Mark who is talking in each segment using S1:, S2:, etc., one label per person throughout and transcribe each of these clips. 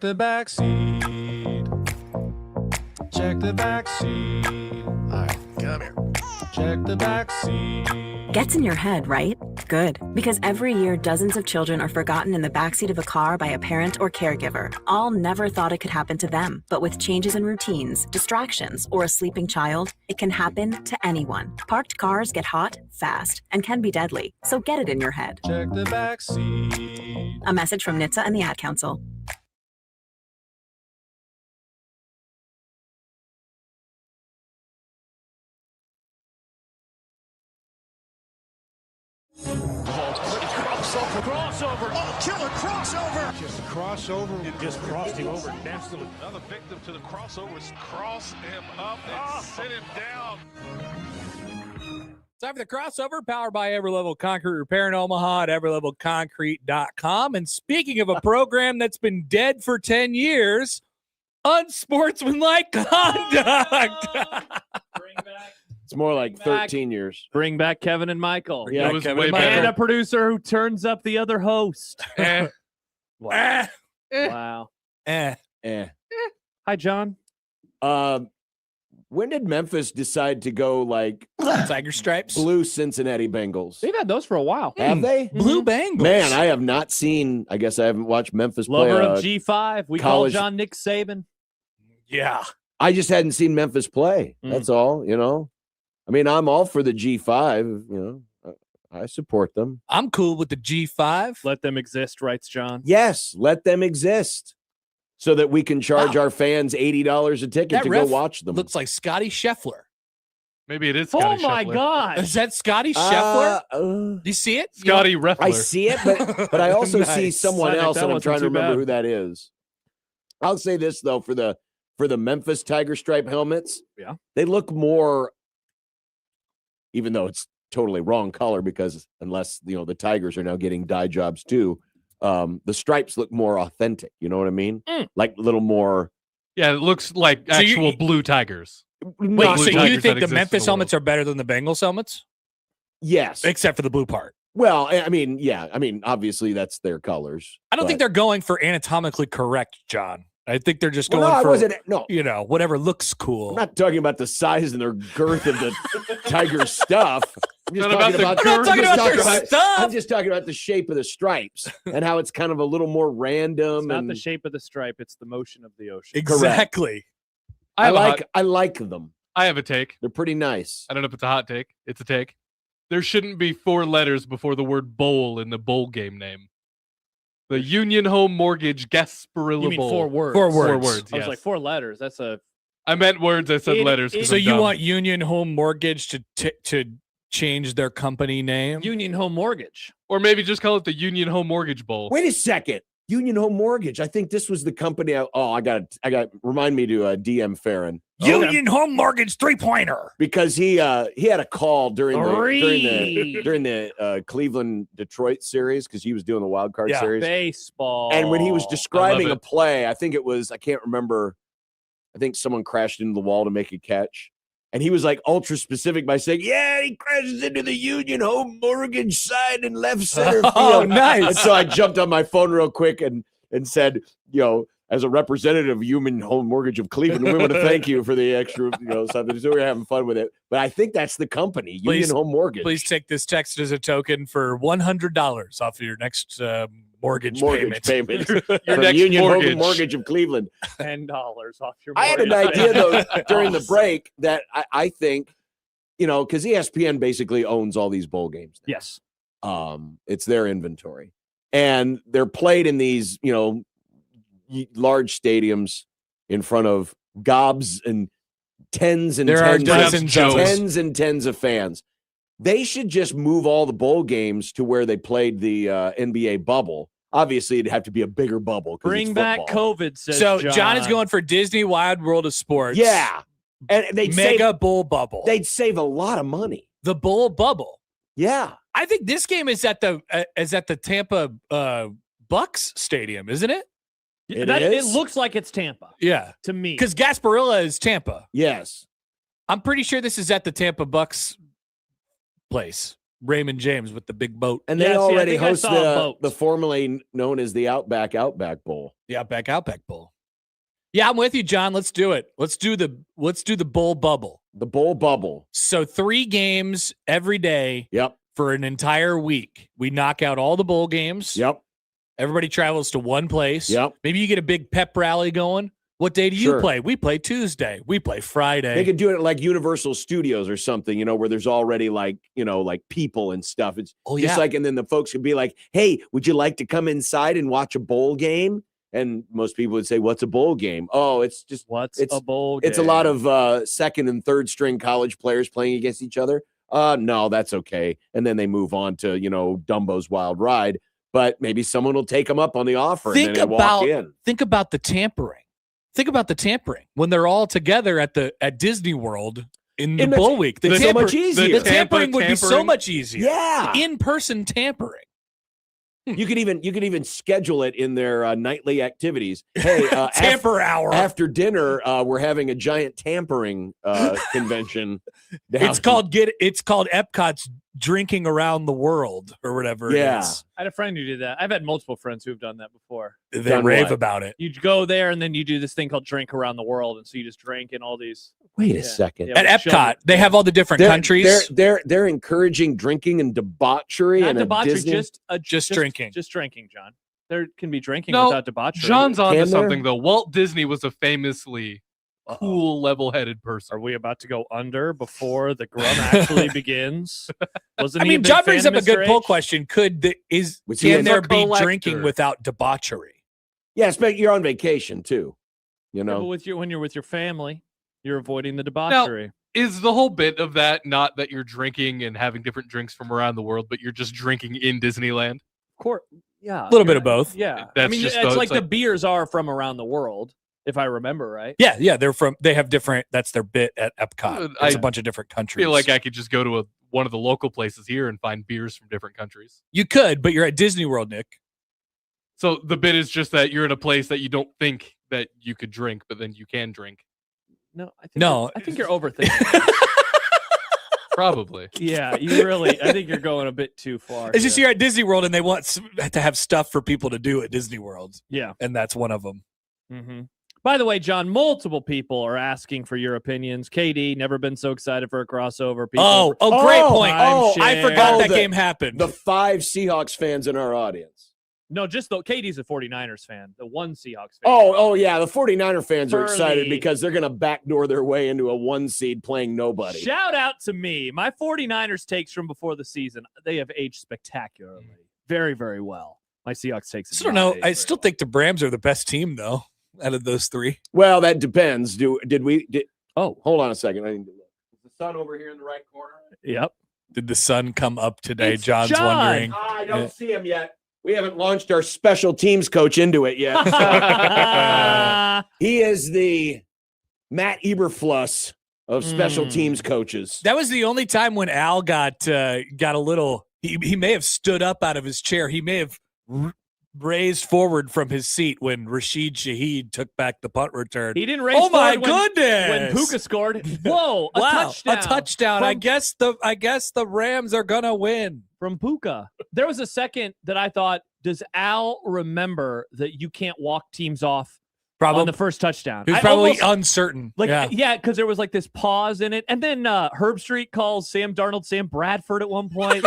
S1: the back seat. Check the back seat. All right, come here. Check the back seat.
S2: Gets in your head, right? Good. Because every year, dozens of children are forgotten in the backseat of a car by a parent or caregiver. All never thought it could happen to them. But with changes in routines, distractions, or a sleeping child, it can happen to anyone. Parked cars get hot, fast, and can be deadly. So get it in your head.
S1: Check the back seat.
S2: A message from NHTSA and the Ad Council.
S3: Crossover. Oh, killer crossover.
S4: Just crossover. It just crossed him over nastily.
S5: Another victim to the crossovers. Cross him up and sit him down.
S1: Time for the crossover, powered by Everlevel Concrete Repair in Omaha at everlevelconcrete.com. And speaking of a program that's been dead for 10 years, Unsportsmanlike Conduct.
S6: Bring back.
S7: It's more like 13 years.
S6: Bring back Kevin and Michael.
S7: Yeah,
S5: It was
S1: Kevin
S5: way
S1: and Michael.
S6: And
S5: better.
S6: a producer who turns up the other host.
S1: Wow.
S6: Wow.
S1: Eh.
S6: Hi, John.
S7: When did Memphis decide to go like
S1: Tiger stripes.
S7: blue Cincinnati Bengals?
S6: They've had those for a while.
S7: Have they?
S1: Blue Bengals.
S7: Man, I have not seen. I guess I haven't watched Memphis play.
S6: Lover of G5. We
S7: college-
S6: call John Nick Saban.
S1: Yeah.
S7: I just hadn't seen Memphis play. That's all. You know. I mean, I'm all for the G5. You know, I support them.
S1: I'm cool with the G5.
S6: Let them exist, writes John.
S7: Yes, let them exist, so that we can charge our fans $80 a ticket
S1: That
S7: to go
S1: ref
S7: watch them.
S1: Looks like Scotty Scheffler.
S5: Maybe it is
S6: Oh,
S5: Scotty
S6: my
S5: Scheffler.
S6: God.
S1: Is that Scotty Scheffler?
S7: Uh,
S1: Do you see it?
S5: Scotty Reffler.
S7: I see it, but I also see
S1: Nice.
S7: someone
S6: I think
S7: else,
S6: that
S7: and I'm
S6: wasn't
S7: trying to
S6: too
S7: remember
S6: bad.
S7: who that is. I'll say this though, for the Memphis Tiger Stripe helmets,
S6: Yeah.
S7: they look more, even though it's totally wrong color, because unless the Tigers are now getting dye jobs too, the stripes look more authentic. You know what I mean? Like a little more.
S5: Yeah, it looks like
S1: So you-
S5: actual blue tigers.
S1: Wait,
S5: Blue
S1: so you
S5: Tigers that
S1: think the
S5: exist in
S1: Memphis
S5: the world.
S1: helmets are better than the Bengals helmets?
S7: Yes.
S1: Except for the blue part.
S7: Well, I mean, yeah. I mean, obviously that's their colors.
S1: I don't think they're going for anatomically correct, John. I think they're just going
S7: no, I
S1: for,
S7: wasn't. No,
S1: whatever looks cool.
S7: I'm not talking about the size and their girth of the Tiger stuff. I'm just
S5: Not
S7: talking
S5: about
S7: about,
S5: the girth.
S1: I'm not talking about their stuff.
S7: I'm just talking about the shape of the stripes and how it's kind of a little more random.
S6: It's not
S7: and
S6: the shape of the stripe. It's the motion of the ocean.
S1: Exactly.
S7: I
S5: have a
S7: like
S5: hot-
S7: I like them.
S5: I have a take.
S7: They're pretty nice.
S5: I don't know if it's a hot take. It's a take. There shouldn't be 4 letters before the word bowl in the bowl game name. The Union Home Mortgage Gasparilla
S6: You mean
S5: Bowl.
S6: 4 words?
S1: 4
S5: 4
S1: words.
S5: words.
S6: I was
S5: Yes.
S6: like 4 letters. That's a
S5: I meant words. I said
S6: It-
S5: letters.
S6: it-
S5: 'cause
S1: So
S5: I'm
S1: you
S5: dumb.
S1: want Union Home Mortgage to change their company name?
S6: Union Home Mortgage.
S5: or maybe just call it the Union Home Mortgage Bowl.
S7: Wait a second. Union Home Mortgage. I think this was the company. I got remind me to DM Farron
S1: Union Home Mortgage 3-pointer.
S7: because he had a call during
S6: Three.
S7: the Cleveland Detroit series because he was doing the wild card
S1: Yeah.
S7: series.
S6: Baseball.
S7: And when he was describing
S5: it.
S7: a play, I think it was, I can't remember. I think someone crashed into the wall to make a catch. And he was like ultra specific by saying, yeah, he crashes into the Union Home Mortgage side in left center field.
S1: Oh, nice.
S7: And so I jumped on my phone real quick and said, as a representative of Union Home Mortgage of Cleveland, we want to thank you for the extra, something. So we're having fun with it. But I think that's the company,
S1: Please-
S7: Union Home Mortgage.
S1: Please take this text as a token for $100 off of your next mortgage payment.
S7: payment.
S5: Your
S7: For
S5: next
S7: Union
S5: mortgage.
S7: Home Mortgage of Cleveland.
S6: $10 off your
S7: I had an
S6: mortgage.
S7: idea though during the
S6: Awesome.
S7: break that I think, because ESPN basically owns all these bowl games. now.
S6: Yes.
S7: It's their inventory, and they're played in these, large stadiums in front of gobs and tens and
S1: There are
S7: tens,
S1: dozens
S5: of-
S7: tens and tens of fans. They should just move all the bowl games to where they played the NBA bubble. Obviously, it'd have to be a bigger bubble. 'cause
S6: Bring
S7: it's
S6: back
S7: football.
S6: COVID, says
S1: So John is going for Disney Wide World of Sports.
S7: Yeah, and they'd
S1: Mega Bull Bubble.
S7: they'd save a lot of money.
S1: The Bull Bubble.
S7: Yeah.
S1: I think this game is at the Tampa Bucks Stadium, isn't it?
S7: It
S6: It
S7: is?
S6: looks like it's Tampa
S1: Yeah,
S6: to me.
S1: because Gasparilla is Tampa.
S7: Yes.
S1: I'm pretty sure this is at the Tampa Bucks place. Raymond James with the big boat.
S7: And they
S6: Yeah, see, I
S7: already
S6: think I
S7: host
S6: saw a boat.
S7: the formerly known as the Outback Bowl.
S1: The Outback Bowl. Yeah, I'm with you, John. Let's do it. Let's do the bowl bubble.
S7: The bowl bubble.
S1: So 3 games every day.
S7: Yep.
S1: For an entire week. We knock out all the bowl games.
S7: Yep.
S1: Everybody travels to one place.
S7: Yep.
S1: Maybe you get a big pep rally going. What day do you play? We play Tuesday. We play Friday.
S7: They could do it at like Universal Studios or something, where there's already like people and stuff. It's just like, and then the folks could be like, hey, would you like to come inside and watch a bowl game? And most people would say, what's a bowl game? Oh, it's just
S6: What's a bowl game?
S7: It's a lot of second and third string college players playing against each other. No, that's okay. And then they move on to, Dumbo's Wild Ride. But maybe someone will take them up on the offer and then they walk in.
S1: Think about the tampering. Think about the tampering when they're all together at Disney World in the bowl week.
S7: It's so much easier.
S1: The tampering would be so much easier.
S7: Yeah.
S1: In-person tampering.
S7: You could even schedule it in their nightly activities. Hey,
S1: tamper hour
S7: after dinner. We're having a giant tampering convention.
S1: It's called Epcot's Drinking Around the World or whatever.
S7: Yeah.
S1: It is.
S6: I had a friend who did that. I've had multiple friends who've done that before.
S1: They rave about it.
S6: You go there and then you do this thing called Drink Around the World, and so you just drink in all these.
S7: Wait a second.
S6: Yeah,
S1: at Epcot, they have all the different countries.
S7: They're encouraging drinking and debauchery.
S6: Not
S7: and
S6: debauchery,
S7: Disney?
S1: Just drinking.
S6: Just drinking, John. There can be drinking
S5: No,
S6: without debauchery.
S5: John's onto
S7: Can there?
S5: something though. Walt Disney was a famously cool, level-headed person.
S6: Are we about to go under before the Grum actually begins? Wasn't
S1: I
S6: he a
S1: mean,
S6: big
S1: John
S6: fan
S1: brings
S6: of
S1: up a good
S6: Mr.
S1: poll
S6: H?
S1: question.
S7: Was he
S1: Can
S7: a
S1: there be
S5: collector?
S1: drinking without debauchery?
S7: Yeah, you're on vacation too.
S6: Yeah, but when you're with your family, you're avoiding the debauchery.
S5: Is the whole bit of that not that you're drinking and having different drinks from around the world, but you're just drinking in Disneyland?
S6: Of course, yeah,
S1: A little bit of both.
S6: Yeah,
S5: That's
S6: I mean,
S5: just
S6: it's
S5: the-
S6: like
S5: it's
S6: the beers are from around the world, if I remember right.
S1: Yeah. They have different. That's their bit at Epcot. It's
S5: I
S1: a bunch of different
S5: I
S1: countries.
S5: feel like I could just go to one of the local places here and find beers from different countries.
S1: You could, but you're at Disney World, Nick.
S5: So the bit is just that you're in a place that you don't think that you could drink, but then you can drink.
S6: No, I think you're overthinking.
S5: Probably.
S6: Yeah, I think you're going a bit too far.
S1: It's just
S6: here.
S1: you're at Disney World and they want to have stuff for people to do at Disney World,
S6: Yeah.
S1: and that's one of them.
S6: Mm-hmm. By the way, John, multiple people are asking for your opinions. KD, never been so excited for a crossover. People
S1: Great point.
S6: timeshare.
S1: I forgot that game happened.
S7: The 5 Seahawks fans in our audience.
S6: No, just the KD's a 49ers fan. The one Seahawks fan.
S7: Oh yeah, the 49er fans are
S6: For
S7: excited
S6: the-
S7: because they're going to backdoor their way into a 1 seed playing nobody.
S6: Shout out to me. My 49ers takes from before the season, they have aged spectacularly. Very, very well. My Seahawks takes.
S1: I don't know. I still think the Rams are the best team, though, out of those 3.
S7: Well, that depends.
S6: Oh,
S7: Hold on a second. I need to look. Is the sun over here in the right corner?
S6: yep.
S1: Did the sun come up today?
S6: It's
S1: John's
S6: John.
S1: wondering.
S7: I don't see him yet. We haven't launched our special teams coach into it yet. He is the Matt Eberfluss of special teams coaches.
S1: That was the only time when Al got a little. He may have stood up out of his chair. He may have raised forward from his seat when Rashid Shaheed took back the punt return.
S6: He didn't raise.
S1: Oh my
S6: forward when
S1: goodness!
S6: Puka scored. Whoa! A touchdown.
S1: A touchdown.
S6: From-
S1: I guess the Rams are gonna win.
S6: from Puka. There was a second that I thought, does Al remember that you can't walk teams off on the first touchdown?
S1: He was
S6: I
S1: probably
S6: almost-
S1: uncertain.
S6: yeah, because there was like this pause in it. And then Herb Street calls Sam Darnold Sam Bradford at one point.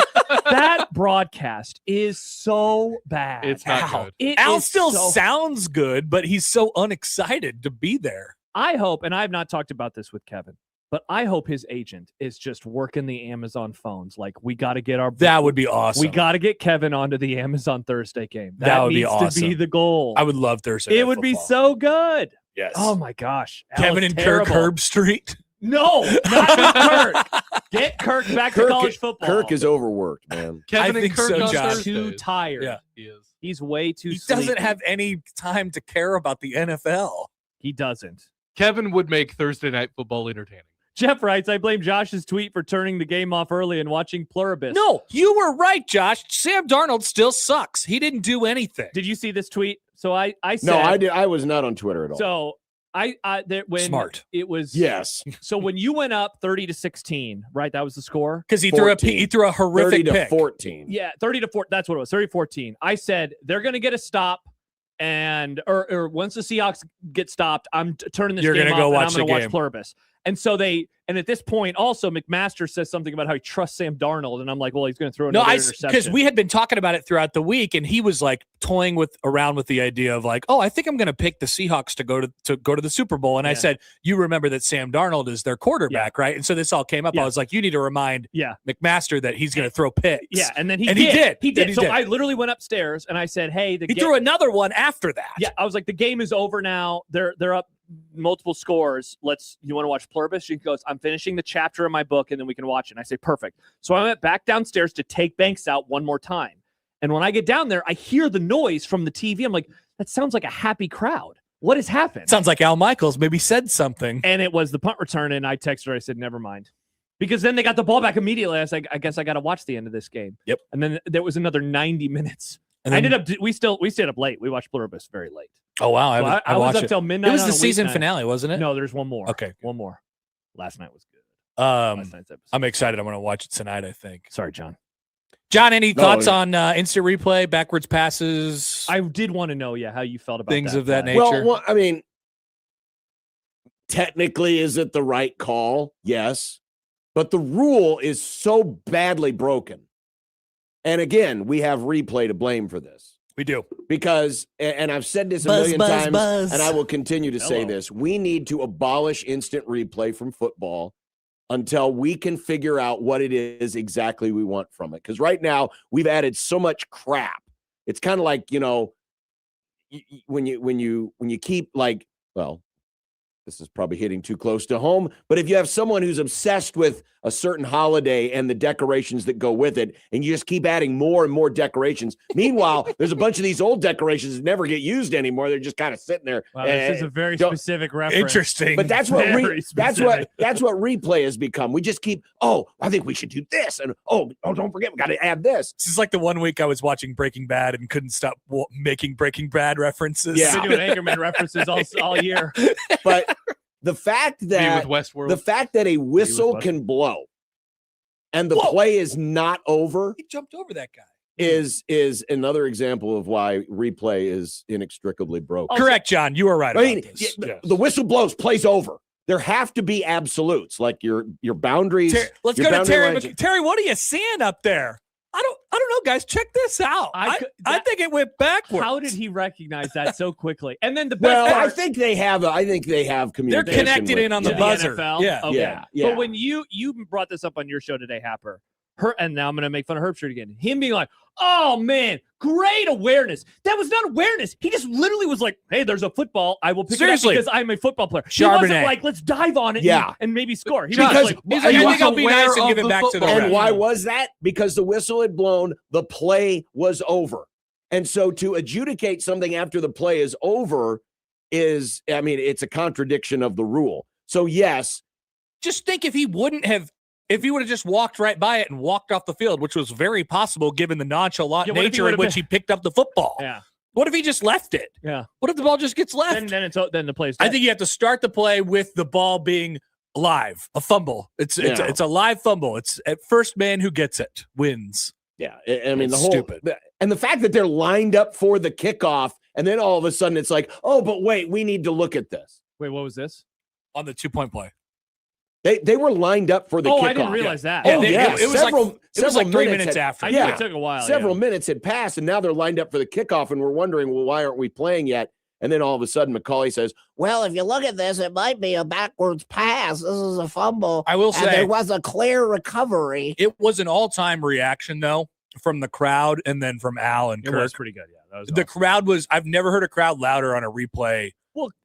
S6: That broadcast is so bad.
S5: It's not
S1: Al.
S5: good.
S6: It
S1: Al
S6: is
S1: still
S6: so-
S1: sounds good, but he's so unexcited to be there.
S6: I hope, and I've not talked about this with Kevin, but I hope his agent is just working the Amazon phones. Like, we got to get our.
S1: That would be awesome.
S6: We got to get Kevin onto the Amazon Thursday game.
S1: That would be
S6: needs to
S1: awesome.
S6: be the goal.
S1: I would love Thursday.
S6: It
S1: Night
S6: would be
S1: Football.
S6: so good.
S1: Yes.
S6: Oh my gosh. Al
S1: Kevin
S6: is
S1: and
S6: terrible.
S1: Kirk Herb Street.
S6: No, not with Kirk. Get Kirk back to college football.
S7: Kirk is overworked, man.
S5: Kevin
S1: I think
S5: and Kirk
S1: so,
S5: on
S1: Josh.
S5: Thursdays.
S6: too tired.
S1: Yeah.
S5: He is.
S6: He's way too
S1: He doesn't
S6: sleepy.
S1: have any time to care about the NFL.
S6: He doesn't.
S5: Kevin would make Thursday night football entertaining.
S6: Jeff writes, I blame Josh's tweet for turning the game off early and watching Pluribus.
S1: No, you were right, Josh. Sam Darnold still sucks. He didn't do anything.
S6: Did you see this tweet? So I said.
S7: No, I did. I was not on Twitter at all.
S6: So
S1: Smart.
S6: It was
S7: Yes.
S6: So when you went up 30-16, right? That was the score.
S1: Because he
S7: 14.
S1: threw a horrific
S7: 30 to
S1: pick.
S7: 14.
S6: Yeah, 30-4. That's what it was. 30-14. I said they're going to get a stop, and or once the Seahawks get stopped, I'm turning this
S1: You're
S6: game
S1: gonna
S6: off,
S1: go
S6: and
S1: watch
S6: I'm going
S1: the
S6: to watch
S1: game.
S6: Pluribus. And so and at this point, also McMaster says something about how he trusts Sam Darnold, and I'm like, well, he's going to throw another interception.
S1: Because we had been talking about it throughout the week, and he was like toying around with the idea of like, oh, I think I'm going to pick the Seahawks to go to the Super Bowl. And I said, you remember that Sam Darnold is their quarterback, right? And so this all came up.
S6: Yeah.
S1: I was like, you need to remind
S6: Yeah.
S1: McMaster that he's going to throw picks.
S6: Yeah, and then he
S1: And
S6: did.
S1: he did.
S6: So I literally went upstairs and I said, hey,
S1: He threw another one after that.
S6: Yeah, I was like, the game is over now. They're up multiple scores. You want to watch Pluribus? She goes, I'm finishing the chapter of my book and then we can watch it. And I say, perfect. So I went back downstairs to take Banks out one more time. And when I get down there, I hear the noise from the TV. I'm like, that sounds like a happy crowd. What has happened?
S1: Sounds like Al Michaels maybe said something.
S6: And it was the punt return. And I texted her. I said, never mind. Because then they got the ball back immediately. I was like, I guess I got to watch the end of this game.
S1: Yep.
S6: And then there was another 90 minutes.
S1: And then,
S6: we stayed up late. We watched Pluribus very late.
S1: Oh, wow.
S6: I was
S1: watched
S6: up
S1: it.
S6: till midnight.
S1: It was
S6: on
S1: the
S6: a
S1: season
S6: weeknight.
S1: finale, wasn't it?
S6: No, there's one more.
S1: Okay.
S6: One more. Last night was good. Last night's episode.
S1: I'm excited. I'm going to watch it tonight, I think.
S6: Sorry, John.
S1: John, any thoughts on instant replay, backwards passes?
S6: I did want to know, how you felt about
S1: things of that nature.
S7: Well, I mean, technically, is it the right call? Yes. But the rule is so badly broken. And again, we have replay to blame for this.
S1: We do.
S7: Because, and I've said this a million times, and I will continue to say this, we need to abolish instant replay from football until we can figure out what it is exactly we want from it. Because right now, we've added so much crap. It's kind of like, when you keep like, well, this is probably hitting too close to home, but if you have someone who's obsessed with a certain holiday and the decorations that go with it, and you just keep adding more and more decorations. Meanwhile, there's a bunch of these old decorations that never get used anymore. They're just kind of sitting there.
S6: Wow, this is a very specific reference.
S1: Interesting.
S7: But that's what that's
S6: specific.
S7: what replay has become. We just keep, I think we should do this, and don't forget, we got to add this.
S1: This is like the one week I was watching Breaking Bad and couldn't stop making Breaking Bad references.
S7: Yeah.
S6: We've been doing Anchorman references all year.
S7: But the fact that a whistle can blow and the play is not over,
S1: he jumped over that guy,
S7: is another example of why replay is inextricably broken.
S1: Correct, John. You are right.
S7: I mean,
S1: about this. Yes.
S7: the whistle blows, play's over. There have to be absolutes, like your boundaries.
S1: Let's go to Terry. Terry, what are you seeing up there? I don't know, guys. Check this out. I think it went backwards.
S6: How did he recognize that so quickly? And then the best part,
S7: I think they have communication.
S1: They're connected in on the buzzer.
S6: NFL?
S1: Yeah.
S6: Okay.
S7: Yeah.
S6: But when you brought this up on your show today, Happer, and now I'm going to make fun of Herbstreit again. Him being like, oh, man, great awareness. That was not awareness. He just literally was like, hey, there's a football. I will pick it up because I'm a football player. He wasn't like, let's dive on it and maybe score. He was like,
S1: I think I'll be nice and give it back to the ref.
S7: And why was that? Because the whistle had blown, the play was over. And so to adjudicate something after the play is over it's a contradiction of the rule. So, yes.
S1: Just think if he would have just walked right by it and walked off the field, which was very possible given the nonchalant nature in which he picked up the football.
S6: Yeah.
S1: What if he just left it?
S6: Yeah.
S1: What if the ball just gets left?
S6: Then the play's
S1: I think you have to start the play with the ball being live, a fumble. It's a live fumble. It's at first man who gets it wins.
S7: Yeah. I mean,
S1: it's stupid.
S7: And the fact that they're lined up for the kickoff and then all of a sudden it's like, oh, but wait, we need to look at this.
S6: Wait, what was this?
S1: On the 2-point play.
S7: They were lined up for the kickoff.
S6: I didn't realize that.
S7: Oh, yeah.
S1: It was like 3 minutes after.
S6: I knew it took a while.
S7: Several minutes had passed, and now they're lined up for the kickoff, and we're wondering, well, why aren't we playing yet? And then all of a sudden, McCauley says, well, if you look at this, it might be a backwards pass. This is a fumble.
S1: I will say
S7: there was a clear recovery.
S1: It was an all-time reaction, though, from the crowd and then from Al and Kirk.
S6: It was pretty good, yeah. That was
S1: the crowd was – I've never heard a crowd louder on a replay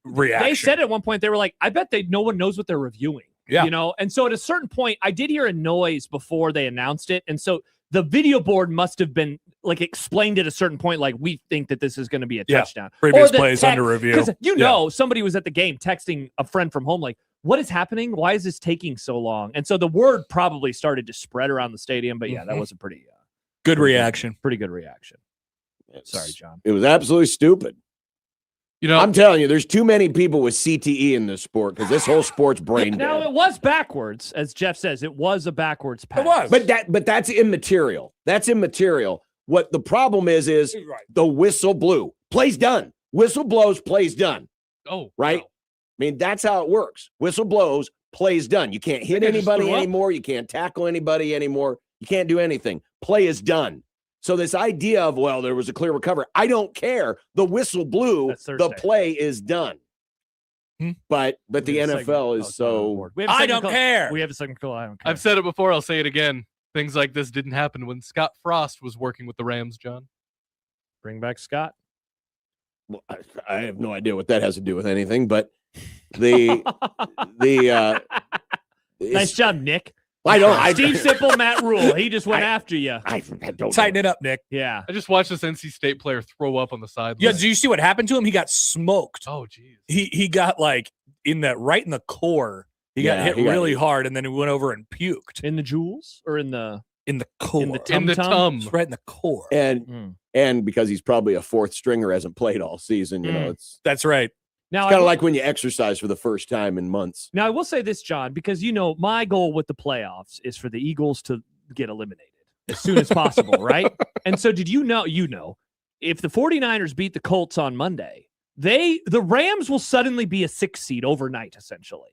S1: reaction.
S6: They said at one point, they were like, I bet no one knows what they're reviewing.
S1: Yeah.
S6: And so at a certain point, I did hear a noise before they announced it. And so the video board must have been like explained at a certain point, like, we think that this is going to be a touchdown.
S1: Previous plays under review.
S6: Because somebody was at the game texting a friend from home, like, what is happening? Why is this taking so long? And so the word probably started to spread around the stadium. But that was a pretty
S1: good reaction.
S6: Pretty good reaction. Sorry, John.
S7: It was absolutely stupid.
S5: You know,
S7: I'm telling you, there's too many people with CTE in this sport because this whole sport's brain
S6: Now
S7: dead.
S6: it was backwards, as Jeff says. It was a backwards pass.
S1: It was.
S7: But that's immaterial. That's immaterial. What the problem is
S1: Right.
S7: the whistle blew. Play's done. Whistle blows, play's done.
S5: oh,
S7: Right?
S5: wow.
S7: I mean, that's how it works. Whistle blows, play's done. You can't hit
S5: They just
S7: anybody
S5: threw up.
S7: anymore. You can't tackle anybody anymore. You can't do anything. Play is done. So this idea of, well, there was a clear recovery. I don't care. The whistle blew.
S6: That's
S7: The
S6: Thursday.
S7: play is done.
S1: Hmm.
S7: But the
S6: We have a segment.
S7: NFL
S6: Oh,
S7: is
S6: it's not on the
S7: so
S6: board. We have a
S1: I
S6: segment
S1: don't
S6: called-
S1: care.
S6: We have a segment called I don't care.
S5: I've said it before. I'll say it again. Things like this didn't happen when Scott Frost was working with the Rams, John.
S6: Bring back Scott.
S7: well, I have no idea what that has to do with anything, but the
S6: Nice
S7: it's-
S6: job, Nick.
S7: I don't
S6: Steve Sipple, Matt Rule. He just went after you.
S7: I don't
S1: Tighten
S7: know.
S1: it up, Nick.
S6: Yeah.
S5: I just watched this NC State player throw up on the sideline.
S1: Yeah, do you see what happened to him? He got smoked.
S5: Oh, geez.
S1: He got like right in the core. He got
S7: Yeah,
S1: hit
S7: he got
S1: really
S7: hit.
S1: hard, and then he went over and puked
S6: In the jewels or in the
S1: core.
S6: in the
S5: In the
S6: tum-tum?
S5: tum.
S1: Right in the core.
S7: And because he's probably a fourth stringer, hasn't played all season, you know, it's
S1: That's right.
S6: Now
S7: kind
S6: I
S7: of
S6: will-
S7: like when you exercise for the first time in months.
S6: Now, I will say this, John, because, my goal with the playoffs is for the Eagles to get eliminated as soon as possible, right? And so did you know, if the 49ers beat the Colts on Monday, the Rams will suddenly be a 6 seed overnight, essentially.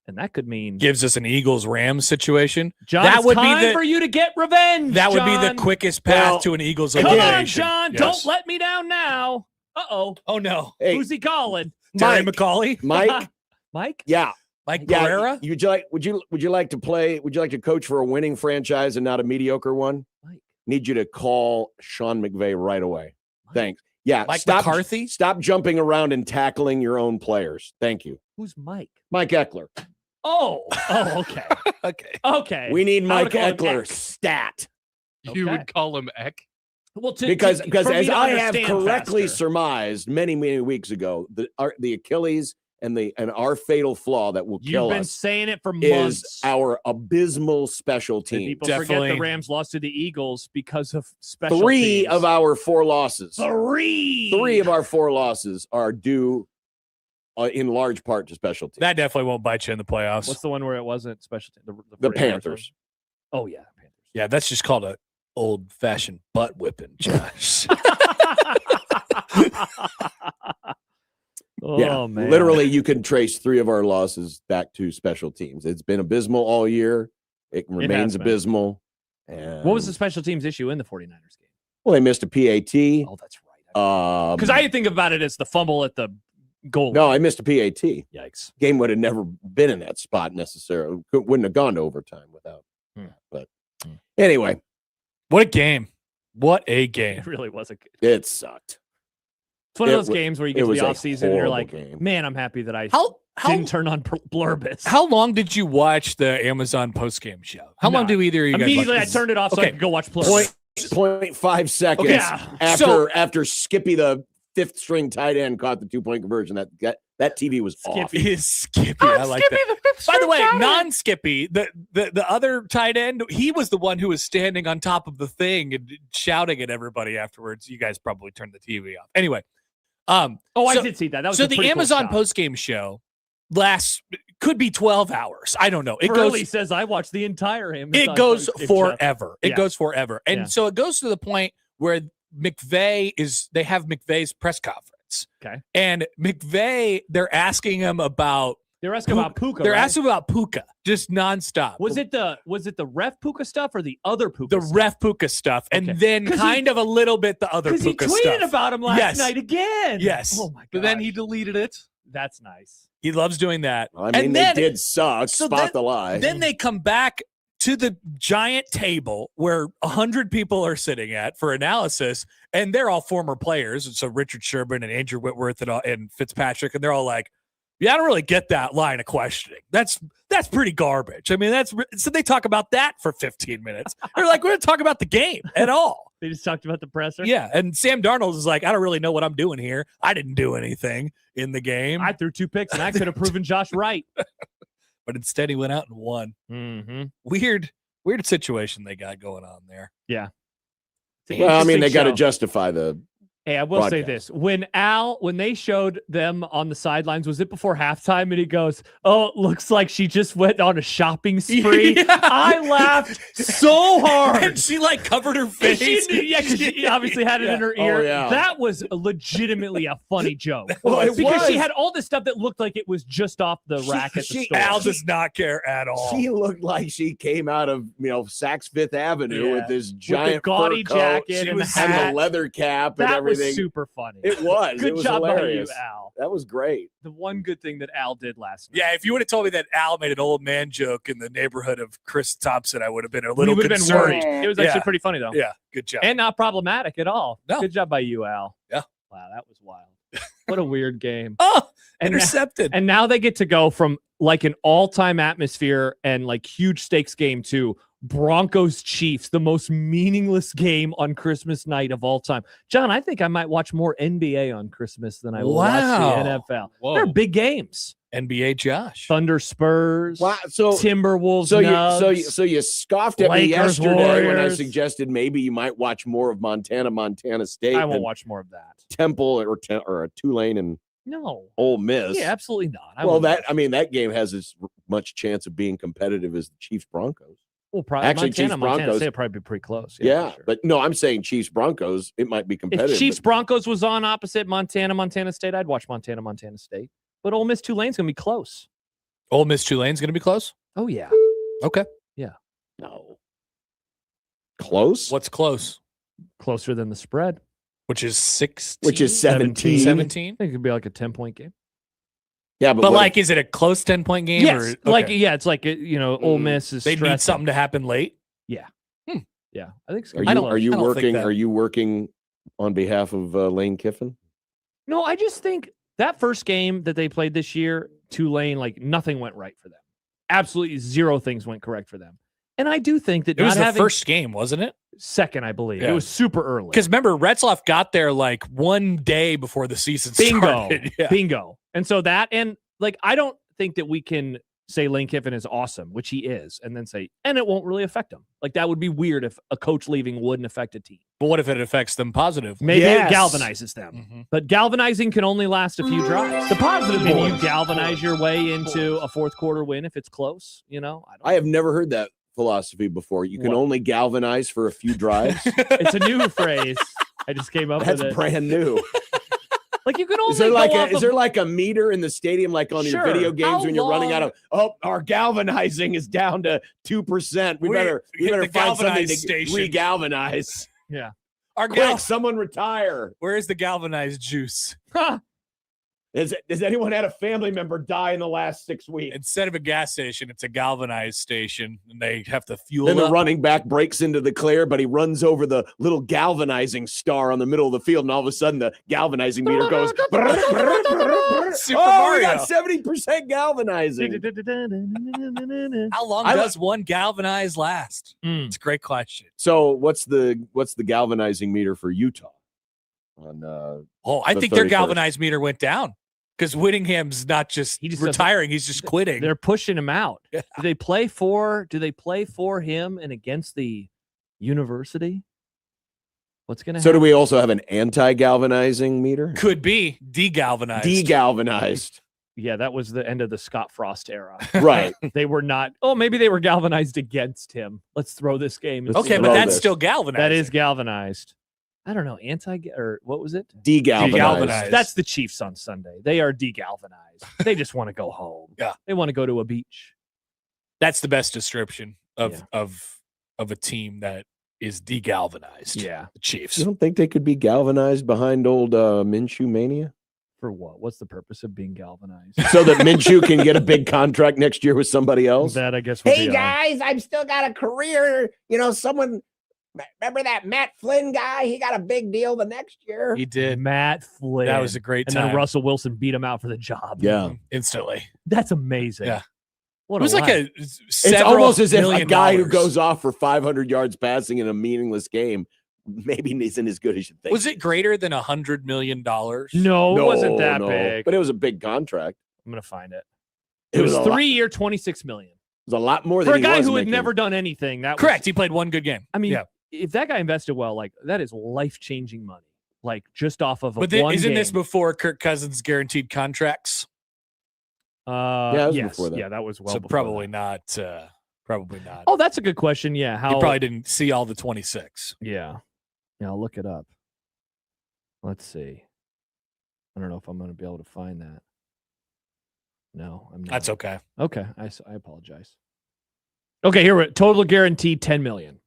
S6: And that could mean,
S1: Gives us an Eagles-Rams situation.
S6: John,
S1: that
S6: it's
S1: would be
S6: time
S1: the-
S6: for you to get revenge,
S1: That would be the
S6: John.
S1: quickest path
S7: Well,
S1: to an Eagles
S6: Come
S1: elimination.
S6: on, John.
S1: Yes.
S6: Don't let me down now. Uh-oh.
S1: Oh, no.
S7: Hey,
S6: Who's he calling?
S1: Terry
S7: Mike.
S1: McCauley?
S7: Mike,
S6: Mike?
S7: yeah,
S1: Mike
S7: yeah.
S1: Pereira?
S7: Would you like to coach for a winning franchise and not a mediocre one?
S6: Mike.
S7: Need you to call Sean McVay right away.
S6: Mike.
S7: Thanks. Yeah,
S1: Mike
S7: stop
S1: McCarthy?
S7: Stop jumping around and tackling your own players. Thank you,
S6: Who's Mike?
S7: Mike Eckler.
S6: Oh, okay.
S1: Okay.
S6: Okay.
S7: We need
S6: I
S7: Mike
S6: would've called him
S7: Eckler
S6: Eck.
S7: stat.
S5: You
S6: Okay.
S5: would call him Eck?
S6: Well,
S7: Because
S6: for me
S7: as
S6: to
S7: I have
S6: understand
S7: correctly
S6: faster.
S7: surmised many weeks ago, the Achilles and our fatal flaw that will
S6: You've
S7: kill
S6: been
S7: us
S6: saying it for
S7: is
S6: months.
S7: our abysmal special
S6: And
S7: teams.
S6: people forget
S1: Definitely.
S6: the Rams lost to the Eagles because of special
S7: Three
S6: teams.
S7: of our 4 losses.
S6: Three
S7: Of our 4 losses are due in large part to special teams.
S1: That definitely won't bite you in the playoffs.
S6: What's the one where it wasn't special team?
S7: The
S6: 49ers
S7: Panthers.
S6: one? Oh yeah, Panthers.
S1: Yeah, that's just called a old-fashioned butt whipping, Josh.
S6: Oh
S7: Yeah,
S6: man,
S7: literally, you can trace 3 of our losses back to special teams. It's been abysmal all year. It remains
S6: has been.
S7: abysmal. And,
S6: What was the special teams issue in the 49ers game?
S7: Well, they missed a PAT.
S6: Oh, that's right. Because I think about it as the fumble at the goal.
S7: No, I missed a PAT.
S6: Yikes.
S7: Game would have never been in that spot necessarily. Wouldn't have gone to overtime without. that. But anyway,
S1: What a game. What a game.
S6: It really was a good.
S7: it sucked.
S6: It's one of
S7: It
S6: those
S7: wa-
S6: games where you
S7: it
S6: get to
S7: was
S6: the
S7: a
S6: offseason and you're
S7: horrible
S6: like,
S7: game.
S6: man, I'm happy that I
S1: How
S6: didn't turn on Blurbus.
S1: how long did you watch the Amazon postgame show? How long
S6: No.
S1: do either of you guys
S6: Immediately I
S1: watch?
S6: turned it off so I
S1: Okay.
S6: could go watch Blurbus.
S7: 0.5 seconds
S6: Yeah.
S7: after Skippy, the 5th string tight end, caught the 2-point conversion. That TV was off.
S6: Skippy.
S1: Is Skippy. I like that. By the way, non-Skippy, the other tight end, he was the one who was standing on top of the thing and shouting at everybody afterwards. You guys probably turned the TV off. Anyway,
S6: I
S1: so-
S6: did see that. That was
S1: so
S6: a
S1: the
S6: pretty cool
S1: Amazon
S6: shot.
S1: postgame show could be 12 hours. I don't know. It
S6: Hurley
S1: goes
S6: says I watched the entire Amazon.
S1: it goes
S6: postgame show.
S1: forever. It
S6: Yeah.
S1: goes forever. And
S6: Yeah.
S1: so it goes to the point where they have McVay's press conference.
S6: Okay.
S1: And McVay, they're asking him about
S6: They're asking about Puka.
S1: They're
S6: right?
S1: asking about Puka, just nonstop.
S6: Was it the ref Puka stuff or the other Puka?
S1: the
S6: stuff?
S1: ref Puka stuff, and
S6: Okay.
S1: then
S6: 'Cause
S1: kind of a little bit the other
S6: Because he
S1: Puka
S6: tweeted
S1: stuff.
S6: about him last
S1: Yes.
S6: night again.
S1: Yes.
S6: Oh my god.
S5: But then he deleted it.
S6: That's nice.
S1: He loves doing that.
S7: I mean,
S1: and
S7: they
S1: then,
S7: did suck.
S1: so
S7: Spot
S1: then-
S7: the lie.
S1: Then they come back to the giant table where 100 people are sitting at for analysis, and they're all former players. And so Richard Sherman and Andrew Whitworth and Fitzpatrick, and they're all like, "Yeah, I don't really get that line of questioning. That's pretty garbage." I mean, so they talk about that for 15 minutes. They're like, "We're going to talk about the game at all."
S6: They just talked about the presser.
S1: Yeah, and Sam Darnold is like, "I don't really know what I'm doing here. I didn't do anything in the game."
S6: I threw 2 picks and I could have proven Josh right.
S1: But instead he went out and won.
S6: Mm-hmm.
S1: Weird situation they got going on there.
S6: Yeah.
S7: well, I mean, they got to justify the
S6: Hey, I will say
S7: broadcast.
S6: this. When they showed them on the sidelines, was it before halftime? And he goes, "Oh, it looks like she just went on a shopping spree."
S1: Yeah.
S6: I laughed so hard.
S1: And she like covered her face.
S6: Because she obviously had it in her ear.
S7: Oh, yeah.
S6: That was legitimately a funny joke.
S7: Well, it
S6: because
S7: was.
S6: she had all this stuff that looked like it was just off the rack at the store.
S1: Al does not care at all.
S7: She looked like she came out of Saks Fifth Avenue
S1: Yeah.
S7: with this
S6: with
S7: giant
S6: the gaudy
S7: fur coat
S6: jacket
S1: She
S6: and the
S1: was-
S7: and
S6: hat.
S7: the leather cap and
S6: That
S7: everything.
S6: was super funny.
S7: It was.
S6: Good
S7: It was
S6: job
S7: hilarious.
S6: by you, Al.
S7: That was great.
S6: The one good thing that Al did last night.
S1: Yeah, if you would have told me that Al made an old man joke in the neighborhood of Chris Thompson, I would have been a
S6: We
S1: little
S6: would have been
S1: concerned.
S6: worried. It was actually
S1: Yeah.
S6: pretty funny, though.
S1: Yeah, good job.
S6: And not problematic at all.
S1: No.
S6: Good job by you, Al.
S1: Yeah.
S6: Wow, that was wild. What a weird game.
S1: oh,
S6: And
S1: intercepted.
S6: And now they get to go from like an all-time atmosphere and like huge stakes game to Broncos Chiefs, the most meaningless game on Christmas night of all time. John, I think I might watch more NBA on Christmas than I will watch the NFL.
S5: Whoa.
S6: They're big games.
S1: NBA Josh.
S6: Thunder Spurs,
S7: Wow. So
S6: Timberwolves,
S7: so
S6: Nugs.
S7: you scoffed at me
S6: Lakers,
S7: yesterday when I
S6: Warriors.
S7: suggested maybe you might watch more of Montana State
S6: I won't
S7: than
S6: watch more of that.
S7: Temple or a Tulane and
S6: No.
S7: Ole Miss.
S6: Yeah, absolutely not. I
S7: Well,
S6: won't
S7: that
S6: watch.
S7: that game has as much chance of being competitive as the Chiefs Broncos.
S6: Well, probably
S7: actually,
S6: Montana,
S7: Chiefs
S6: Montana
S7: Broncos-
S6: State will probably be pretty close.
S7: Yeah,
S6: for sure.
S7: but no, I'm saying Chiefs Broncos. It might be competitive.
S6: If Chiefs
S7: but-
S6: Broncos was on opposite Montana State, I'd watch Montana State. But Ole Miss Tulane's gonna be close.
S1: Ole Miss Tulane's going to be close?
S6: Oh yeah.
S1: Okay.
S7: no close.
S1: What's close?
S6: Closer than the spread.
S1: Which is 16?
S7: Which is 17.
S1: 17?
S6: I think it could be like a 10-point game.
S7: Yeah,
S1: But
S7: what
S1: like, is it a close 10-point game?
S6: Yes.
S1: Or,
S6: Like
S1: okay.
S6: yeah, it's like Ole Miss is
S1: They need
S6: stressing.
S1: something to happen late.
S6: Yeah, I think so.
S7: Are
S1: I
S7: you
S1: don't-
S7: are you
S1: I don't think
S7: working?
S1: that-
S7: Are you working on behalf of Lane Kiffin?
S6: No, I just think that first game that they played this year, Tulane, like nothing went right for them. Absolutely zero things went correct for them. And I do think that
S1: It was
S6: not
S1: the
S6: having
S1: first game, wasn't it?
S6: second, I believe.
S1: Yeah.
S6: It was super early.
S1: Because remember, Retzloff got there like one day before the season
S6: Bingo.
S1: started. Yeah.
S6: Bingo. And so that, and like, I don't think that we can say Lane Kiffin is awesome, which he is, and then say, and it won't really affect him. Like, that would be weird if a coach leaving wouldn't affect a team.
S1: But what if it affects them positively?
S6: Maybe
S7: Yes.
S6: it galvanizes them.
S1: Mhm.
S6: But galvanizing can only last a few drives. The positive, can you galvanize your way into a fourth quarter win if it's close? I don't
S7: I have never heard that philosophy before. You can
S6: What?
S7: only galvanize for a few drives.
S6: It's a new phrase. I just came up
S7: That's
S6: with it.
S7: brand new.
S6: Like, you can only
S7: Is there
S6: go
S7: like
S6: off
S7: is
S6: of-
S7: there like a meter in the stadium, like on
S6: Sure.
S7: your video games
S6: How
S7: when you're running out
S6: long-
S7: of our galvanizing is down to 2%. We
S1: We
S7: better
S1: hit
S7: find
S1: the
S7: something
S1: galvanized
S7: to
S1: station.
S7: re-galvanize.
S1: Our
S7: Quick, someone retire.
S1: Where is the galvanized juice?
S7: Has anyone had a family member die in the last 6 weeks?
S1: Instead of a gas station, it's a galvanized station, and they have to fuel
S7: Then the
S1: up.
S7: running back breaks into the clear, but he runs over the little galvanizing star on the middle of the field, and all of a sudden the galvanizing meter goes.
S1: Super
S7: Oh, we
S1: Mario.
S7: got 70% galvanizing.
S1: How long
S7: I-
S1: does one galvanized last?
S6: Mm.
S1: It's a great question.
S7: So what's the galvanizing meter for Utah? On
S1: Oh, I
S7: The
S1: think their
S7: 31st.
S1: galvanized meter went down because Whittingham's not just,
S6: He just doesn't-
S1: retiring; he's just quitting.
S6: They're pushing him out.
S1: Yeah.
S6: Do they play for him and against the university? What's going to
S7: so
S6: happen?
S7: do we also have an anti-galvanizing meter?
S1: Could be degalvanized.
S7: Degalvanized.
S6: Yeah, that was the end of the Scott Frost era.
S7: Right.
S6: They were not. Oh, maybe they were galvanized against him. Let's throw this game. and
S7: Let's
S6: see
S1: Okay,
S6: what
S1: but
S7: throw
S1: that's
S7: this.
S1: still galvanized.
S6: that is galvanized. I don't know. Or what was it?
S7: Degalvanized.
S1: Degalvanized.
S6: That's the Chiefs on Sunday. They are degalvanized. They just want to go home.
S1: Yeah.
S6: They want to go to a beach.
S1: That's the best description of
S6: Yeah.
S1: of a team that is degalvanized.
S6: Yeah.
S1: The Chiefs.
S7: You don't think they could be galvanized behind old Minshew mania?
S6: For what? What's the purpose of being galvanized?
S7: So that Minshew can get a big contract next year with somebody else?
S6: That I guess. Would
S8: Hey
S6: be
S8: guys, I've still got a career. Someone remember that Matt Flynn guy? He got a big deal the next year.
S1: He did.
S6: Matt Flynn.
S1: That was a great
S6: and
S1: time.
S6: then Russell Wilson beat him out for the job.
S7: Yeah.
S1: Instantly.
S6: That's amazing.
S1: Yeah.
S6: What
S1: It was like
S6: life.
S1: a
S7: It's almost as if a
S1: $million.
S7: guy who goes off for 500 yards passing in a meaningless game maybe isn't as good as you think.
S1: Was it greater than $100 million?
S6: No, it wasn't that big.
S7: But it was a big contract.
S6: I'm gonna find it.
S7: It
S6: It was
S7: was a lot-
S6: 3-year, $26 million.
S7: It was a lot more
S6: For
S7: than
S6: a
S7: he
S6: guy
S7: was
S6: who had
S7: making.
S6: never done anything. That
S1: Correct.
S6: Was,
S1: He played one good game.
S6: I mean,
S1: yeah.
S6: if that guy invested well, like that is life-changing money. like just off of a
S1: But
S6: one
S1: isn't
S6: game.
S1: this before Kirk Cousins guaranteed contracts?
S7: Yeah, it was
S6: yes.
S7: before that.
S6: Yeah, that was well
S1: So
S6: before
S1: probably
S6: that.
S1: not. Probably not.
S6: Oh, that's a good question. Yeah, how
S1: He probably didn't see all the 26.
S6: Yeah. Yeah, I'll look it up. Let's see. I don't know if I'm going to be able to find that. No, I'm not.
S1: That's okay.
S6: Okay, I apologize. Okay, here we total guaranteed 10 million.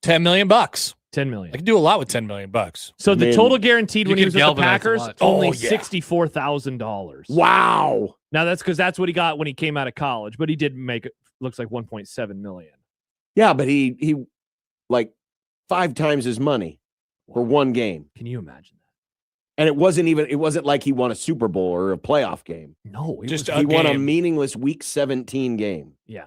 S1: $10 million.
S6: 10 million.
S1: I can do a lot with $10 million.
S6: So the total guaranteed
S5: you
S6: when he
S5: can
S6: was with the
S5: galvanize a
S6: Packers
S5: lot.
S6: only
S1: Oh, yeah.
S6: $64,000.
S7: Wow.
S6: Now that's because that's what he got when he came out of college, but he did make it looks like 1.7 million.
S7: Yeah, but he like 5 times his money for one game.
S6: Can you imagine that?
S7: And it wasn't like he won a Super Bowl or a playoff game.
S6: No, it
S1: Just
S6: was,
S7: He won a
S1: game.
S7: meaningless week 17 game.
S6: yeah.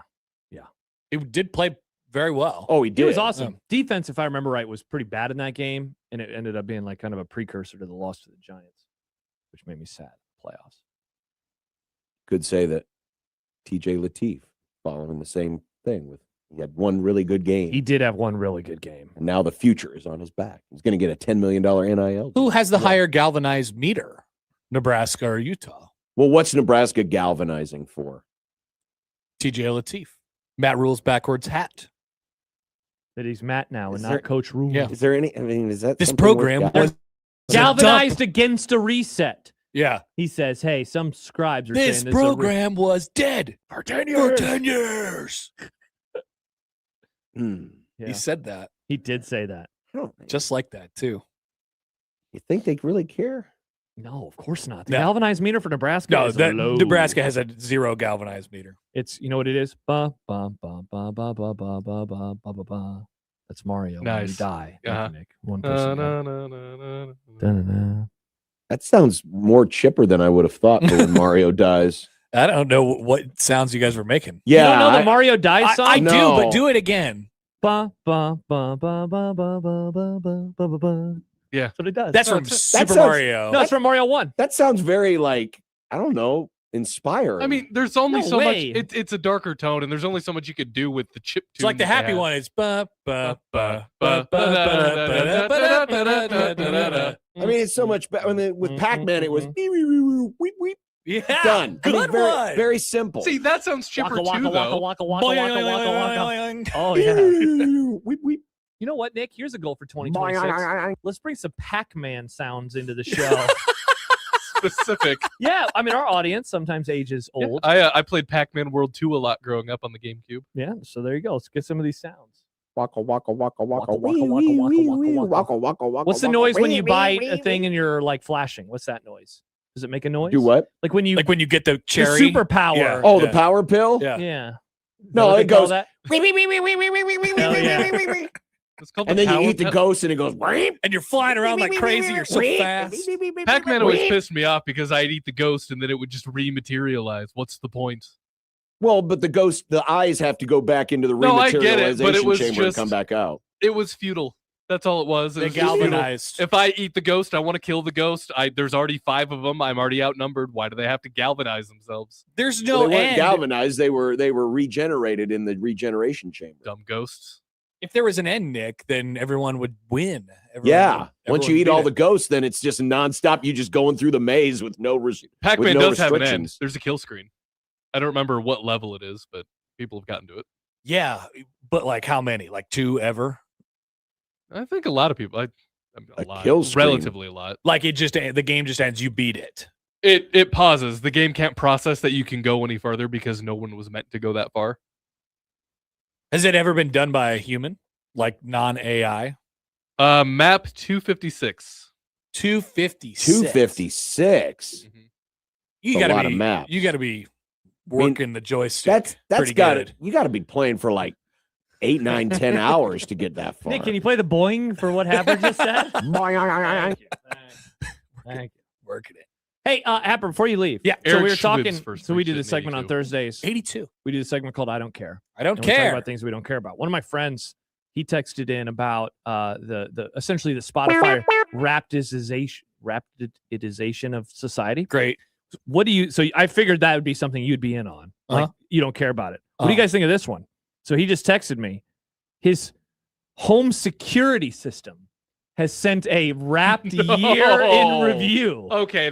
S1: He did play very well.
S7: Oh, he
S6: It
S7: did.
S6: was awesome. Defense, if I remember right, was pretty bad in that game, and it ended up being like kind of a precursor to the loss to the Giants, which made me sad. Playoffs.
S7: Could say that TJ Lateef following the same thing with he had one really good game.
S6: He did have one really good game.
S7: and now the future is on his back. He's going to get a $10 million NIL.
S1: Who has the higher galvanized meter? Nebraska or Utah?
S7: Well, what's Nebraska galvanizing for?
S1: TJ Lateef. Matt Rule's backwards hat.
S6: That he's Matt now and
S7: Is
S6: not
S7: there-
S6: Coach Rule.
S1: Yeah.
S7: Is there any? I mean, is that
S1: This
S7: something worth
S1: program
S7: gal-
S1: was
S6: Galvanized against a reset.
S1: Yeah.
S6: He says, hey, some scribes are
S1: This
S6: saying this is a
S1: program was dead
S7: for 10
S1: for 10 years.
S7: Hmm.
S6: Yeah.
S1: He said that
S6: He did say that.
S7: I don't think-
S1: just like that, too.
S7: You think they really care?
S6: No, of course not. The
S1: No.
S6: galvanized meter for Nebraska
S1: No,
S6: is
S1: that
S6: low.
S1: Nebraska has a 0 galvanized meter.
S6: It's, you know what it is? Ba, ba, ba, ba, ba, ba, ba, ba, ba, ba, ba, ba. That's Mario when you
S5: Nice.
S6: die.
S5: Uh-huh.
S6: Nick. One person. died. Da-da-da.
S7: That sounds more chipper than I would have thought for when Mario dies.
S1: I don't know what sounds you gues were making.
S6: You
S7: Yeah,
S6: don't know the
S7: I-
S6: Mario dies song?
S1: I do,
S7: No.
S1: but do it again.
S6: Ba, ba, ba, ba, ba, ba, ba, ba, ba, ba, ba, ba.
S5: Yeah.
S6: That's what it does.
S1: That's
S5: No,
S1: from
S5: it's-
S1: Super
S7: sounds-
S1: Mario.
S6: no, it's from Mario 1.
S7: that sounds very like I don't know, inspiring.
S5: I mean, there's only
S6: No
S5: so
S6: way.
S5: much. It's a darker tone, and there's only so much you could do with the chip tune.
S1: It's like the
S5: that they
S1: happy
S5: have.
S1: one is ba ba ba ba ba ba ba ba ba ba ba.
S7: I mean, it's so much better. I mean, with Pac-Man, it was weep, weep,
S1: Yeah,
S7: done. I mean,
S1: good
S7: very,
S1: one.
S7: very simple.
S5: See, that sounds chipper
S6: Waka,
S5: too,
S6: waka, waka,
S5: though.
S6: waka, waka, waka, waka, waka.
S1: Boing.
S6: Oh, yeah.
S7: Weep, weep.
S6: You know what, Nick? Here's a goal for 2026. Let's bring some Pac-Man sounds into the show.
S5: Specific.
S6: Yeah, I mean, our audience sometimes ages
S5: Yeah,
S6: old.
S5: I played Pac-Man World 2 a lot growing up on the GameCube.
S6: Yeah, so there you go. Let's get some of these sounds.
S7: Waka, waka, waka, waka,
S6: Waka, waka, waka, waka, waka,
S7: waka, waka, waka.
S6: What's the
S7: waka,
S6: noise when
S7: wee,
S6: you
S7: wee,
S6: buy
S7: wee,
S6: a thing
S7: wee.
S6: and you're like flashing? What's that noise? Does it make a noise?
S7: Do what?
S6: Like when you
S1: Like when you get the
S6: the
S1: cherry.
S6: superpower.
S1: Yeah.
S7: Oh, the
S1: Yeah.
S7: power pill?
S1: Yeah.
S6: Yeah. Is
S7: No,
S6: that what
S7: it
S6: they call
S7: goes-
S6: that?
S7: Wee, wee, wee, wee, wee, wee, wee, wee, wee,
S6: Hell
S7: wee,
S6: yeah.
S7: wee, wee, wee.
S5: It's called
S7: And
S5: the
S7: then you
S5: power
S7: eat the
S5: pill.
S7: ghost and it goes "Weep."
S1: And you're flying around like crazy. You're so fast.
S5: Pac-Man always pissed me off because I'd eat the ghost and then it would just rematerialize. What's the point?
S7: Well, but the ghost, the eyes have to go back into the
S5: No, I get it, but it
S7: rematerialization
S5: was
S7: chamber and
S5: just-
S7: come back out.
S5: It was futile. That's all it was. It
S1: They
S5: was just futile.
S1: galvanized.
S5: If I eat the ghost, I want to kill the ghost. There's already 5 of them. I'm already outnumbered. Why do they have to galvanize themselves?
S1: There's
S7: Well,
S1: no
S7: they weren't
S1: end.
S7: galvanized; they were regenerated in the regeneration chamber.
S5: Dumb ghosts.
S1: If there was an end, Nick, then everyone would win.
S7: Yeah. Once you eat all the
S1: the
S7: ghosts, then it's just nonstop. You just going through the maze with no
S5: Pac-Man
S7: no
S5: does have an end.
S7: restrictions.
S5: There's a kill screen. I don't remember what level it is, but people have gotten to it.
S1: Yeah, but like how many? Like 2 ever?
S5: I think a lot of people. I mean,
S7: A
S5: a lot,
S7: kill screen.
S5: relatively a lot.
S1: Like the game just ends. You beat it.
S5: It pauses. The game can't process that you can go any further because no one was meant to go that far.
S1: Has it ever been done by a human, like non-AI?
S5: Map 256.
S1: 256.
S7: 256.
S1: You
S7: a
S1: gotta
S7: lot
S1: be.
S7: of maps.
S1: You gotta be
S7: mean,
S1: working the joystick.
S7: That's
S1: pretty
S7: got
S1: good.
S7: it. You got to be playing for like 8, 9, 10 hours to get that far.
S6: Nick, can you play the boing for what Happer just said? Thank you. Thank you.
S1: Working it.
S6: Hey, Happer, before you leave.
S1: Yeah.
S6: So
S5: Eric
S6: we were
S5: Schwib's
S6: talking.
S5: first
S6: So we
S5: reached
S6: do
S5: it
S6: this
S5: in
S6: segment on
S5: 82.
S6: Thursdays.
S1: 82.
S6: We do the segment called "I Don't Care."
S1: I don't
S6: And we talk
S1: care.
S6: about things we don't care about. One of my friends, he texted in about the essentially the Spotify rapidization of society.
S1: Great.
S6: What do you? So I figured that would be something you'd be in on. Like
S1: Uh-huh.
S6: you don't care about it. What do you
S1: Uh-huh.
S6: guys think of this one? So he just texted me. His home security system has sent a wrapped year in review.
S5: Okay,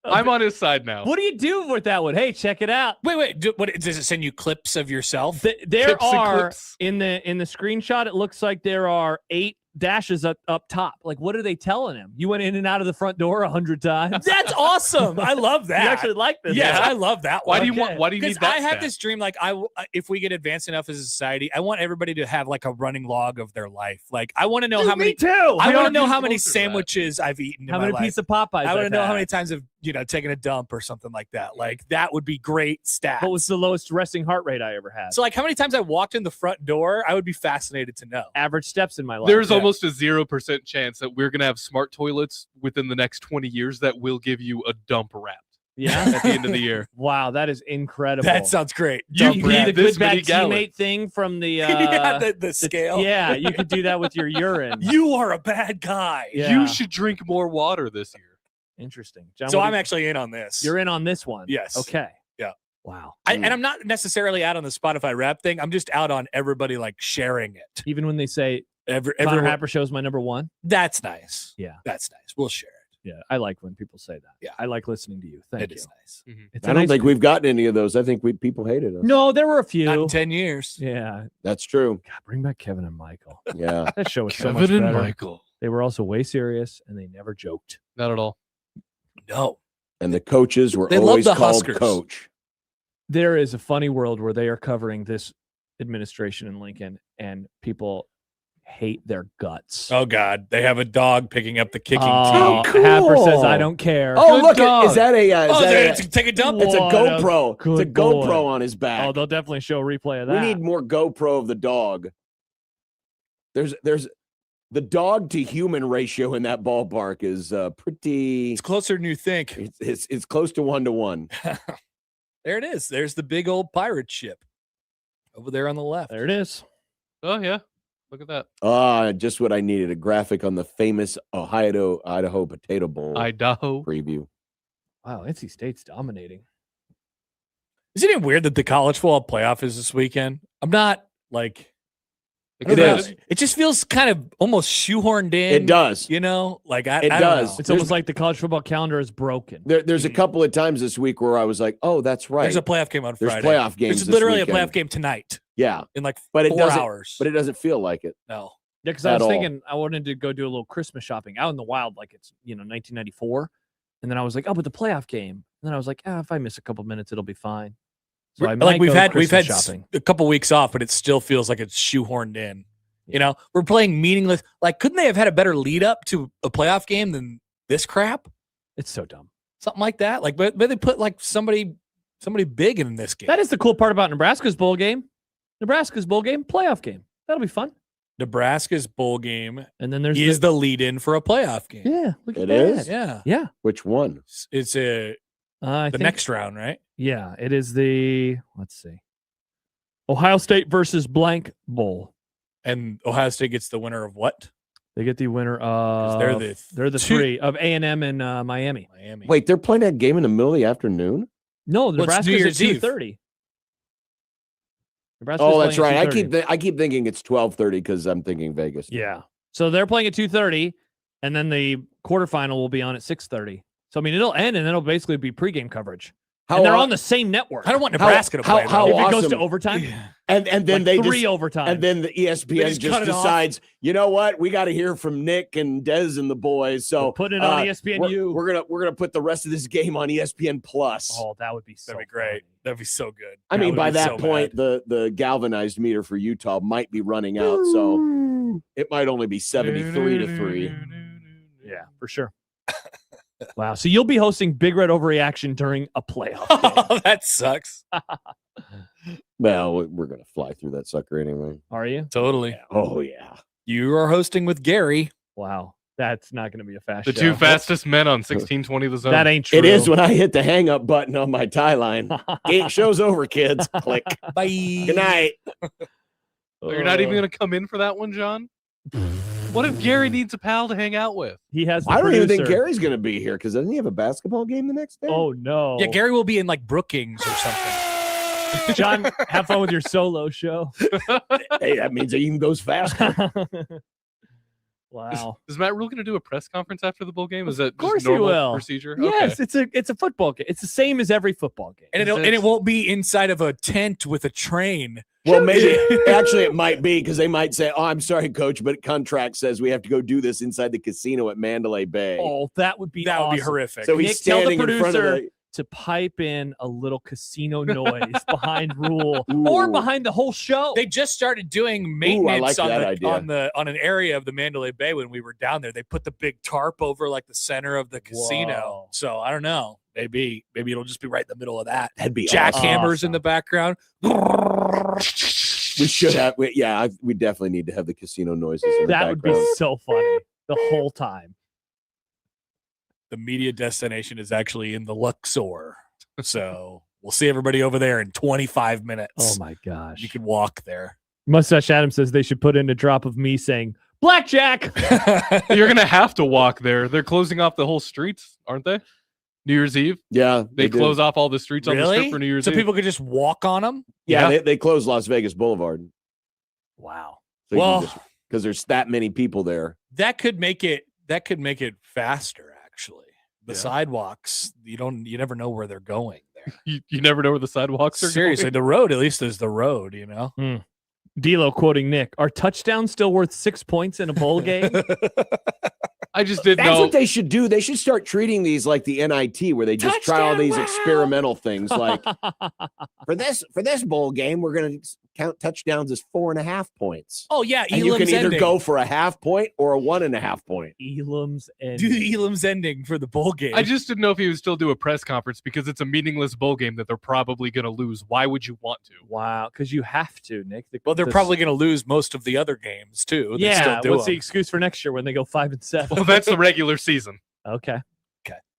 S5: I'm on his side now.
S6: What do you do with that one? Hey, check it out.
S1: Wait. What does it send you clips of yourself?
S6: There
S5: Tips and
S6: are
S5: clips.
S6: in the screenshot. It looks like there are 8 dashes up top. Like, what are they telling him? You went in and out of the front door 100 times.
S1: That's awesome. I love that.
S6: You actually like this?
S1: Yeah,
S6: huh?
S1: I love that
S5: Why
S1: one.
S5: do you want? Why do you need
S1: Because
S5: that?
S1: I have
S5: stat?
S1: this dream, like if we get advanced enough as a society, I want everybody to have like a running log of their life. Like I want to know how many.
S6: Me too.
S1: I
S5: We
S1: want
S5: are
S1: to know how
S5: getting
S1: many
S5: closer to that.
S1: sandwiches I've eaten.
S6: How
S1: in
S6: many
S1: my life.
S6: pieces of Popeyes?
S1: I want to
S6: I've
S1: know how
S6: had?
S1: many times I've taken a dump or something like that. Like that would be great stats.
S6: What was the lowest resting heart rate I ever had?
S1: So like how many times I walked in the front door? I would be fascinated to know.
S6: Average steps in my life.
S5: There's
S1: Yeah.
S5: almost a 0% chance that we're gonna have smart toilets within the next 20 years that will give you a dump wrapped
S6: yeah.
S5: at the end of the year.
S6: Wow, that is incredible.
S1: That sounds great.
S5: You
S1: Dump
S6: You
S5: need
S6: need
S1: rat.
S6: the
S5: this
S6: good bad
S5: many gallons.
S6: teammate thing from the
S1: yeah, the scale.
S6: Yeah, you could do that with your urine.
S1: You are a bad guy.
S6: Yeah.
S5: You should drink more water this year.
S6: Interesting. John,
S1: So
S6: what
S1: I'm
S6: do you-
S1: actually in on this.
S6: You're in on this one.
S1: Yes.
S6: Okay.
S1: Yeah.
S6: Wow.
S1: And I'm not necessarily out on the Spotify rap thing. I'm just out on everybody like sharing it.
S6: Even when they say Connor
S1: Everyone,
S6: Rapper Show is my number one.
S1: that's nice.
S6: Yeah.
S1: That's nice. We'll share it.
S6: Yeah, I like when people say that.
S1: Yeah.
S6: I like listening to you. Thank
S1: It
S6: you.
S1: is nice.
S6: It's
S7: I
S6: a
S7: don't
S6: nice-
S7: think we've gotten any of those. I think people hated us.
S6: No, there were a few.
S1: Not in 10 years.
S6: Yeah.
S7: That's true.
S6: God, bring back Kevin and Michael.
S7: Yeah.
S6: That show was so much
S5: Kevin and
S6: better.
S5: Michael.
S6: They were also way serious and they never joked.
S5: Not at all.
S1: No.
S7: And the coaches were
S1: They love
S7: always
S1: the
S7: called
S1: Huskers.
S7: coach.
S6: There is a funny world where they are covering this administration in Lincoln and people hate their guts.
S1: Oh God, they have a dog picking up the kicking
S6: Oh,
S1: tee.
S7: cool.
S6: Happer says, I don't care.
S7: Oh,
S6: Good
S7: look!
S6: dog.
S7: Is that a? Is
S1: Oh,
S7: that
S1: there,
S7: a
S1: it's take a dump.
S7: it's a
S6: What a
S7: GoPro. It's a
S6: good boy.
S7: GoPro on his back.
S6: Oh, they'll definitely show a replay of
S7: We
S6: that.
S7: need more GoPro of the dog. There's the dog to human ratio in that ballpark is pretty.
S1: It's closer than you think.
S7: It's close to 1 to 1.
S1: There it is. There's the big old pirate ship over there on the left.
S6: There it is.
S5: Oh yeah. Look at that.
S7: Just what I needed. A graphic on the famous Idaho Potato Bowl
S5: Idaho.
S7: preview.
S6: Wow, NC State's dominating.
S1: Isn't it weird that the college football playoff is this weekend? I'm not like I don't
S7: It
S1: know.
S7: is.
S1: It just feels kind of almost shoehorned in.
S7: It does.
S1: You know, like I
S7: It
S1: don't
S7: does.
S1: know.
S6: It's almost like the college football calendar is broken.
S7: There's a couple of times this week where I was like, "Oh, that's right."
S1: There's a playoff game on
S7: There's
S1: Friday.
S7: playoff games
S1: There's
S7: this
S1: literally
S7: weekend.
S1: a playoff game tonight
S7: Yeah,
S1: in like
S7: but it
S1: 4
S7: doesn't.
S1: hours.
S7: But it doesn't feel like it.
S1: No.
S6: Yeah, because I
S7: At
S6: was
S7: all.
S6: thinking I wanted to go do a little Christmas shopping out in the wild, like it's 1994, and then I was like, oh, but the playoff game. And then I was like, if I miss a couple minutes, it'll be fine. So I might
S1: Like we've
S6: go
S1: had
S6: Christmas
S1: shopping.
S6: shopping.
S1: A couple weeks off, but it still feels like it's shoehorned in. You know, we're playing meaningless. Like, couldn't they have had a better lead up to a playoff game than this crap?
S6: It's so dumb.
S1: Something like that. Like, but they put like somebody big in this game.
S6: That is the cool part about Nebraska's bowl game. Nebraska's bowl game, playoff game. That'll be fun.
S1: Nebraska's bowl game
S6: And then there's
S1: is the lead in for a playoff game.
S6: yeah. Look at
S7: It
S6: that.
S7: is?
S1: Yeah.
S6: Yeah.
S7: Which one?
S1: It's the
S6: I think,
S1: next round, right?
S6: Yeah, it is the. Let's see. Ohio State versus blank bowl.
S1: And Ohio State gets the winner of what?
S6: They get the winner of.
S1: they're the two-
S6: three of A&M and Miami.
S1: Miami.
S7: Wait, they're playing that game in the middle of the afternoon?
S6: No,
S1: Well, it's New
S6: Nebraska's
S1: Year's
S6: at
S1: Eve.
S6: 2:30.
S7: Oh, that's right. I keep thinking it's 12:30 because I'm thinking Vegas.
S6: Yeah. So they're playing at 2:30, and then the quarterfinal will be on at 6:30. So I mean, it'll end, and then it'll basically be pregame coverage. And they're on the same network.
S1: I don't want Nebraska to play.
S7: how
S1: though.
S6: if it goes to
S7: awesome.
S6: overtime,
S7: And then
S6: like
S7: they
S6: three
S7: just,
S6: overtime.
S7: and then the ESPN
S1: just
S7: just
S1: cut it off.
S7: decides, you know what? We got to hear from Nick and Des and the boys. So
S6: We'll put it on ESPNU.
S7: We're gonna put the rest of this game on ESPN Plus.
S6: Oh, that would be so
S1: That'd be great.
S6: funny.
S1: That'd be so good.
S7: I mean,
S1: would
S7: by
S1: be
S7: that
S1: so
S7: point,
S1: bad.
S7: the galvanized meter for Utah might be running out, so it might only be 73-3.
S6: Yeah, for sure. Wow. So you'll be hosting Big Red Overreaction during a playoff game.
S1: Oh, that sucks.
S7: Well, we're gonna fly through that sucker anyway.
S6: Are you?
S1: Totally.
S7: Oh yeah.
S1: You are hosting with Gary.
S6: Wow. That's not going to be a fast
S5: The
S6: show.
S5: two fastest men on 1620 the zone.
S6: That ain't true.
S7: It is when I hit the hang up button on my tie line. Show's over, kids. Click.
S1: Bye.
S7: Good night.
S5: Oh, you're not even going to come in for that one, John? What if Gary needs a pal to hang out with?
S6: He has the
S7: I don't even think
S6: producer.
S7: Gary's going to be here because doesn't he have a basketball game the next day?
S6: Oh, no.
S1: Yeah, Gary will be in like Brookings or something.
S6: John, have fun with your solo show.
S7: Hey, that means he even goes faster.
S6: Wow.
S5: Is Matt Rule going to do a press conference after the bowl game? Is that
S6: Of course
S5: just normal
S6: he will.
S5: procedure?
S6: Yes,
S5: Okay.
S6: it's a football game. It's the same as every football game.
S1: And it won't be inside of a tent with a train.
S7: Well, maybe actually it might be because they might say, "Oh, I'm sorry, coach, but contract says we have to go do this inside the casino at Mandalay Bay."
S6: Oh, that would be
S1: That would be
S6: awesome.
S1: horrific.
S7: So he's
S6: Nick, tell the
S7: standing in front of
S6: producer
S7: the.
S6: to pipe in a little casino noise behind Rule or
S7: Ooh.
S6: behind the whole show.
S1: They just started doing
S7: I
S1: maintenance
S7: like that idea.
S1: on an area of the Mandalay Bay when we were down there. They put the big tarp over like the center of the casino.
S6: Whoa.
S1: So I don't know. Maybe it'll just be right in the middle of that.
S7: That'd be
S1: Jackhammers in
S6: awesome.
S1: the background.
S7: We should have. We definitely need to have the casino noises in the
S6: that would
S7: background.
S6: be so funny the whole time.
S1: The media destination is actually in the Luxor. So we'll see everybody over there in 25 minutes.
S6: Oh my gosh.
S1: You can walk there.
S6: Mustache Adam says they should put in a drop of me saying, Blackjack!
S5: You're going to have to walk there. They're closing off the whole streets, aren't they? New Year's Eve.
S7: Yeah,
S5: They
S7: do.
S5: close off all the streets on the
S1: Really?
S5: strip for New Year's
S1: So
S5: Eve.
S1: people could just walk on them?
S7: Yeah,
S5: Yeah.
S7: they closed Las Vegas Boulevard.
S6: Wow.
S7: So
S1: Well,
S7: because there's that many people there.
S1: that could make it faster, actually. The
S5: Yeah.
S1: sidewalks, you never know where they're going there.
S5: You never know where the sidewalks are
S1: Seriously,
S5: going.
S1: the road, at least there's the road, you know?
S6: D'Lo quoting Nick, are touchdowns still worth 6 points in a bowl game?
S5: I just didn't
S7: That's
S5: know.
S7: what they should do. They should start treating these like the NIT, where they just try all
S1: Touchdown,
S7: these
S1: wow.
S7: experimental things. Like for this bowl game, we're going to count touchdowns as 4.5 points.
S1: Oh, yeah.
S7: And you can
S1: Elam's
S7: either
S1: ending.
S7: go for a 0.5 point or a 1.5 point.
S6: Elam's and
S1: Do the Elam's ending for the bowl game.
S5: I just didn't know if he would still do a press conference because it's a meaningless bowl game that they're probably going to lose. Why would you want to?
S6: wow, because you have to, Nick.
S1: Well, they're probably going to lose most of the other games, too. They
S6: yeah.
S1: still do
S6: What's the
S1: them.
S6: excuse for next year when they go 5-7?
S5: Well, that's the regular season.
S6: Okay.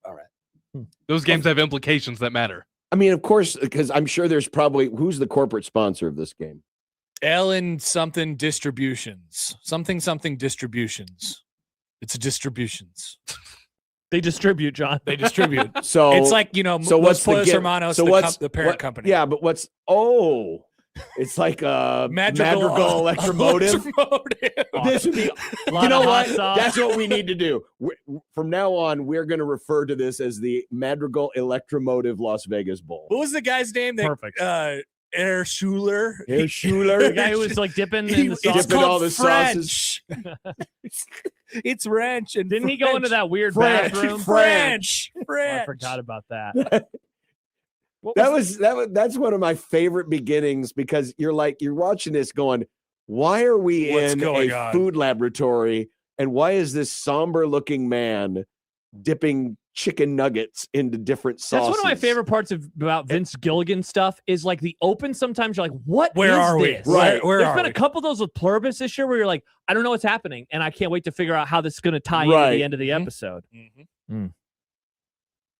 S1: All right.
S5: Those games have implications that matter.
S7: I mean, of course, because I'm sure there's probably who's the corporate sponsor of this game.
S1: Ellen something distributions. Something distributions. It's distributions.
S6: They distribute, John.
S1: They distribute.
S7: So
S1: It's like,
S7: so what's the
S1: Los
S7: gift?
S1: Hermanos,
S7: So
S1: the,
S7: what's
S1: the parent
S7: what-
S1: company.
S7: Yeah, but what's it's like a Madrigal Electromotive. This would be.
S6: Lot
S7: You know
S6: of hot
S7: what?
S6: sauce.
S7: That's what we need to do. From now on, we're going to refer to this as the Madrigal Electromotive Las Vegas Bowl.
S1: What was the guy's name? That,
S6: Perfect.
S1: Air Schuler.
S7: Herr Schuler.
S6: The guy who was like dipping in the
S1: It's
S6: sauce.
S7: Dipping all
S1: called
S7: the
S1: French. it's French. And
S6: Didn't he go into that weird
S7: French.
S6: bathroom?
S1: French.
S6: Oh, I
S1: French.
S6: forgot about that. What was
S7: That's one of my favorite beginnings because you're watching this going, why are we
S1: What's
S7: in
S1: going
S7: a
S1: on?
S7: food laboratory and why is this somber looking man dipping chicken nuggets into different sauces?
S6: That's one of my favorite parts about Vince Gilligan stuff is like the open. Sometimes you're like, what
S1: Where
S6: is
S1: are we?
S6: this?
S7: Right.
S1: Where
S6: There's
S1: are
S6: been
S1: we?
S6: a couple of those with Pluribus this year where you're like, I don't know what's happening. And I can't wait to figure out how this is going to tie into
S7: Right.
S6: the end of the
S1: Mhm.
S6: episode.
S1: Mhm.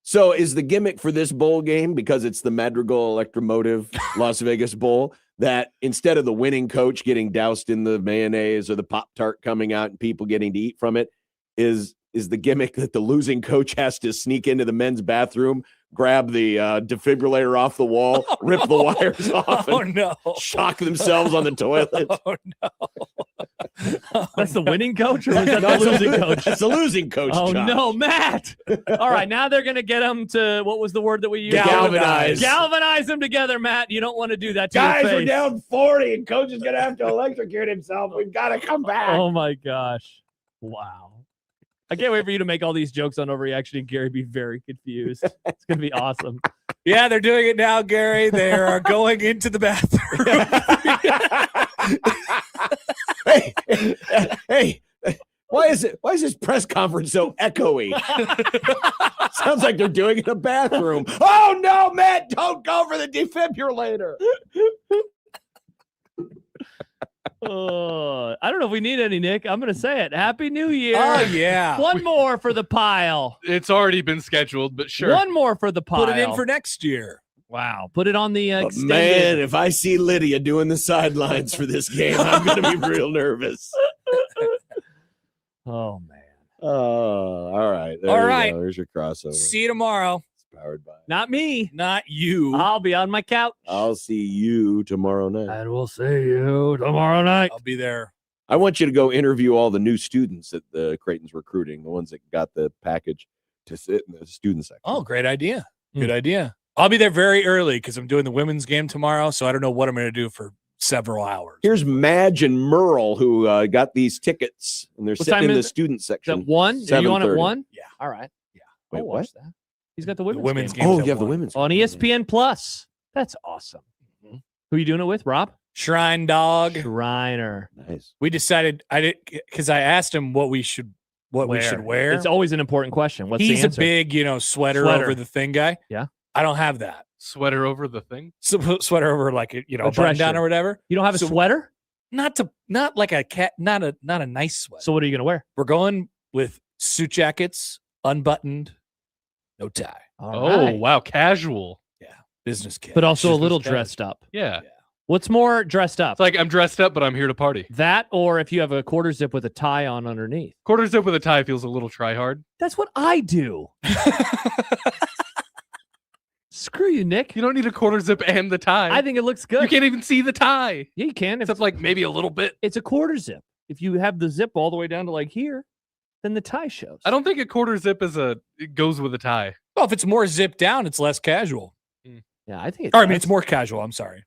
S7: So is the gimmick for this bowl game, because it's the Madrigal Electromotive Las Vegas Bowl, that instead of the winning coach getting doused in the mayonnaise or the Pop-Tart coming out and people getting to eat from it, is the gimmick that the losing coach has to sneak into the men's bathroom, grab the defibrillator off the wall, rip the wires off,
S1: Oh,
S7: and
S1: no.
S7: shock themselves on the toilet?
S1: Oh, no.
S6: That's the winning coach, or was that
S7: No,
S6: the losing coach?
S7: That's the losing coach.
S6: Oh
S7: Josh.
S6: no, Matt! All right, now they're gonna get him to what was the word that we used?
S7: Galvanize.
S6: Galvanize them together, Matt. You don't want to do that to
S7: Guys,
S6: your
S7: we're
S6: face.
S7: down 40 and coach is going to have to electrocute himself. We've got to come back.
S6: Oh my gosh! Wow. I can't wait for you to make all these jokes on overreaction and Gary be very confused. It's gonna be awesome.
S1: Yeah, they're doing it now, Gary. They are going into the bathroom.
S7: hey, why is this press conference so echoey? Sounds like they're doing it in a bathroom. Oh no, Matt, don't go for the defibrillator.
S6: I don't know if we need any, Nick. I'm gonna say it. Happy New Year.
S1: Oh, yeah.
S6: One more for the pile.
S5: It's already been scheduled, but sure.
S6: One more for the pile.
S1: Put it in for next year.
S6: wow. Put it on the
S7: But
S6: extended.
S7: man, if I see Lydia doing the sidelines for this game, I'm going to be real nervous.
S6: Oh man.
S7: Oh, all right. There
S1: All
S7: you
S1: right.
S7: go. There's your crossover.
S1: See you tomorrow.
S7: It's powered by.
S6: Not me.
S1: Not you.
S6: I'll be on my couch.
S7: I'll see you tomorrow night.
S6: And we'll see you tomorrow night.
S1: I'll be there.
S7: I want you to go interview all the new students that the Creighton's recruiting, the ones that got the package to sit in the student section.
S1: Oh, great idea. Good idea. I'll be there very early because I'm doing the women's game tomorrow, so I don't know what I'm going to do for several hours.
S7: Here's Madge and Merle who got these tickets, and they're sitting in the student section.
S6: Is that 1? Are you on at 1?
S1: Yeah.
S6: All right.
S1: Yeah.
S7: Wait,
S6: I'll
S7: what?
S6: watch that. He's got the women's,
S1: game.
S7: Oh, you have the women's
S6: on ESPN Plus. That's awesome.
S1: Mm-hmm.
S6: Who are you doing it with, Rob?
S1: Shrine Dog.
S6: Shriner.
S7: Nice.
S1: We decided because I asked him what we should wear.
S6: It's always an important question. What's
S1: He's
S6: the
S1: a
S6: answer?
S1: big, sweater over the thing guy.
S6: Yeah.
S1: I don't have that.
S5: Sweater over the thing.
S1: So sweater over like a
S6: dress
S1: button down
S6: shirt.
S1: or whatever.
S6: You don't have a
S1: So-
S6: sweater?
S1: Not like a cat, not a nice sweater.
S6: So what are you going to wear?
S1: We're going with suit jackets, unbuttoned, no tie.
S5: Oh, wow. Casual.
S1: Yeah. Business kid.
S6: But also a
S5: Business
S6: little
S5: casual.
S6: dressed up.
S5: Yeah.
S6: What's more dressed up?
S5: It's like I'm dressed up, but I'm here to party.
S6: That or if you have a quarter zip with a tie on underneath.
S5: Quarter zip with a tie feels a little try hard.
S6: That's what I do. Screw you, Nick.
S5: You don't need a quarter zip and the tie.
S6: I think it looks good.
S5: You can't even see the tie.
S6: Yeah, you can. If
S5: Except like maybe a little bit.
S6: it's a quarter zip. If you have the zip all the way down to like here, then the tie shows.
S5: I don't think a quarter zip it goes with a tie.
S1: Well, if it's more zipped down, it's less casual.
S6: Yeah, I think
S1: Or I mean, it's more casual. I'm sorry.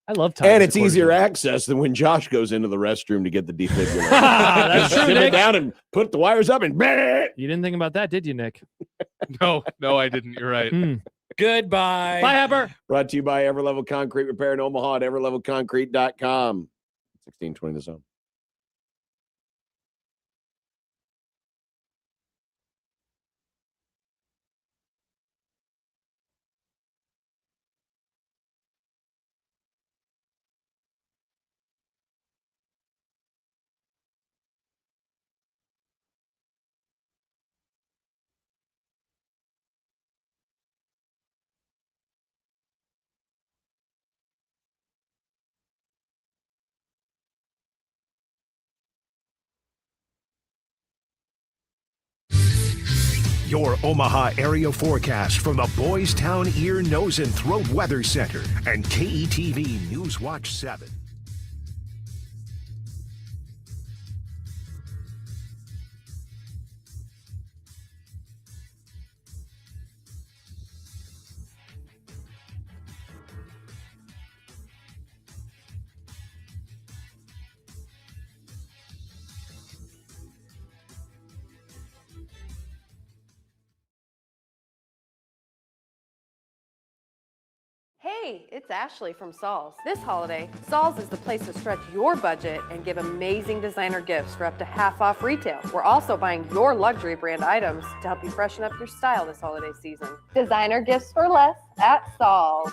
S6: I love ties.
S7: And
S6: with
S7: it's
S6: quarter
S7: easier
S6: zip.
S7: access than when Josh goes into the restroom to get the defibrillator.
S6: That's true,
S7: Zip it
S6: Nick.
S7: down and put the wires up and
S6: You didn't think about that, did you, Nick?
S5: No, I didn't. You're right.
S1: Goodbye.
S6: Bye, Heber.
S7: Brought to you by Everlevel Concrete Repair in Omaha at everlevelconcrete.com. 1620 the zone.
S3: Your Omaha area forecast from the Boys Town Ear, Nose, and Throat Weather Center and KETV News Watch 7.
S9: Hey, it's Ashley from Saul's. This holiday, Saul's is the place to stretch your budget and give amazing designer gifts for up to half off retail. We're also buying your luxury brand items to help you freshen up your style this holiday season. Designer gifts for less at Saul's.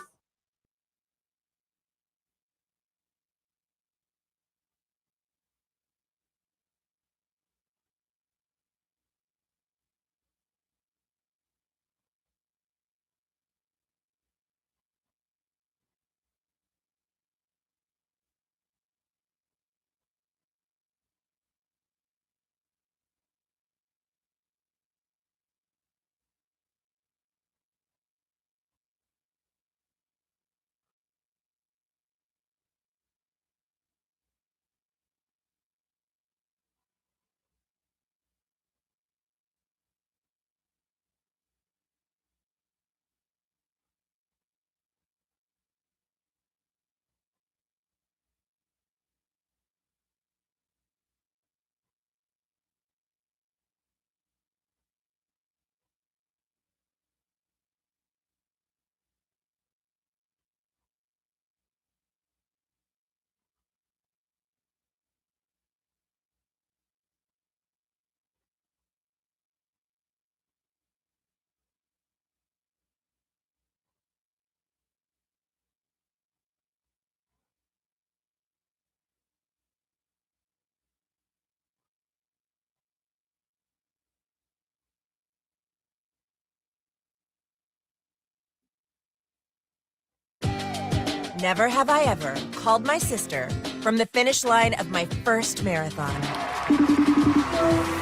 S10: Never have I ever called my sister from the finish line of my first marathon.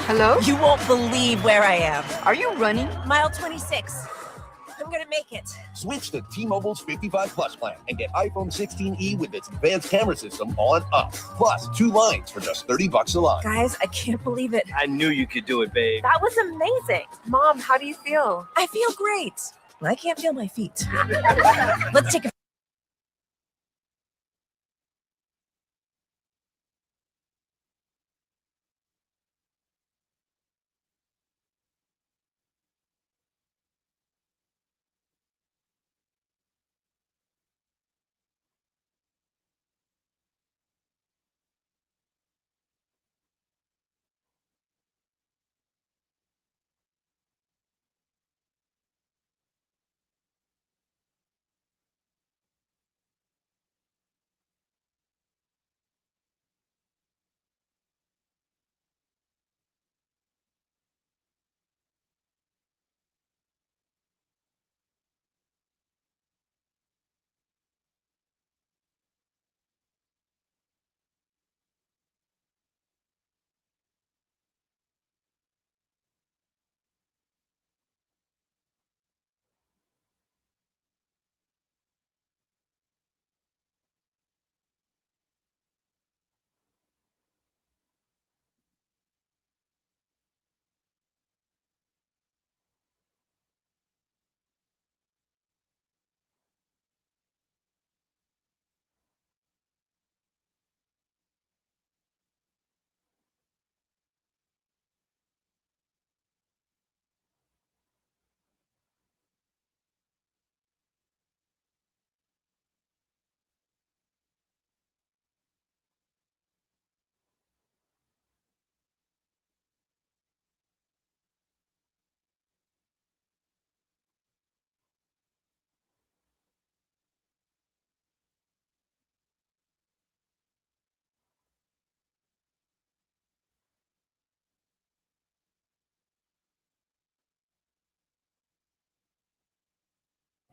S9: Hello?
S10: You won't believe where I am.
S9: Are you running?
S10: Mile 26. I'm gonna make it.
S11: Switch to T-Mobile's 55 Plus plan and get iPhone 16e with its advanced camera system on up. Plus 2 lines for just $30 a line.
S10: Guys, I can't believe it.
S12: I knew you could do it, babe.
S10: That was amazing. Mom, how do you feel? I feel great. I can't feel my feet. Let's take a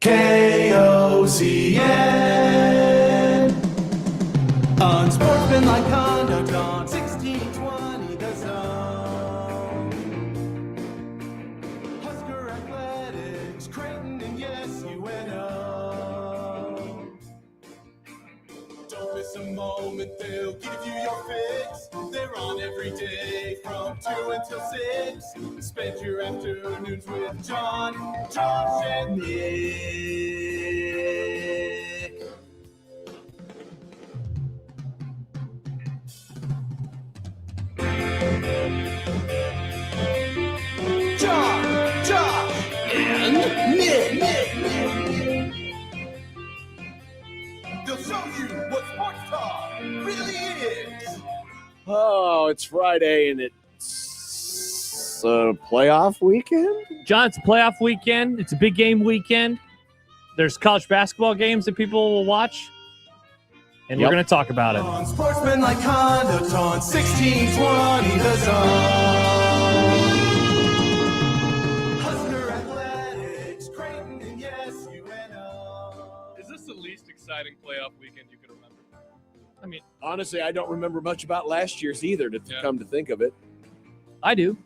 S13: KOZN. Unsportsmanlike conduct on 1620 The Zone. Husker Athletics, Creighton, and yes, UNO. Don't miss a moment, they'll give you your fix. They're on every day from 2 until 6. Spend your afternoons with John, Josh, and Nick. John, Josh, and Nick. They'll show you what sports talk really is.
S7: Oh, it's Friday and it's a playoff weekend?
S6: John, it's a playoff weekend. It's a big game weekend. There's college basketball games that people will watch. And we're going to talk about it.
S13: Unsportsmanlike conduct on 1620 The Zone. Husker Athletics, Creighton, and yes, UNO.
S5: Is this the least exciting playoff weekend you can remember?
S6: I mean,
S7: honestly, I don't remember much about last year's either, come to think of it.
S6: I do.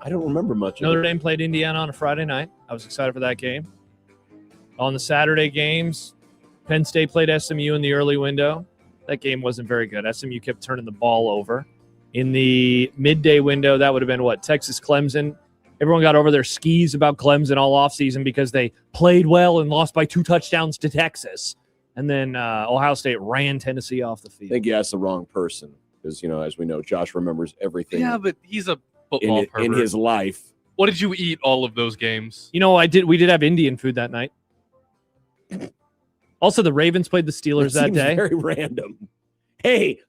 S7: I don't remember much of
S6: Notre
S7: it.
S6: Dame played Indiana on a Friday night. I was excited for that game. On the Saturday games, Penn State played SMU in the early window. That game wasn't very good. SMU kept turning the ball over. In the midday window, that would have been what? Texas Clemson. Everyone got over their skis about Clemson all offseason because they played well and lost by 2 touchdowns to Texas. And then Ohio State ran Tennessee off the field.
S7: I think you asked the wrong person because, as we know, Josh remembers everything.
S5: Yeah, but he's a football pervert.
S7: In his life.
S5: What did you eat all of those games?
S6: We did have Indian food that night. Also, the Ravens played the Steelers that day.
S7: Very random. Hey,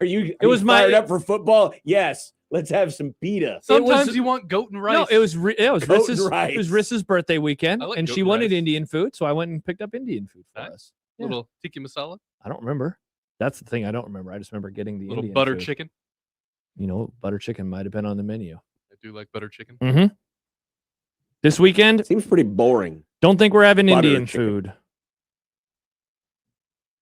S7: are you fired up for football? Yes. Let's have some pita.
S5: Sometimes you want goat and rice.
S6: No, it was
S7: rice.
S6: Rissa's birthday weekend,
S5: I like
S6: and
S5: goat
S6: she
S5: and
S6: wanted
S5: rice.
S6: Indian food, so I went and picked up Indian food for us. Yeah.
S5: Little tiki masala.
S6: I don't remember. That's the thing I don't remember. I just remember getting the
S5: Little
S6: Indian
S5: butter
S6: food.
S5: chicken.
S6: Butter chicken might have been on the menu.
S5: I do like butter chicken.
S6: Mm-hmm. This weekend,
S7: seems pretty boring.
S6: Don't think we're having
S7: Butter
S6: Indian
S7: chicken.
S6: food.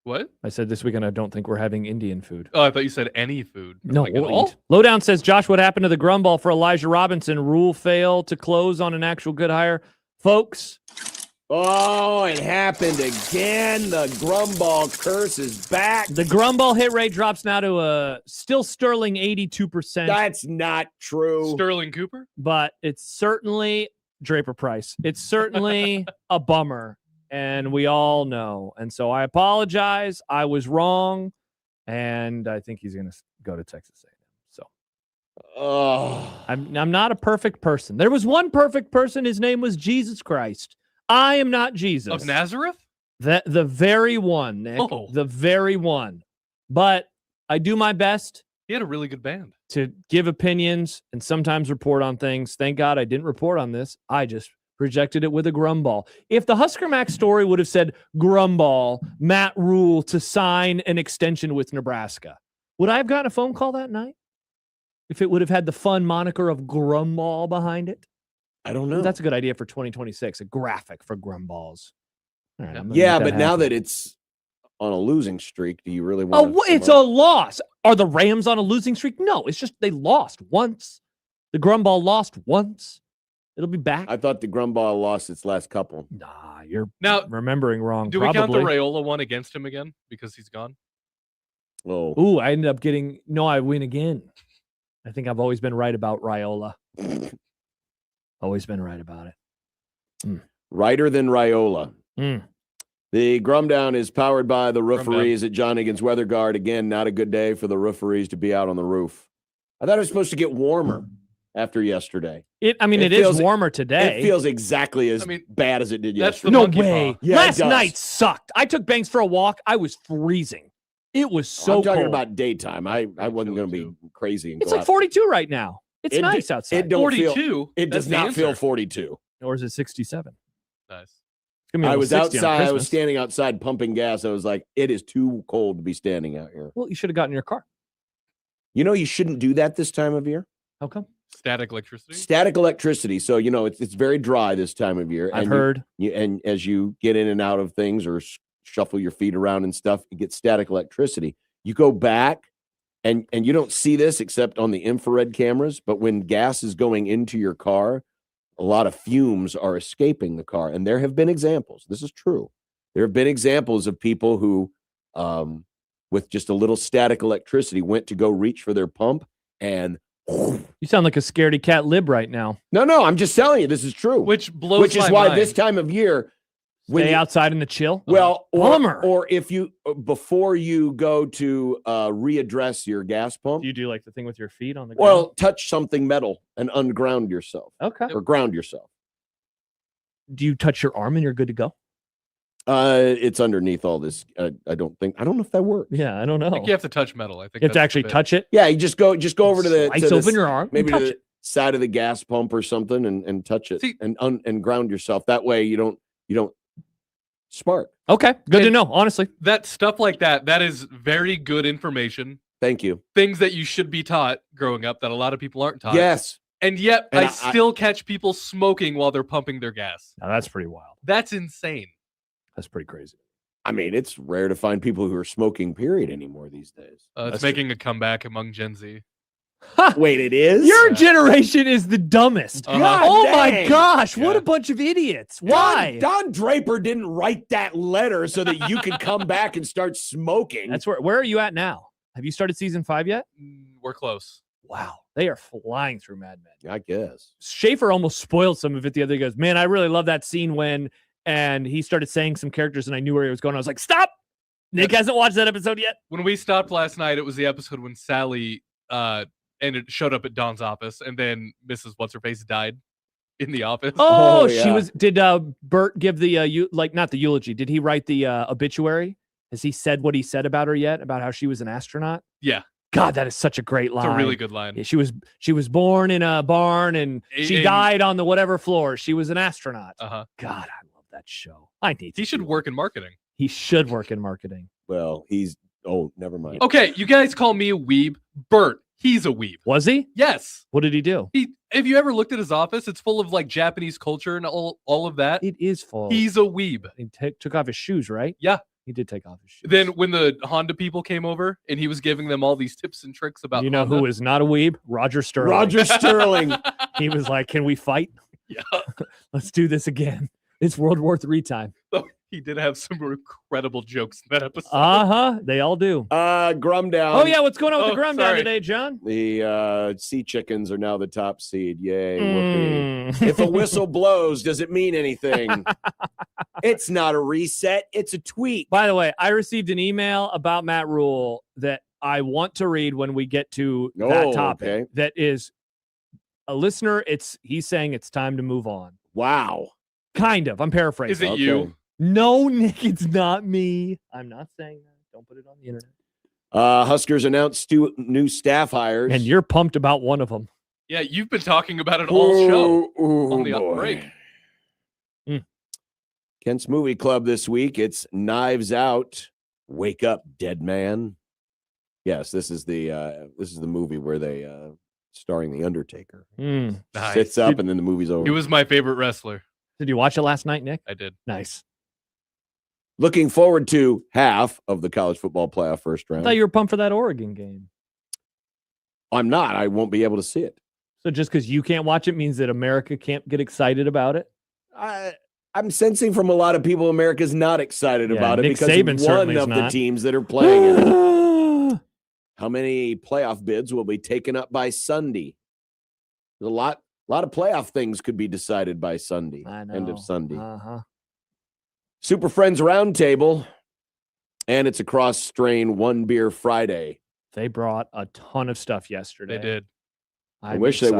S5: What?
S6: I said this weekend I don't think we're having Indian food.
S5: Oh, I thought you said any food.
S6: No,
S5: Like at
S6: we'll
S5: all?
S6: eat. Lowdown says, Josh, what happened to the Grum Ball for Elijah Robinson? Rule fail to close on an actual good hire. folks.
S7: Oh, it happened again. The Grumball curse is back.
S6: The Grumball hit rate drops now to a still sterling 82%.
S7: That's not true.
S5: Sterling Cooper?
S6: But it's certainly Draper Price. It's certainly a bummer, and we all know. And so I apologize. I was wrong, and I think he's going to go to Texas A&M. So I'm not a perfect person. There was one perfect person. His name was Jesus Christ. I am not Jesus.
S5: Of Nazareth?
S6: The very one, Nick.
S5: Oh.
S6: The very one. But I do my best.
S5: He had a really good band.
S6: To give opinions and sometimes report on things. Thank God I didn't report on this. I just projected it with a Grumball. If the Husker Max story would have said Grumball, Matt Rule to sign an extension with Nebraska, would I have gotten a phone call that night? If it would have had the fun moniker of Grumball behind it?
S7: I don't know.
S6: That's a good idea for 2026, a graphic for Grumballs. All right,
S7: Yeah, but now that it's on a losing streak, do you really want
S6: it's a loss. Are the Rams on a losing streak? No, it's just they lost once. The Grumball lost once. It'll be back.
S7: I thought the Grumball lost its last couple.
S6: Nah, you're
S5: now
S6: remembering wrong.
S5: Do we count the Raiola one against him again because he's gone?
S7: Oh.
S6: Ooh, I ended up getting I win again. I think I've always been right about Raiola. Always been right about it.
S7: Righter than Raiola.
S6: Mm.
S7: The Grum Down is powered by the rooferees at John Higgins Weather Guard. Again, not a good day for the rooferees to be out on the roof. I thought it was supposed to get warmer after yesterday.
S6: It is warmer today.
S7: It feels exactly as bad as it did yesterday.
S6: No way.
S7: Yeah,
S6: Last night sucked. I took Banks for a walk. I was freezing. It was so
S7: I'm talking
S6: cold.
S7: about daytime. I wasn't going to be crazy. And
S6: It's
S7: go
S6: like
S7: out.
S6: 42 right now. It's nice outside.
S7: It don't
S5: 42?
S7: Feel, it does not feel 42.
S6: Or is it 67?
S5: Nice.
S7: I was outside. I was standing outside pumping gas. I was like, it is too cold to be standing out here.
S6: Well, you should have gotten in your car.
S7: You know, you shouldn't do that this time of year.
S6: How come?
S5: Static electricity.
S7: Static electricity. So, you know, it's very dry this time of year.
S6: I've heard.
S7: And as you get in and out of things or shuffle your feet around and stuff, you get static electricity. You go back and you don't see this except on the infrared cameras. But when gas is going into your car, a lot of fumes are escaping the car. And there have been examples. This is true. There have been examples of people who, with just a little static electricity, went to go reach for their pump and
S6: you sound like a scaredy cat lib right now.
S7: No, I'm just telling you, this is true.
S5: Which is
S7: why
S5: mind.
S7: this time of year,
S6: stay outside in the chill.
S7: Well,
S6: bummer.
S7: Or if you before you go to readdress your gas pump,
S6: You do like the thing with your feet on the ground?
S7: well, touch something metal and unground yourself.
S6: Okay.
S7: Or ground yourself.
S6: Do you touch your arm and you're good to go?
S7: It's underneath all this. I don't know if that works.
S6: Yeah, I don't know.
S5: I think you have to touch metal. I think
S6: You have to
S5: that's
S6: actually
S5: the bit.
S6: touch it?
S7: Yeah, you just go over to the
S6: Slice open your arm,
S7: maybe
S6: touch
S7: to the
S6: it.
S7: side of the gas pump or something, and touch it and ground yourself. That way you don't spark.
S6: Okay, good to know, honestly.
S5: That stuff like that is very good information.
S7: Thank you.
S5: Things that you should be taught growing up that a lot of people aren't taught.
S7: Yes.
S5: And yet
S7: And
S5: I still catch people smoking while they're pumping their gas.
S6: Now that's pretty wild.
S5: That's insane.
S6: That's pretty crazy.
S7: I mean, it's rare to find people who are smoking, period, anymore these days.
S5: It's making a comeback among Gen Z.
S7: Wait, it is?
S6: Your generation is the dumbest.
S7: God
S6: oh my
S7: dang.
S6: gosh, what a bunch of idiots. Why?
S7: Don Draper didn't write that letter so that you could come back and start smoking.
S6: That's where are you at now? Have you started season 5 yet?
S5: We're close.
S6: Wow. They are flying through Mad Men.
S7: I guess.
S6: Schaefer almost spoiled some of it the other day. He goes, man, I really love that scene when, and he started saying some characters and I knew where he was going. I was like, stop. Nick hasn't watched that episode yet.
S5: When we stopped last night, it was the episode when Sally showed up at Don's office, and then Mrs. What's-Her-Face died in the office.
S6: Oh,
S7: yeah.
S6: she was. Did Bert give the not the eulogy? Did he write the obituary? Has he said what he said about her yet? About how she was an astronaut?
S5: Yeah.
S6: God, that is such a great line.
S5: It's a really good line.
S6: Yeah, she was born in a barn and she died on the whatever floor. She was an astronaut.
S5: Uh-huh.
S6: God, I love that show. I need.
S5: He should work in marketing.
S6: He should work in marketing.
S7: Well, never mind.
S5: Okay, you guys call me a weeb. Bert, he's a weeb.
S6: Was he?
S5: Yes.
S6: What did he do?
S5: If you ever looked at his office, it's full of like Japanese culture and all of that.
S6: It is full.
S5: He's a weeb.
S6: He took off his shoes, right?
S5: Yeah.
S6: He did take off his shoes.
S5: Then when the Honda people came over and he was giving them all these tips and tricks about
S6: You know
S5: Honda.
S6: who is not a weeb? Roger Sterling.
S7: Roger Sterling.
S6: He was like, can we fight?
S5: Yeah.
S6: Let's do this again. It's World War III time.
S5: He did have some incredible jokes in that episode.
S6: They all do.
S7: Grum down.
S6: Oh yeah, what's going on with the Grum down
S5: sorry.
S6: today, John?
S7: The sea chickens are now the top seed. Yay,
S6: Mm.
S7: whoopee. If a whistle blows, does it mean anything? It's not a reset. It's a tweak.
S6: By the way, I received an email about Matt Rule that I want to read when we get to that topic.
S7: Okay.
S6: That is a listener. He's saying it's time to move on.
S7: Wow.
S6: Kind of. I'm paraphrasing.
S5: Is it you?
S6: No, Nick, it's not me. I'm not saying that. Don't put it on the internet.
S7: Huskers announced 2 new staff hires.
S6: And you're pumped about one of them.
S5: Yeah, you've been talking about it all show on the
S7: boy.
S5: break.
S7: Kent's Movie Club this week. It's Knives Out. Wake up, dead man. Yes, this is the movie where they starring the Undertaker.
S5: Nice.
S7: Sits up and then the movie's over.
S5: He was my favorite wrestler.
S6: Did you watch it last night, Nick?
S5: I did.
S6: Nice.
S7: Looking forward to half of the college football playoff first
S6: I
S7: round.
S6: thought you were pumped for that Oregon game.
S7: I'm not. I won't be able to see it.
S6: So just because you can't watch it means that America can't get excited about it?
S7: I'm sensing from a lot of people America's not excited about it
S6: Nick
S7: because
S6: Saban
S7: one
S6: certainly
S7: of
S6: is
S7: the
S6: not.
S7: teams that are playing in it. How many playoff bids will be taken up by Sunday? There's a lot of playoff things could be decided by Sunday.
S6: I know.
S7: End of Sunday.
S6: Uh-huh.
S7: Super Friends Roundtable, and it's a cross-strain One Beer Friday.
S6: They brought a ton of stuff yesterday.
S5: They did.
S7: I wish they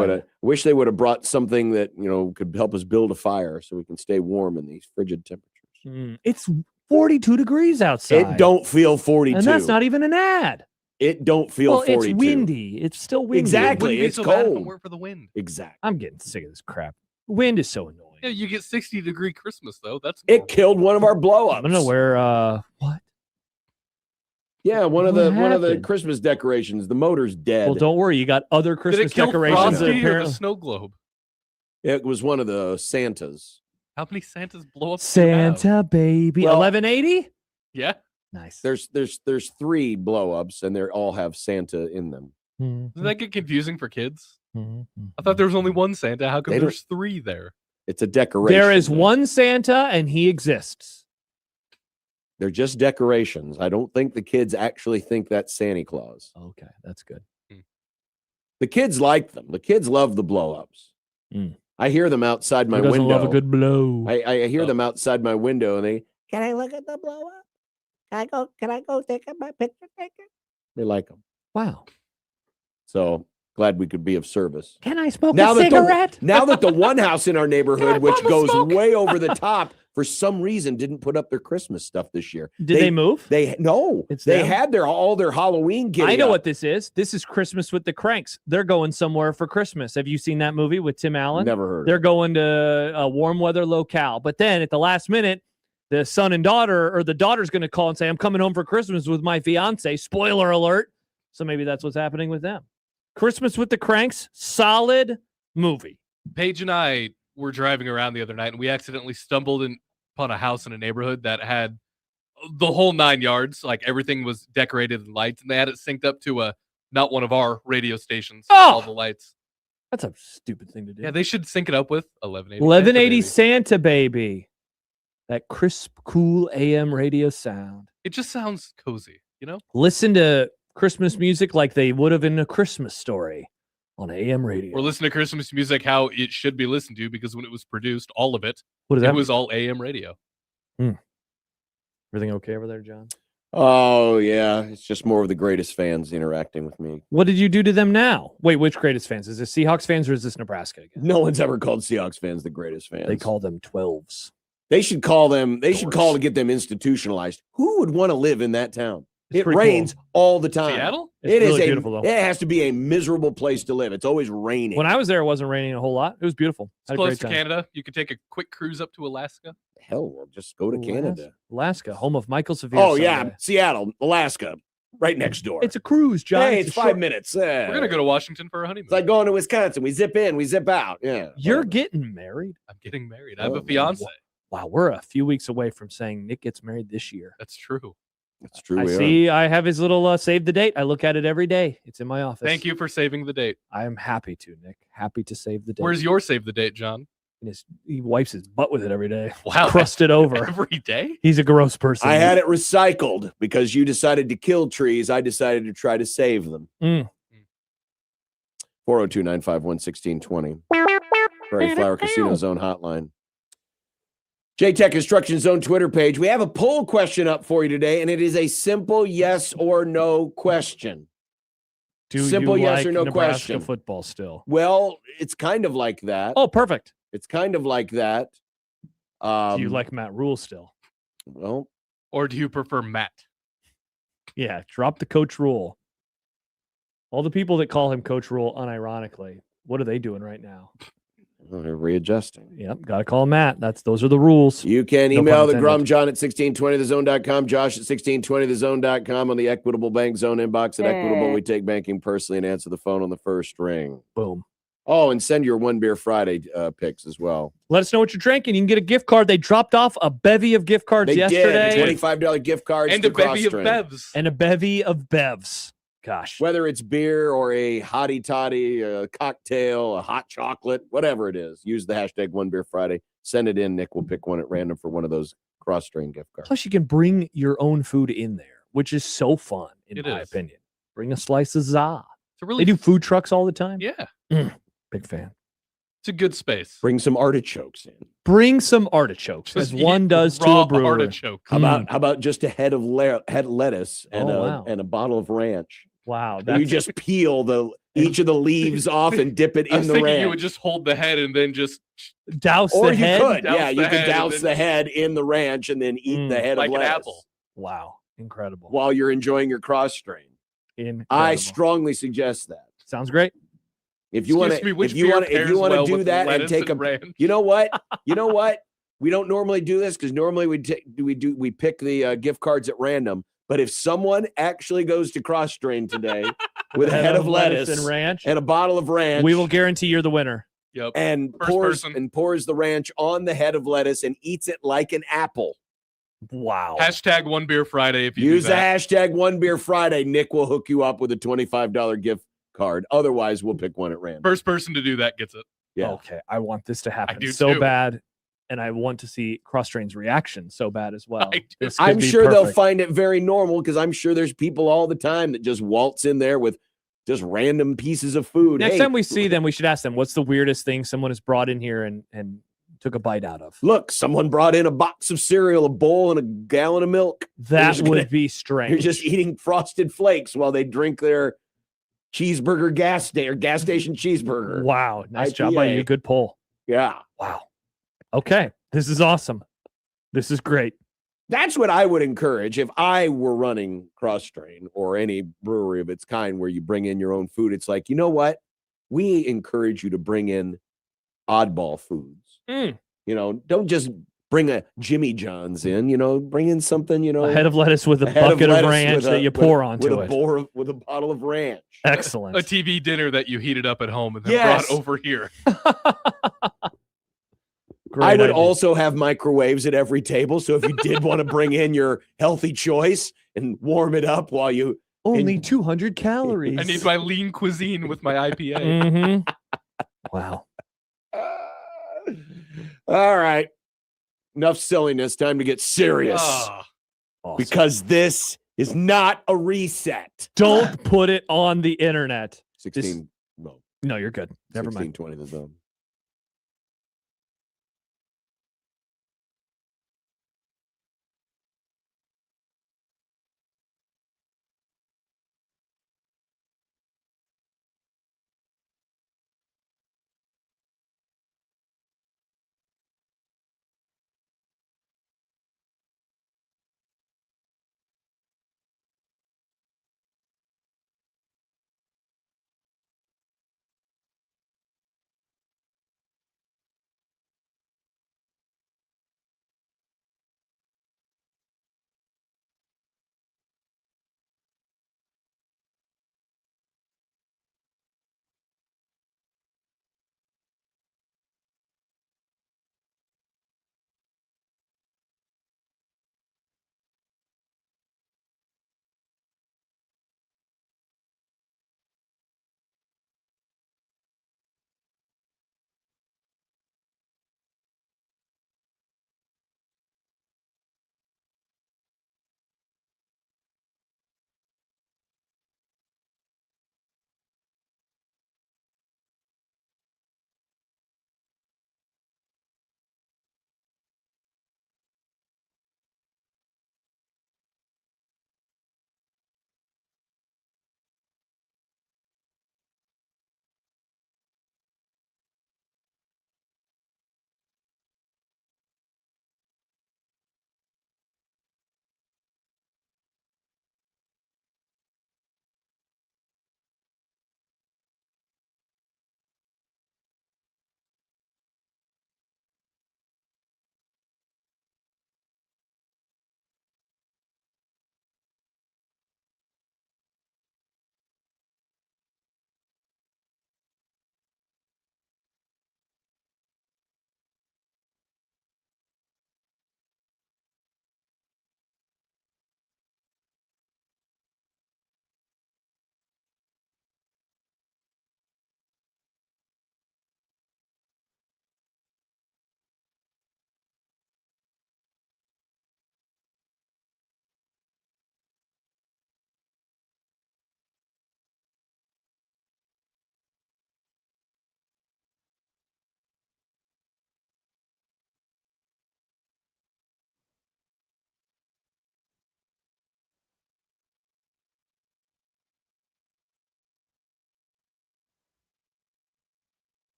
S7: would have brought something that could help us build a fire so we can stay warm in these frigid temperatures.
S6: It's 42 degrees outside.
S7: It don't feel 42.
S6: And that's not even an ad.
S7: It don't feel 42.
S6: It's windy. It's still windy.
S7: Exactly.
S5: It's
S7: It's
S5: so bad if it
S7: cold.
S5: weren't for the wind.
S7: Exactly.
S6: I'm getting sick of this crap. Wind is so annoying.
S5: Yeah, you get 60-degree Christmas though. That's
S7: It killed one of our blow-ups.
S6: I don't know where. What?
S7: Yeah, one of
S6: What
S7: the
S6: happened?
S7: Christmas decorations. The motor's dead.
S6: Well, don't worry. You got other
S5: Did
S6: Christmas
S5: it kill
S6: decorations. that
S5: Frosty or the
S6: apparently...
S5: snow globe?
S7: It was one of the Santas.
S5: How many Santas blow up? do you have?
S6: Santa baby.
S7: Well-
S6: 1180?
S5: Yeah.
S6: Nice.
S7: There's 3 blow-ups, and they all have Santa in them.
S5: Doesn't that get confusing for kids?
S6: Mm-hmm.
S5: I thought there was only one Santa. How come
S7: They don't-
S5: there's 3 there?
S7: It's a decoration.
S6: There is one Santa, and he exists.
S7: They're just decorations. I don't think the kids actually think that's Santa Claus.
S6: Okay, that's good.
S7: The kids like them. The kids love the blow-ups.
S6: Mm.
S7: I hear them outside my
S6: Who doesn't
S7: window.
S6: love a good blow?
S7: I hear them outside my window, and they
S8: Can I look at the blow up? Can I go take my picture taken?
S7: like them.
S6: Wow.
S7: So glad we could be of service.
S6: Can I smoke
S7: Now
S6: a
S7: that
S6: cigarette?
S7: now that the one house in our neighborhood, which
S5: bum a
S7: goes
S5: smoke?
S7: way over the top, for some reason didn't put up their Christmas stuff this year.
S6: Did they move?
S7: No,
S6: It's
S7: they
S6: them?
S7: had all their Halloween giddy
S6: I know
S7: up.
S6: what this is. This is Christmas with the Cranks. They're going somewhere for Christmas. Have you seen that movie with Tim Allen?
S7: Never heard.
S6: They're going to a warm weather locale. But then at the last minute, the son and daughter, or the daughter's going to call and say, I'm coming home for Christmas with my fiance. Spoiler alert. So maybe that's what's happening with them. Christmas with the Cranks, solid movie.
S5: Paige and I were driving around the other night, and we accidentally stumbled upon a house in a neighborhood that had the whole 9 yards. Like everything was decorated in lights, and they had it synced up to not one of our radio stations. All the lights.
S6: That's a stupid thing to do.
S5: Yeah, they should sync it up with 1180.
S6: 1180 Santa Baby. That crisp, cool AM radio sound.
S5: It just sounds cozy, you know?
S6: Listen to Christmas music like they would have in A Christmas Story on AM radio.
S5: Or listen to Christmas music how it should be listened to, because when it was produced, all of it,
S6: What does
S5: it
S6: that
S5: was all AM radio.
S6: Everything okay over there, John?
S7: Oh yeah, it's just more of the greatest fans interacting with me.
S6: What did you do to them now? Wait, which greatest fans? Is this Seahawks fans or is this Nebraska again?
S7: No one's ever called Seahawks fans the greatest fans.
S6: They call them 12s.
S7: They should call them. They should call to get them institutionalized. Who would want to live in that town?
S6: It's
S7: It
S6: pretty
S7: rains all the time.
S5: Seattle?
S6: It's
S7: It is
S6: really
S7: a
S6: beautiful, though.
S7: It has to be a miserable place to live. It's always raining.
S6: When I was there, it wasn't raining a whole lot. It was beautiful.
S5: It's
S6: Had a
S5: close
S6: great
S5: to
S6: time.
S5: Canada. You could take a quick cruise up to Alaska.
S7: Hell, we'll just go to Canada.
S6: Alaska, home of Michael Severe.
S7: Oh yeah,
S6: Sunday.
S7: Seattle, Alaska, right next door.
S6: It's a cruise, John.
S7: Hey, it's
S6: a
S7: 5
S6: short-
S7: minutes.
S5: We're going to go to Washington for a honeymoon.
S7: It's like going to Wisconsin. We zip in, we zip out. Yeah.
S6: You're getting married?
S5: I'm getting married. I have
S7: Oh,
S5: a fiance.
S6: Wow, we're a few weeks away from saying Nick gets married this year.
S5: That's true.
S7: That's true.
S6: I
S7: we are.
S6: see. I have his little save the date. I look at it every day. It's in my office.
S5: Thank you for saving the date.
S6: I am happy to, Nick. Happy to save the date.
S5: Where's your save the date, John?
S6: And he wipes his butt with it every day.
S5: Wow.
S6: Crusted over.
S5: Every day?
S6: He's a gross person.
S7: I had it recycled because you decided to kill trees. I decided to try to save them. 402-951-1620. Prairie Flower Casino Zone hotline. J-Tech Construction Zone Twitter page. We have a poll question up for you today, and it is a simple yes or no question. Simple
S6: you
S7: yes
S6: like
S7: or no
S6: Nebraska
S7: question.
S6: football still?
S7: Well, it's kind of like that.
S6: Oh, perfect.
S7: It's kind of like that.
S6: Do you like Matt Rule still?
S7: Well,
S5: or do you prefer Matt?
S6: Yeah, drop the Coach Rule. All the people that call him Coach Rule unironically, what are they doing right now?
S7: They're readjusting.
S6: Yep, got to call Matt. Those are the rules.
S7: You can
S6: No
S7: email
S6: pun
S7: the Grum
S6: intended.
S7: John at 1620thezone.com, Josh at 1620thezone.com, on the Equitable Bank Zone inbox at Equitable. We take banking personally and answer the phone on the first ring.
S6: Boom.
S7: Oh, and send your One Beer Friday picks as well.
S6: Let us know what you're drinking. You can get a gift card. They dropped off a bevy of gift cards
S7: They
S6: yesterday.
S7: did. $25 gift cards
S5: And
S7: to
S5: a bevy of
S7: Cross-Train.
S5: bevs.
S6: And a bevy of bevs. Gosh.
S7: Whether it's beer or a hottie toddy, a cocktail, a hot chocolate, whatever it is, use the hashtag One Beer Friday. Send it in. Nick will pick one at random for one of those Cross-Train gift cards.
S6: Plus, you can bring your own food in there, which is so fun, in my opinion. Bring a slice of za. They do food trucks all the time.
S5: Yeah.
S6: Big fan.
S5: It's a good space.
S7: Bring some artichokes in.
S6: Bring some artichokes, as one does to a brewer.
S5: Artichoke.
S7: How about just a head of lettuce and
S6: wow.
S7: and a bottle of ranch?
S6: Wow.
S7: And you just peel each of the leaves off and dip it
S5: I
S7: in
S5: was
S7: the
S5: thinking
S7: ranch.
S5: you would just hold the head and then just
S6: douse
S7: Or
S6: the
S7: you
S6: head.
S7: could,
S5: Douse
S7: yeah,
S5: the
S7: you could
S5: head and
S7: douse
S5: then-
S7: the head in the ranch and then eat the head
S5: like
S7: of
S5: an
S7: lettuce
S5: apple.
S6: Wow. Incredible.
S7: while you're enjoying your Cross-Train.
S6: Incredible.
S7: I strongly suggest that.
S6: Sounds great.
S7: If you want
S5: Excuse me,
S7: to,
S5: which
S7: if you
S5: beer
S7: want to
S5: pairs well
S7: do
S5: with
S7: that and
S5: lettuce
S7: take a,
S5: and ranch?
S7: you know what, we don't normally do this because normally we pick the gift cards at random. But if someone actually goes to Cross-Train today with a head of lettuce
S6: and ranch
S7: and a bottle of ranch,
S6: we will guarantee you're the winner.
S5: Yep.
S7: and
S5: First
S7: pours the ranch on the head of lettuce and eats it like an apple.
S6: Wow.
S5: Hashtag One Beer Friday if you
S7: Use
S5: do
S7: the
S5: that.
S7: hashtag One Beer Friday. Nick will hook you up with a $25 gift card. Otherwise, we'll pick one at random.
S5: First person to do that gets it.
S7: Yeah.
S6: Okay. I want this to happen
S5: do
S6: so
S5: too.
S6: bad. And I want to see Cross-Train's reaction so bad as well.
S5: I do.
S6: This could
S7: I'm
S6: be
S7: sure they'll
S6: perfect.
S7: find it very normal because I'm sure there's people all the time that just waltz in there with just random pieces of food.
S6: Next
S7: Hey,
S6: time we see them, we should ask them, what's the weirdest thing someone has brought in here and took a bite out of?
S7: look, someone brought in a box of cereal, a bowl, and a gallon of milk.
S6: That
S7: just
S6: would
S7: gonna-
S6: be
S7: You're
S6: strange.
S7: just eating Frosted Flakes while they drink their cheeseburger gas station cheeseburger.
S6: Wow. Nice job by
S7: IPA.
S6: you. Good poll.
S7: Yeah.
S6: Wow. Okay. This is awesome. This is great.
S7: That's what I would encourage if I were running Cross-Train or any brewery of its kind where you bring in your own food. It's like, you know what? We encourage you to bring in oddball foods.
S6: Mm.
S7: You know, don't just bring a Jimmy John's in, bring in something,
S6: A head of lettuce with a
S7: head
S6: bucket of
S7: lettuce
S6: ranch
S7: with
S6: that you pour onto it.
S7: With a bottle of ranch.
S6: Excellent.
S5: A TV dinner that you heated up at home and then
S7: Yes.
S5: brought over here.
S6: Great
S7: I would
S6: idea.
S7: also have microwaves at every table. So if you did want to bring in your healthy choice and warm it up while you
S6: Only 200 calories.
S5: I need my lean cuisine with my IPA.
S6: Mhm. Wow.
S7: All right. Enough silliness. Time to get serious.
S5: Ah,
S6: Awesome.
S7: Because this is not a reset.
S6: Don't put it on the internet.
S7: 16. No,
S6: No, you're good. Never mind.
S7: 1620 the zone.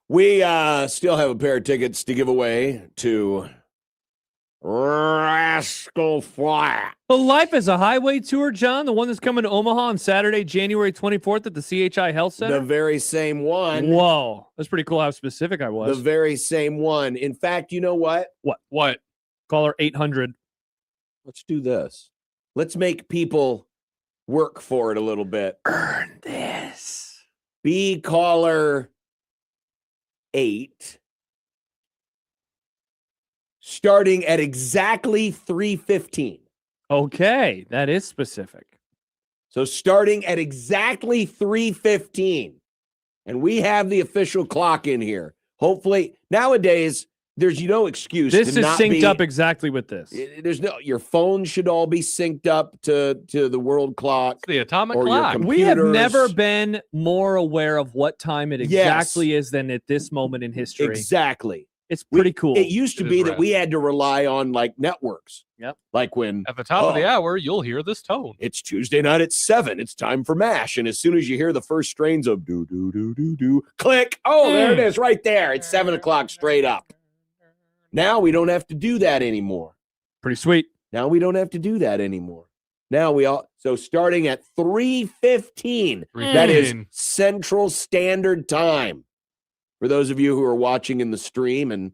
S7: We still have a pair of tickets to give away to Rascal Flat.
S6: The Life is a Highway tour, John, the one that's coming to Omaha on Saturday, January 24th at the CHI Health Center.
S7: The very same one.
S6: Whoa. That's pretty cool how specific I was.
S7: The very same one. In fact, you know what?
S6: What? Caller 800.
S7: Let's do this. Let's make people work for it a little bit.
S6: Earn this.
S7: Be caller 8. Starting at exactly 3:15.
S6: Okay, that is specific.
S7: So starting at exactly 3:15. And we have the official clock in here. Hopefully, nowadays, there's no excuse.
S6: This
S7: to
S6: is
S7: not
S6: synced
S7: be,
S6: up exactly with this.
S7: There's no, your phone should all be synced up to the world clock.
S5: It's the atomic
S7: or your
S5: clock.
S6: We have
S7: computers.
S6: never been more aware of what time it exactly is than at this moment in history.
S7: Exactly.
S6: It's pretty cool.
S7: It used to
S5: It
S7: be
S5: is
S7: that
S5: rad.
S7: we had to rely on like networks.
S6: Yep.
S7: Like when
S5: At the top of the hour, you'll hear this tone.
S7: it's Tuesday night at 7. It's time for MASH. And as soon as you hear the first strains of do, do, do, do, do, click. Oh, there it is right there. It's 7 o'clock straight up. Now we don't have to do that anymore.
S6: Pretty sweet.
S7: Now we don't have to do that anymore. Now so starting at 3:15, that is Central Standard Time. For those of you who are watching in the stream and,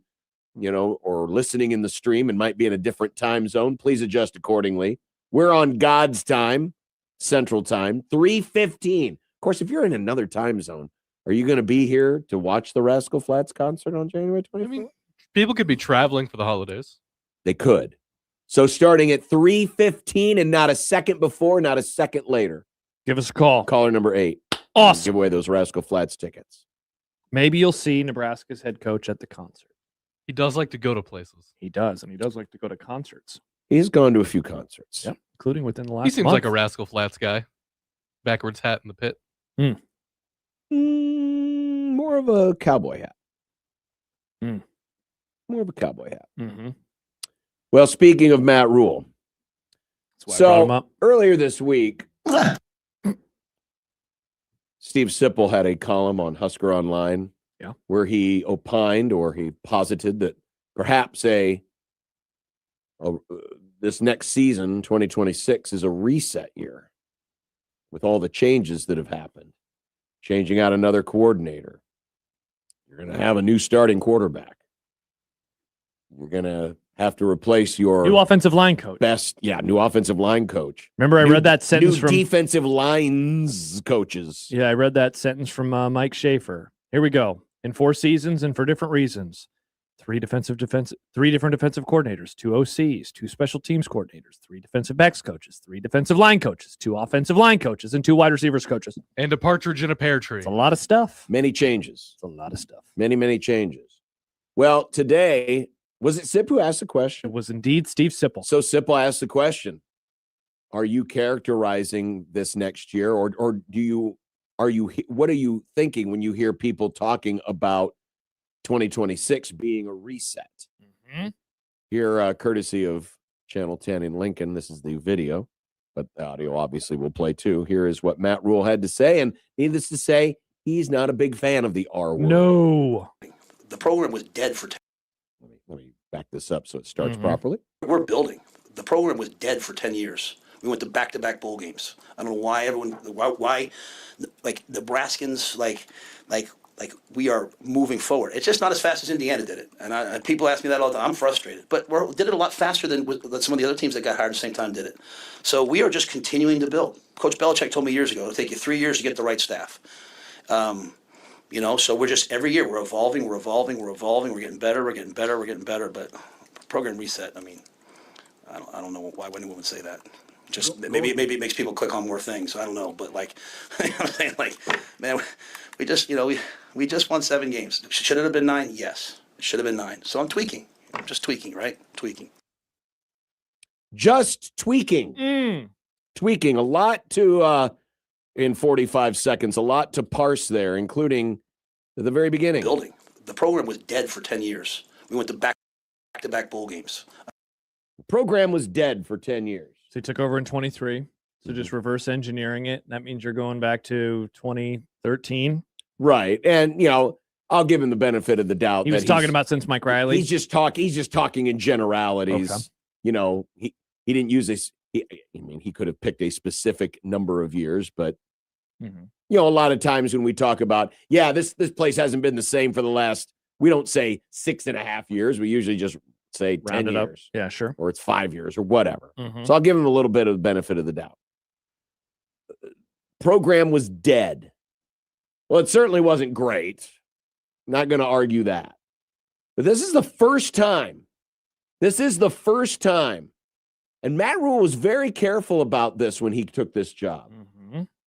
S7: or listening in the stream and might be in a different time zone, please adjust accordingly. We're on God's time, Central Time, 3:15. Of course, if you're in another time zone, are you going to be here to watch the Rascal Flatts concert on January 24th?
S5: I mean, people could be traveling for the holidays.
S7: They could. So starting at 3:15 and not a second before, not a second later.
S6: Give us a call.
S7: Caller number 8.
S6: Awesome.
S7: Give away those Rascal Flatts tickets.
S6: Maybe you'll see Nebraska's head coach at the concert.
S5: He does like to go to places.
S6: He does, and he does like to go to concerts.
S7: He's gone to a few concerts.
S6: Yep, including within the last
S5: He seems
S6: month.
S5: like a Rascal Flats guy. Backwards hat in the pit.
S7: More of a cowboy hat.
S6: Mm.
S7: More of a cowboy hat.
S6: Mm-hmm.
S7: Well, speaking of Matt Rule,
S6: That's why I brought him
S7: so
S6: up.
S7: earlier this week, Steve Sipple had a column on Husker Online where he opined or he posited that perhaps this next season, 2026, is a reset year with all the changes that have happened. Changing out another coordinator. You're going to have a new starting quarterback. You're going to have to replace your
S6: New offensive line coach.
S7: new offensive line coach.
S6: Remember, I read that sentence
S7: new
S6: from
S7: defensive lines coaches.
S6: Yeah, I read that sentence from Mike Schaefer. Here we go. In 4 seasons and for different reasons. 3 different defensive coordinators, 2 OCs, 2 special teams coordinators, 3 defensive backs coaches, 3 defensive line coaches, 2 offensive line coaches, and 2 wide receivers coaches.
S5: And a partridge in a pear tree.
S6: It's a lot of stuff.
S7: Many changes.
S6: It's a lot of stuff.
S7: Many, many changes. Well, today, was it Sip who asked the question?
S6: It was indeed Steve Sipple.
S7: So Sipple asked the question: are you characterizing this next year, or what are you thinking when you hear people talking about 2026 being a reset?
S6: Mm-hmm.
S7: Here, courtesy of Channel 10 in Lincoln, this is the video, but the audio obviously will play too. Here is what Matt Rule had to say, and needless to say, he's not a big fan of the R word.
S6: No.
S12: The program was dead for 10.
S7: Let me back this up so it starts properly.
S12: We're building. The program was dead for 10 years. We went to back-to-back bowl games. I don't know why why like Nebraskans, like we are moving forward. It's just not as fast as Indiana did it. And people ask me that all the time. I'm frustrated. But we did it a lot faster than some of the other teams that got hired at the same time did it. So we are just continuing to build. Coach Belichick told me years ago, it'll take you 3 years to get the right staff. So we're just, every year we're evolving, we're getting better, but program reset, I mean, I don't know why anyone would say that. Just maybe it makes people click on more things. I don't know, but I'm saying, man, we just won 7 games. Should it have been 9? Yes, it should have been 9. So I'm tweaking. I'm just tweaking, right? Tweaking.
S7: Just tweaking. Tweaking. A lot to, in 45 seconds, a lot to parse there, including at the very beginning.
S12: Building. The program was dead for 10 years. We went to back-to-back bowl games.
S7: The program was dead for 10 years.
S6: So he took over in 23. So just reverse engineering it. That means you're going back to 2013.
S7: Right. And, I'll give him the benefit of the doubt.
S6: He was talking about since Mike Riley.
S7: He's just talking in generalities.
S6: Okay.
S7: You know, he didn't use this. He could have picked a specific number of years, but you know, a lot of times when we talk about, this place hasn't been the same for the last, we don't say 6.5 years. We usually just say 10
S6: Round it up.
S7: years.
S6: Yeah, sure.
S7: Or it's 5 years or whatever. So I'll give him a little bit of the benefit of the doubt. Program was dead. Well, it certainly wasn't great. Not going to argue that. But this is the first time. And Matt Rule was very careful about this when he took this job,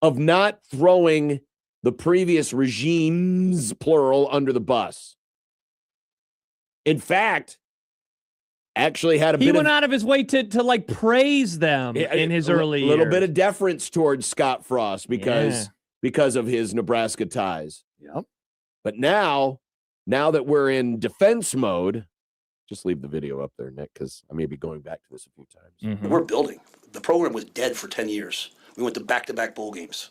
S7: of not throwing the previous regimes, plural, under the bus. In fact, actually had
S6: he went out of his way to like praise them in his early years.
S7: A little bit of deference towards Scott Frost because of his Nebraska ties.
S6: Yep.
S7: But now that we're in defense mode, just leave the video up there, Nick, because I may be going back to this a few times.
S12: We're building. The program was dead for 10 years. We went to back-to-back bowl games.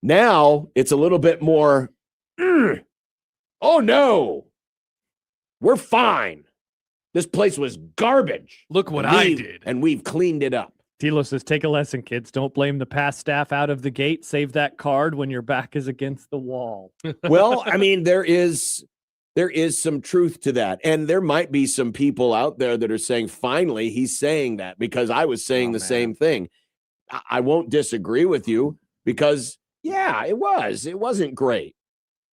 S7: Now it's a little bit more, oh no, we're fine. This place was garbage.
S5: Look what I did.
S7: And we've cleaned it up.
S6: Tilo says, take a lesson, kids. Don't blame the past staff out of the gate. Save that card when your back is against the wall.
S7: Well, I mean, there is some truth to that. And there might be some people out there that are saying, finally, he's saying that, because I was saying the same thing. I won't disagree with you because, it was. It wasn't great.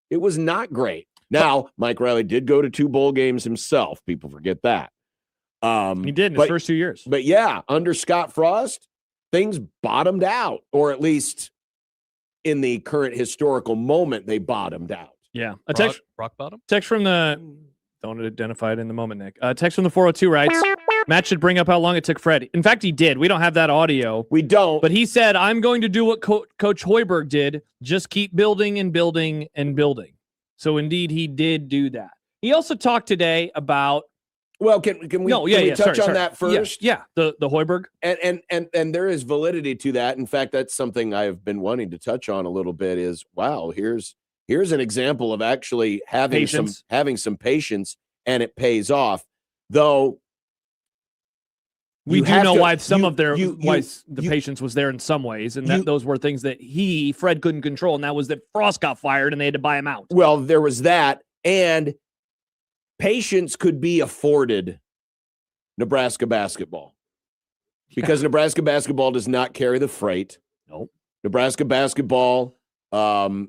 S7: It was not great. Now, Mike Riley did go to 2 bowl games himself. People forget that.
S6: He did in his first 2 years.
S7: But under Scott Frost, things bottomed out, or at least in the current historical moment, they bottomed out.
S6: Yeah.
S5: A rock bottom?
S6: Text from the, don't identify it in the moment, Nick. Text from the 402 writes, Matt should bring up how long it took Fred. In fact, he did. We don't have that audio.
S7: We don't.
S6: But he said, I'm going to do what Coach Hoiberg did. Just keep building and building and building. So indeed, he did do that. He also talked today about.
S7: Well, can we touch on that first?
S6: Yeah, the Hoiberg.
S7: And there is validity to that. In fact, that's something I've been wanting to touch on a little bit is, wow, here's an example of actually having some patience, and it pays off. Though
S6: we do know why some of their the patience was there in some ways, and that those were things that Fred couldn't control, and that was that Frost got fired and they had to buy him out.
S7: Well, there was that, and patience could be afforded Nebraska basketball because Nebraska basketball does not carry the freight.
S6: Nope.
S7: Nebraska basketball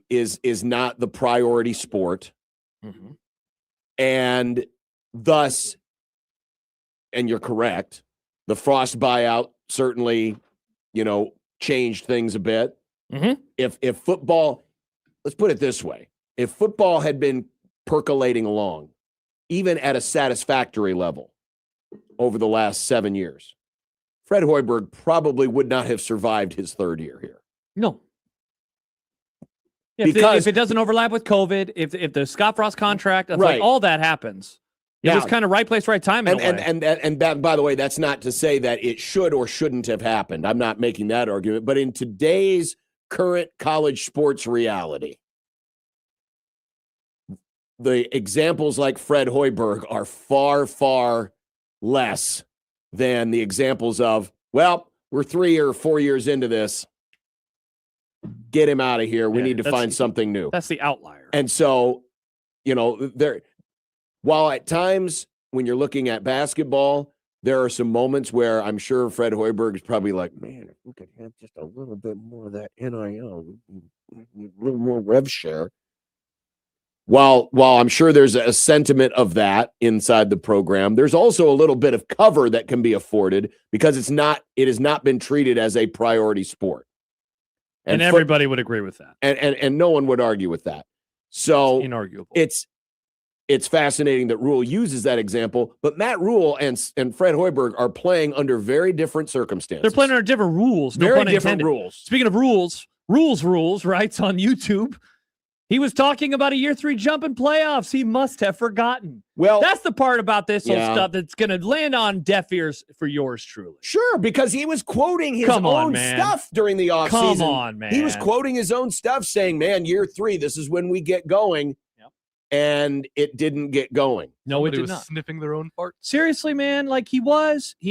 S7: is not the priority sport, and thus, and you're correct, the Frost buyout certainly, changed things a bit. If football, let's put it this way, if football had been percolating along, even at a satisfactory level over the last 7 years, Fred Hoiberg probably would not have survived his third year here.
S6: No. If it doesn't overlap with COVID, if the Scott Frost contract, like all that happens, it was kind of right place, right time.
S7: And by the way, that's not to say that it should or shouldn't have happened. I'm not making that argument. But in today's current college sports reality, the examples like Fred Hoiberg are far, far less than the examples of, well, we're 3 or 4 years into this. Get him out of here. We need to find something new.
S6: That's the outlier.
S7: And so, while at times when you're looking at basketball, there are some moments where I'm sure Fred Hoiberg is probably like, man, if we could have just a little bit more of that NIL, a little more rev share. While I'm sure there's a sentiment of that inside the program, there's also a little bit of cover that can be afforded because it has not been treated as a priority sport.
S6: And everybody would agree with that.
S7: And no one would argue with that. So
S6: it's inarguable.
S7: It's fascinating that Rule uses that example, but Matt Rule and Fred Hoiberg are playing under very different circumstances.
S6: They're playing under different rules. No
S7: very
S6: pun
S7: different
S6: intended.
S7: rules.
S6: Speaking of rules, writes on YouTube. He was talking about a year 3 jump in playoffs. He must have forgotten.
S7: Well,
S6: that's the part about this whole stuff that's going to land on deaf ears for yours truly.
S7: Sure, because he was quoting his own stuff during the offseason.
S6: Come on, man.
S7: He was quoting his own stuff saying, man, year 3, this is when we get going. and it didn't get going.
S6: No,
S5: Somebody
S6: it did
S5: was
S6: not.
S5: sniffing their own fart.
S6: Seriously, man, like he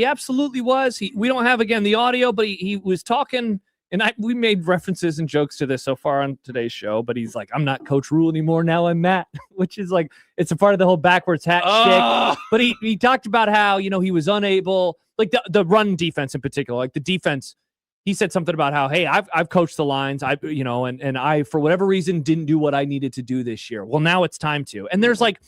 S6: absolutely was. We don't have again the audio, but he was talking, and we made references and jokes to this so far on today's show. But he's like, "I'm not Coach Rule anymore. Now I'm Matt," which is like it's a part of the whole backwards hat shtick. But he talked about how he was unable, like the run defense in particular, like the defense. He said something about how, hey, I've coached the lines, and I for whatever reason didn't do what I needed to do this year. Well, now it's time to. And there's like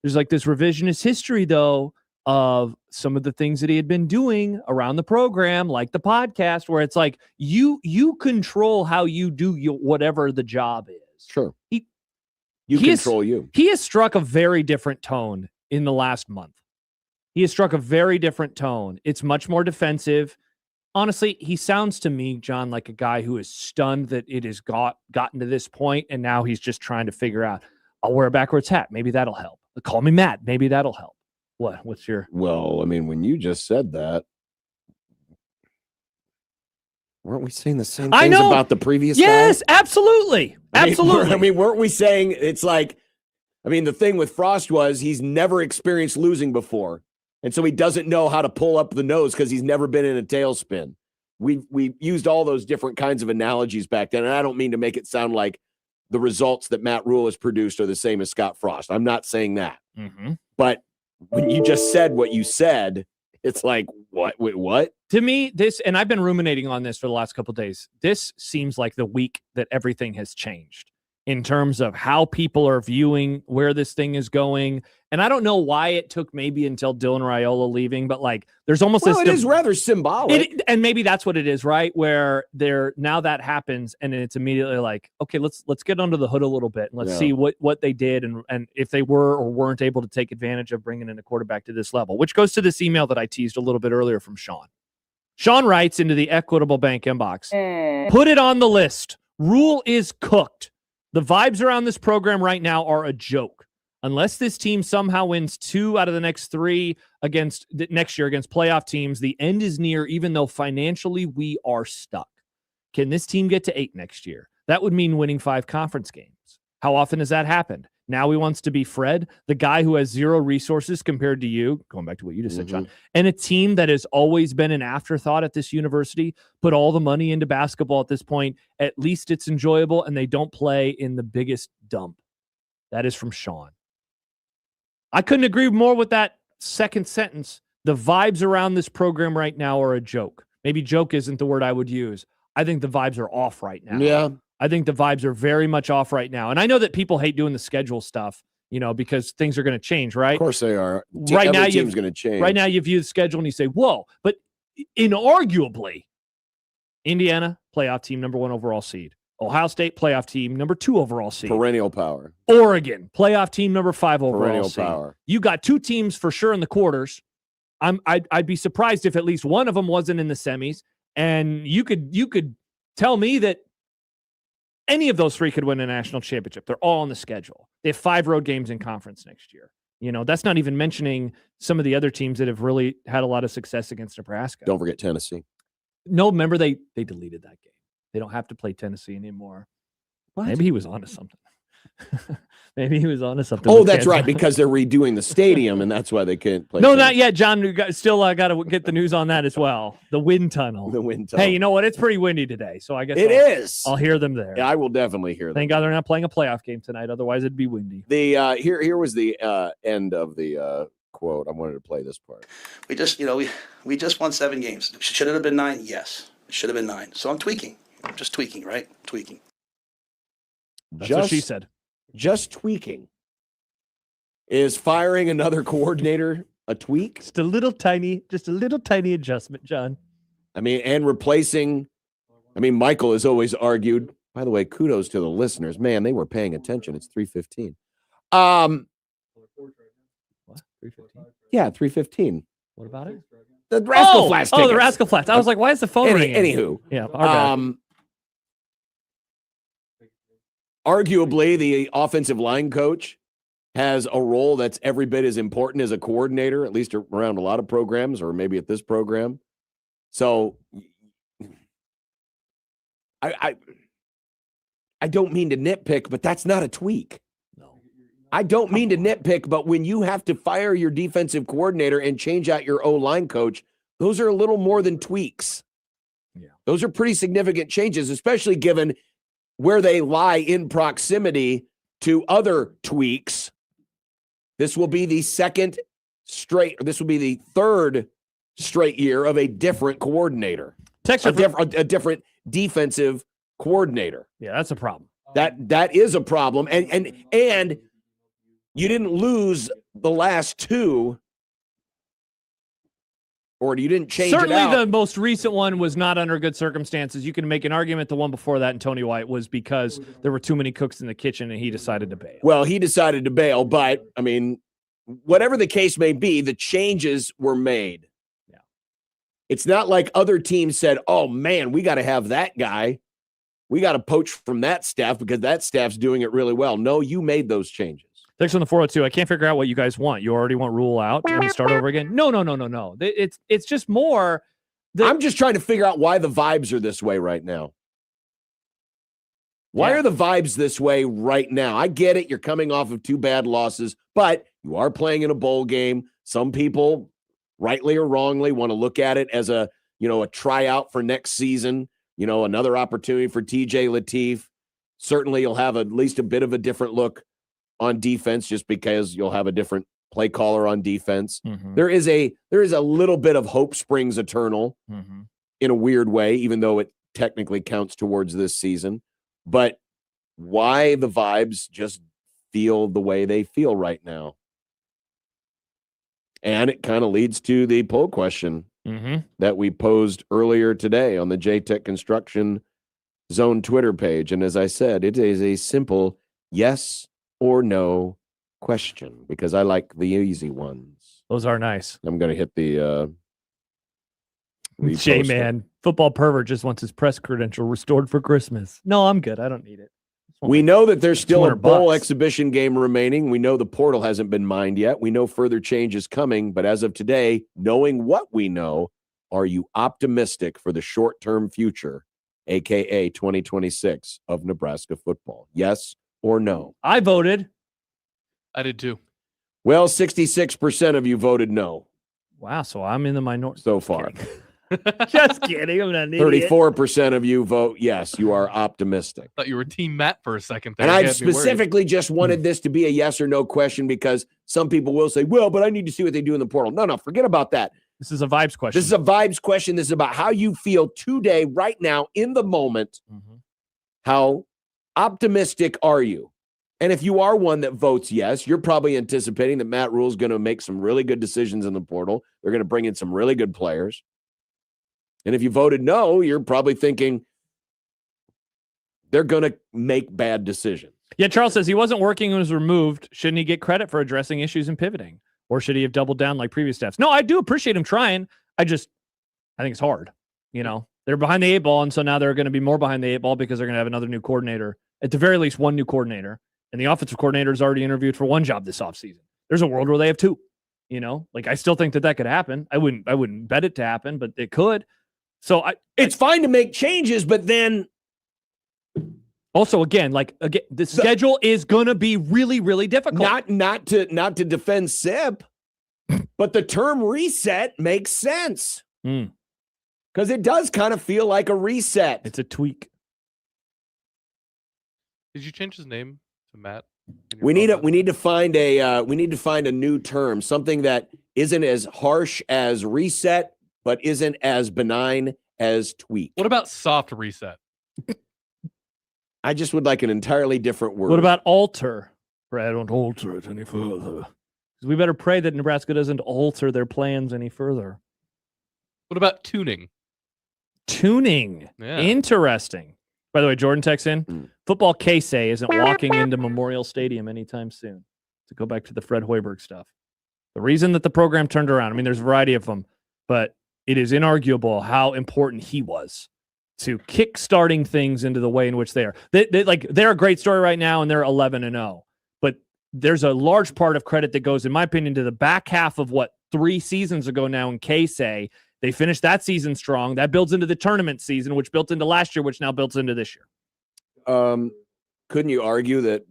S6: this revisionist history though of some of the things that he had been doing around the program, like the podcast, where it's like you control how you do whatever the job is.
S7: Sure,
S6: you
S7: control you.
S6: He has struck a very different tone in the last month. He has struck a very different tone. It's much more defensive. Honestly, he sounds to me, John, like a guy who is stunned that it has gotten to this point, and now he's just trying to figure out, I'll wear a backwards hat. Maybe that'll help. Call me Matt. Maybe that'll help. What's your...
S7: Well, I mean, when you just said that, weren't we saying the same things about the previous
S6: Yes,
S7: guy?
S6: Absolutely. Absolutely.
S7: Weren't we saying it's like, the thing with Frost was he's never experienced losing before. And so he doesn't know how to pull up the nose because he's never been in a tailspin. We used all those different kinds of analogies back then. And I don't mean to make it sound like the results that Matt Rule has produced are the same as Scott Frost. I'm not saying that.
S6: Mm-hmm.
S7: But when you just said what you said, it's like, what? Wait, what?
S6: To me, and I've been ruminating on this for the last couple of days, this seems like the week that everything has changed in terms of how people are viewing where this thing is going. And I don't know why it took maybe until Dylan Raiola leaving, but like there's almost
S7: it is rather symbolic.
S6: And maybe that's what it is, right? Where now that happens and it's immediately like, okay, let's get under the hood a little bit and let's see what they did and if they were or weren't able to take advantage of bringing in a quarterback to this level, which goes to this email that I teased a little bit earlier from Sean. Sean writes into the Equitable Bank inbox, put it on the list. Rule is cooked. The vibes around this program right now are a joke. Unless this team somehow wins 2 out of the next 3 next year against playoff teams, the end is near, even though financially we are stuck. Can this team get to 8 next year? That would mean winning 5 conference games. How often has that happened? Now he wants to be Fred, the guy who has 0 resources compared to you, going back to what you just said, John, and a team that has always been an afterthought at this university, put all the money into basketball at this point. At least it's enjoyable, and they don't play in the biggest dump. That is from Sean. I couldn't agree more with that second sentence. The vibes around this program right now are a joke. Maybe joke isn't the word I would use. I think the vibes are off right now.
S7: Yeah.
S6: I think the vibes are very much off right now. And I know that people hate doing the schedule stuff, because things are going to change, right?
S7: Of course they are.
S6: Right now,
S7: team's going to change.
S6: Right now, you view the schedule and you say, whoa. But inarguably, Indiana, playoff team, number 1 overall seed. Ohio State, playoff team, number 2 overall seed.
S7: Perennial power.
S6: Oregon, playoff team, number 5 overall
S7: Perennial
S6: seed.
S7: power.
S6: You got 2 teams for sure in the quarters. I'd be surprised if at least one of them wasn't in the semis. And you could tell me that any of those 3 could win a national championship. They're all on the schedule. They have 5 road games in conference next year. That's not even mentioning some of the other teams that have really had a lot of success against Nebraska.
S7: Don't forget Tennessee.
S6: No, remember they deleted that game. They don't have to play Tennessee anymore. What? Maybe he was onto something. Maybe he was onto something.
S7: Oh, that's right, because they're redoing the stadium, and that's why they can't play.
S6: No, not yet, John. We got to get the news on that as well. The wind tunnel.
S7: The wind tunnel.
S6: Hey, you know what? It's pretty windy today, so I guess I'll hear them there.
S7: Yeah, I will definitely hear them.
S6: Thank God they're not playing a playoff game tonight. Otherwise, it'd be windy.
S7: The here was the end of the quote. I wanted to play this part.
S12: We just we just won 7 games. Should it have been 9? Yes, it should have been 9. So I'm tweaking. Just tweaking, right? Tweaking.
S6: That's what she said.
S7: Just tweaking. Is firing another coordinator a tweak?
S6: Just a little tiny adjustment, John.
S7: And replacing. Michael has always argued. By the way, kudos to the listeners. Man, they were paying attention. It's 3:15.
S6: What? 3:15?
S7: Yeah, 3:15.
S6: What about it?
S7: The Rascal Flats.
S6: Oh, the Rascal Flats. I was like, why is the phone ringing?
S7: Anywho.
S6: Yeah, our bad.
S7: Arguably, the offensive line coach has a role that's every bit as important as a coordinator, at least around a lot of programs, or maybe at this program. So I don't mean to nitpick, but that's not a tweak.
S6: No.
S7: I don't mean to nitpick, but when you have to fire your defensive coordinator and change out your O-line coach, those are a little more than tweaks.
S6: Yeah.
S7: Those are pretty significant changes, especially given where they lie in proximity to other tweaks. This will be the third straight year of a different coordinator. A different defensive coordinator.
S6: Yeah, that's a problem.
S7: That is a problem. And you didn't lose the last two, or you didn't change
S6: Certainly
S7: it out.
S6: the most recent one was not under good circumstances. You can make an argument the one before that, and Tony White, was because there were too many cooks in the kitchen and he decided to bail.
S7: Well, he decided to bail, but, I mean, whatever the case may be, the changes were made.
S6: Yeah.
S7: It's not like other teams said, oh, man, we got to have that guy. We got to poach from that staff because that staff's doing it really well. No, you made those changes.
S6: Thanks on the 402. I can't figure out what you guys want. You already want rule out and start over again? No. It's just more.
S7: I'm just trying to figure out why the vibes are this way right now. Why are the vibes this way right now? I get it. You're coming off of 2 bad losses, but you are playing in a bowl game. Some people, rightly or wrongly, want to look at it as a tryout for next season. Another opportunity for TJ Lateef. Certainly you'll have at least a bit of a different look on defense just because you'll have a different play caller on defense.
S6: Mm-hmm.
S7: There is a little bit of hope springs eternal in a weird way, even though it technically counts towards this season. But why the vibes just feel the way they feel right now? And it kind of leads to the poll question that we posed earlier today on the JTech Construction Zone Twitter page. And as I said, it is a simple yes or no question because I like the easy ones.
S6: Those are nice.
S7: I'm going to hit the
S6: J-Man, football pervert just wants his press credential restored for Christmas. No, I'm good. I don't need it.
S7: We know that there's still a bowl
S6: $200.
S7: exhibition game remaining. We know the portal hasn't been mined yet. We know further change is coming. But as of today, knowing what we know, are you optimistic for the short-term future, a.k.a. 2026, of Nebraska football? Yes or no?
S6: I voted.
S5: I did too.
S7: Well, 66% of you voted no.
S6: Wow, so I'm in the minority.
S7: So far.
S6: Just kidding. I'm not an idiot.
S7: 34% of you vote yes, you are optimistic.
S5: Thought you were Team Matt for a second there.
S7: And I
S5: You had me worried.
S7: specifically just wanted this to be a yes or no question because some people will say, well, but I need to see what they do in the portal. No, forget about that.
S6: This is a vibes question.
S7: This is a vibes question. This is about how you feel today, right now, in the moment. How optimistic are you? And if you are one that votes yes, you're probably anticipating that Matt Rule's going to make some really good decisions in the portal. They're going to bring in some really good players. And if you voted no, you're probably thinking they're going to make bad decisions.
S6: Yeah, Charles says he wasn't working and was removed. Shouldn't he get credit for addressing issues and pivoting? Or should he have doubled down like previous staffs? No, I do appreciate him trying. I think it's hard. They're behind the 8 ball, and so now they're going to be more behind the 8 ball because they're going to have another new coordinator. At the very least, one new coordinator. And the offensive coordinator is already interviewed for one job this offseason. There's a world where they have 2. I still think that could happen. I wouldn't bet it to happen, but it could. So
S7: it's fine to make changes, but then
S6: also again, the schedule is going to be really, really difficult.
S7: Not to defend SIP, but the term reset makes sense because it does kind of feel like a reset.
S6: It's a tweak.
S5: Did you change his name to Matt?
S7: We need to find a new term, something that isn't as harsh as reset, but isn't as benign as tweak.
S5: What about soft reset?
S7: I just would like an entirely different word.
S6: What about alter? Pray I don't alter it any further. We better pray that Nebraska doesn't alter their plans any further.
S5: What about tuning?
S6: Tuning.
S5: Yeah.
S6: Interesting. By the way, Jordan texts in, football K-Say isn't walking into Memorial Stadium anytime soon. To go back to the Fred Hoiberg stuff. The reason that the program turned around, there's a variety of them, but it is inarguable how important he was to kick-starting things into the way in which they are. They're a great story right now, and they're 11-0. But there's a large part of credit that goes, in my opinion, to the back half of 3 seasons ago now in K-Say. They finished that season strong. That builds into the tournament season, which built into last year, which now builds into this year.
S7: Couldn't you argue that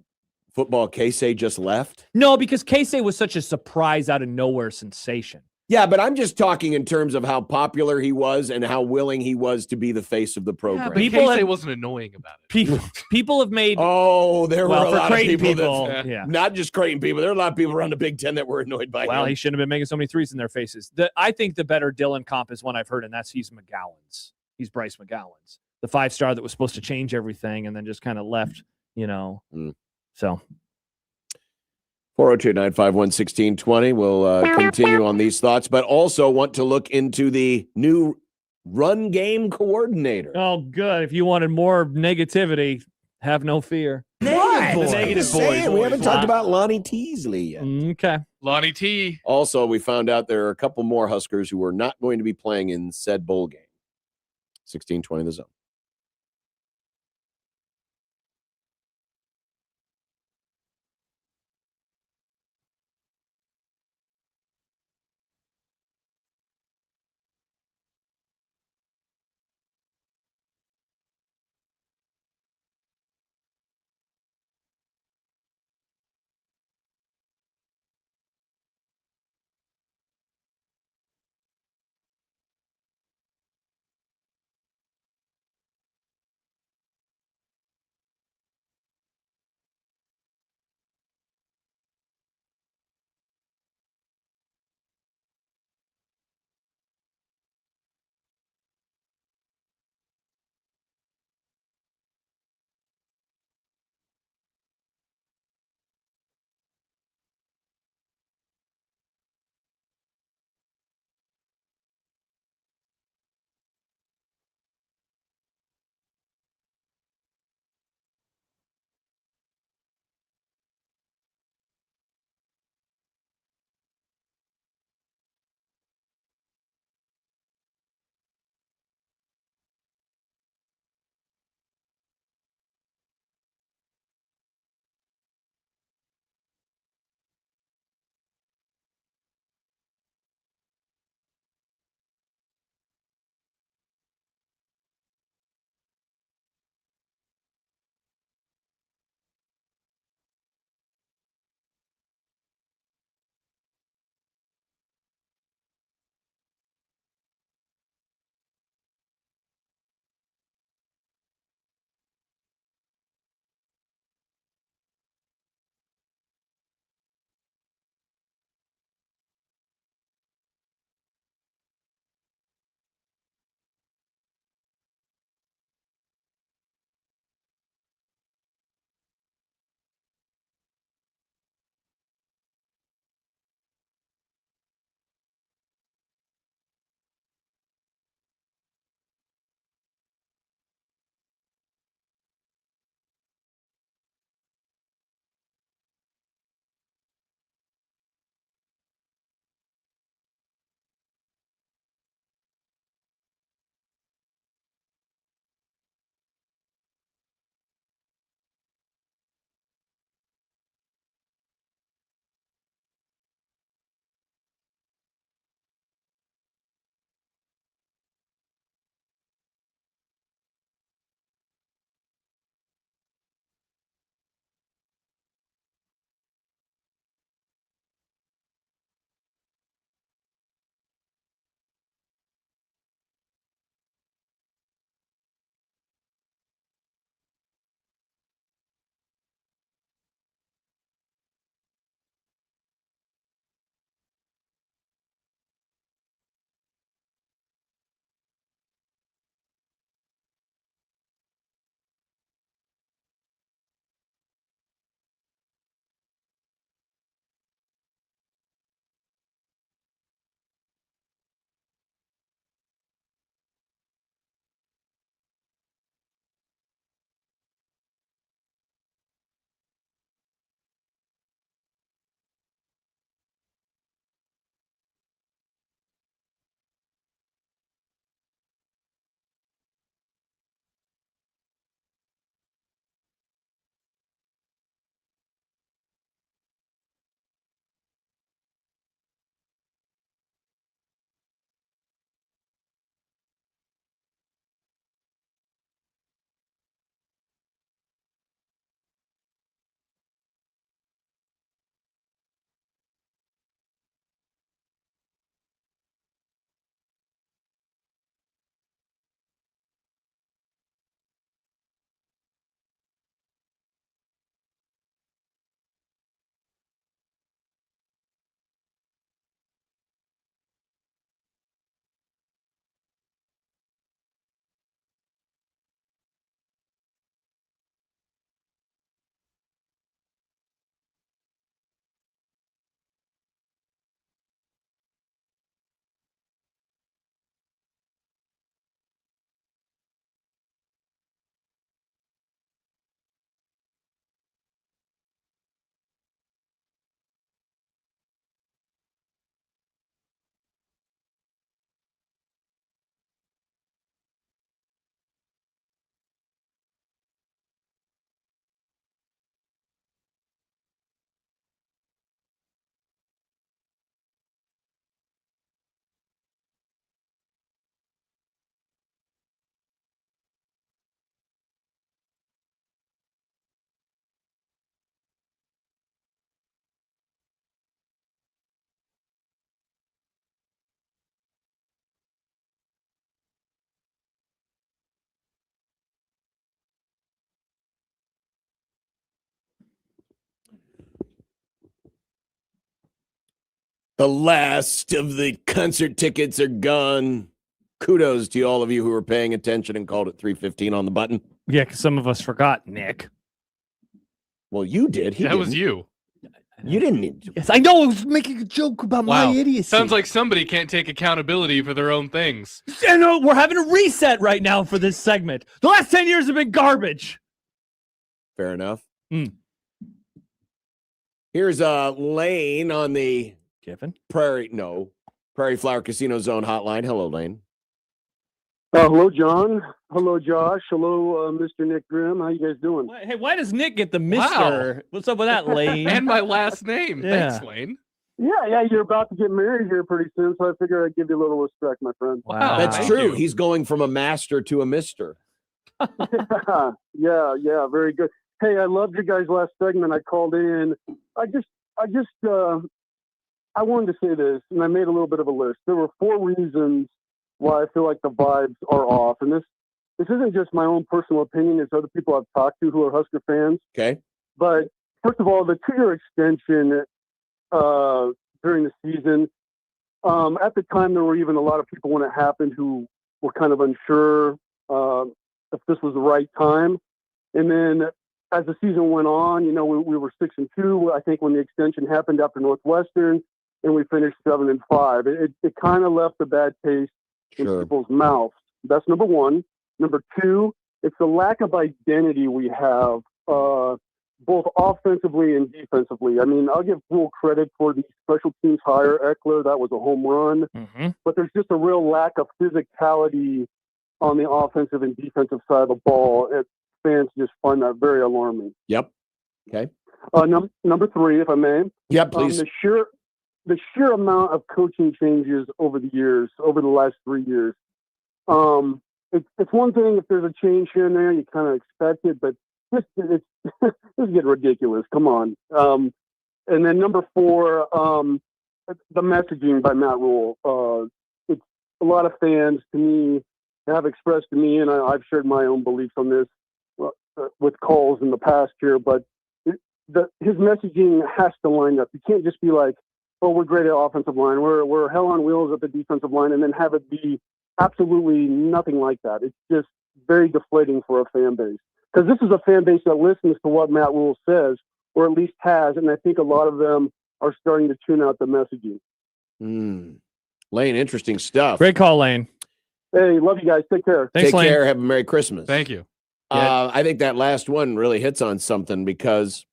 S7: football, Casey just left?
S6: No, because Casey was such a surprise out of nowhere sensation.
S7: Yeah, but I'm just talking in terms of how popular he was and how willing he was to be the face of the
S5: Yeah,
S7: program.
S5: but Casey wasn't annoying about it.
S6: People have made.
S7: Oh, there were a
S6: for
S7: lot
S6: Creighton
S7: of people.
S6: yeah.
S7: Not just Creighton people. There are a lot of people around the Big Ten that were annoyed by
S6: Well,
S7: him.
S6: he shouldn't have been making so many threes in their faces. I think the better Dylan comp is one I've heard, and that's he's McGowan's. He's Bryce McGowan's, the 5-star that was supposed to change everything and then just kind of left, So
S7: 402-951-1620. We'll continue on these thoughts, but also want to look into the new run game coordinator.
S6: Oh, good. If you wanted more negativity, have no fear.
S7: What?
S6: The negative boys.
S7: We haven't talked about Lonnie Teasley yet.
S6: Okay.
S5: Lonnie T.
S7: Also, we found out there are a couple more Huskers who are not going to be playing in said bowl game. 1620 The Zone. The last of the concert tickets are gone. Kudos to all of you who were paying attention and called it 3:15 on the button.
S6: Yeah, because some of us forgot, Nick.
S7: Well, you did.
S5: That was you.
S7: You didn't need to.
S6: Yes, I know. I was making a joke about my idiocy.
S5: Sounds like somebody can't take accountability for their own things.
S6: I know. We're having a reset right now for this segment. The last 10 years have been garbage.
S7: Fair enough. Here's Lane on the Prairie Flower Casino Zone hotline. Hello, Lane.
S14: Hello, John. Hello, Josh. Hello, Mr. Nick Grum. How you guys doing?
S6: Hey, why does Nick get the Mister? What's up with that, Lane?
S5: And my last name.
S6: Yeah.
S5: Thanks, Lane.
S14: Yeah, you're about to get married here pretty soon, so I figure I'd give you a little respect, my friend.
S6: Wow.
S7: That's true. He's going from a master to a mister.
S14: yeah, very good. Hey, I loved your guys' last segment. I called in. I wanted to say this, and I made a little bit of a list. There were 4 reasons why I feel like the vibes are off, and this isn't just my own personal opinion. It's other people I've talked to who are Husker fans.
S7: Okay.
S14: But first of all, the 2-year extension during the season. At the time, there were even a lot of people when it happened who were kind of unsure if this was the right time. And then as the season went on, we were 6-2. I think when the extension happened after Northwestern, and we finished 7-5. It kind of left a bad taste in people's mouths. That's number one. Number two, it's the lack of identity we have, both offensively and defensively. I mean, I'll give full credit for the special teams hire, Eckler. That was a home run. But there's just a real lack of physicality on the offensive and defensive side of the ball. Fans just find that very alarming.
S7: Yep. Okay.
S14: Number three, if I may.
S7: Yeah, please.
S14: The sheer amount of coaching changes over the last 3 years. It's one thing if there's a change here and there, you kind of expect it, but this is getting ridiculous. Come on. And then number 4, the messaging by Matt Rule. It's a lot of fans to me have expressed to me, and I've shared my own beliefs on this with calls in the past here, but his messaging has to line up. You can't just be like, oh, we're great at offensive line. We're hell on wheels at the defensive line, and then have it be absolutely nothing like that. It's just very deflating for a fan base. Because this is a fan base that listens to what Matt Rule says, or at least has, and I think a lot of them are starting to tune out the messaging.
S7: Lane, interesting stuff.
S6: Great call, Lane.
S14: Hey, love you guys. Take care.
S6: Thanks,
S7: Take
S6: Lane.
S7: care. Have a Merry Christmas.
S5: Thank you.
S7: I think that last one really hits on something because,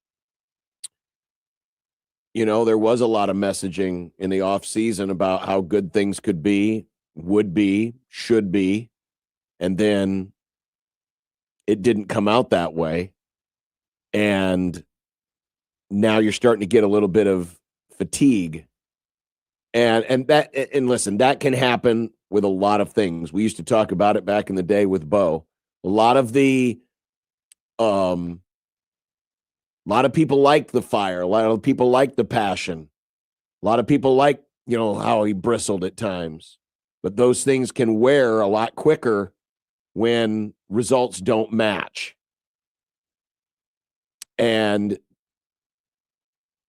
S7: there was a lot of messaging in the off season about how good things could be, would be, should be, and then it didn't come out that way. And now you're starting to get a little bit of fatigue. And listen, that can happen with a lot of things. We used to talk about it back in the day with Bo. A lot of people like the fire. A lot of people like the passion. A lot of people like, how he bristled at times. But those things can wear a lot quicker when results don't match. And,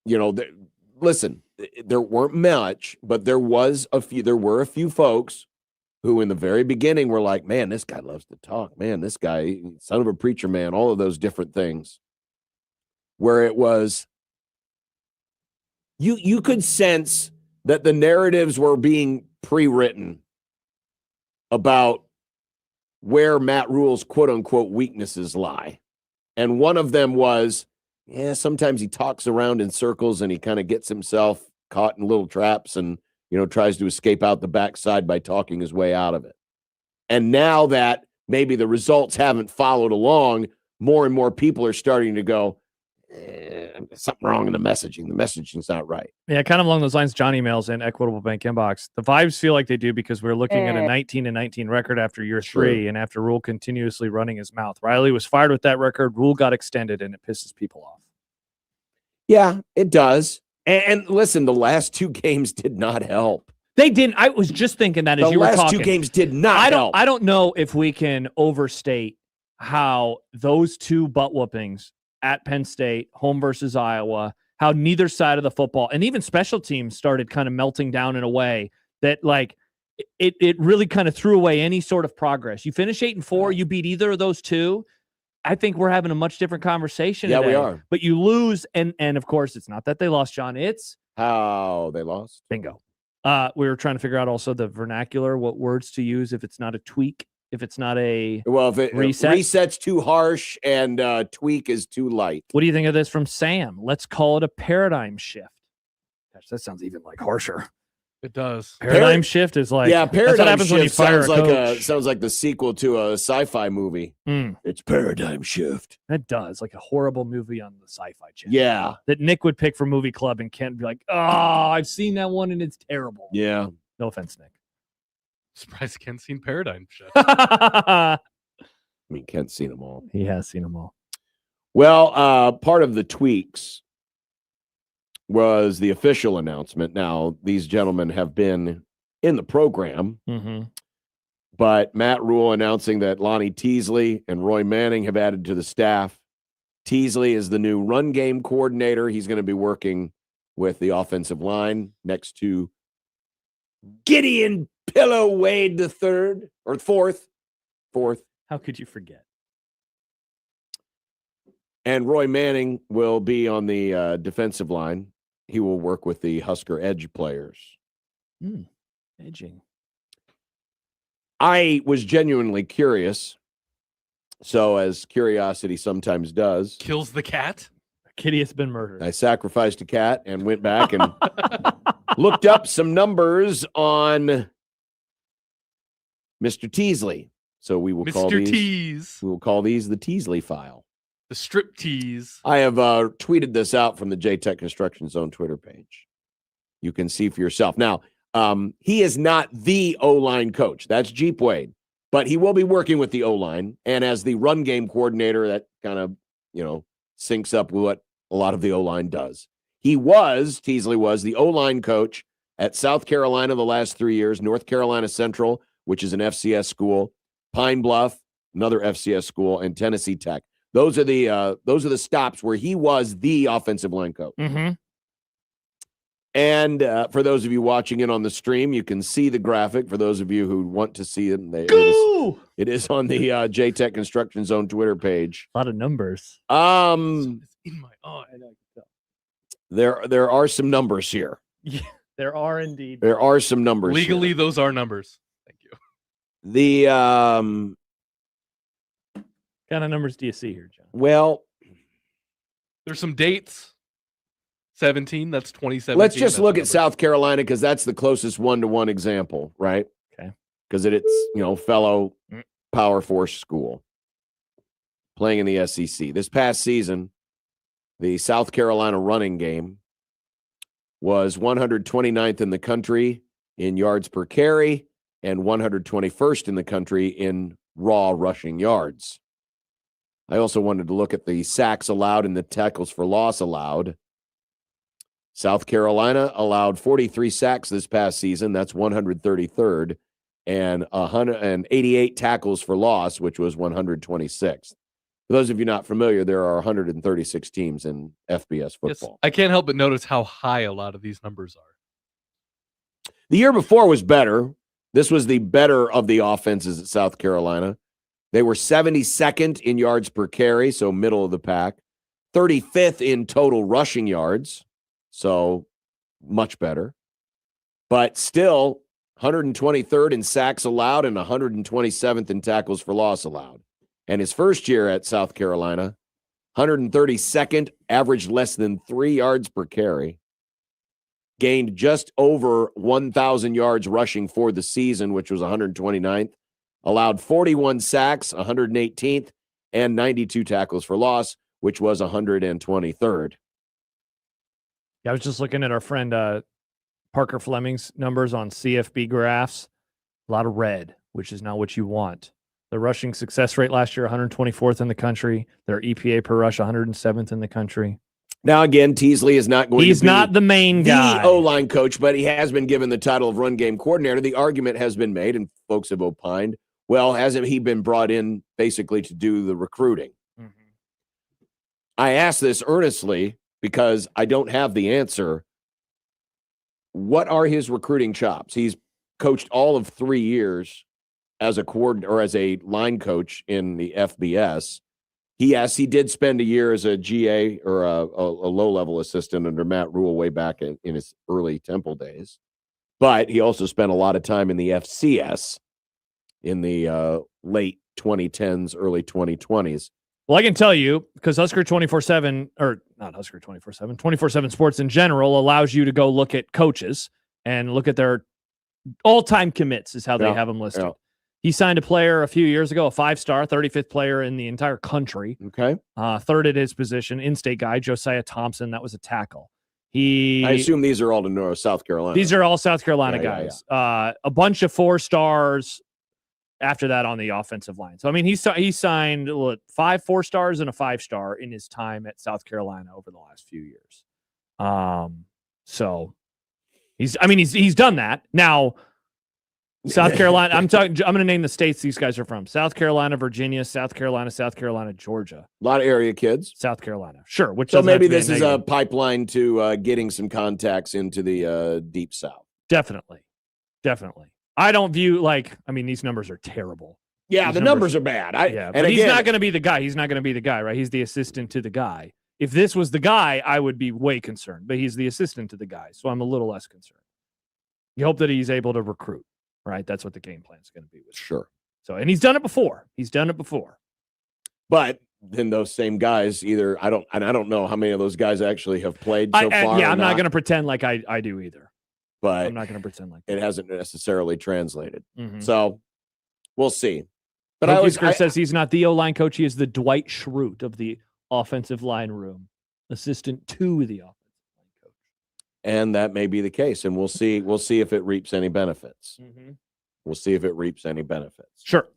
S7: listen, there weren't much, but there were a few folks who in the very beginning were like, man, this guy loves to talk. Man, this guy, son of a preacher man, all of those different things. Where it was, you could sense that the narratives were being pre-written about where Matt Rule's quote-unquote weaknesses lie. And one of them was, sometimes he talks around in circles and he kind of gets himself caught in little traps and tries to escape out the backside by talking his way out of it. And now that maybe the results haven't followed along, more and more people are starting to go, something wrong in the messaging. The messaging's not right.
S6: Yeah, kind of along those lines, John emails in Equitable Bank inbox. The vibes feel like they do because we're looking at a 19-19 record after year 3, and after Rule continuously running his mouth. Riley was fired with that record. Rule got extended, and it pisses people off.
S7: Yeah, it does. And listen, the last 2 games did not help.
S6: They didn't. I was just thinking that as you were talking.
S7: The last 2 games did not help.
S6: I don't know if we can overstate how those 2 butt whoopings at Penn State, home versus Iowa, how neither side of the football and even special teams started kind of melting down in a way that like it really kind of threw away any sort of progress. You finish 8-4, you beat either of those two. I think we're having a much different conversation.
S7: Yeah,
S6: today.
S7: we are.
S6: But you lose, and of course, it's not that they lost, John. It's
S7: how they lost.
S6: Bingo. We were trying to figure out also the vernacular, what words to use if it's not a tweak, if it's not a
S7: if it reset's too harsh and tweak is too light.
S6: What do you think of this from Sam? Let's call it a paradigm shift. Gosh, that sounds even like harsher.
S5: It does.
S6: Paradigm shift is like
S7: paradigm
S6: that's what happens
S7: shift
S6: when you fire
S7: sounds
S6: a
S7: like
S6: coach.
S7: sounds like the sequel to a sci-fi movie. It's Paradigm Shift.
S6: That does, like a horrible movie on the Sci-Fi Channel.
S7: Yeah,
S6: that Nick would pick for movie club, and Kent would be like, "Oh, I've seen that one, and it's terrible."
S7: Yeah.
S6: No offense, Nick.
S5: Surprised Kent's seen Paradigm Shift.
S7: I mean, Kent's seen them all.
S6: He has seen them all.
S7: Well, part of the tweaks was the official announcement. Now, these gentlemen have been in the program, but Matt Rule announcing that Lonnie Teasley and Roy Manning have added to the staff. Teasley is the new run game coordinator. He's going to be working with the offensive line next to Gideon Pillow Wade the third or fourth.
S6: How could you forget?
S7: And Roy Manning will be on the defensive line. He will work with the Husker edge players.
S6: Edging.
S7: I was genuinely curious. So, as curiosity sometimes does,
S5: kills the cat.
S6: Kitty has been murdered.
S7: I sacrificed a cat and went back and looked up some numbers on Mr. Teasley. So we will call
S5: Mr.
S7: these.
S5: Tease.
S7: We will call these the Teasley file.
S5: The strip tease.
S7: I have tweeted this out from the J-Tech Construction Zone Twitter page. You can see for yourself. Now, he is not the O-line coach. That's Jeep Wade. But he will be working with the O-line. And as the run game coordinator, that kind of, syncs up with what a lot of the O-line does. Teasley was the O-line coach at South Carolina the last 3 years, North Carolina Central, which is an FCS school, Pine Bluff, another FCS school, and Tennessee Tech. Those are the stops where he was the offensive line coach. And for those of you watching it on the stream, you can see the graphic. For those of you who want to see it, it is on the J-Tech Construction Zone Twitter page.
S6: A lot of numbers.
S5: In my eye.
S7: There are some numbers here.
S6: Yeah, there are indeed.
S7: There are some numbers.
S5: Legally,
S7: here.
S5: those are numbers. Thank you.
S7: The
S6: kind of numbers do you see here, John?
S7: Well,
S5: there's some dates. 17, that's 2017.
S7: Let's just look at South Carolina because that's the closest one-to-one example, right?
S6: Okay.
S7: Because it's, fellow Power Force school playing in the SEC. This past season, the South Carolina running game was 129th in the country in yards per carry and 121st in the country in raw rushing yards. I also wanted to look at the sacks allowed and the tackles for loss allowed. South Carolina allowed 43 sacks this past season. That's 133rd, and 188 tackles for loss, which was 126th. For those of you not familiar, there are 136 teams in FBS football.
S5: Yes, I can't help but notice how high a lot of these numbers are.
S7: The year before was better. This was the better of the offenses at South Carolina. They were 72nd in yards per carry, so middle of the pack. 35th in total rushing yards. So much better, but still 123rd in sacks allowed and 127th in tackles for loss allowed. And his first year at South Carolina, 132nd, averaged less than 3 yards per carry, gained just over 1,000 yards rushing for the season, which was 129th, allowed 41 sacks, 118th, and 92 tackles for loss, which was 123rd.
S6: Yeah, I was just looking at our friend Parker Fleming's numbers on CFB graphs. A lot of red, which is not what you want. The rushing success rate last year, 124th in the country. Their EPA per rush, 107th in the country.
S7: Now, again, Teasley is not going to be
S6: He's not the main guy.
S7: The O-line coach, but he has been given the title of run game coordinator. The argument has been made, and folks have opined, well, hasn't he been brought in basically to do the recruiting? I asked this earnestly because I don't have the answer. What are his recruiting chops? He's coached all of 3 years as a coordinator or as a line coach in the FBS. He did spend a year as a GA or a low-level assistant under Matt Rule way back in his early Temple days. But he also spent a lot of time in the FCS in the late 2010s, early 2020s.
S6: Well, I can tell you, because Husker 24/7, or not Husker 24/7, 24/7 Sports in general allows you to go look at coaches and look at their all-time commits is how they have them listed.
S7: Yeah.
S6: He signed a player a few years ago, a 5-star, 35th player in the entire country.
S7: Okay.
S6: Third at his position, in-state guy, Josiah Thompson. That was a tackle.
S7: I assume these are all to South Carolina.
S6: These are all South Carolina
S7: Yeah,
S6: guys. A bunch of 4-stars after that on the offensive line. So, I mean, he signed 5 4-stars and a 5-star in his time at South Carolina over the last few years. So he's done that. Now, South Carolina, I'm going to name the states these guys are from. South Carolina, Virginia, South Carolina, Georgia.
S7: A lot of area kids.
S6: South Carolina. Sure.
S7: So maybe this is a pipeline to getting some contacts into the Deep South.
S6: Definitely. I don't view these numbers are terrible.
S7: Yeah,
S6: these
S7: the numbers are bad.
S6: But he's not going to be the guy. He's not going to be the guy, right? He's the assistant to the guy. If this was the guy, I would be way concerned. But he's the assistant to the guy, so I'm a little less concerned. You hope that he's able to recruit, right? That's what the game plan is going to be with.
S7: Sure.
S6: So, and he's done it before.
S7: But then those same guys I don't know how many of those guys actually have played so far.
S6: Yeah, I'm not going to pretend like I do either.
S7: But
S6: I'm not going to pretend like
S7: it hasn't necessarily translated.
S6: Mhm.
S7: So we'll see. But
S6: But says he's not the O-line coach. He is the Dwight Schrute of the offensive line room, assistant to the offensive line coach.
S7: And that may be the case. And we'll see if it reaps any benefits.
S6: Mhm.
S7: We'll see if it reaps any benefits.
S6: Sure.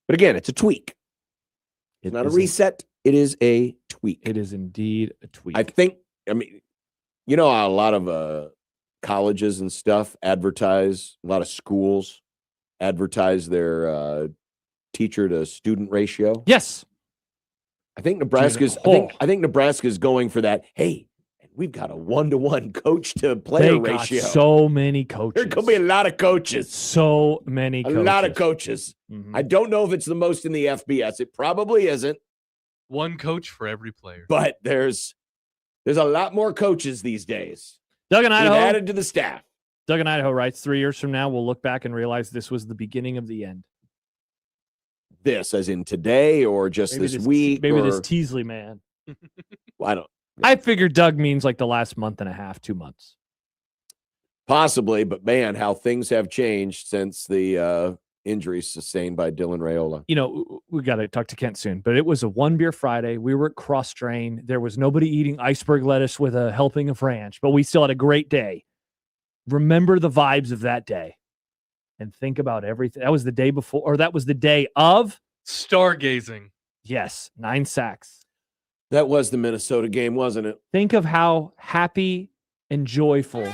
S7: But again, it's a tweak. It's not a reset. It is a tweak.
S6: It is indeed a tweak.
S7: I think, you know how a lot of colleges and stuff advertise, a lot of schools advertise their teacher to student ratio.
S6: Yes.
S7: I think Nebraska's going for that. Hey, we've got a 1-to-1 coach to player ratio.
S6: So many coaches.
S7: There could be a lot of coaches.
S6: So many coaches.
S7: A lot of coaches.
S6: Mhm.
S7: I don't know if it's the most in the FBS. It probably isn't.
S5: One coach for every player.
S7: But there's a lot more coaches these days.
S6: Doug in Idaho.
S7: Added to the staff.
S6: Doug in Idaho writes, 3 years from now, we'll look back and realize this was the beginning of the end.
S7: This, as in today, or just
S6: Maybe
S7: this week?
S6: Maybe
S7: or,
S6: this Teasley man.
S7: Well, I don't.
S6: I figured Doug means like the last month and a half, 2 months.
S7: Possibly, but man, how things have changed since the injuries sustained by Dylan Raiola.
S6: You know, we got to talk to Kent soon, but it was a 1-beer Friday. We were at Cross Train. There was nobody eating iceberg lettuce with a helping of ranch, but we still had a great day. Remember the vibes of that day and think about everything. That was the day before, or that was the day of
S5: stargazing.
S6: Yes, 9 sacks.
S7: That was the Minnesota game, wasn't it?
S6: Think of how happy and joyful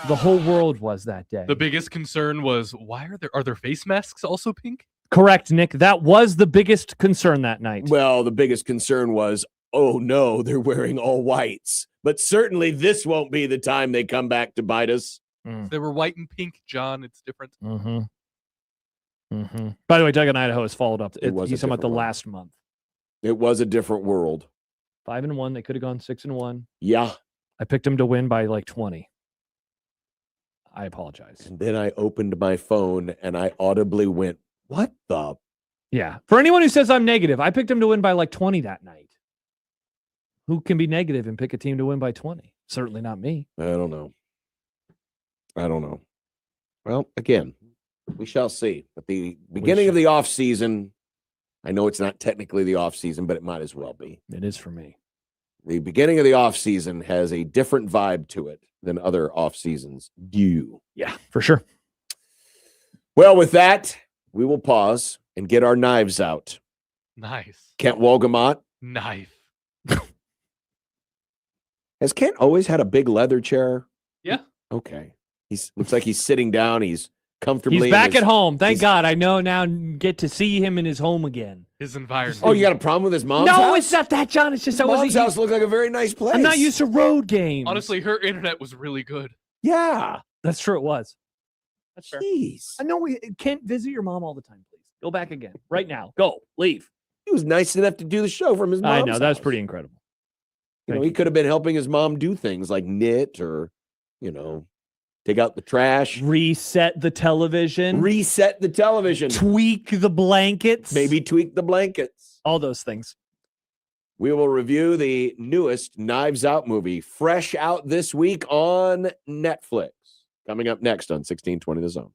S6: the whole world was that day.
S5: The biggest concern was, why are their face masks also pink?
S6: Correct, Nick. That was the biggest concern that night.
S7: Well, the biggest concern was, oh no, they're wearing all whites. But certainly this won't be the time they come back to bite us.
S5: They were white and pink, John. It's different.
S6: Mm-hmm. Mm-hmm. By the way, Doug in Idaho has followed up. He's talking about the last month.
S7: It was a different world.
S6: 5-1. They could have gone 6-1.
S7: Yeah.
S6: I picked them to win by like 20. I apologize.
S7: And then I opened my phone and I audibly went, what the?
S6: Yeah. For anyone who says I'm negative, I picked them to win by like 20 that night. Who can be negative and pick a team to win by 20? Certainly not me.
S7: I don't know. Well, again, we shall see. At the beginning of the offseason, I know it's not technically the offseason, but it might as well be.
S6: It is for me.
S7: The beginning of the offseason has a different vibe to it than other off seasons do.
S6: Yeah, for sure.
S7: Well, with that, we will pause and get our knives out.
S5: Nice.
S7: Kent Wolgamott.
S5: Knife.
S7: Has Kent always had a big leather chair?
S5: Yeah.
S7: Okay. Looks like he's sitting down. He's comfortably.
S6: He's
S7: in
S6: back
S7: his-
S6: at home. Thank
S7: his-
S6: God. I know now. Get to see him in his home again.
S5: His environment.
S7: Oh, you got a problem with his mom's
S6: No,
S7: house?
S6: it's not that, John. It's just
S7: His
S6: I wasn't
S7: mom's house looked like a very nice place.
S6: I'm not used to road games.
S5: Honestly, her internet was really good.
S7: Yeah.
S6: That's true. It was. That's fair.
S7: Jeez.
S6: I know we can't visit your mom all the time. Please go back again right now. Go. Leave.
S7: He was nice enough to do the show from his mom's
S6: I know that's
S7: house.
S6: pretty incredible.
S7: You know, he could have been helping his mom do things like knit or, you know, take out the trash,
S6: Reset the television.
S7: reset the television,
S6: Tweak the blankets.
S7: maybe tweak the blankets.
S6: all those things.
S7: We will review the newest Knives Out movie, fresh out this week on Netflix. Coming up next on 1620 The Zone.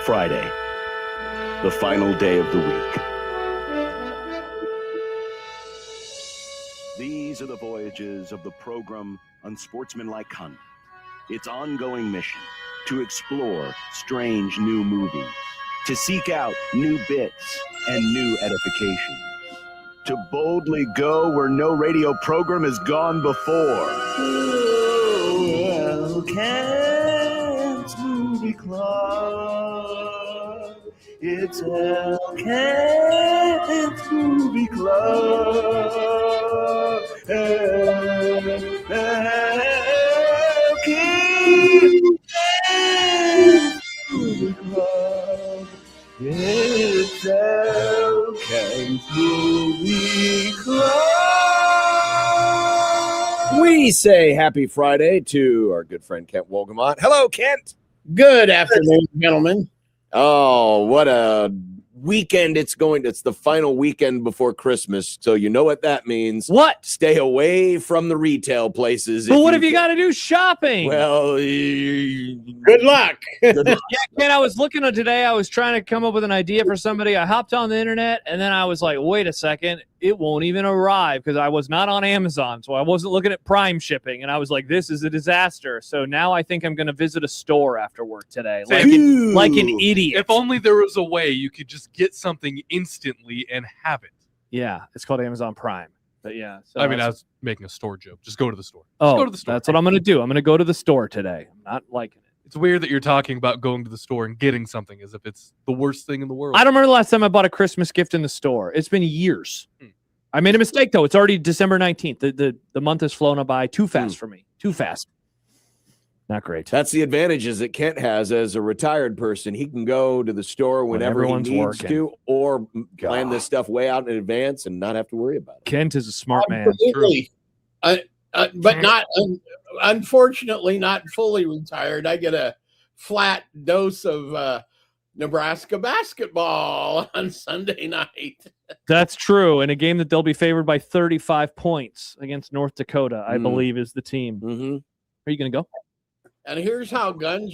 S3: Friday, the final day of the week. These are the voyages of the program Unsportsmanlike Conduct. Its ongoing mission to explore strange new movies, to seek out new bits and new edification, to boldly go where no radio program has gone before.
S13: Oh, Elkins Movie Club. It's Elkins Movie Club. Elkins Movie Club. It's Elkins Movie Club.
S7: We say happy Friday to our good friend Kent Wolgamott. Hello, Kent.
S15: Good afternoon, gentlemen.
S7: Oh, what a weekend it's the final weekend before Christmas. So you know what that means.
S6: What?
S7: Stay away from the retail places.
S6: But what if you got to do shopping?
S7: Well,
S15: good luck.
S7: Good luck.
S6: Yeah, Ken, I was looking at today. I was trying to come up with an idea for somebody. I hopped on the internet, and then I was like, wait a second. It won't even arrive because I was not on Amazon, so I wasn't looking at Prime shipping, and I was like, this is a disaster. So now I think I'm going to visit a store after work today, like an idiot.
S5: If only there was a way you could just get something instantly and have it.
S6: Yeah, it's called Amazon Prime. But yeah. So
S5: I was making a store joke. Just go to the store.
S6: Oh,
S5: Just go to the store.
S6: that's what I'm going to do. I'm going to go to the store today. I'm not liking it.
S5: It's weird that you're talking about going to the store and getting something as if it's the worst thing in the world.
S6: I don't remember the last time I bought a Christmas gift in the store. It's been years. I made a mistake, though. It's already December 19th. The month has flown by too fast for me. Too fast. Not great.
S7: That's the advantages that Kent has as a retired person. He can go to the store whenever he needs to, or plan this stuff way out in advance and not have to worry about it.
S6: Kent is a smart man.
S15: Absolutely. But not, unfortunately, not fully retired. I get a flat dose of Nebraska basketball on Sunday night.
S6: That's true. In a game that they'll be favored by 35 points against North Dakota, I believe is the team.
S7: Mm-hmm.
S6: Are you going to go?
S15: And here's how gun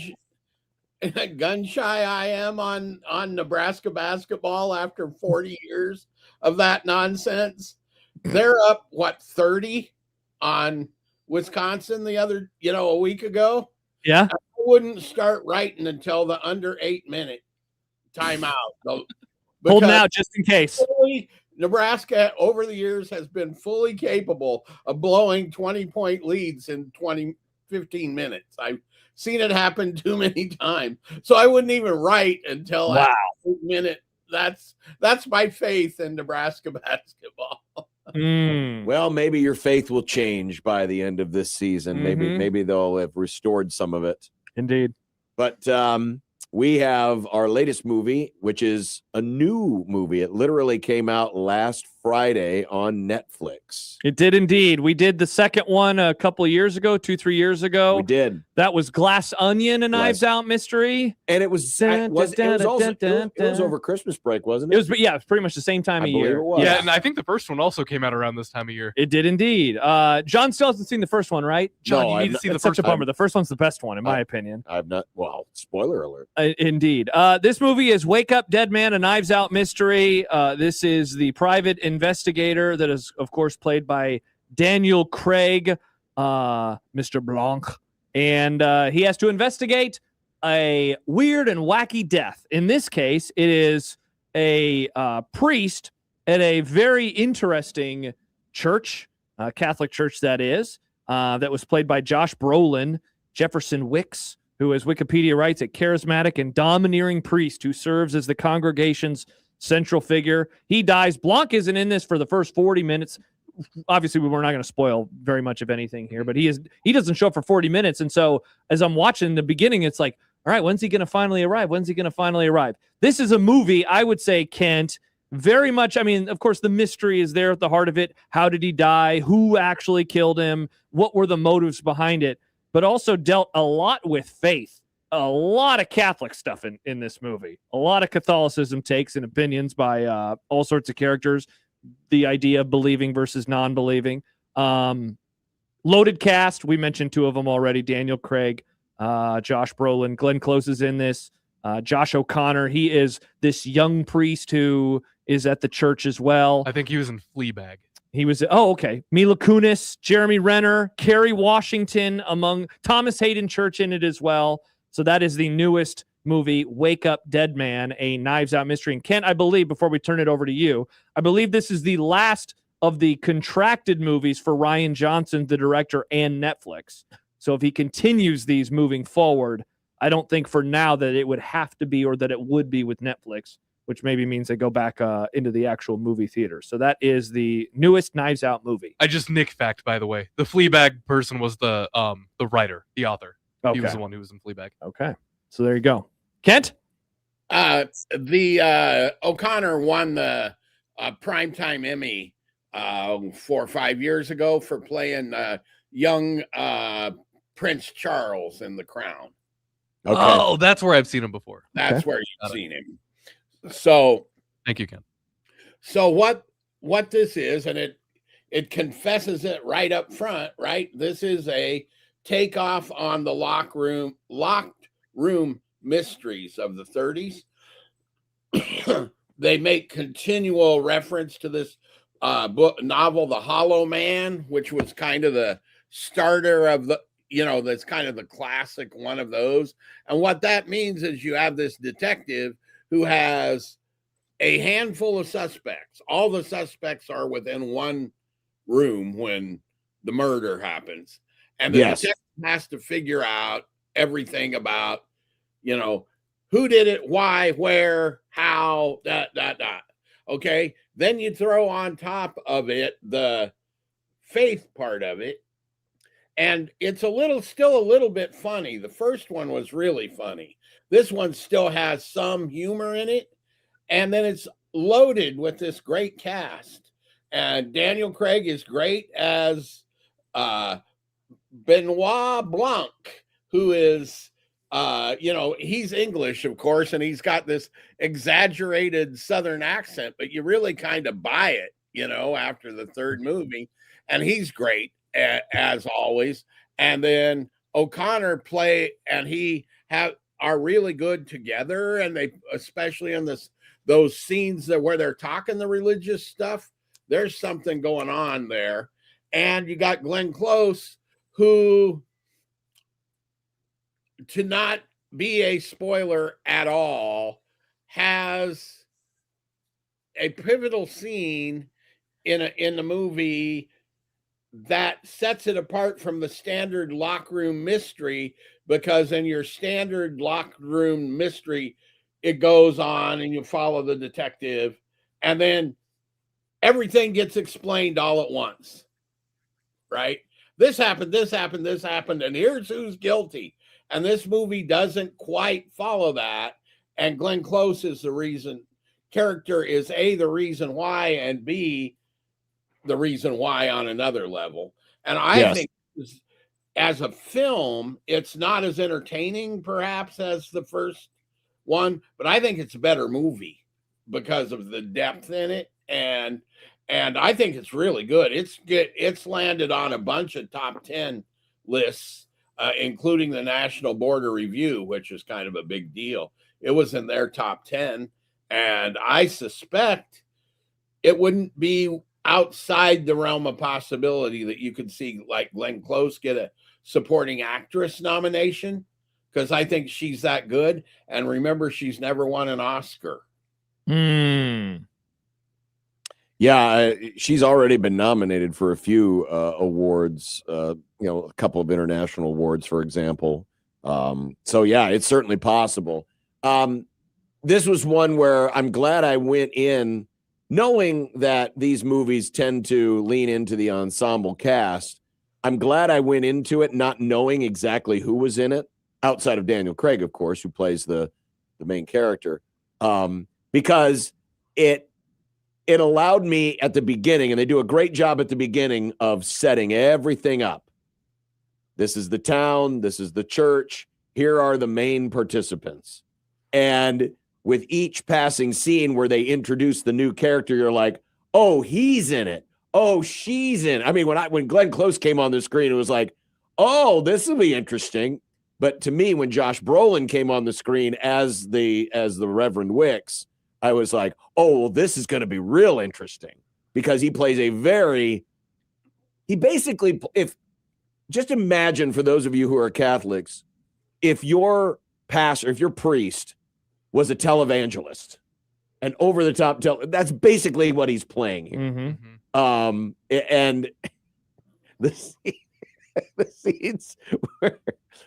S15: shy I am on Nebraska basketball after 40 years of that nonsense. They're up, 30 on Wisconsin a week ago?
S6: Yeah.
S15: I wouldn't start writing until the under 8 minute timeout.
S6: Holding out just in case.
S15: Nebraska over the years has been fully capable of blowing 20-point leads in 15 minutes. I've seen it happen too many times. So I wouldn't even write until after 8 minute. That's my faith in Nebraska basketball.
S7: Well, maybe your faith will change by the end of this season. Maybe they'll have restored some of it.
S6: Indeed.
S7: But we have our latest movie, which is a new movie. It literally came out last Friday on Netflix.
S6: It did indeed. We did the second one a couple of years ago, 2-3 years ago.
S7: We did.
S6: That was Glass Onion, a Knives Out mystery.
S7: And it was over Christmas break, wasn't it?
S6: It was pretty much the same time of year.
S5: Yeah, and I think the first one also came out around this time of year.
S6: It did indeed. John still hasn't seen the first one, right?
S5: John, you need to see the first one.
S6: Such a bummer. The first one's the best one, in my opinion.
S7: I've not. Well, spoiler alert.
S6: Indeed. This movie is Wake Up Dead Man, a Knives Out mystery. This is the private investigator that is, of course, played by Daniel Craig, Mr. Blanc. And he has to investigate a weird and wacky death. In this case, it is a priest at a very interesting church, Catholic church that is, that was played by Josh Brolin, Jefferson Wicks, who, as Wikipedia writes, a charismatic and domineering priest who serves as the congregation's central figure. He dies. Blanc isn't in this for the first 40 minutes. Obviously, we're not going to spoil very much of anything here, but he doesn't show up for 40 minutes. And so as I'm watching the beginning, it's like, all right, when's he going to finally arrive? When's he going to finally arrive? This is a movie, I would say, Kent, very much, I mean, of course, the mystery is there at the heart of it. How did he die? Who actually killed him? What were the motives behind it? But also dealt a lot with faith. A lot of Catholic stuff in this movie. A lot of Catholicism takes and opinions by all sorts of characters. The idea of believing versus non-believing. Loaded cast. We mentioned two of them already. Daniel Craig, Josh Brolin. Glenn Close is in this. Josh O'Connor. He is this young priest who is at the church as well.
S5: I think he was in Fleabag.
S6: He was, okay. Mila Kunis, Jeremy Renner, Kerry Washington, among Thomas Hayden Church in it as well. So that is the newest movie, Wake Up Dead Man, a Knives Out mystery. And Kent, I believe, before we turn it over to you, I believe this is the last of the contracted movies for Rian Johnson, the director, and Netflix. So if he continues these moving forward, I don't think for now that it would have to be or that it would be with Netflix, which maybe means they go back into the actual movie theater. So that is the newest Knives Out movie.
S5: I just nick fact, by the way. The Fleabag person was the writer, the author.
S6: Okay.
S5: He was the one who was in Fleabag.
S6: Okay. So there you go. Kent?
S15: The O'Connor won the Primetime Emmy 4 or 5 years ago for playing young Prince Charles in The Crown.
S5: Okay. Oh, that's where I've seen him before.
S15: That's where you've seen him. So
S5: thank you, Ken.
S15: So what this is, and it confesses it right up front, right? This is a takeoff on the locked room mysteries of the 30s. They make continual reference to this novel, The Hollow Man, which was kind of the starter of the, that's kind of the classic one of those. And what that means is you have this detective who has a handful of suspects. All the suspects are within one room when the murder happens. And the detective has to figure out everything about, who did it, why, where, how, Okay. Then you throw on top of it the faith part of it. And it's still a little bit funny. The first one was really funny. This one still has some humor in it. And then it's loaded with this great cast. And Daniel Craig is great as Benoit Blanc, who is, he's English, of course, and he's got this exaggerated Southern accent, but you really kind of buy it, after the third movie. And he's great as always. And then O'Connor are really good together. And they, especially in those scenes where they're talking the religious stuff, there's something going on there. And you got Glenn Close, who, to not be a spoiler at all, has a pivotal scene in the movie that sets it apart from the standard lock room mystery, because in your standard lock room mystery, it goes on and you follow the detective, and then everything gets explained all at once, right? This happened, and here's who's guilty. And this movie doesn't quite follow that. And Glenn Close is the reason, character is A, the reason why, and B, the reason why on another level. And I think as a film, it's not as entertaining perhaps as the first one, but I think it's a better movie because of the depth in it. And I think it's really good. It's landed on a bunch of top 10 lists, including the National Border Review, which is kind of a big deal. It was in their top 10. And I suspect it wouldn't be outside the realm of possibility that you could see like Glenn Close get a supporting actress nomination, because I think she's that good. And remember, she's never won an Oscar.
S7: Yeah, she's already been nominated for a few awards, a couple of international awards, for example. So, yeah, it's certainly possible. This was one where I'm glad I went in knowing that these movies tend to lean into the ensemble cast. I'm glad I went into it not knowing exactly who was in it, outside of Daniel Craig, of course, who plays the main character, because it allowed me at the beginning, and they do a great job at the beginning of setting everything up. This is the town. This is the church. Here are the main participants. And with each passing scene where they introduce the new character, you're like, oh, he's in it. oh, she's in. I mean, when Glenn Close came on the screen, it was like, oh, this will be interesting. But to me, when Josh Brolin came on the screen as the Reverend Wicks, I was like, oh, well, this is going to be real interesting because he plays he basically, just imagine for those of you who are Catholics, if your pastor, if your priest was a televangelist, and over the top that's basically what he's playing here. And the scenes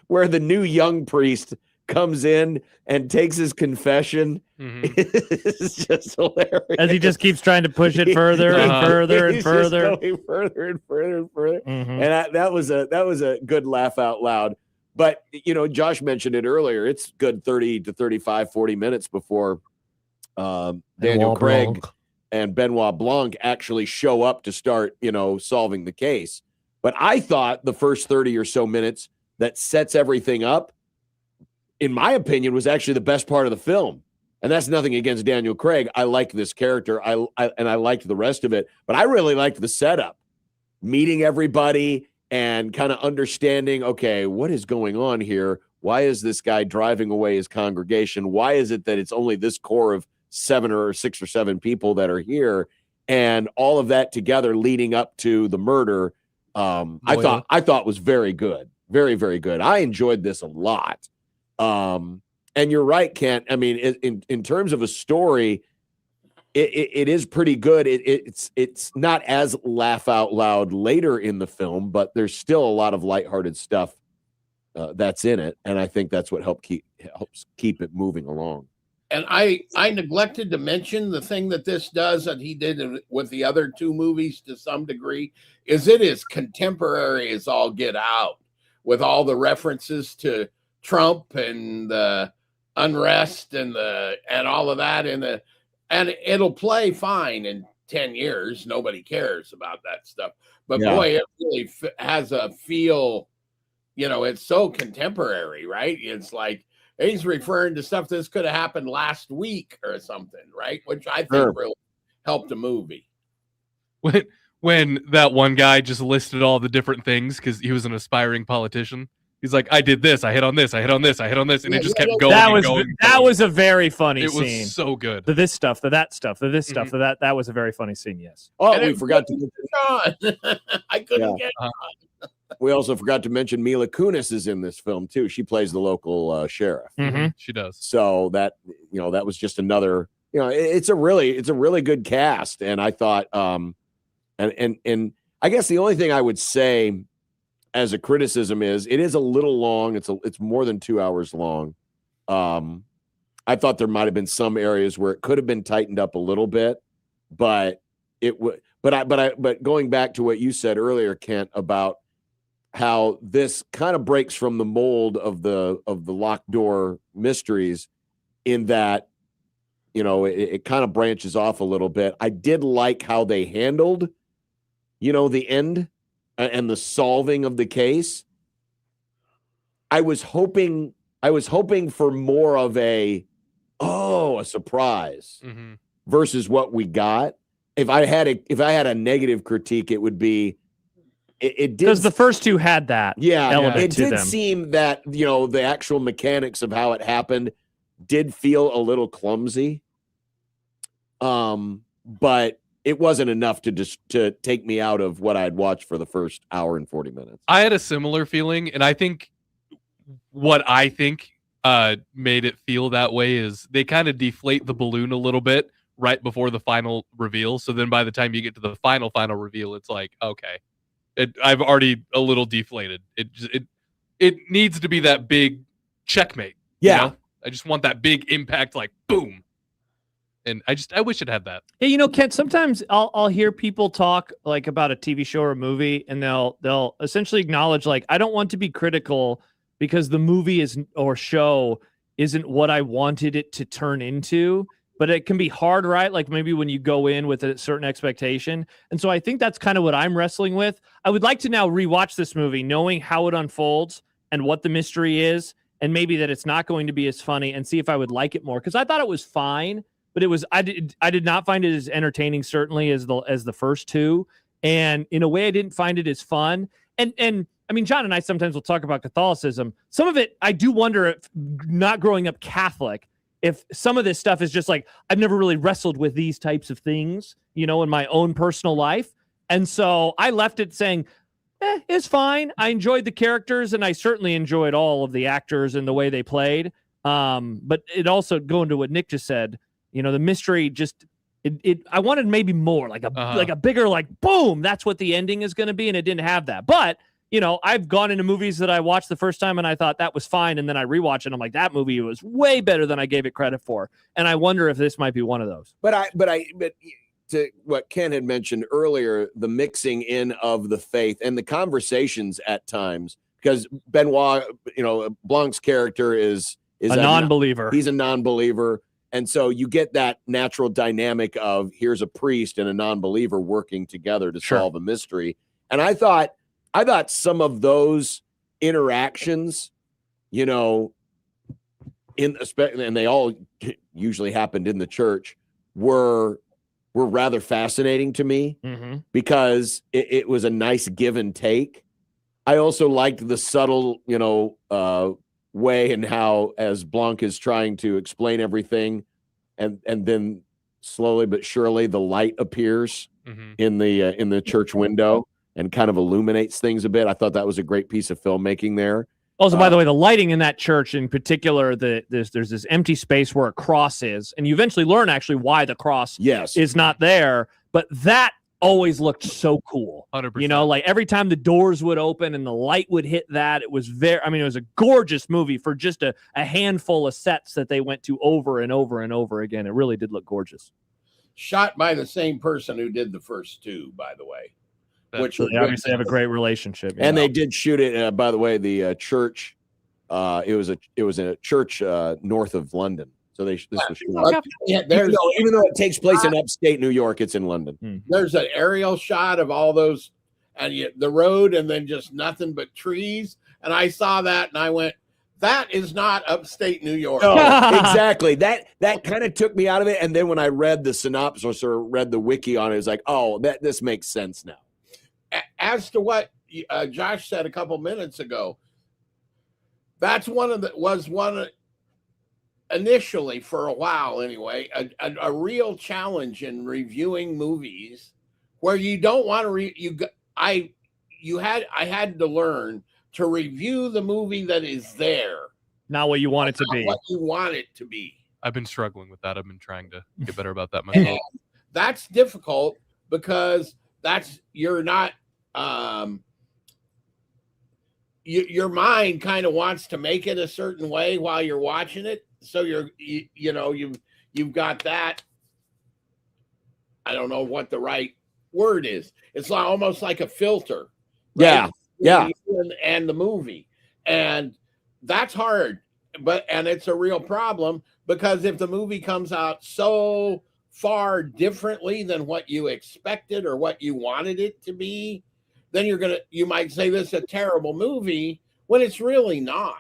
S7: where the new young priest comes in and takes his confession is just hilarious.
S6: As he just keeps trying to push it further and further and further.
S7: Just going further and further and further. And that was a good laugh out loud. But, Josh mentioned it earlier. It's good 30 to 35, 40 minutes before Daniel Craig and Benoit Blanc actually show up to start, solving the case. But I thought the first 30 or so minutes that sets everything up, in my opinion, was actually the best part of the film. And that's nothing against Daniel Craig. I like this character. I liked the rest of it. But I really liked the setup. Meeting everybody and kind of understanding, okay, what is going on here? Why is this guy driving away his congregation? Why is it that it's only this core of 6 or 7 people that are here? And all of that together leading up to the murder, I thought was very good. Very, very good. I enjoyed this a lot. And you're right, Kent. I mean, in terms of a story, it is pretty good. It's not as laugh out loud later in the film, but there's still a lot of lighthearted stuff that's in it, and I think that's what helps keep it moving along.
S15: And I neglected to mention the thing that this does that he did with the other 2 movies to some degree is it is contemporary as all get out with all the references to Trump and the unrest and all of that and it'll play fine in 10 years. Nobody cares about that stuff. But boy, it really has a feel, it's so contemporary, right? It's like he's referring to stuff this could have happened last week or something, right? Which I think really helped the movie.
S5: When that one guy just listed all the different things because he was an aspiring politician. He's like, I did this, I hit on this, I hit on this, I hit on this, and it just kept going.
S6: That was a very funny scene.
S5: It was so good.
S6: The this stuff, the that stuff, the this stuff, the that. That was a very funny scene. Yes.
S7: Oh, and we forgot to mention.
S15: I couldn't get on.
S7: We also forgot to mention Mila Kunis is in this film too. She plays the local sheriff.
S5: She does.
S7: So that that was just another. It's a really good cast, and I thought, and I guess the only thing I would say as a criticism is it is a little long. It's more than 2 hours long. I thought there might have been some areas where it could have been tightened up a little bit, but it would. But going back to what you said earlier, Kent, about how this kind of breaks from the mold of the locked door mysteries, in that it kind of branches off a little bit. I did like how they handled the end and the solving of the case. I was hoping for more of a surprise versus what we got. If I had a negative critique, it would be it did,
S6: because the first 2 had that element
S7: it
S6: to
S7: did
S6: them.
S7: seem that the actual mechanics of how it happened did feel a little clumsy. But it wasn't enough to take me out of what I had watched for the first hour and 40 minutes.
S5: I had a similar feeling, and I think what made it feel that way is they kind of deflate the balloon a little bit right before the final reveal. So then by the time you get to the final reveal, it's like, okay, I've already a little deflated. It needs to be that big checkmate.
S7: Yeah.
S5: I just want that big impact, like boom. And I wish it had that.
S6: Yeah, Kent, sometimes I'll hear people talk like about a TV show or a movie, and they'll essentially acknowledge, like, I don't want to be critical because the movie or show isn't what I wanted it to turn into. But it can be hard, right? Like maybe when you go in with a certain expectation. And so I think that's kind of what I'm wrestling with. I would like to now rewatch this movie, knowing how it unfolds and what the mystery is, and maybe that it's not going to be as funny, and see if I would like it more. Because I thought it was fine, but I did not find it as entertaining, certainly, as the first 2. And in a way, I didn't find it as fun. And I mean, John and I sometimes will talk about Catholicism. Some of it, I do wonder if, not growing up Catholic, if some of this stuff is just like, I've never really wrestled with these types of things, in my own personal life. And so I left it saying, it's fine. I enjoyed the characters, and I certainly enjoyed all of the actors and the way they played. But it also, going to what Nick just said, the mystery just, I wanted maybe more, like a bigger, like, boom, that's what the ending is going to be. And it didn't have that. But, I've gone into movies that I watched the first time and I thought that was fine. And then I rewatch it and I'm like, that movie was way better than I gave it credit for. And I wonder if this might be one of those.
S7: But to what Ken had mentioned earlier, the mixing in of the faith and the conversations at times, because Benoit, Blanc's character is
S6: a non-believer.
S7: He's a non-believer. And so you get that natural dynamic of here's a priest and a non-believer working together to solve a mystery. And I thought some of those interactions, and they all usually happened in the church, were rather fascinating to me because it was a nice give and take. I also liked the subtle, way and how, as Blanc is trying to explain everything, and then slowly but surely the light appears in the church window and kind of illuminates things a bit. I thought that was a great piece of filmmaking there.
S6: Also, by the way, the lighting in that church in particular, there's this empty space where a cross is, and you eventually learn actually why the cross is not there. But that always looked so cool.
S5: 100%.
S6: Like every time the doors would open and the light would hit that, it was it was a gorgeous movie for just a handful of sets that they went to over and over and over again. It really did look gorgeous.
S15: Shot by the same person who did the first two, by the way. Which
S6: they obviously have a great relationship.
S7: And they did shoot it, by the way, the church, it was in a church north of London. So this was even though it takes place in upstate New York, it's in London.
S15: There's an aerial shot of all those and the road and then just nothing but trees. And I saw that and I went, that is not upstate New York.
S7: No, exactly. That kind of took me out of it. And then when I read the synopsis or read the wiki on it, it's like, oh, this makes sense now.
S15: As to what Josh said a couple minutes ago, that's one initially, for a while anyway, a real challenge in reviewing movies where you don't want to I had to learn to review the movie that is there,
S6: not what you want it to be.
S15: What you want it to be.
S5: I've been struggling with that. I've been trying to get better about that myself.
S15: That's difficult because you're not your mind kind of wants to make it a certain way while you're watching it. So you've got that. I don't know what the right word is. It's almost like a filter. Right?
S7: Yeah.
S15: And the movie. And that's hard, and it's a real problem because if the movie comes out so far differently than what you expected or what you wanted it to be, then you might say this is a terrible movie when it's really not.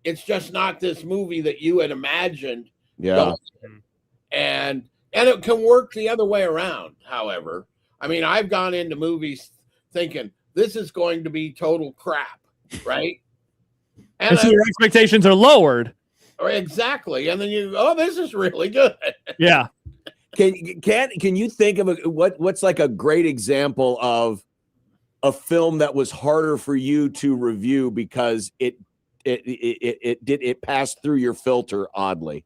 S15: It's just not this movie that you had imagined.
S7: Yeah.
S15: And it can work the other way around, however. I mean, I've gone into movies thinking this is going to be total crap, right?
S6: And so your expectations are lowered.
S15: Exactly. And then this is really good.
S6: Yeah.
S7: Can you think of what's like a great example of a film that was harder for you to review because it passed through your filter oddly?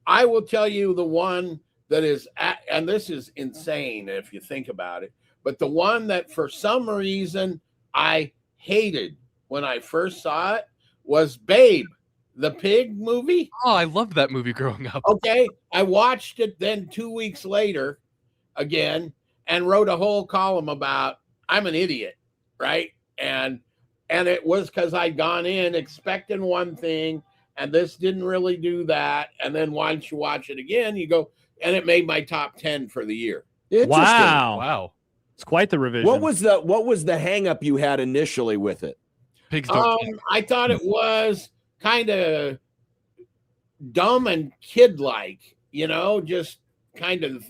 S15: I will tell you the one that is, and this is insane if you think about it, but the one that for some reason I hated when I first saw it was Babe, the pig movie.
S5: Oh, I loved that movie growing up.
S15: Okay. I watched it then 2 weeks later again and wrote a whole column about I'm an idiot, right? And it was because I'd gone in expecting one thing and this didn't really do that. And then once you watch it again, you go, and it made my top 10 for the year.
S6: Wow. It's quite the revision.
S7: What was the hang up you had initially with it?
S5: Pigs don't
S15: I thought it was kind of dumb and kid-like, just kind of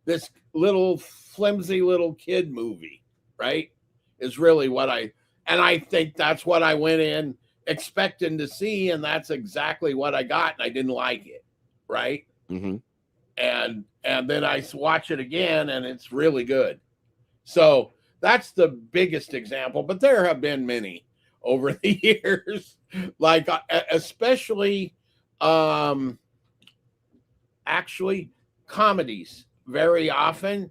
S15: this little flimsy little kid movie, right? Is really what I think that's what I went in expecting to see, and that's exactly what I got, and I didn't like it, right?
S7: Mm-hmm.
S15: And then I watch it again, and it's really good. So that's the biggest example, but there have been many over the years, like especially actually comedies. Very often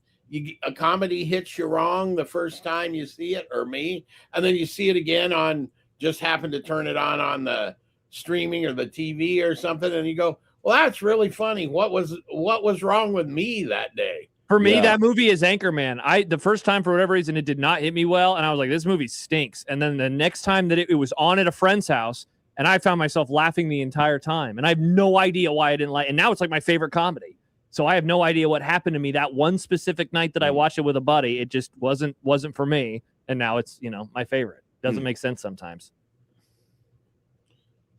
S15: a comedy hits you wrong the first time you see it, or me, and then you see it again on, just happen to turn it on the streaming or the TV or something, and you go, well, that's really funny. What was wrong with me that day?
S6: For me, that movie is Anchorman. The first time, for whatever reason, it did not hit me well, and I was like, this movie stinks. And then the next time that it was on at a friend's house, and I found myself laughing the entire time, and I have no idea why I didn't like it. And now it's like my favorite comedy. So I have no idea what happened to me that one specific night that I watched it with a buddy. It just wasn't for me, and now it's, my favorite. Doesn't make sense sometimes.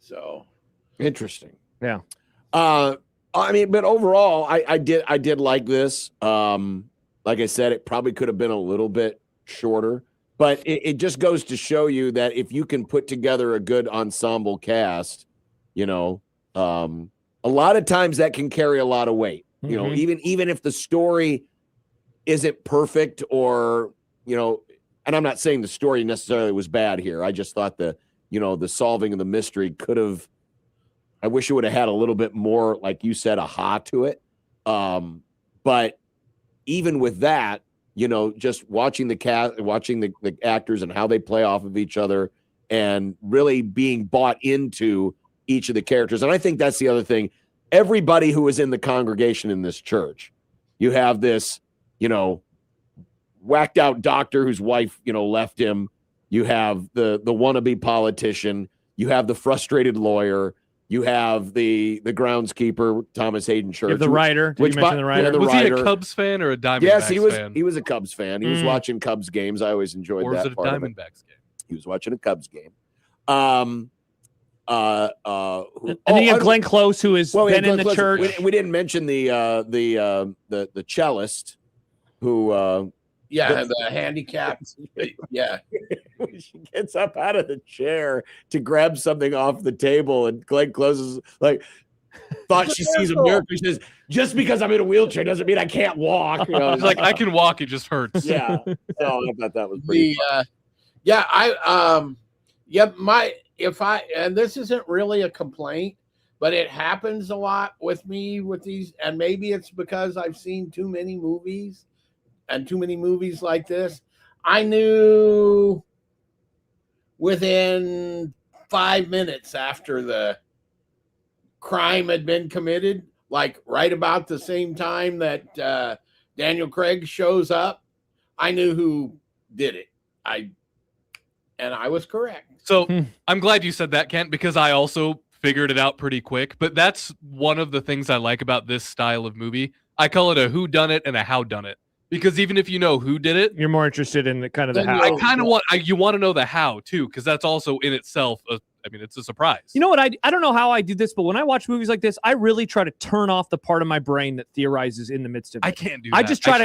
S15: So
S7: interesting.
S6: Yeah.
S7: I mean, but overall, I did like this. Like I said, it probably could have been a little bit shorter, but it just goes to show you that if you can put together a good ensemble cast, a lot of times that can carry a lot of weight. Even if the story isn't perfect, or and I'm not saying the story necessarily was bad here. I just thought the solving of the mystery could have. I wish it would have had a little bit more, like you said, aha to it. But even with that, just watching the cast, watching the actors and how they play off of each other, and really being bought into each of the characters. And I think that's the other thing. Everybody who is in the congregation in this church, you have this, whacked out doctor whose wife, left him. You have the wannabe politician. You have the frustrated lawyer. You have the groundskeeper, Thomas Hayden Church.
S6: The writer. Did you mention the writer?
S5: Was he a Cubs fan or a Diamondbacks fan?
S7: Yes, he was a Cubs fan. He was watching Cubs games. I always enjoyed that.
S5: Or was it a Diamondbacks game?
S7: He was watching a Cubs game.
S6: And then you have Glenn Close, who has been in the church.
S7: We didn't mention the cellist, who
S15: the handicapped. Yeah.
S7: She gets up out of the chair to grab something off the table, and Glenn Close is like, thought she sees a miracle. She says, just because I'm in a wheelchair doesn't mean I can't walk.
S5: It's like, I can walk, it just hurts.
S7: Yeah. So I thought that was pretty fun.
S15: And this isn't really a complaint, but it happens a lot with me with these, and maybe it's because I've seen too many movies like this. I knew within 5 minutes after the crime had been committed, like right about the same time that Daniel Craig shows up, I knew who did it. And I was correct.
S5: So I'm glad you said that, Kent, because I also figured it out pretty quick. But that's one of the things I like about this style of movie. I call it a whodunit and a howdunit. Because even if you know who did it,
S6: you're more interested in the kind of the how.
S5: I kind of want you want to know the how too, because that's also in itself. It's a surprise.
S6: You know what? I don't know how I do this, but when I watch movies like this, I really try to turn off the part of my brain that theorizes in the midst of it.
S5: I can't do that.
S6: I just try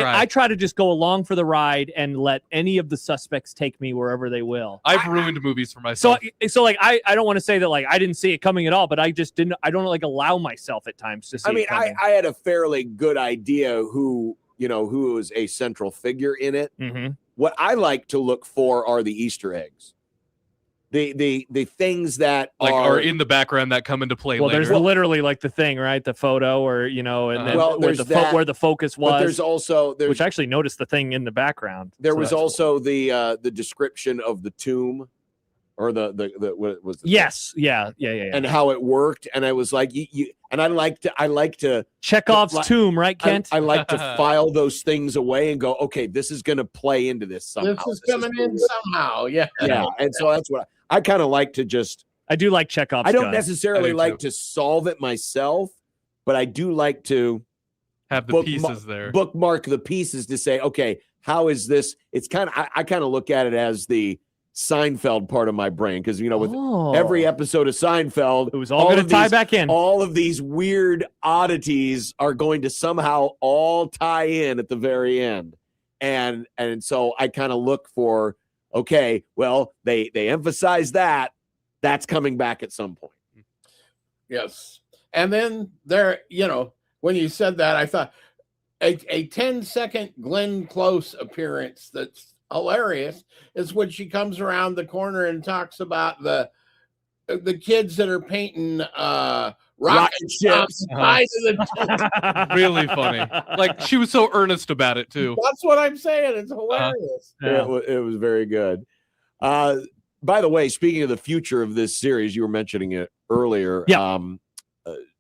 S6: to just go along for the ride and let any of the suspects take me wherever they will.
S5: I've ruined movies for myself.
S6: So like I don't want to say that like I didn't see it coming at all, but I don't like allow myself at times to see it coming.
S7: I had a fairly good idea who was a central figure in it.
S6: Mm-hmm.
S7: What I like to look for are the Easter eggs. The things that
S5: are in the background that come into play later.
S6: There's literally like the thing, right? The photo, or and then where the focus was.
S7: But there's also
S6: which actually noticed the thing in the background.
S7: There was also the description of the tomb, or the what was the
S6: yes, thing? Yeah,
S7: and how it worked. And I was like, and I like to
S6: Chekhov's tomb, right, Kent?
S7: I like to file those things away and go, okay, this is going to play into this somehow.
S15: This is coming in somehow, yeah.
S7: And so that's what I kind of like to just.
S6: I do like Chekhov's.
S7: I don't necessarily like to solve it myself, but I do like to
S5: have the pieces there.
S7: Bookmark the pieces to say, okay, how is this? It's kind of I kind of look at it as the Seinfeld part of my brain because with every episode of Seinfeld,
S6: it was all going to tie back in.
S7: All of these weird oddities are going to somehow all tie in at the very end, and so I kind of look for, okay, well they emphasize that's coming back at some point.
S15: Yes, and then there, when you said that, I thought a 10-second Glenn Close appearance that's hilarious is when she comes around the corner and talks about the kids that are painting rocket ships.
S5: Really funny. Like she was so earnest about it too.
S15: That's what I'm saying. It's hilarious.
S7: It was very good. By the way, speaking of the future of this series, you were mentioning it earlier.
S6: Yeah.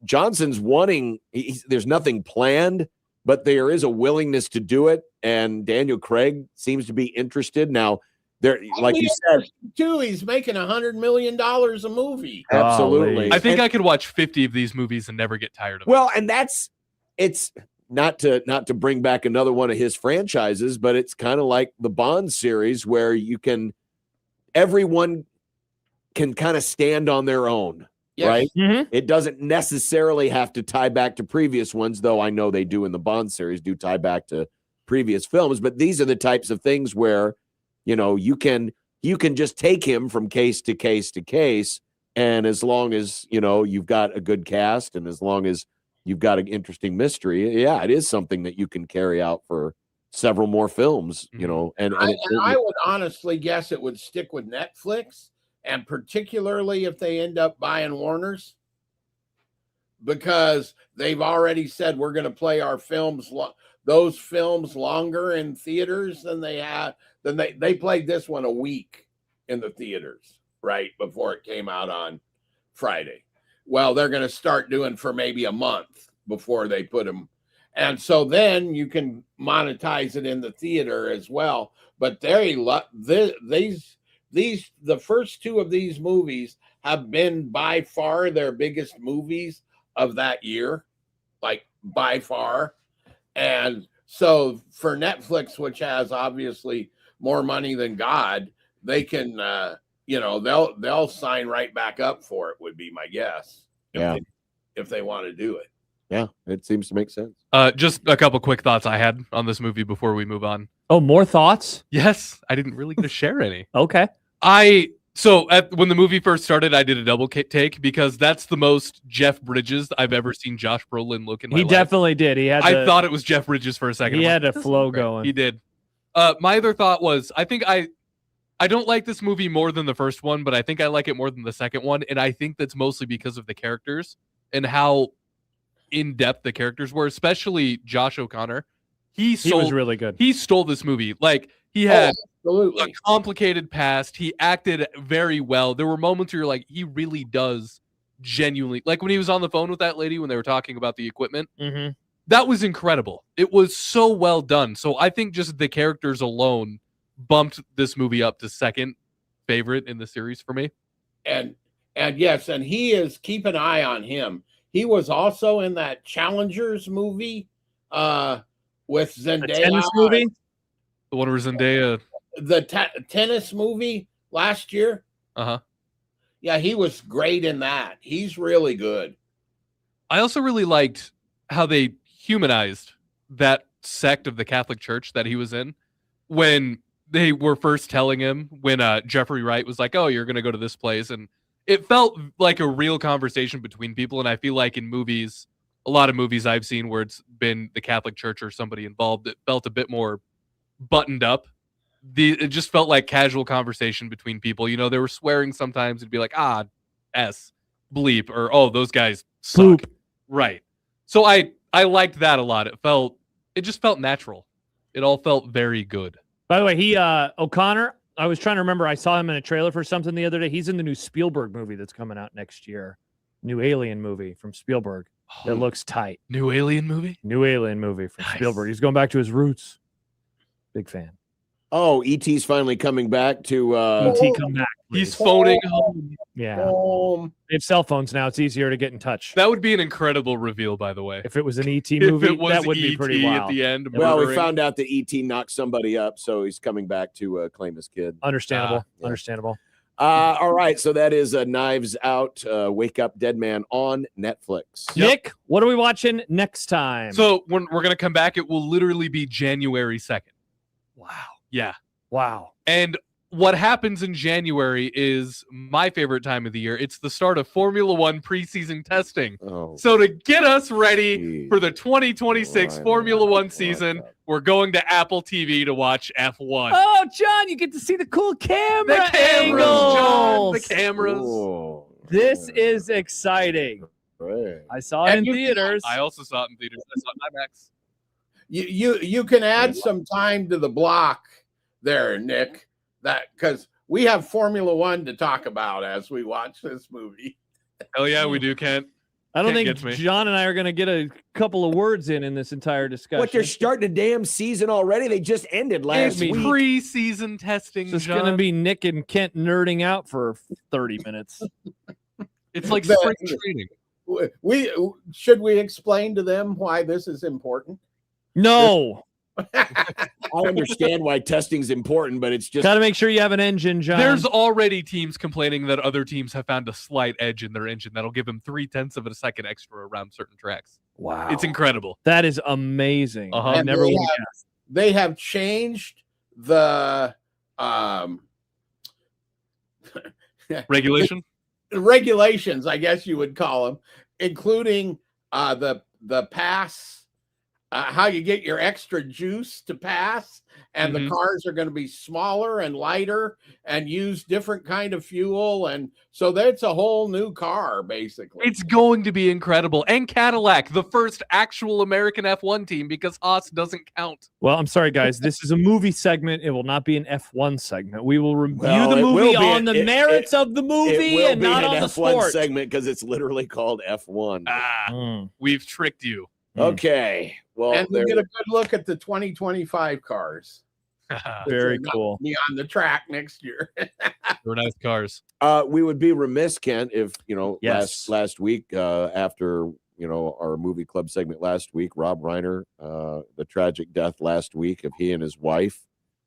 S7: Johnson's wanting. There's nothing planned, but there is a willingness to do it, and Daniel Craig seems to be interested. Now, like you said,
S15: too, he's making $100 million a movie.
S7: Absolutely.
S5: I think I could watch 50 of these movies and never get tired of it.
S7: Well, and it's not to bring back another one of his franchises, but it's kind of like the Bond series where everyone can kind of stand on their own. Yes. Right?
S6: Mm-hmm.
S7: It doesn't necessarily have to tie back to previous ones, though I know they do in the Bond series, do tie back to previous films. But these are the types of things where, you can just take him from case to case to case. And as long as, you've got a good cast and as long as you've got an interesting mystery, yeah, it is something that you can carry out for several more films, And
S15: I would honestly guess it would stick with Netflix. And particularly if they end up buying Warner's, because they've already said we're going to play our films, those films longer in theaters than they had. Then they played this one a week in the theaters, right before it came out on Friday. Well, they're going to start doing for maybe a month before they put them, and so then you can monetize it in the theater as well. But the first two of these movies have been by far their biggest movies of that year, like by far. And so for Netflix, which has obviously more money than God, they can, they'll sign right back up for it, would be my guess. If they want to do it.
S7: Yeah, it seems to make sense.
S5: Just a couple quick thoughts I had on this movie before we move on.
S6: Oh, more thoughts?
S5: Yes, I didn't really get to share any.
S6: Okay.
S5: When the movie first started, I did a double take because that's the most Jeff Bridges I've ever seen Josh Brolin look in my life.
S6: He definitely did.
S5: I thought it was Jeff Bridges for a second.
S6: He had a flow going.
S5: He did. My other thought was, I think I don't like this movie more than the first one, but I think I like it more than the second one, and I think that's mostly because of the characters and how in-depth the characters were, especially Josh O'Connor. He was
S6: really good.
S5: He stole this movie. Like, he had
S15: absolutely
S5: a complicated past. He acted very well. There were moments where you're like, he really does genuinely, like when he was on the phone with that lady when they were talking about the equipment.
S6: Mm-hmm.
S5: That was incredible. It was so well done. So I think just the characters alone bumped this movie up to second favorite in the series for me.
S15: And yes, and he is, keep an eye on him. He was also in that Challengers movie with Zendaya.
S6: The tennis movie?
S5: The one where Zendaya.
S15: The tennis movie last year.
S5: Uh-huh.
S15: Yeah, he was great in that. He's really good.
S5: I also really liked how they humanized that sect of the Catholic Church that he was in when they were first telling him, when Jeffrey Wright was like, oh, you're going to go to this place. And it felt like a real conversation between people. And I feel like in movies, a lot of movies I've seen where it's been the Catholic Church or somebody involved, it felt a bit more buttoned up. It just felt like casual conversation between people. You know, they were swearing sometimes. It'd be like, S, bleep, or, oh, those guys suck.
S6: Bloop.
S5: Right. So I liked that a lot. It just felt natural. It all felt very good.
S6: By the way, O'Connor, I was trying to remember, I saw him in a trailer for something the other day. He's in the new Spielberg movie that's coming out next year. New Alien movie from Spielberg. That looks tight.
S5: New Alien movie?
S6: New Alien movie from Spielberg. He's going back to his roots. Big fan.
S7: Oh, ET's finally coming back to.
S6: ET, come back.
S5: He's
S6: please.
S5: phoning home.
S6: Yeah. They have cell phones now. It's easier to get in touch.
S5: That would be an incredible reveal, by the way.
S6: If it was an ET
S5: If
S6: movie,
S5: it was
S6: that would be pretty
S5: ET
S6: wild.
S5: at the end.
S7: Well, we
S5: murdering.
S7: found out that ET knocked somebody up, so he's coming back to claim his kid.
S6: Understandable.
S7: Yeah.
S6: Understandable.
S7: All right, so that is Knives Out, Wake Up Dead Man on Netflix.
S6: Nick, what are we watching next time?
S5: So when we're going to come back, it will literally be January 2nd.
S6: Wow.
S5: Yeah.
S6: Wow.
S5: And what happens in January is my favorite time of the year. It's the start of Formula One preseason testing.
S7: Oh,
S5: So to get us ready
S7: geez.
S5: for the 2026
S7: Right.
S5: Formula One season, we're going to Apple TV to watch F1.
S6: Oh, John, you get to see the cool camera
S5: the cameras, John,
S6: angles.
S5: the cameras.
S7: Oh,
S6: This is exciting.
S7: right.
S6: I saw it in
S15: And you-
S6: theaters.
S5: I also saw it in theaters. I saw it in IMAX.
S15: You can add some time to the block there, Nick. That because we have Formula One to talk about as we watch this movie.
S5: Hell yeah, we do, Kent.
S6: I don't
S5: Can't
S6: think
S5: get me.
S6: John and I are going to get a couple of words in this entire discussion.
S7: What, they're starting a damn season already? They just ended last
S5: It's
S7: week.
S5: preseason testing,
S6: It's just
S5: John.
S6: going to be Nick and Kent nerding out for 30 minutes.
S5: It's like
S15: The-
S5: spring training.
S15: Should we explain to them why this is important?
S6: No.
S7: I understand why testing's important, but it's just
S6: Got to make sure you have an engine, John.
S5: There's already teams complaining that other teams have found a slight edge in their engine that'll give them 0.3 of a second extra around certain tracks.
S6: wow.
S5: It's incredible.
S6: That is amazing.
S5: Uh-huh.
S6: I
S15: And
S6: never
S15: they
S6: would have
S15: have-
S6: guessed.
S15: They have changed the
S5: Regulation?
S15: regulations, I guess you would call them, including the pass, how you get your extra juice to pass, and the cars are going to be smaller and lighter and use different kind of fuel, and so that's a whole new car basically.
S5: It's going to be incredible. And Cadillac, the first actual American F1 team, because Haas doesn't count.
S6: Well, I'm sorry, guys. This is a movie segment. It will not be an F1 segment. We will review
S7: Well,
S6: the
S7: it will
S6: movie
S7: be
S6: on
S7: an-
S6: the merits of the
S7: it
S6: movie
S7: will
S6: and
S7: be
S6: not
S7: an
S6: on the
S7: F1
S6: sport.
S7: segment because it's literally called F1.
S5: We've tricked you.
S7: Okay. Well,
S15: And we
S7: there-
S15: get a good look at the 2025 cars.
S6: Very
S15: They're
S6: cool.
S15: not Be on the track next year.
S5: They're nice cars.
S7: we would be remiss, Kent, if
S6: Yes.
S7: last week after our movie club segment last week, Rob Reiner, the tragic death last week of he and his wife.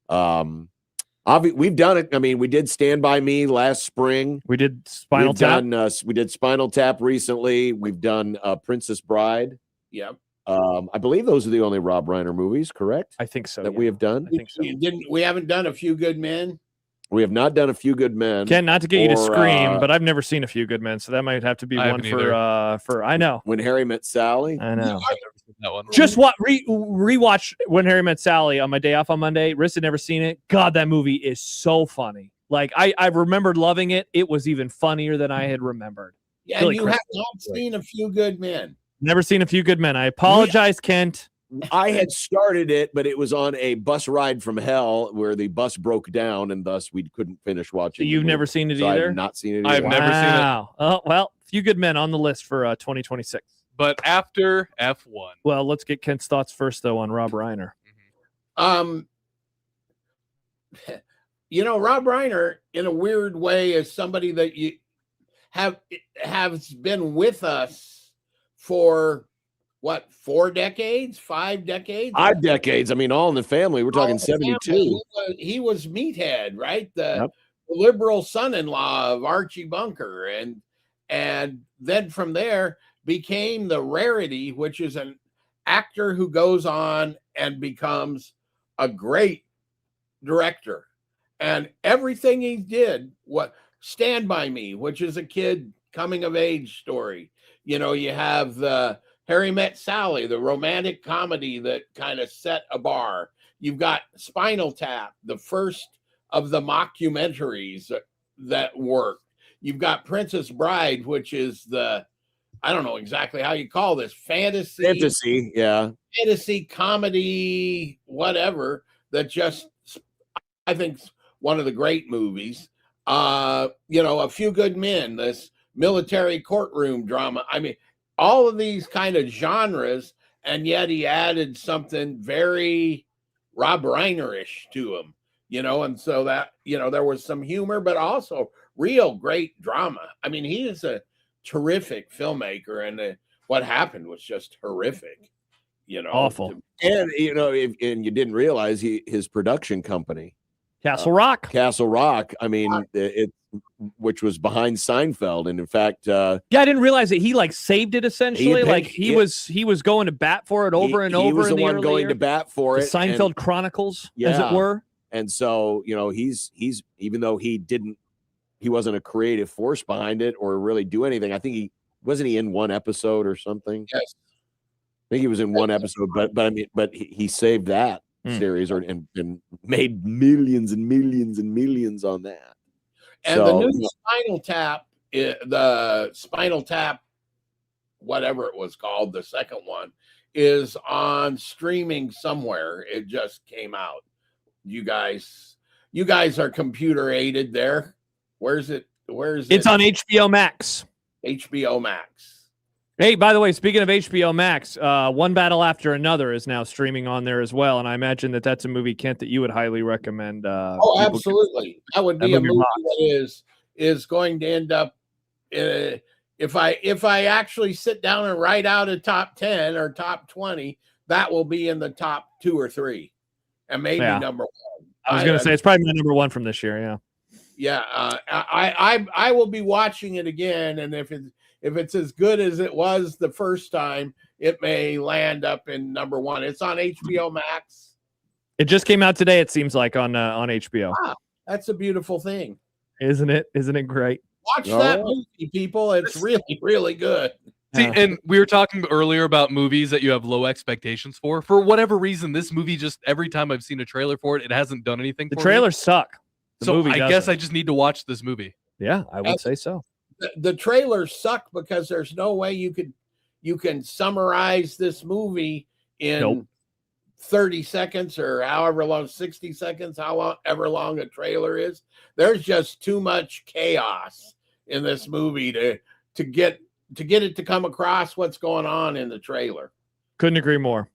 S7: We've done it. I mean, we did Stand By Me last spring.
S6: We did Spinal
S7: We've
S6: Tap.
S7: done, we did Spinal Tap recently. We've done Princess Bride.
S15: Yep.
S7: I believe those are the only Rob Reiner movies, correct?
S6: I think so.
S7: That
S6: yeah.
S7: we have done.
S6: I think so.
S15: We haven't done A Few Good Men.
S7: We have not done A Few Good Men.
S6: Ken, not to get you to
S7: or,
S6: scream, but I've never seen A Few Good Men, so that might have to be
S5: I
S6: one
S5: haven't
S6: for I know.
S7: When Harry Met Sally.
S6: I know.
S5: I've never seen that one.
S6: Just rewatch When Harry Met Sally on my day off on Monday. Riss had never seen it. God, that movie is so funny. Like I remembered loving it. It was even funnier than I had remembered.
S15: Yeah,
S6: Billy
S15: and you have
S6: Crystal.
S15: not seen A Few Good Men.
S6: Never seen A Few Good Men. I apologize, Kent.
S7: I had started it, but it was on a bus ride from hell where the bus broke down, and thus we couldn't finish watching.
S6: You've
S7: the
S6: never
S7: movie.
S6: seen it
S7: So I
S6: either?
S7: have not seen it.
S5: I've
S7: Either.
S5: never seen it.
S6: Wow. Oh, well, Few Good Men on the list for 2026.
S5: But after F1.
S6: Well, let's get Kent's thoughts first, though, on Rob Reiner.
S15: Rob Reiner, in a weird way, is somebody that you has been with us for what, 4 decades, 5 decades?
S7: 5 decades. I mean, All in the Family. We're talking
S15: All in the
S7: 72.
S15: Family. He was Meathead, right? The liberal son-in-law of Archie Bunker, and then from there became the Rarity, which is an actor who goes on and becomes a great director. And everything he did, what Stand By Me, which is a kid coming of age story. You have the Harry Met Sally, the romantic comedy that kind of set a bar. You've got Spinal Tap, the first of the mockumentaries that worked. You've got Princess Bride, which is I don't know exactly how you call this, fantasy,
S7: yeah.
S15: Fantasy comedy, whatever, that just, I think, one of the great movies. A Few Good Men, this military courtroom drama. I mean, all of these kind of genres, and yet he added something very Rob Reiner-ish to him. and so that, there was some humor, but also real great drama. I mean, he is a terrific filmmaker, and what happened was just horrific,
S6: Awful.
S7: And and you didn't realize his production company,
S6: Castle Rock.
S7: I mean, which was behind Seinfeld, and in fact,
S6: I didn't realize that he saved it essentially. He was going to bat for it over and over.
S7: He was the one
S6: early
S7: going
S6: years.
S7: to bat for
S6: The
S7: it.
S6: Seinfeld Chronicles, as it were.
S7: And so, he's even though he wasn't a creative force behind it or really do anything. I think he in one episode or something.
S15: Yes.
S7: I think he was in one episode, but he saved that series and made millions and millions and millions on that.
S15: And the new Spinal Tap, whatever it was called, the second one, is on streaming somewhere. It just came out. You guys are computer aided there. Where is it?
S6: It's on HBO Max.
S15: HBO Max.
S6: Hey, by the way, speaking of HBO Max, One Battle After Another is now streaming on there as well, and I imagine that's a movie, Kent, that you would highly recommend.
S15: Absolutely. That would be a movie that is going to end up. If I actually sit down and write out a top 10 or top 20, that will be in the top 2 or 3, and maybe number 1.
S6: I was going to say it's probably my number 1 from this year. Yeah.
S15: Yeah, I will be watching it again, and if it's as good as it was the first time, it may land up in number 1. It's on HBO Max.
S6: It just came out today. It seems like on HBO.
S15: Wow, that's a beautiful thing,
S6: isn't it? Isn't it great?
S15: Watch that movie, people. It's really, really good.
S5: See, and we were talking earlier about movies that you have low expectations for. For whatever reason, this movie just every time I've seen a trailer for it, it hasn't done anything.
S6: The trailers suck.
S5: So I guess I just need to watch this movie.
S6: Yeah, I would say so.
S15: The trailers suck because there's no way you can summarize this movie in 30 seconds or however long, 60 seconds, however long a trailer is. There's just too much chaos in this movie to get it to come across what's going on in the trailer.
S6: Couldn't agree more.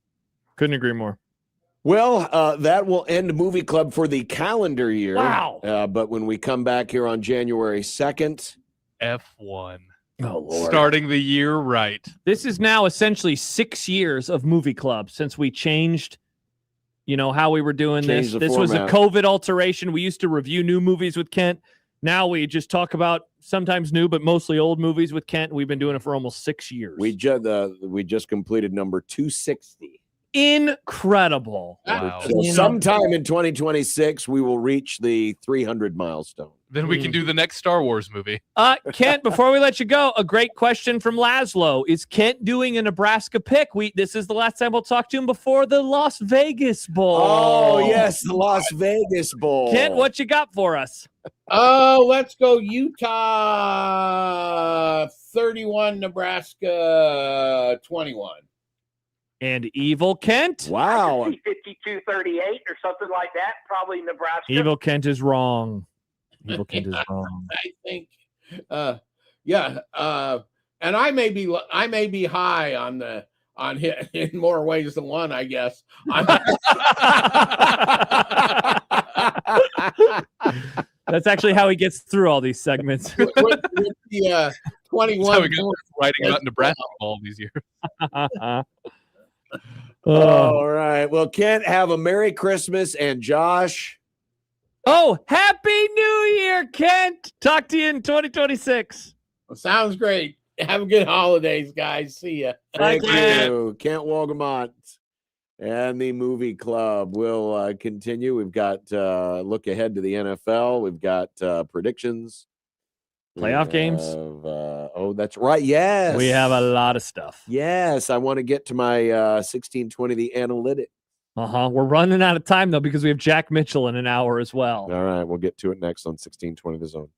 S7: Well, that will end Movie Club for the calendar year.
S6: Wow.
S7: But when we come back here on January 2nd,
S5: F1.
S6: Oh, Lord.
S5: Starting the year right.
S6: This is now essentially 6 years of Movie Club since we changed, how we were doing this. This was a COVID alteration. We used to review new movies with Kent. Now we just talk about sometimes new, but mostly old movies with Kent. We've been doing it for almost 6 years.
S7: we just completed number 260.
S6: Incredible.
S5: Wow.
S7: So sometime in 2026, we will reach the 300 milestone.
S5: Then we can do the next Star Wars movie.
S6: Kent, before we let you go, a great question from Laszlo. Is Kent doing a Nebraska pick? This is the last time we'll talk to him before the Las Vegas Bowl.
S7: Oh, yes, the Las Vegas Bowl.
S6: Kent, what you got for us?
S15: Let's go Utah 31, Nebraska 21.
S6: And Evil Kent?
S7: Wow.
S16: 52-38 or something like that. Probably Nebraska.
S6: Evil Kent is wrong. Evil Kent is wrong.
S15: I think, and I may be high on him in more ways than one, I guess.
S6: That's actually how he gets through all these segments.
S15: with the 21.
S5: That's how we got writing about Nebraska all these years.
S7: All right. Well, Kent, have a Merry Christmas, and Josh.
S6: Oh, Happy New Year, Kent. Talk to you in 2026.
S15: Well, sounds great. Have a good holidays, guys. See ya.
S7: Thank you. Kent Wolgamont and the Movie Club will continue. We've got look ahead to the NFL. We've got predictions.
S6: Playoff games.
S7: That's right. Yes.
S6: We have a lot of stuff.
S7: Yes. I want to get to my 1620, the analytics.
S6: We're running out of time, though, because we have Jack Mitchell in an hour as well.
S7: All right. We'll get to it next on 1620 The Zone.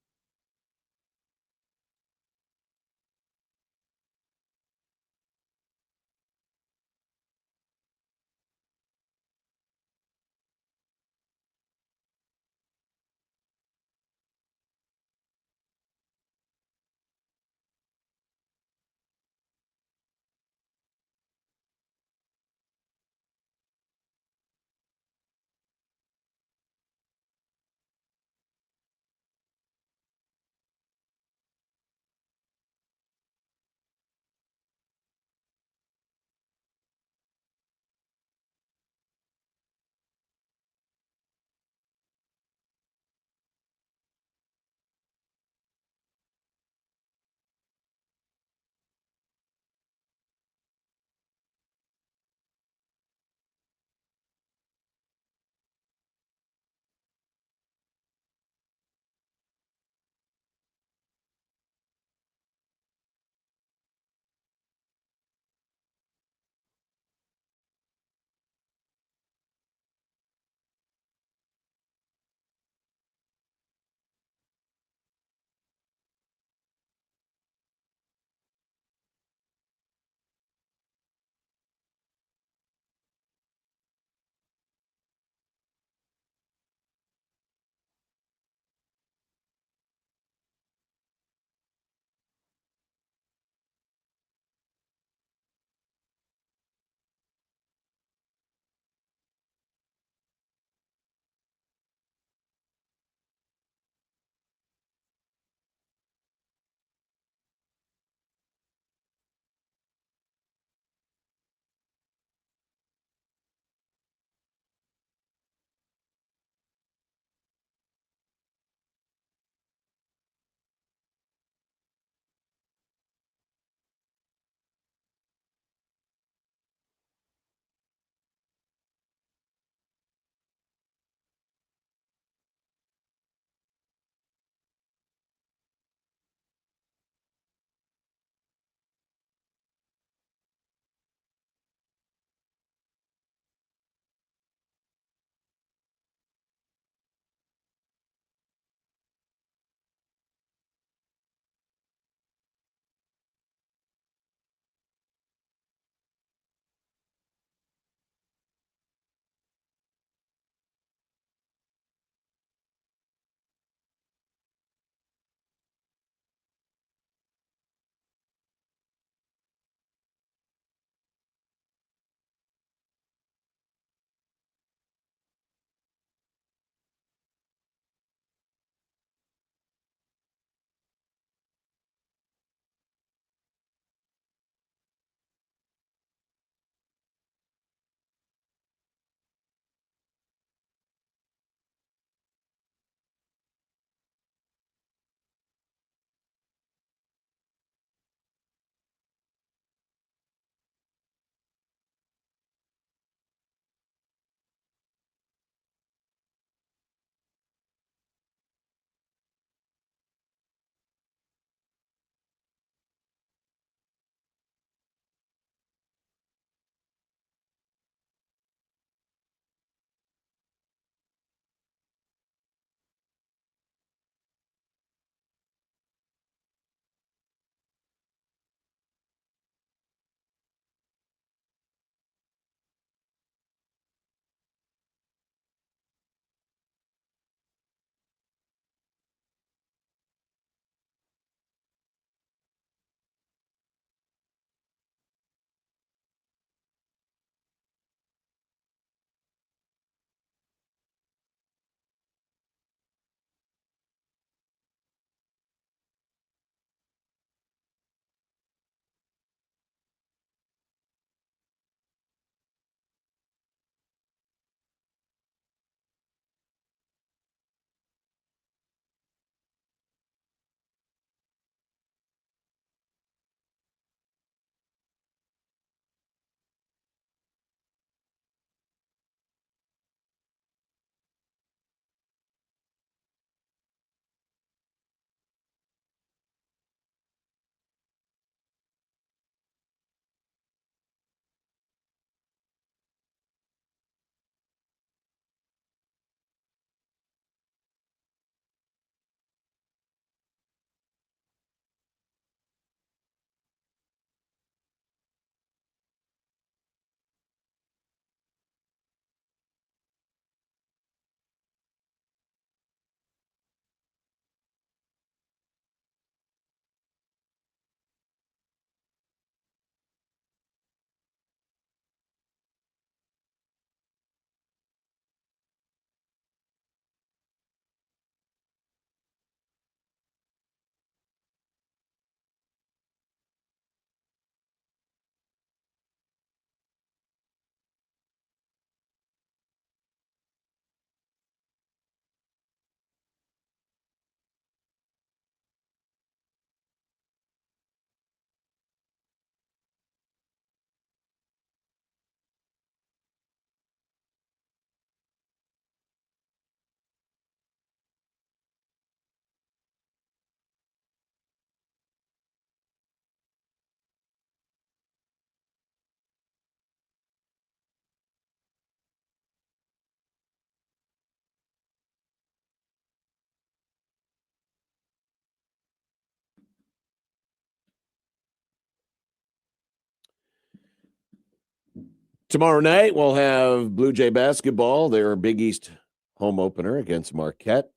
S7: Tomorrow night, we'll have Blue Jay basketball, their Big East home opener against Marquette.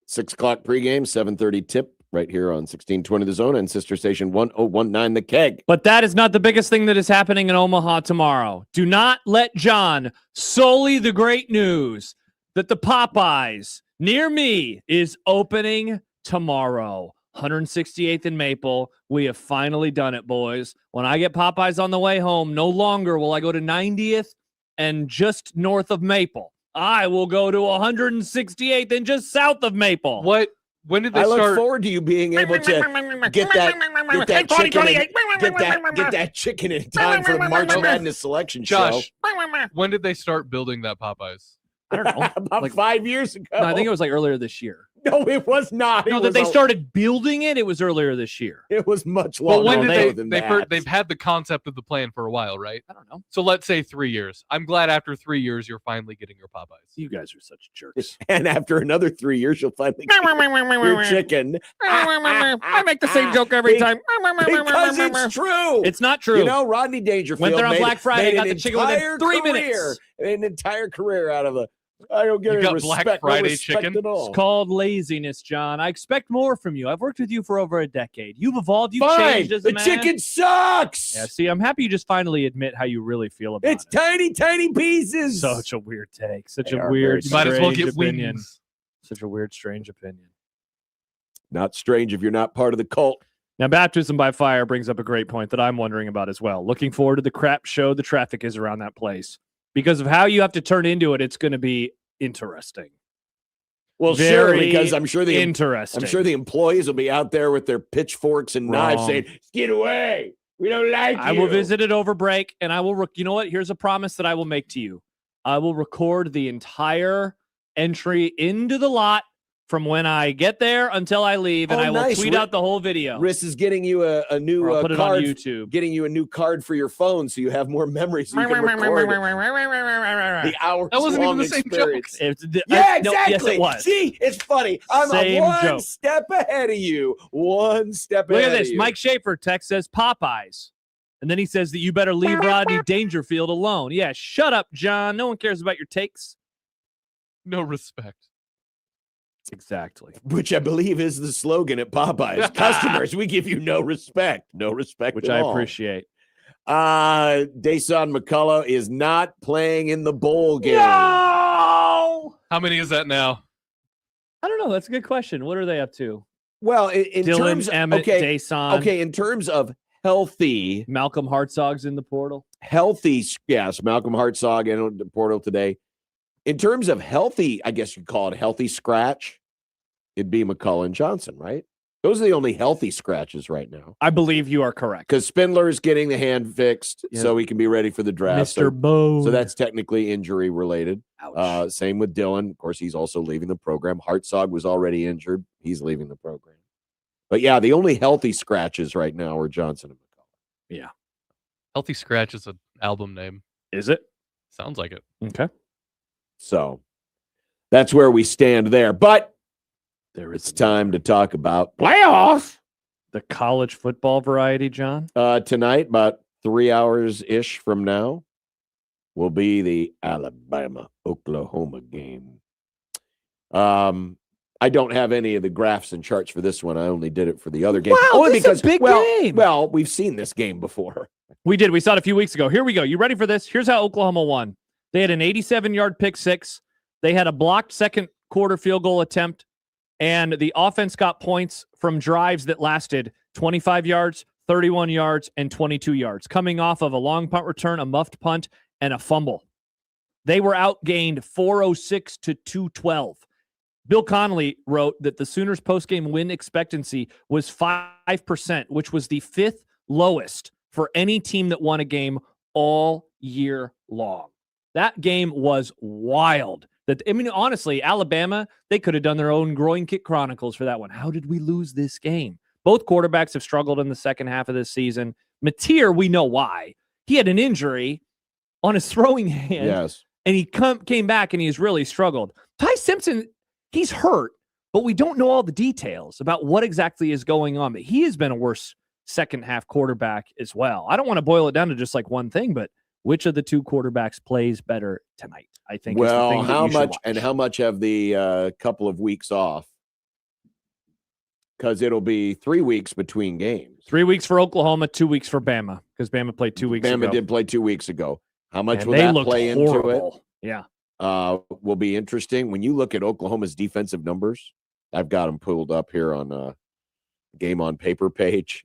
S7: 6 o'clock pregame, 7:30 tip right here on 1620 The Zone and sister station 1019 The Keg.
S6: But that is not the biggest thing that is happening in Omaha tomorrow. Do not let John sully the great news that the Popeyes near me is opening tomorrow. 168th and Maple. We have finally done it, boys. When I get Popeyes on the way home, no longer will I go to 90th and just north of Maple. I will go to 168th and just south of Maple.
S5: When did they
S7: I
S5: start?
S7: look forward to you being able to get that chicken in time for the March Madness selection show.
S5: Josh, when did they start building that Popeyes?
S6: I don't know.
S7: About 5 years ago.
S6: No, I think it was like earlier this year.
S7: No, it was not.
S6: No, that they started building it. It was earlier this year.
S7: It was much
S5: Well,
S7: longer
S5: when did
S7: than
S5: they've
S7: that.
S5: they've had the concept of the plan for a while, right?
S6: I don't know.
S5: So let's say 3 years. I'm glad after 3 years you're finally getting your Popeyes.
S6: You guys are such jerks.
S7: And after another 3 years, you'll finally get your chicken.
S6: I make the same joke every time.
S7: Because it's true.
S6: It's not true.
S7: You know, Rodney Dangerfield
S6: Went there on
S7: made-
S6: Black Friday,
S7: made
S6: got
S7: an
S6: the chicken within
S7: entire
S6: 3
S7: career-
S6: minutes.
S7: An entire career out of the. I don't get
S5: You
S7: any
S5: got
S7: respect.
S5: Black Friday
S7: no respect
S5: chicken?
S7: at all.
S6: It's called laziness, John. I expect more from you. I've worked with you for over a decade. You've evolved. You've
S7: Fine.
S6: changed as a
S7: The
S6: man.
S7: chicken sucks.
S6: Yeah, see, I'm happy you just finally admit how you really feel about
S7: It's
S6: it.
S7: tiny, tiny pieces.
S6: Such a weird take. Such
S7: They
S6: a
S7: are
S6: weird,
S7: very
S5: You might as well
S6: strange
S5: get
S6: opinion.
S5: wings.
S6: Such a weird, strange opinion.
S7: Not strange if you're not part of the cult.
S6: Now, baptism by fire brings up a great point that I'm wondering about as well. Looking forward to the crap show the traffic is around that place. Because of how you have to turn into it, it's going to be interesting.
S7: Well, sure,
S6: Very
S7: because I'm sure the employees will be out there with their pitchforks and knives
S6: Wrong.
S7: saying, "Get away! We don't like you."
S6: I will visit it over break, and I will. You know what? Here's a promise that I will make to you. I will record the entire entry into the lot from when I get there until I leave, and
S7: Oh,
S6: I will
S7: nice.
S6: tweet out the whole video.
S7: Riss is getting you a new
S6: Or I'll put it on
S7: card.
S6: YouTube.
S7: Getting you a new card for your phone, so you have more memory, so you can record the hours
S5: That wasn't even
S7: long
S5: the same
S7: experience.
S6: Yeah,
S7: exactly.
S6: yes, it was.
S7: See, it's funny. I'm
S6: Same
S7: one
S6: joke.
S7: step ahead of you. One step
S6: Look
S7: ahead
S6: at this.
S7: of you.
S6: Mike Schaefer text says Popeyes. And then he says that you better leave Rodney Dangerfield alone. Yeah, shut up, John. No one cares about your takes.
S5: No respect.
S6: Exactly.
S7: Which I believe is the slogan at Popeyes. Customers, we give you no respect. No respect.
S6: Which
S7: at
S6: I
S7: all.
S6: appreciate.
S7: Dason McCullough is not playing in the bowl game.
S6: No!
S5: How many is that now?
S6: I don't know. That's a good question. What are they up to?
S7: Well, in
S6: Dylan,
S7: terms of,
S6: Emmett,
S7: okay,
S6: Dason.
S7: okay, in terms of healthy,
S6: Malcolm Hartzog's in the portal.
S7: yes, Malcolm Hartzog in the portal today. In terms of healthy, I guess you'd call it healthy scratch, it'd be McCullough and Johnson, right? Those are the only healthy scratches right now.
S6: I believe you are correct.
S7: Because Spindler is getting the hand fixed so he can be ready for the draft.
S6: Mr. Bone.
S7: So that's technically injury related.
S6: Ouch.
S7: Same with Dylan. Of course, he's also leaving the program. Hartzog was already injured. He's leaving the program. But yeah, the only healthy scratches right now are Johnson and McCullough.
S6: Yeah.
S5: Healthy Scratch is an album name.
S6: Is it?
S5: Sounds like it.
S6: Okay.
S7: So that's where we stand there. But
S6: it's
S7: time to talk about playoffs.
S6: The college football variety, John.
S7: Tonight, about 3 hours ish from now, will be the Alabama-Oklahoma game. I don't have any of the graphs and charts for this one. I only did it for the other game.
S6: Wow,
S7: Only
S6: this is a
S7: because
S6: big game.
S7: Well, we've seen this game before.
S6: We did. We saw it a few weeks ago. Here we go. You ready for this? Here's how Oklahoma won. They had an 87-yard pick six. They had a blocked second quarter field goal attempt, and the offense got points from drives that lasted 25 yards, 31 yards, and 22 yards, coming off of a long punt return, a muffed punt, and a fumble. They were outgained 406 to 212. Bill Connolly wrote that the Sooners' postgame win expectancy was 5%, which was the fifth lowest for any team that won a game all year long. That game was wild. Honestly, Alabama, they could have done their own groin kick chronicles for that one. How did we lose this game? Both quarterbacks have struggled in the second half of this season. Mateer, we know why. He had an injury on his throwing hand.
S7: Yes.
S6: And he came back and he's really struggled. Ty Simpson, he's hurt, but we don't know all the details about what exactly is going on. But he has been a worse second half quarterback as well. I don't want to boil it down to just like one thing, but which of the two quarterbacks plays better tonight? I think. is the
S7: Well,
S6: thing that
S7: how
S6: you should
S7: much
S6: watch.
S7: and how much have the couple of weeks off? Because it'll be 3 weeks between games.
S6: 3 weeks for Oklahoma, 2 weeks for Bama, because Bama played 2 weeks ago.
S7: Bama did play 2 weeks ago. How much
S6: And
S7: will
S6: they
S7: that
S6: looked
S7: play
S6: horrible.
S7: into it?
S6: Yeah.
S7: Will be interesting. When you look at Oklahoma's defensive numbers, I've got them pulled up here on Game on Paper page.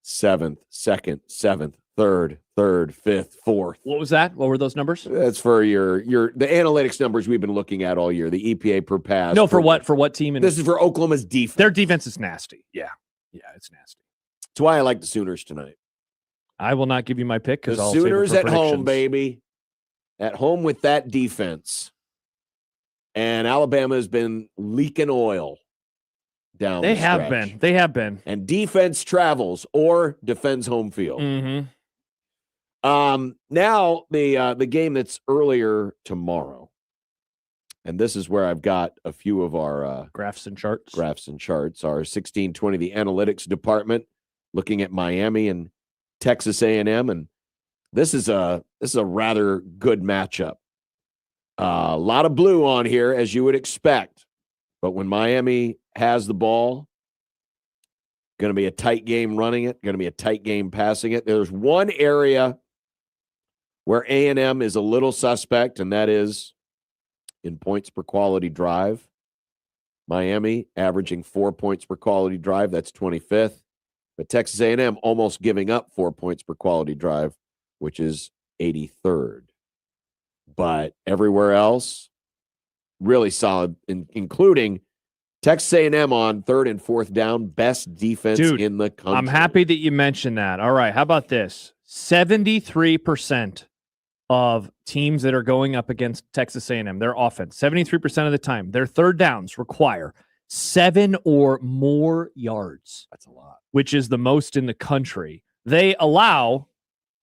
S7: 7th, 2nd, 7th, 3rd, 5th, 4th.
S6: What was that? What were those numbers?
S7: That's for the analytics numbers we've been looking at all year. The EPA per pass.
S6: No, for what? For what team?
S7: This is for Oklahoma's defense.
S6: Their defense is nasty. Yeah. Yeah, it's nasty.
S7: That's why I like the Sooners tonight.
S6: I will not give you my pick
S7: The
S6: because I'll
S7: Sooners
S6: save it for
S7: at home,
S6: predictions.
S7: baby. At home with that defense. And Alabama has been leaking oil down
S6: They
S7: the
S6: have
S7: stretch.
S6: been. They have been.
S7: And defense travels or defends home field.
S6: Mm-hmm.
S7: Now the game that's earlier tomorrow. And this is where I've got a few of our
S6: graphs and charts.
S7: Our 1620, the analytics department, looking at Miami and Texas A&M, and this is a rather good matchup. A lot of blue on here, as you would expect, but when Miami has the ball, going to be a tight game running it, going to be a tight game passing it. There's one area where A&M is a little suspect, and that is in points per quality drive. Miami averaging 4 points per quality drive. That's 25th. But Texas A&M almost giving up 4 points per quality drive, which is 83rd. But everywhere else, really solid, including Texas A&M on 3rd and 4th down, best defense in the country.
S6: I'm happy that you mentioned that. All right, how about this? 73% of teams that are going up against Texas A&M, their offense, 73% of the time, their third downs require 7 or more yards.
S7: That's a lot.
S6: Which is the most in the country. They allow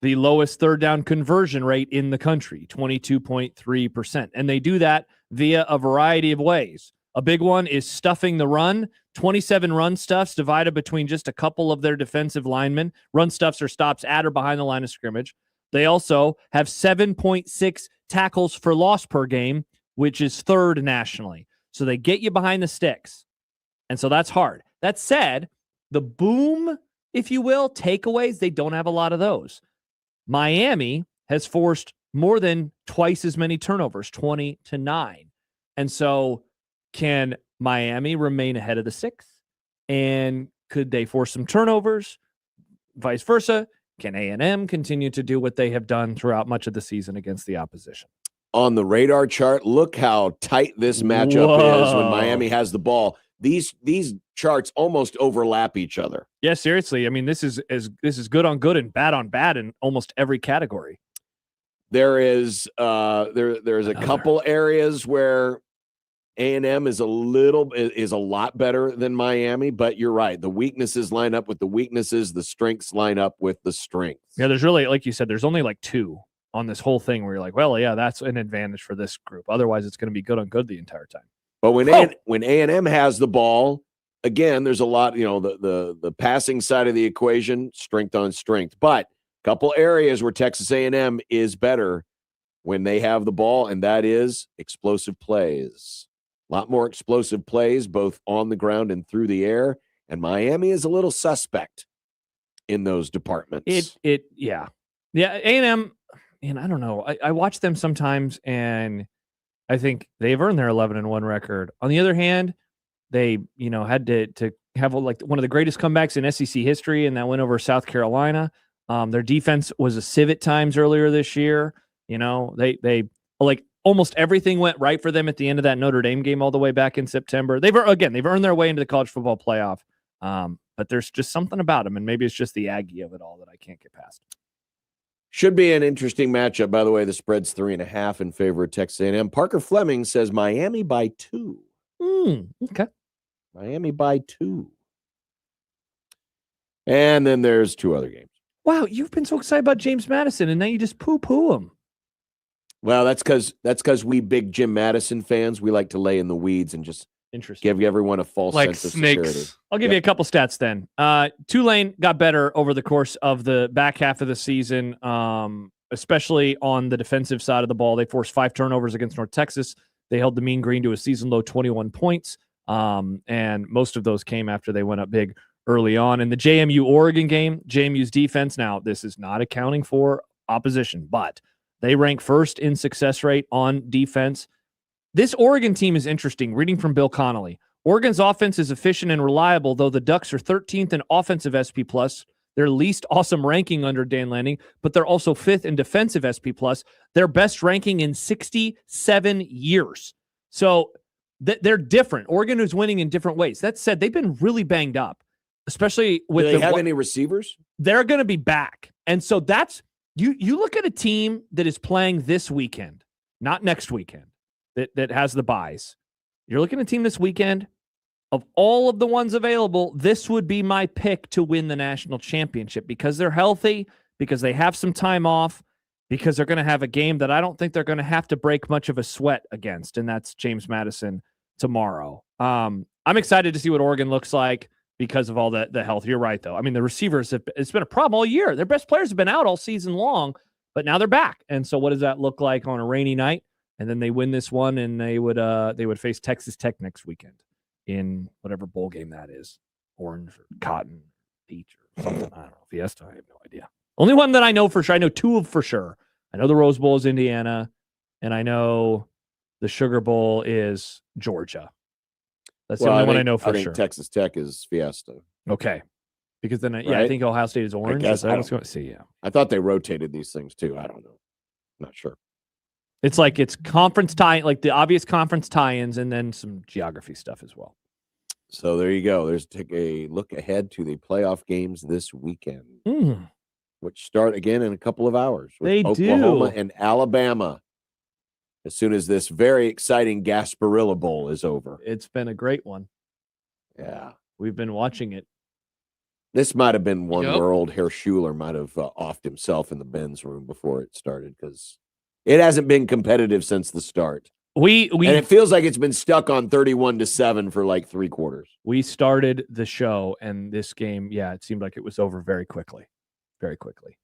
S6: the lowest third down conversion rate in the country, 22.3%. And they do that via a variety of ways. A big one is stuffing the run. 27 run stuffs divided between just a couple of their defensive linemen. Run stuffs are stops at or behind the line of scrimmage. They also have 7.6 tackles for loss per game, which is 3rd nationally. So they get you behind the sticks. And so that's hard. That said, the boom, if you will, takeaways, they don't have a lot of those. Miami has forced more than twice as many turnovers, 20-9. And so can Miami remain ahead of the 6th? And could they force some turnovers? Vice versa. Can A&M continue to do what they have done throughout much of the season against the opposition?
S7: On the radar chart, look how tight this matchup is when Miami has the ball. These charts almost overlap each other.
S6: Yeah, seriously. I mean, this is good on good and bad on bad in almost every category.
S7: There is there's a couple areas where A&M is a lot better than Miami, but you're right. The weaknesses line up with the weaknesses, the strengths line up with the strengths.
S6: Yeah, there's really, like you said, there's only like 2 on this whole thing where you're like, well, yeah, that's an advantage for this group. Otherwise, it's going to be good on good the entire time.
S7: But when A&M has the ball, again, there's a lot, the passing side of the equation, strength on strength. But a couple areas where Texas A&M is better when they have the ball, and that is explosive plays. A lot more explosive plays, both on the ground and through the air. And Miami is a little suspect in those departments.
S6: Yeah. A&M, and I don't know. I watch them sometimes, and I think they've earned their 11-1 record. On the other hand, they, had to have one of the greatest comebacks in SEC history, and that went over South Carolina. Their defense was a sieve at times earlier this year. They almost everything went right for them at the end of that Notre Dame game all the way back in September. They've earned their way into the college football playoff. But there's just something about them, and maybe it's just the Aggie of it all that I can't get past.
S7: Should be an interesting matchup. By the way, the spread's 3.5 in favor of Texas A&M. Parker Fleming says Miami by 2.
S6: Okay.
S7: Miami by 2. And then there's 2 other games.
S6: Wow, you've been so excited about James Madison, and now you just poo-poo him.
S7: Well, that's because we big Jim Madison fans, we like to lay in the weeds and just
S6: Interesting.
S7: Give everyone a false
S5: Like
S7: sense of
S5: snakes.
S7: security.
S6: I'll give you a couple stats then. Tulane got better over the course of the back half of the season, especially on the defensive side of the ball. They forced 5 turnovers against North Texas. They held the Mean Green to a season low 21 points, and most of those came after they went up big early on. In the JMU-Oregon game, JMU's defense, now this is not accounting for opposition, but they rank first in success rate on defense. This Oregon team is interesting. Reading from Bill Connolly, Oregon's offense is efficient and reliable, though the Ducks are 13th in offensive SP+, their least awesome ranking under Dan Lanning, but they're also 5th in defensive SP+, their best ranking in 67 years. So they're different. Oregon is winning in different ways. That said, they've been really banged up, especially with
S7: Do they have any receivers?
S6: They're going to be back. And so that's, you look at a team that is playing this weekend, not next weekend, that has the buys. You're looking at a team this weekend. Of all of the ones available, this would be my pick to win the national championship because they're healthy, because they have some time off, because they're going to have a game that I don't think they're going to have to break much of a sweat against, and that's James Madison tomorrow. I'm excited to see what Oregon looks like because of all the health. You're right, though. I mean, the receivers, it's been a problem all year. Their best players have been out all season long, but now they're back. And so what does that look like on a rainy night? And then they win this one, and they would face Texas Tech next weekend in whatever bowl game that is, orange or cotton, peach or something. I don't know. Fiesta, I have no idea. Only one that I know for sure. I know 2 of for sure. I know the Rose Bowl is Indiana, and I know the Sugar Bowl is Georgia. That's the only one I know for sure.
S7: Texas Tech is Fiesta.
S6: Okay. Because then,
S7: Right?
S6: I think Ohio State is orange.
S7: I guess,
S6: I was going to see, yeah.
S7: I thought they rotated these things too. I don't know. Not sure.
S6: It's like it's conference tie, like the obvious conference tie-ins, and then some geography stuff as well.
S7: So there you go. There's take a look ahead to the playoff games this weekend, which start again in a couple of hours. With
S6: They
S7: Oklahoma
S6: do.
S7: and Alabama. As soon as this very exciting Gasparilla Bowl is over.
S6: It's been a great one.
S7: Yeah.
S6: We've been watching it.
S7: This might have been one
S5: Yep.
S7: where old Herr Schuler might have offed himself in the men's room before it started because it hasn't been competitive since the start.
S6: And
S7: it feels like it's been stuck on 31-7 for like 3 quarters.
S6: We started the show, and this game, it seemed like it was over very quickly. Very quickly.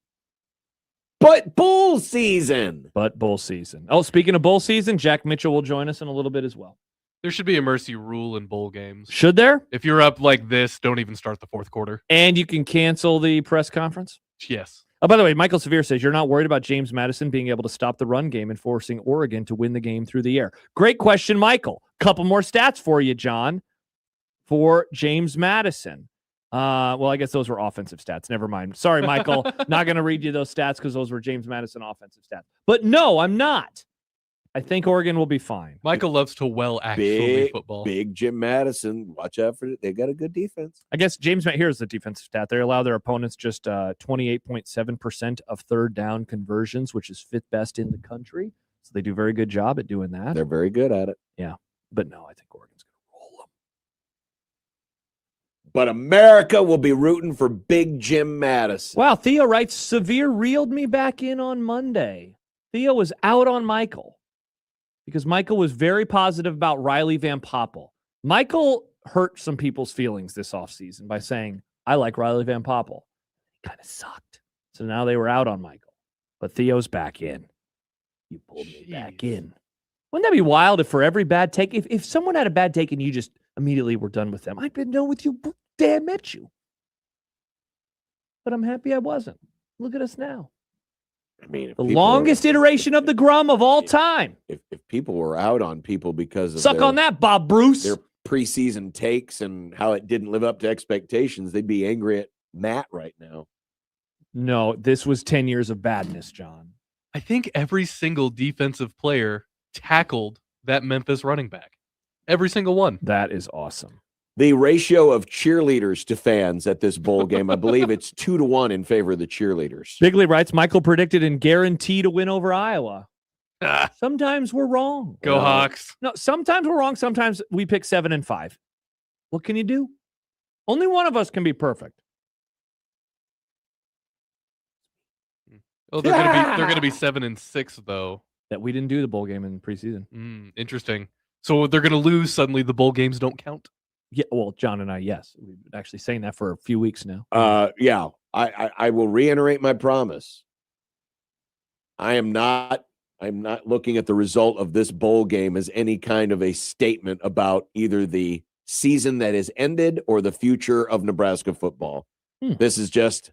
S7: But bowl season.
S6: Oh, speaking of bowl season, Jack Mitchell will join us in a little bit as well.
S5: There should be a mercy rule in bowl games.
S6: Should there?
S5: If you're up like this, don't even start the 4th quarter.
S6: And you can cancel the press conference?
S5: Yes.
S6: Oh, by the way, Michael Severe says you're not worried about James Madison being able to stop the run game and forcing Oregon to win the game through the air. Great question, Michael. Couple more stats for you, John, for James Madison. Well, I guess those were offensive stats. Never mind. Sorry, Michael. Not going to read you those stats because those were James Madison offensive stats. But no, I'm not. I think Oregon will be fine.
S5: Michael loves to actually football.
S7: Big Jim Madison. Watch out for it. They got a good defense.
S6: I guess here's the defensive stat. They allow their opponents just 28.7% of third down conversions, which is 5th best in the country. So they do a very good job at doing that.
S7: They're very good at it.
S6: Yeah. But no, I think Oregon's going to roll them.
S7: But America will be rooting for Big Jim Madison.
S6: Wow, Theo writes, Severe reeled me back in on Monday. Theo was out on Michael because Michael was very positive about Riley Van Poppel. Michael hurt some people's feelings this offseason by saying, I like Riley Van Poppel. He kind of sucked. So now they were out on Michael. But Theo's back in. You pulled me back in. Wouldn't that be wild if for every bad take, if someone had a bad take and you just immediately were done with them, I'd been done with you the day I met you. But I'm happy I wasn't. Look at us now.
S7: I mean,
S6: The longest iteration of the Grum of all time.
S7: If people were out on people because of
S6: Suck on that, Bob Bruce.
S7: their preseason takes and how it didn't live up to expectations, they'd be angry at Matt right now.
S6: No, this was 10 years of badness, John.
S5: I think every single defensive player tackled that Memphis running back. Every single one.
S6: That is awesome.
S7: The ratio of cheerleaders to fans at this bowl game, I believe it's 2-1 in favor of the cheerleaders.
S6: Bigley writes, Michael predicted and guaranteed to win over Iowa. Sometimes we're wrong.
S5: Go Hawks.
S6: No, sometimes we're wrong. Sometimes we pick 7 and 5. What can you do? Only one of us can be perfect.
S5: Oh, they're gonna be 7 and 6 though.
S6: That we didn't do the bowl game in preseason.
S5: Interesting. So they're going to lose. Suddenly, the bowl games don't count.
S6: Yeah, well, John and I, yes, we've been actually saying that for a few weeks now.
S7: Yeah, I will reiterate my promise. I'm not looking at the result of this bowl game as any kind of a statement about either the season that has ended or the future of Nebraska football. This is just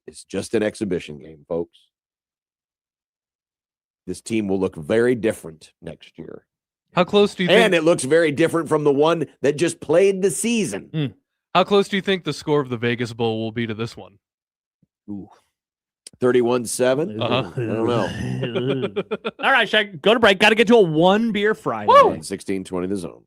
S7: an exhibition game, folks. This team will look very different next year.
S5: How close do you think?
S7: And it looks very different from the one that just played the season.
S5: How close do you think the score of the Vegas Bowl will be to this one?
S6: Ooh.
S7: 31-7?
S5: Uh-huh.
S7: I don't know.
S6: All right, Shaq, go to break. Got to get to a 1 beer Friday.
S7: 16-20 the zone.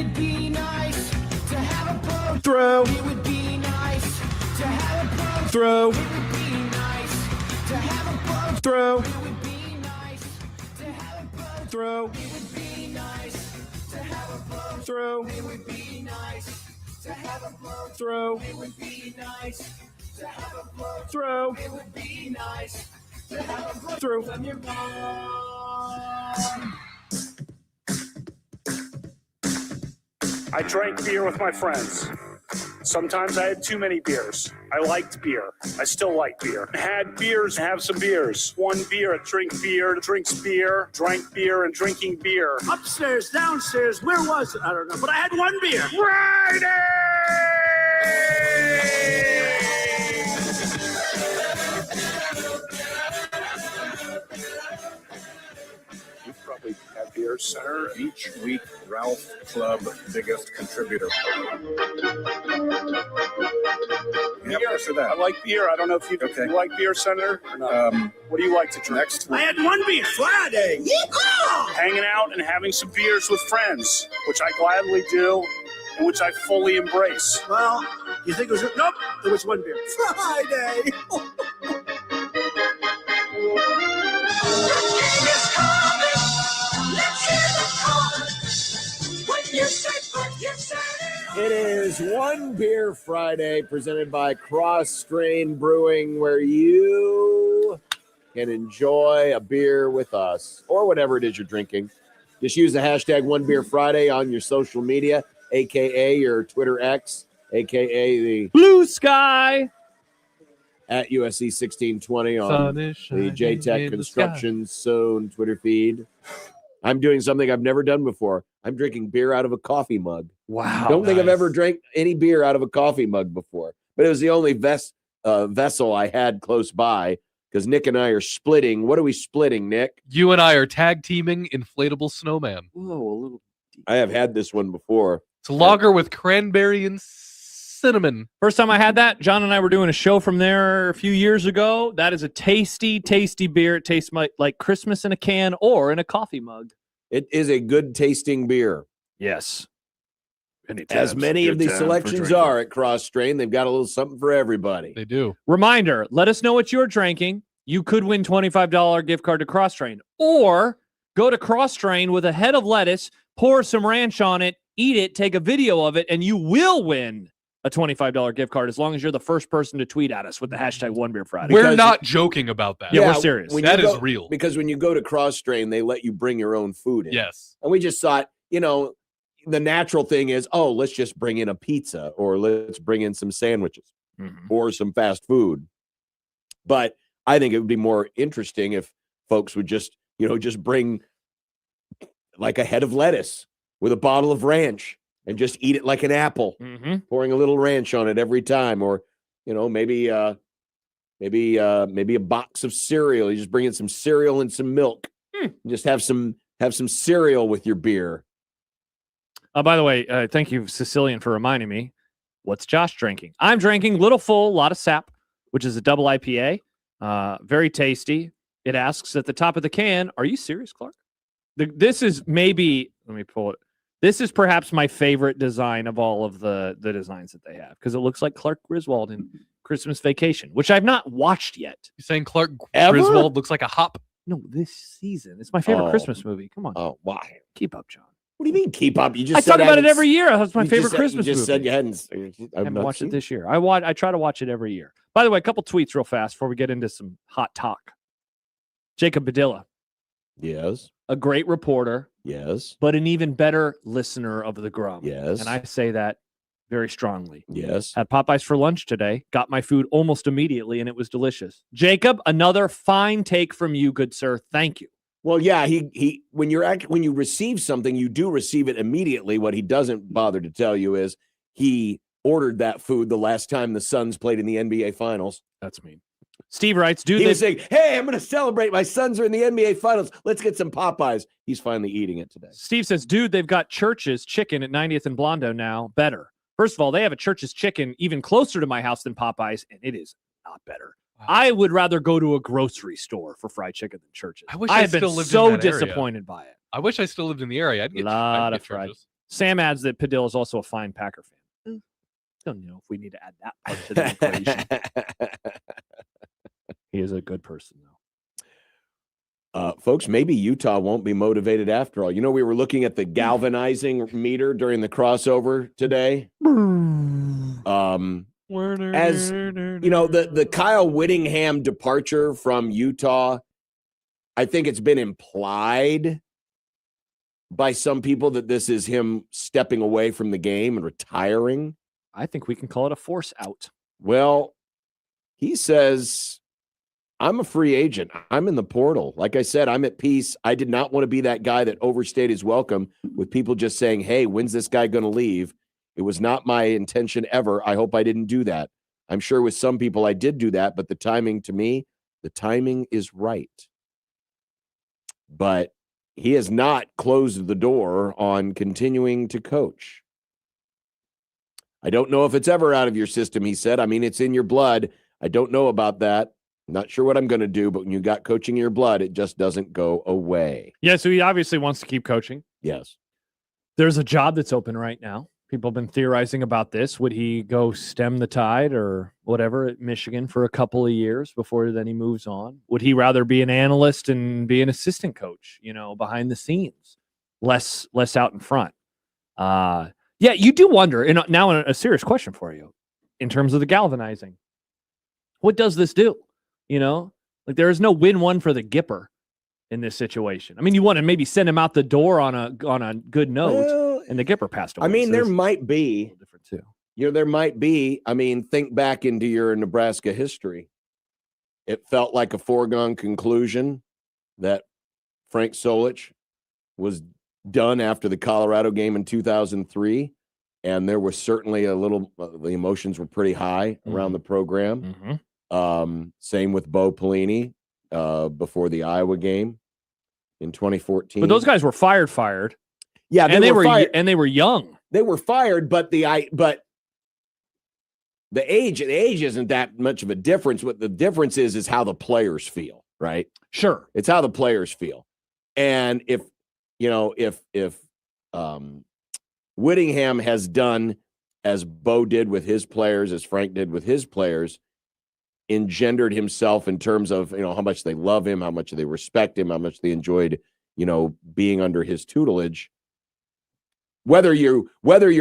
S13: would be nice to have a boat.
S7: Throw.
S13: It would be nice to have a boat.
S7: Throw.
S13: It would be nice to have a boat.
S7: Throw.
S13: It would be nice to have a boat.
S7: Throw.
S13: It would be nice to have a boat.
S7: Throw.
S13: It would be nice to have a boat.
S7: Throw.
S13: It would be nice to have a boat.
S7: Throw.
S13: It would be nice to have a boat.
S7: Throw.
S13: When you're gone.
S17: I drank beer with my friends. Sometimes I had too many beers. I liked beer. I still like beer. Had beers, have some beers. One beer, drink beer, drinks beer, drank beer, and drinking beer.
S16: Upstairs, downstairs, where was it? I don't know, but I had one beer.
S17: You probably have beer center each week. Ralph Club, biggest contributor. I like beer. I don't know if you like beer center or not. What do you like to drink? Next,
S16: I had one beer. Friday. Yeehaw!
S17: hanging out and having some beers with friends, which I gladly do and which I fully embrace.
S16: Well, you think it was... Nope, there was one beer. Friday.
S7: It is One Beer Friday presented by Cross Strain Brewing, where you can enjoy a beer with us or whatever it is you're drinking. Just use the hashtag One Beer Friday on your social media, aka your Twitter X, aka the
S6: Blue Sky
S7: at USC 1620 on the JTech Construction Zone Twitter feed. I'm doing something I've never done before. I'm drinking beer out of a coffee mug.
S6: Wow.
S7: Don't think I've ever drank any beer out of a coffee mug before, but it was the only vessel I had close by because Nick and I are splitting. What are we splitting, Nick?
S5: You and I are tag teaming inflatable snowman.
S6: Whoa, a little.
S7: I have had this one before.
S5: It's a lager with cranberry and cinnamon.
S6: First time I had that, John and I were doing a show from there a few years ago. That is a tasty, tasty beer. It tastes like Christmas in a can or in a coffee mug.
S7: It is a good tasting beer.
S6: Yes.
S7: As many of these selections are at Cross Strain, they've got a little something for everybody.
S5: They do.
S6: Reminder, let us know what you're drinking. You could win $25 gift card to Cross Strain. Or go to Cross Strain with a head of lettuce, pour some ranch on it, eat it, take a video of it, and you will win a $25 gift card as long as you're the first person to tweet at us with the hashtag One Beer Friday.
S5: We're not joking about that.
S6: Yeah, we're serious.
S5: That is real.
S7: Because when you go to Cross Strain, they let you bring your own food in.
S5: Yes.
S7: And we just thought, the natural thing is, let's just bring in a pizza or let's bring in some sandwiches or some fast food. But I think it would be more interesting if folks would just bring like a head of lettuce with a bottle of ranch and just eat it like an apple, pouring a little ranch on it every time. Or, maybe a box of cereal. You just bring in some cereal and some milk. Just have some cereal with your beer.
S6: By the way, thank you, Sicilian, for reminding me. What's Josh drinking? I'm drinking Little Full, a lot of sap, which is a double IPA. Very tasty. It asks at the top of the can, are you serious, Clark? This is maybe, let me pull it. This is perhaps my favorite design of all of the designs that they have because it looks like Clark Griswold in Christmas Vacation, which I've not watched yet.
S5: You're saying Clark Griswold looks like a hop?
S6: No, this season. It's my favorite Christmas movie. Come on.
S7: Oh, why?
S6: Keep up, John.
S7: What do you mean keep up? You just
S6: I talk about it every year. That's my favorite Christmas movie.
S7: You just said you hadn't.
S6: I haven't watched it this year. I try to watch it every year. By the way, a couple tweets real fast before we get into some hot talk. Jacob Badilla.
S7: Yes.
S6: A great reporter.
S7: Yes.
S6: But an even better listener of the Grum.
S7: Yes.
S6: And I say that very strongly.
S7: Yes.
S6: Had Popeyes for lunch today. Got my food almost immediately, and it was delicious. Jacob, another fine take from you, good sir. Thank you.
S7: Well, yeah, he when you receive something, you do receive it immediately. What he doesn't bother to tell you is he ordered that food the last time the Suns played in the NBA Finals.
S6: That's mean. Steve writes,
S7: he was saying, hey, I'm going to celebrate. My Suns are in the NBA Finals. Let's get some Popeyes. He's finally eating it today.
S6: Steve says, dude, they've got Church's Chicken at 90th and Blondo now. Better. First of all, they have a Church's Chicken even closer to my house than Popeyes, and it is not better. Wow. I would rather go to a grocery store for fried chicken than Church's.
S5: I wish
S6: I
S5: I
S6: have
S5: still
S6: been
S5: lived
S6: so
S5: in that
S6: disappointed
S5: area.
S6: by it.
S5: I wish I still lived in the area. I'd get
S6: a lot of fried.
S5: Church's.
S6: Sam adds that Padilla is also a fine Packer fan. Don't know if we need to add that part to the equation. He is a good person, though.
S7: Folks, maybe Utah won't be motivated after all. We were looking at the galvanizing meter during the crossover today. As the Kyle Whittingham departure from Utah, I think it's been implied by some people that this is him stepping away from the game and retiring.
S6: I think we can call it a force out.
S7: Well, he says, I'm a free agent. I'm in the portal. Like I said, I'm at peace. I did not want to be that guy that overstayed his welcome with people just saying, hey, when's this guy going to leave? It was not my intention ever. I hope I didn't do that. I'm sure with some people I did do that, but the timing is right. But he has not closed the door on continuing to coach. I don't know if it's ever out of your system, he said. I mean, it's in your blood. I don't know about that. I'm not sure what I'm going to do, but when you got coaching in your blood, it just doesn't go away.
S6: Yeah, so he obviously wants to keep coaching.
S7: Yes.
S6: There's a job that's open right now. People have been theorizing about this. Would he go stem the tide or whatever at Michigan for a couple of years before then he moves on? Would he rather be an analyst and be an assistant coach, behind the scenes, less out in front? Yeah, you do wonder. And now a serious question for you in terms of the galvanizing. What does this do? There is no win-one for the Gipper in this situation. I mean, you want to maybe send him out the door on a good note, and the Gipper passed away.
S7: I mean,
S6: so
S7: there might be
S6: different too.
S7: There might be. I mean, think back into your Nebraska history. It felt like a foregone conclusion that Frank Solich was done after the Colorado game in 2003, and there was certainly the emotions were pretty high around the program. Same with Bo Pelini before the Iowa game in 2014.
S6: But those guys were fired.
S7: Yeah,
S6: they were
S7: fired.
S6: and they were young.
S7: They were fired, but the age isn't that much of a difference. What the difference is how the players feel, right?
S6: Sure.
S7: It's how the players feel. And if Whittingham has done as Bo did with his players, as Frank did with his players, engendered himself in terms of, how much they love him, how much they respect him, how much they enjoyed, being under his tutelage. Whether you're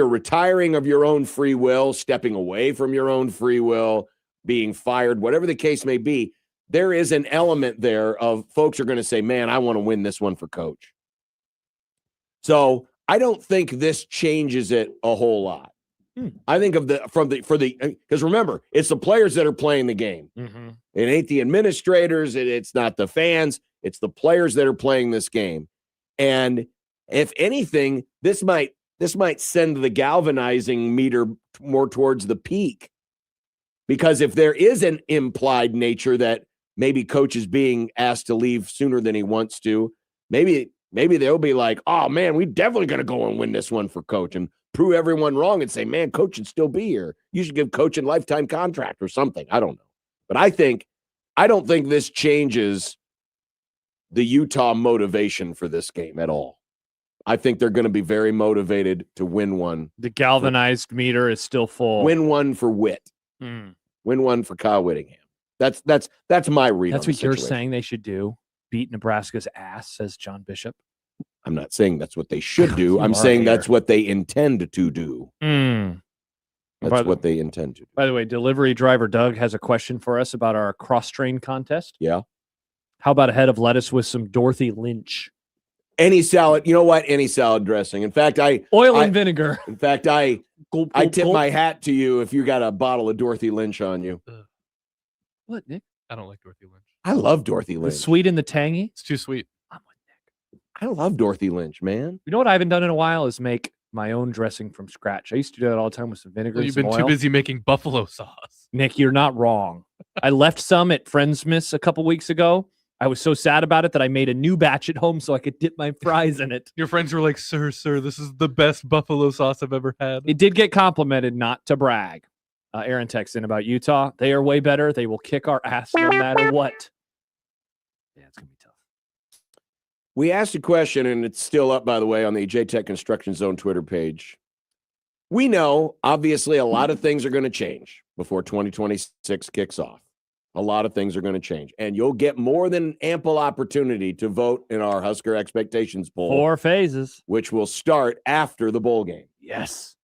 S7: retiring of your own free will, stepping away from your own free will, being fired, whatever the case may be, there is an element there of folks are going to say, man, I want to win this one for coach. So I don't think this changes it a whole lot. I think because remember, it's the players that are playing the game. It ain't the administrators. It's not the fans. It's the players that are playing this game. And if anything, this might send the galvanizing meter more towards the peak, because if there is an implied nature that maybe coach is being asked to leave sooner than he wants to, maybe they'll be like, oh man, we definitely going to go and win this one for coach and prove everyone wrong and say, man, coach should still be here. You should give coach a lifetime contract or something. I don't know. But I don't think this changes the Utah motivation for this game at all. I think they're going to be very motivated to win one.
S6: The galvanized meter is still full.
S7: Win one for Witt. Win one for Kyle Whittingham. That's my read.
S6: That's what you're saying they should do. Beat Nebraska's ass, says John Bishop.
S7: I'm not saying that's what they should do. I'm saying that's what they intend to do. That's what they intend to do.
S6: By the way, delivery driver Doug has a question for us about our cross-train contest.
S7: Yeah.
S6: How about a head of lettuce with some Dorothy Lynch?
S7: Any salad, you know what? Any salad dressing. In fact,
S6: oil and vinegar.
S7: In fact, I tip my hat to you if you got a bottle of Dorothy Lynch on you.
S6: What, Nick?
S5: I don't like Dorothy Lynch.
S7: I love Dorothy Lynch.
S6: The sweet and the tangy?
S5: It's too sweet.
S6: I'm with Nick.
S7: I love Dorothy Lynch, man.
S6: You know what I haven't done in a while is make my own dressing from scratch. I used to do that all the time with some vinegar.
S5: Well, you've been too busy making buffalo sauce.
S6: Nick, you're not wrong. I left some at Friendsmith's a couple weeks ago. I was so sad about it that I made a new batch at home so I could dip my fries in it.
S5: Your friends were like, sir, this is the best buffalo sauce I've ever had.
S6: It did get complimented, not to brag. Aaron texts in about Utah. They are way better. They will kick our ass no matter what. Yeah, it's going to be tough.
S7: We asked a question, and it's still up, by the way, on the JTech Construction Zone Twitter page. We know, obviously, a lot of things are going to change before 2026 kicks off. A lot of things are going to change, and you'll get more than ample opportunity to vote in our Husker Expectations poll.
S6: 4 phases.
S7: Which will start after the bowl game.
S6: Yes.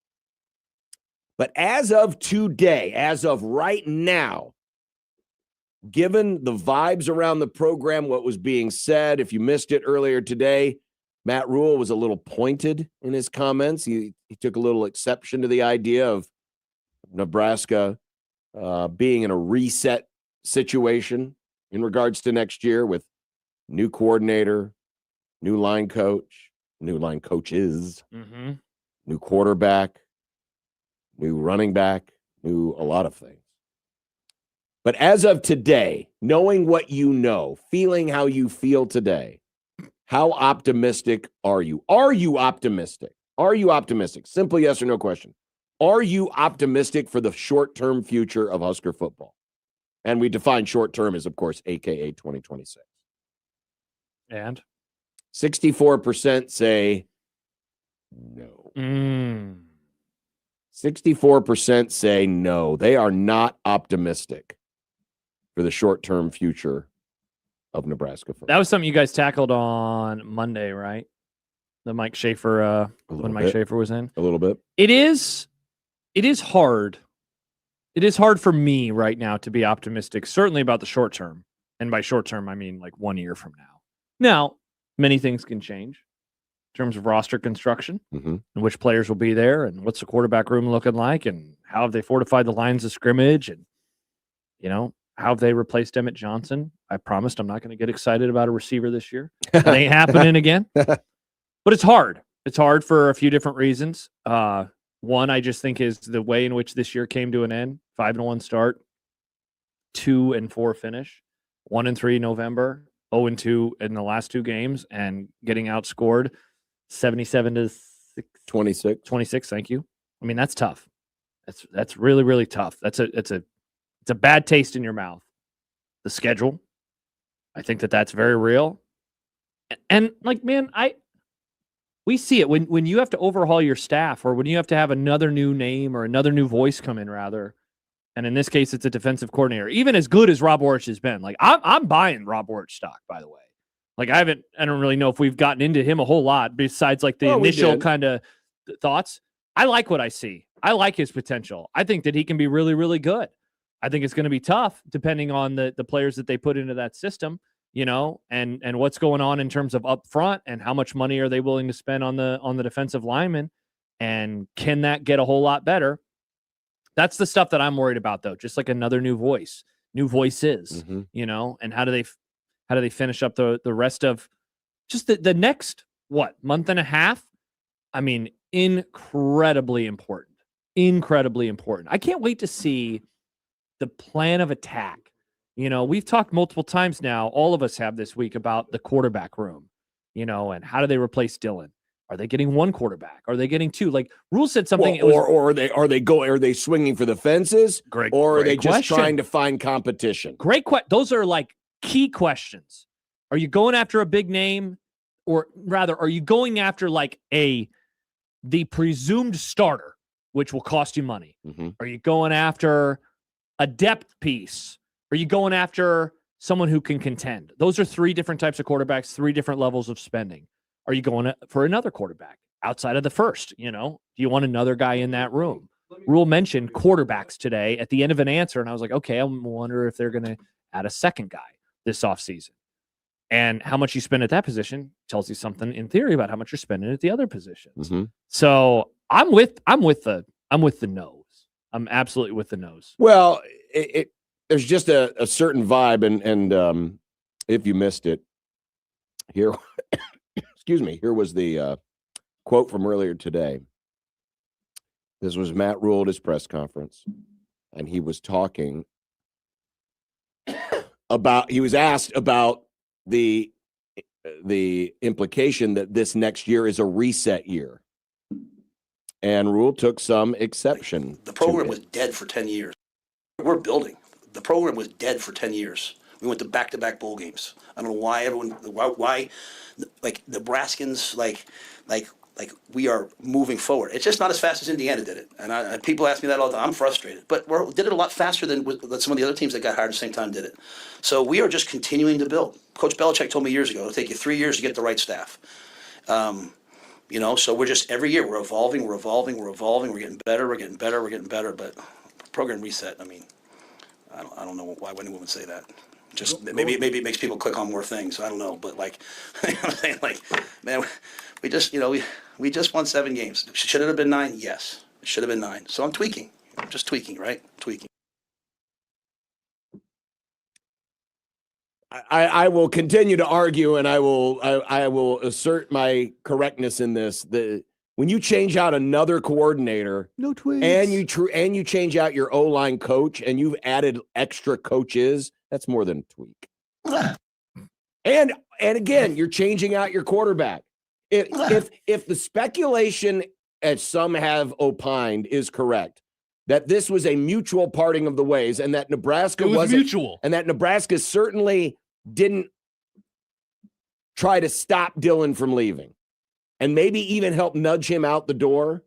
S7: But as of today, as of right now, given the vibes around the program, what was being said, if you missed it earlier today, Matt Rule was a little pointed in his comments. He took a little exception to the idea of Nebraska being in a reset situation in regards to next year with new coordinator, new line coach, new line coaches, new quarterback, new running back, new a lot of things. But as of today, knowing what you know, feeling how you feel today, how optimistic are you? Are you optimistic? Are you optimistic? Simple yes or no question. Are you optimistic for the short-term future of Husker football? And we define short-term as, of course, AKA 2026.
S6: And
S7: 64% say no. 64% say no. They are not optimistic for the short-term future of Nebraska football.
S6: That was something you guys tackled on Monday, right? The Mike Schaefer, when Mike Schaefer was in.
S7: A little bit.
S6: It is hard. It is hard for me right now to be optimistic, certainly about the short term. And by short term, I mean like 1 year from now. Now, many things can change in terms of roster construction and which players will be there and what's the quarterback room looking like and how have they fortified the lines of scrimmage and, you know, how have they replaced Emmett Johnson? I promised I'm not going to get excited about a receiver this year. It ain't happening again. But it's hard. It's hard for a few different reasons. One, I just think is the way in which this year came to an end. 5-1 start, 2-4 finish, 1-3 November, 0-2 in the last 2 games, and getting outscored 77-26. 26. Thank you. I mean, that's tough. That's really, really tough. It's a bad taste in your mouth. The schedule, I think that's very real. And like, man, we see it when you have to overhaul your staff or when you have to have another new name or another new voice come in, rather. And in this case, it's a defensive coordinator. Even as good as Rob Orich has been, like I'm buying Rob Orich stock, by the way. Like I don't really know if we've gotten into him a whole lot besides like the initial kind of thoughts. I like what I see. I like his potential. I think that he can be really, really good. I think it's going to be tough depending on the players that they put into that system, you know, and what's going on in terms of up front and how much money are they willing to spend on the defensive linemen, and can that get a whole lot better? That's the stuff that I'm worried about, though. Just like another new voice, new voices, you know, and how do they finish up the rest of just the next month and a half? I mean, incredibly important. I can't wait to see the plan of attack. You know, we've talked multiple times now, all of us have this week, about the quarterback room, you know, and how do they replace Dillon? Are they getting one quarterback? Are they getting two? Like Rule said something.
S7: Or are they swinging for the fences? Or are they just trying to find competition?
S6: Great question. Those are like key questions. Are you going after a big name, or rather, are you going after like the presumed starter, which will cost you money? Are you going after a depth piece? Are you going after someone who can contend? Those are 3 different types of quarterbacks, 3 different levels of spending. Are you going for another quarterback outside of the first? You know, do you want another guy in that room? Rule mentioned quarterbacks today at the end of an answer, and I was like, okay, I wonder if they're going to add a second guy this offseason. And how much you spend at that position tells you something in theory about how much you're spending at the other positions. So I'm with the nose. I'm absolutely with the nose.
S7: Well, there's just a certain vibe, and if you missed it, here, excuse me, here was the quote from earlier today. This was Matt Rule at his press conference, and he was talking about, he was asked about the implication that this next year is a reset year. And Rule took some exception.
S12: The program was dead for 10 years. We're building. The program was dead for 10 years. We went to back-to-back bowl games. I don't know why why like Nebraskans, like we are moving forward. It's just not as fast as Indiana did it. And people ask me that all the time. I'm frustrated. But we did it a lot faster than some of the other teams that got hired at the same time did it. So we are just continuing to build. Coach Belichick told me years ago, it'll take you 3 years to get the right staff. So we're just, every year, we're evolving, we're getting better. But program reset, I mean, I don't know why anyone would say that. Just maybe it makes people click on more things. I don't know, but like, you know what I'm saying, like, man, we just, we just won 7 games. Should it have been 9? Yes, it should have been 9. So I'm tweaking. I'm just tweaking, right? Tweaking.
S7: I will continue to argue, and I will assert my correctness in this. When you change out another coordinator,
S5: no tweaks,
S7: and you change out your O-line coach, and you've added extra coaches, that's more than a tweak. And again, you're changing out your quarterback. If the speculation, as some have opined, is correct, that this was a mutual parting of the ways, and that Nebraska
S5: was mutual,
S7: and that Nebraska certainly didn't try to stop Dylan from leaving, and maybe even help nudge him out the door.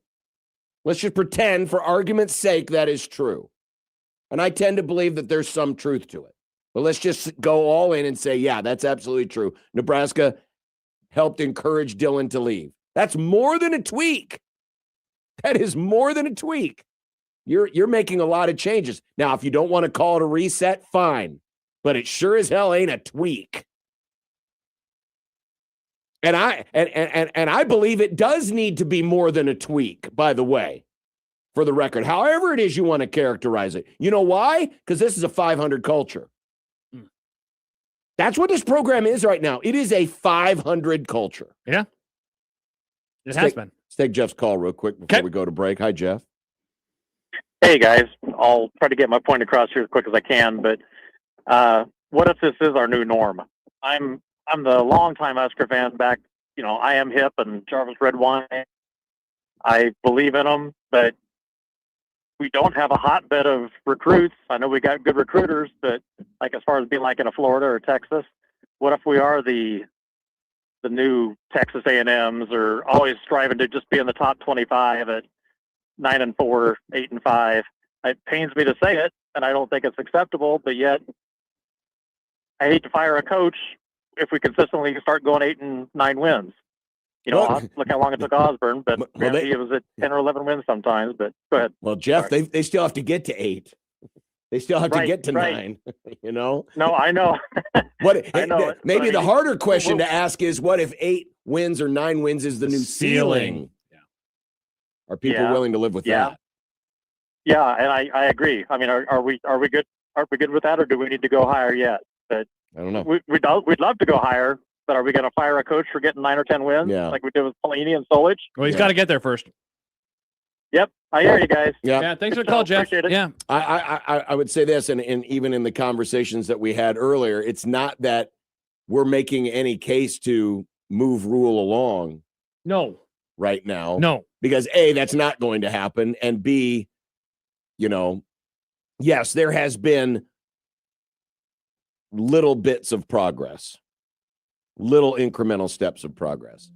S7: Let's just pretend, for argument's sake, that is true. And I tend to believe that there's some truth to it. But let's just go all in and say, yeah, that's absolutely true. Nebraska helped encourage Dylan to leave. That's more than a tweak. That is more than a tweak. You're making a lot of changes. Now, if you don't want to call it a reset, fine. But it sure as hell ain't a tweak. And I believe it does need to be more than a tweak, by the way, for the record. However it is you want to characterize it. You know why? Because this is a 500 culture. That's what this program is right now. It is a 500 culture.
S6: Yeah. It has been.
S7: Let's take Jeff's call real quick before we go to break. Hi, Jeff.
S18: Hey, guys. I'll try to get my point across here as quick as I can, but what if this is our new norm? I'm the longtime Husker fan back, I am hip and Jarvis Red Wine. I believe in them, but we don't have a hotbed of recruits. I know we got good recruiters, but like as far as being like in a Florida or Texas, what if we are the new Texas A&Ms, or always striving to just be in the top 25 at 9-4, 8-5? It pains me to say it, and I don't think it's acceptable, but yet I hate to fire a coach if we consistently start going 8 and 9 wins. Look how long it took Osborne, but it was at 10 or 11 wins sometimes. But go ahead.
S7: Well, Jeff, they still have to get to 8. They still have to get to 9.
S18: No, I know.
S7: I know. Maybe the harder question to ask is, what if 8 wins or 9 wins is the new ceiling?
S6: Yeah.
S7: Are people willing to live with that?
S18: Yeah, and I agree. I mean, are we good? Are we good with that, or do we need to go higher yet? But
S7: I don't know.
S18: We'd love to go higher, but are we going to fire a coach for getting 9 or 10 wins like we did with Pelini and Solich?
S6: Well, he's got to get there first.
S18: Yep, I hear you guys.
S7: Yeah,
S6: thanks for the call, Jeff. Yeah,
S7: I would say this, and even in the conversations that we had earlier, it's not that we're making any case to move Rule along.
S6: No,
S7: right now,
S6: no,
S7: because A, that's not going to happen, and B, yes, there has been little bits of progress, little incremental steps of progress,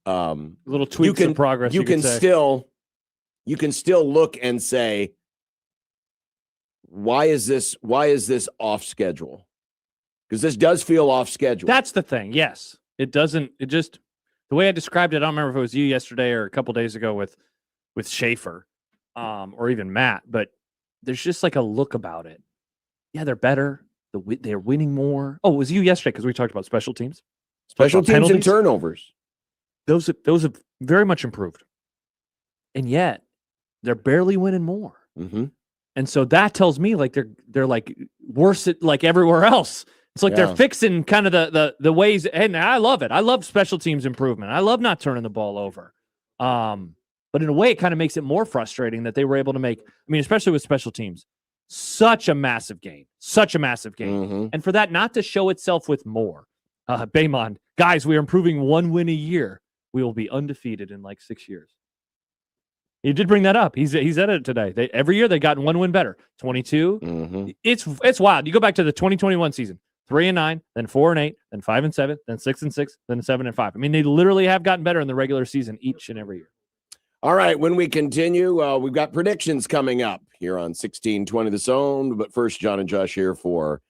S6: little tweaks of progress.
S7: You can still look and say, why is this off schedule? Because this does feel off schedule.
S6: That's the thing. Yes, it doesn't. It just, the way I described it, I don't remember if it was you yesterday or a couple days ago with Schaefer, or even Matt, but there's just like a look about it. Yeah, they're better. They're winning more. Oh, it was you yesterday because we talked about special teams.
S7: Special teams and turnovers.
S6: Those have very much improved. And yet, they're barely winning more.
S7: Mm-hmm.
S6: And so that tells me like they're like worse at like everywhere else. It's like they're fixing kind of the ways. And I love it. I love special teams improvement. I love not turning the ball over. But in a way, it kind of makes it more frustrating that they were able to make, especially with special teams, such a massive gain.
S7: Mm-hmm.
S6: And for that not to show itself with more. Baymon, guys, we are improving 1 win a year. We will be undefeated in like 6 years. He did bring that up. He's at it today. Every year they've gotten 1 win better. 22.
S7: Mm-hmm.
S6: It's wild. You go back to the 2021 season. 3-9, then 4-8, then 5-7, then 6-6, then 7-5. I mean, they literally have gotten better in the regular season each and every year.
S7: All right, when we continue, we've got predictions coming up here on 1620 The Zone. But first, John and Josh here for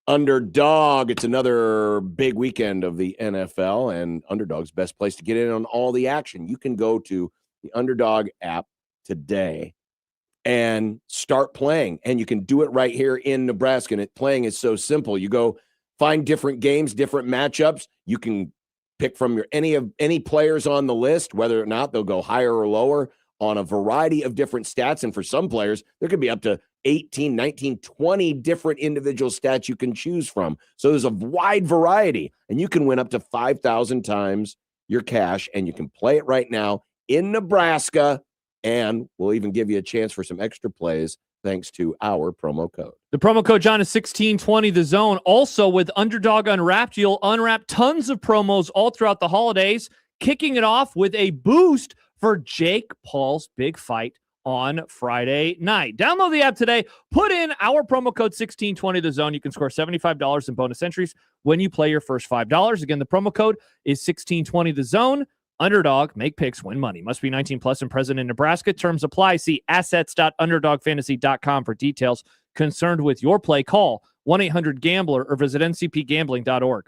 S7: Underdog. It's another big weekend of the NFL, and Underdog's best place to get in on all the action. You can go to the Underdog app today and start playing, and you can do it right here in Nebraska. And playing is so simple. You go find different games, different matchups. You can pick from any players on the list, whether or not they'll go higher or lower on a variety of different stats. And for some players, there could be up to 18, 19, 20 different individual stats you can choose from. So there's a wide variety, and you can win up to 5,000 times your cash, and you can play it right now in Nebraska, and we'll even give you a chance for some extra plays thanks to our promo code.
S6: The promo code, John, is 1620 The Zone. Also, with Underdog Unwrapped, you'll unwrap tons of promos all throughout the holidays, kicking it off with a boost for Jake Paul's big fight on Friday night. Download the app today. Put in our promo code 1620 The Zone. You can score $75 in bonus entries when you play your first $5. Again, the promo code is 1620 The Zone. Underdog, make picks, win money. Must be 19 plus and present in Nebraska. Terms apply. See assets.underdogfantasy.com for details. Concerned with your play, call 1-800-GAMBLER or visit ncpgambling.org.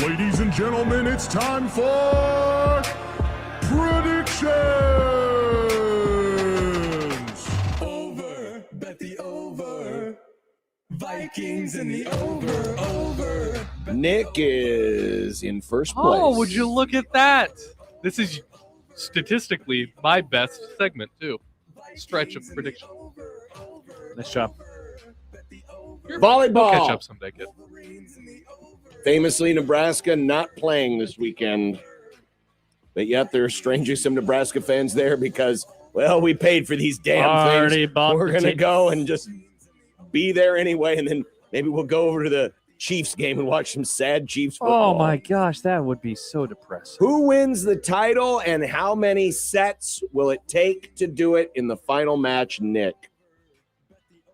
S13: Ladies and gentlemen, it's time for predictions.
S19: Over, bet the over. Vikings in the over.
S7: Nick is in first place.
S5: Oh, would you look at that? This is statistically my best segment, too. Stretch of prediction.
S6: Nice job.
S7: Volleyball.
S5: We'll catch up someday, kid.
S7: Famously, Nebraska not playing this weekend. But yet there are strangely some Nebraska fans there because, well, we paid for these damn things. We're going to go and just be there anyway, and then maybe we'll go over to the Chiefs game and watch some sad Chiefs football.
S6: Oh, my gosh. That would be so depressing.
S7: Who wins the title and how many sets will it take to do it in the final match, Nick?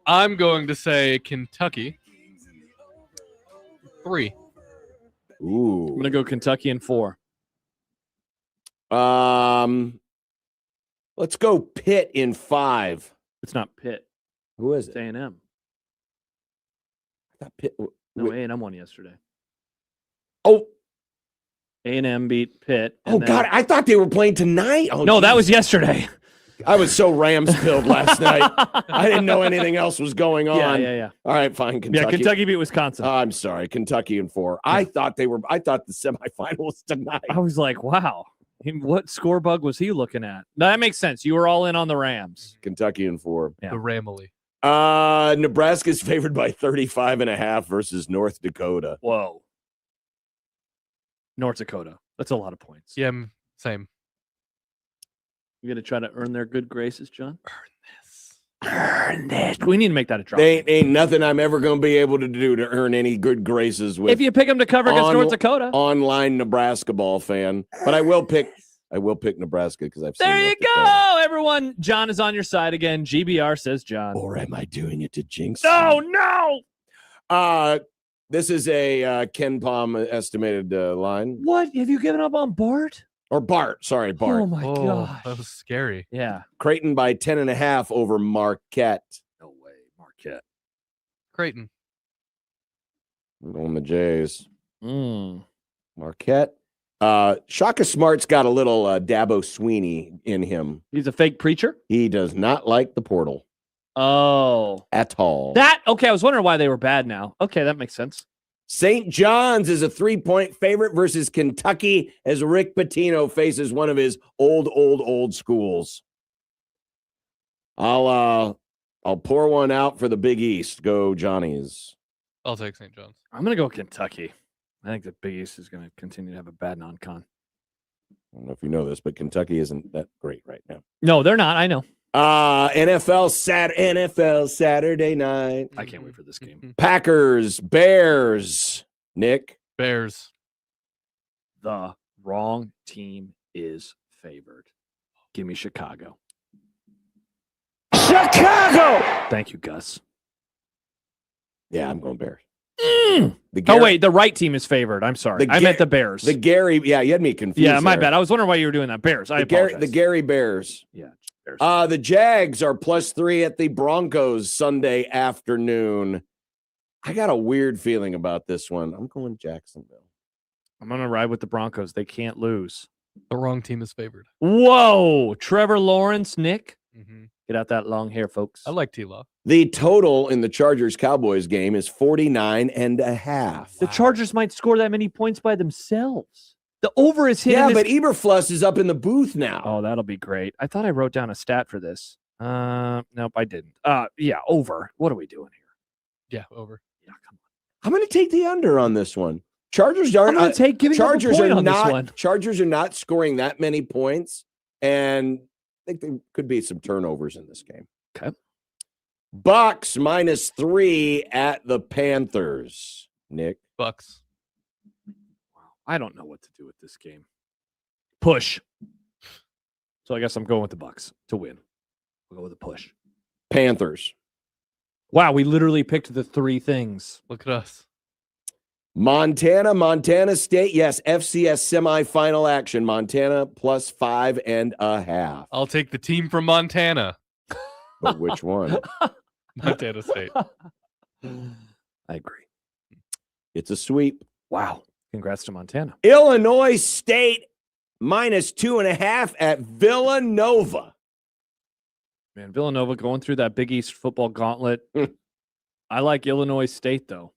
S5: I'm going to say Kentucky. 3.
S7: Ooh.
S6: I'm going to go Kentucky in 4.
S7: Let's go Pitt in 5.
S6: It's not Pitt.
S7: Who is
S6: It's
S7: it?
S6: A&M.
S7: I thought Pitt.
S6: No, A&M won yesterday.
S7: Oh.
S6: A&M beat Pitt.
S7: Oh, God. I thought they were playing tonight. Oh,
S6: no, that
S7: geez.
S6: was yesterday.
S7: I was so Rams-pilled last night. I didn't know anything else was going on.
S6: Yeah.
S7: All right, fine. Kentucky.
S6: Yeah, Kentucky beat Wisconsin.
S7: I'm sorry. Kentucky in 4. I thought the semifinal was tonight.
S6: I was like, wow. What score bug was he looking at? No, that makes sense. You were all in on the Rams.
S7: Kentucky in 4.
S6: Yeah.
S5: The Ramily.
S7: Nebraska's favored by 35.5 versus North Dakota.
S6: Whoa. North Dakota. That's a lot of points.
S5: Yeah, same.
S6: You going to try to earn their good graces, John? Earn this. We need to make that a drop.
S7: They ain't nothing I'm ever going to be able to do to earn any good graces with.
S6: If you pick them to cover against North Dakota.
S7: Online Nebraska ball fan. But I will pick Nebraska because I've seen
S6: There you
S7: North
S6: go,
S7: Dakota.
S6: everyone. John is on your side again. GBR says John.
S7: Or am I doing it to jinx?
S6: No.
S7: This is a Ken Palm estimated line.
S6: What? Have you given up on Bart?
S7: Or Bart. Sorry, Bart.
S6: Oh, my gosh.
S5: That was scary.
S6: Yeah.
S7: Creighton by 10.5 over Marquette.
S6: No way. Marquette.
S5: Creighton.
S7: I'm going the Jays.
S6: Mm.
S7: Marquette. Shaka Smart's got a little Dabo Sweeney in him.
S6: He's a fake preacher?
S7: He does not like the portal.
S6: Oh.
S7: At all.
S6: Okay, I was wondering why they were bad now. Okay, that makes sense.
S7: St. John's is a 3-point favorite versus Kentucky as Rick Pitino faces one of his old schools. I'll pour one out for the Big East. Go Johnnies.
S5: I'll take St. John's.
S6: I'm going to go Kentucky. I think the Big East is going to continue to have a bad non-con.
S7: I don't know if you know this, but Kentucky isn't that great right now.
S6: No, they're not. I know.
S7: NFL Saturday night.
S6: I can't wait for this game.
S7: Packers, Bears. Nick?
S5: Bears.
S6: The wrong team is favored. Give me Chicago.
S7: Chicago!
S6: Thank you, Gus.
S7: Yeah, I'm going Bears.
S6: Wait, the right team is favored. I'm sorry. I meant the Bears.
S7: The Gary, yeah, you had me confused.
S6: Yeah, my
S7: there.
S6: bad. I was wondering why you were doing that. Bears. I apologize.
S7: The Gary Bears.
S6: Yeah. Bears.
S7: The Jags are +3 at the Broncos Sunday afternoon. I got a weird feeling about this one. I'm going Jacksonville.
S6: I'm going to ride with the Broncos. They can't lose.
S5: The wrong team is favored.
S6: Whoa. Trevor Lawrence, Nick.
S5: Mm-hmm.
S6: Get out that long hair, folks.
S5: I like T-Law.
S7: The total in the Chargers-Cowboys game is 49.5.
S6: The Chargers might score that many points by themselves. The over is hit.
S7: Yeah, but Eberfluss is up in the booth now.
S6: Oh, that'll be great. I thought I wrote down a stat for this. Nope, I didn't. Yeah, over. What are we doing here?
S5: Yeah, over.
S6: Yeah, come on.
S7: I'm going to take the under on this one. Chargers aren't.
S6: I'm going to take giving up a point on this one.
S7: Chargers are not scoring that many points, and I think there could be some turnovers in this game.
S6: Okay.
S7: Bucks -3 at the Panthers. Nick?
S5: Bucks.
S6: I don't know what to do with this game. Push. So I guess I'm going with the Bucks to win. We'll go with a push.
S7: Panthers.
S6: Wow, we literally picked the 3 things.
S5: Look at us.
S7: Montana State. Yes, FCS semifinal action. Montana +5.5.
S5: I'll take the team from Montana.
S7: But which one?
S5: Montana State.
S6: I agree.
S7: It's a sweep.
S6: Wow. Congrats to Montana.
S7: Illinois State -2.5 at Villanova.
S6: Man, Villanova going through that Big East football gauntlet. I like Illinois State, though.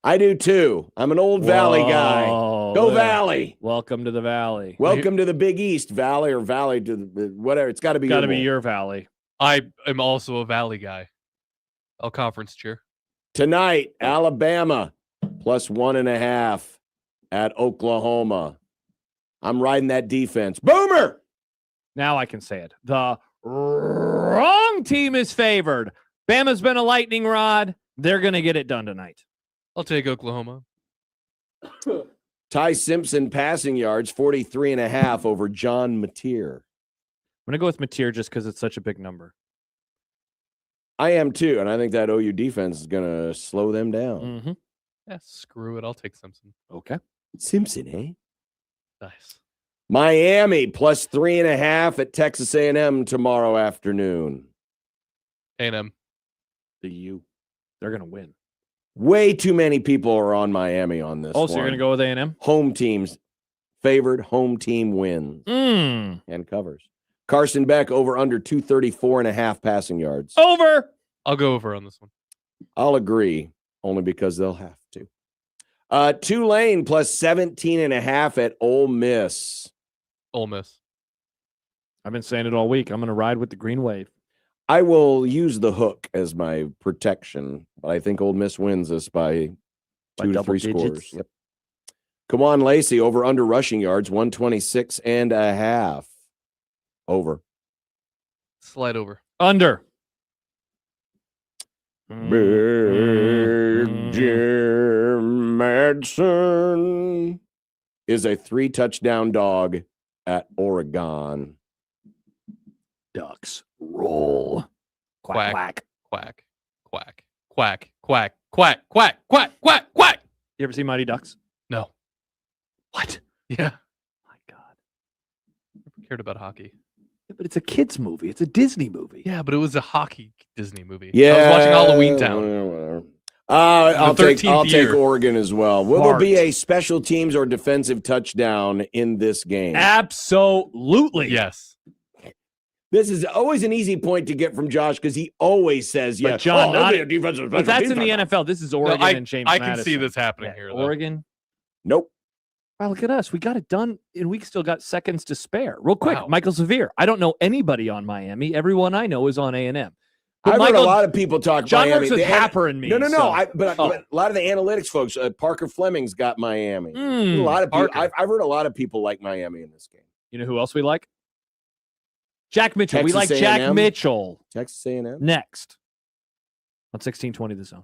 S7: I do too. I'm an old Valley guy. Go Valley.
S6: Welcome to the Valley.
S7: Welcome to the Big East Valley or Valley to the whatever. It's got to be
S6: your Valley.
S5: I am also a Valley guy. I'll conference cheer.
S7: Tonight, Alabama +1.5 at Oklahoma. I'm riding that defense. Boomer!
S6: Now I can say it. The wrong team is favored. Bama's been a lightning rod. They're going to get it done tonight.
S5: I'll take Oklahoma.
S7: Ty Simpson passing yards, 43.5 over John Mateer.
S6: I'm going to go with Mateer just because it's such a big number.
S7: I am too, and I think that OU defense is going to slow them down.
S6: Mm-hmm.
S5: Yeah, screw it. I'll take Simpson.
S6: Okay.
S7: Simpson, eh?
S5: Nice.
S7: Miami +3.5 at Texas A&M tomorrow afternoon.
S5: A&M.
S6: The U. They're going to win.
S7: Way too many people are on Miami on this.
S6: Oh, so you're going to go with A&M?
S7: Home teams favored. Home team wins and covers. Carson Beck over under 234.5 passing yards.
S6: Over.
S5: I'll go over on this one.
S7: I'll agree, only because they'll have to. Tulane +17.5 at Ole Miss.
S5: Ole Miss.
S6: I've been saying it all week. I'm going to ride with the green wave.
S7: I will use the hook as my protection, but I think Ole Miss wins this by 2 to 3 scores. Yep. Come on, Lacey, over under rushing yards, 126.5. Over.
S5: Slide over.
S6: Under.
S7: Big Jim Madsen is a 3-touchdown dog at Oregon.
S6: Ducks roll.
S5: Quack.
S6: Quack.
S5: Quack. Quack. Quack. Quack. Quack. Quack. Quack. Quack. Quack.
S6: You ever see Mighty Ducks?
S5: No.
S6: What?
S5: Yeah.
S6: My God.
S5: Never cared about hockey.
S6: Yeah, but it's a kid's movie. It's a Disney movie.
S5: Yeah, but it was a hockey Disney movie.
S7: Yeah,
S5: I was watching Halloween Town.
S7: Whatever. I'll take Oregon as well. Will there be a special teams or defensive touchdown in this game?
S6: Absolutely.
S5: Yes.
S7: This is always an easy point to get from Josh because he always says yes.
S6: But John,
S7: there'll be a defensive
S6: but that's
S7: special
S6: in the
S7: teams
S6: NFL. This is Oregon and James
S5: I
S6: Madison.
S5: can see this happening here, though.
S6: Oregon.
S7: Nope.
S6: Wow, look at us. We got it done, and we still got seconds to spare. Real quick,
S5: Wow.
S6: Michael Severe. I don't know anybody on Miami. Everyone I know is on A&M.
S7: I've heard a lot of people talk
S6: John
S7: Miami.
S6: works with
S7: The
S6: Happer and me.
S7: No.
S6: so-
S7: But a lot of the analytics folks, Parker Fleming's got Miami. A
S6: Mm,
S7: lot of people.
S5: Parker.
S7: I've heard a lot of people like Miami in this game.
S6: You know who else we like? Jack Mitchell. We like
S7: Texas
S6: Jack
S7: A&M.
S6: Mitchell.
S7: Texas A&M.
S6: Next on 1620 The Zone.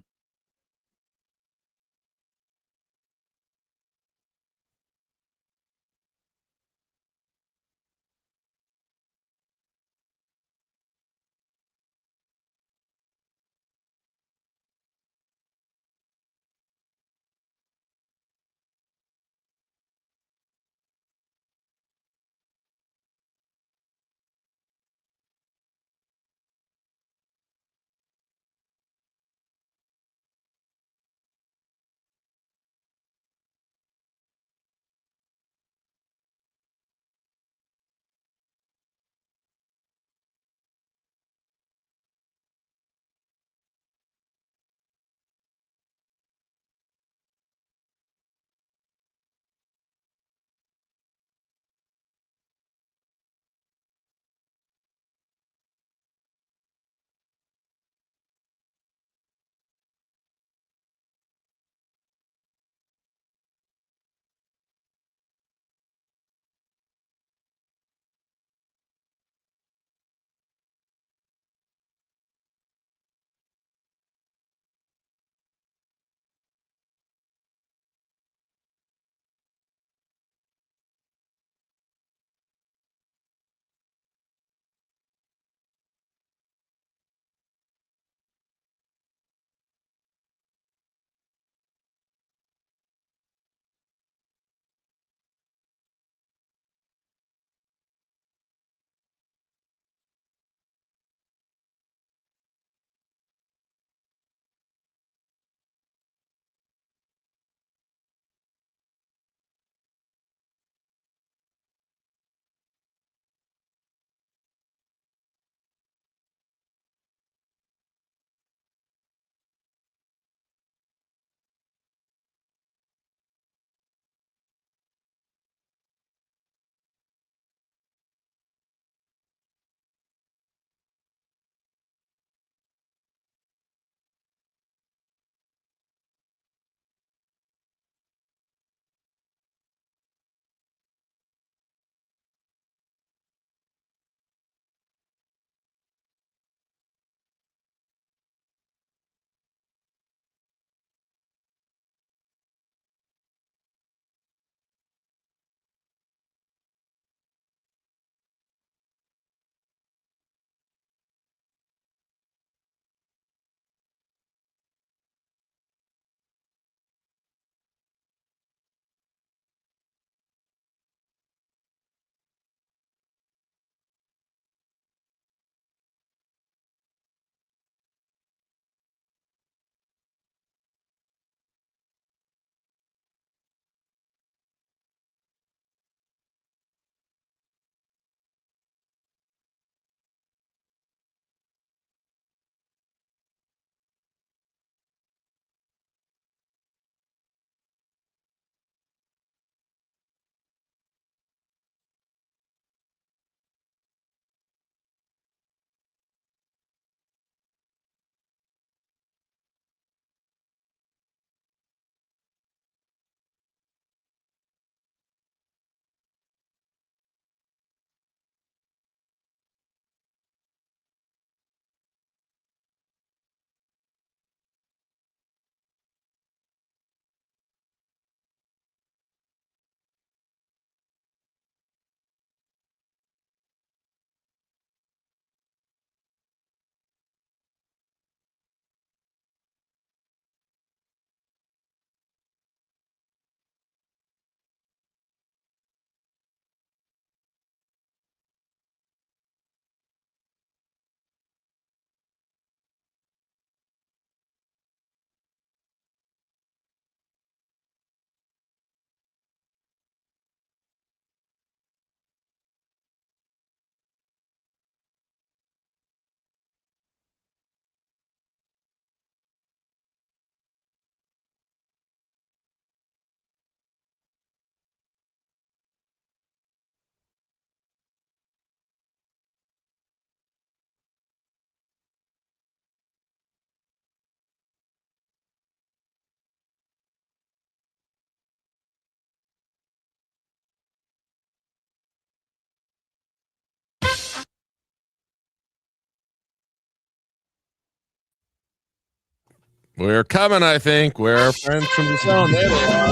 S20: We're coming, I think. We're friends from the zone. There they are.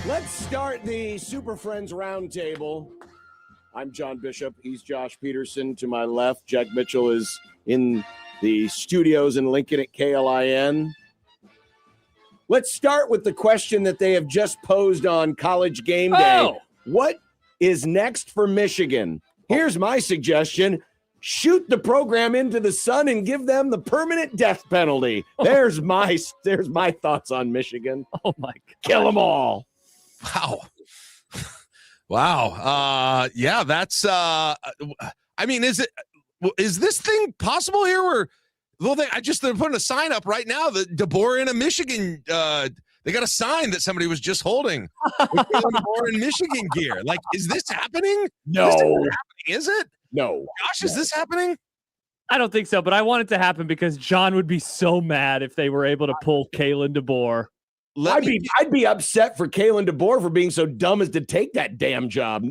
S7: Let's start the Super Friends Roundtable. I'm John Bishop. He's Josh Peterson. To my left, Jack Mitchell is in the studios in Lincoln at KLIN. Let's start with the question that they have just posed on College Game Day.
S6: Oh!
S7: What is next for Michigan? Here's my suggestion. Shoot the program into the sun and give them the permanent death penalty. There's my thoughts on Michigan.
S6: Oh, my God.
S7: Kill them all.
S20: Wow. Wow. Yeah, that's I mean, is this thing possible here where they're putting a sign up right now that DeBoer in a Michigan they got a sign that somebody was just holding with DeBoer in Michigan gear. Like, is this happening?
S7: No.
S20: This isn't happening, is it?
S7: No.
S20: Gosh, is this happening?
S6: I don't think so, but I want it to happen because John would be so mad if they were able to pull Kalen DeBoer.
S7: I'd be upset for Kalen DeBoer for being so dumb as to take that damn job.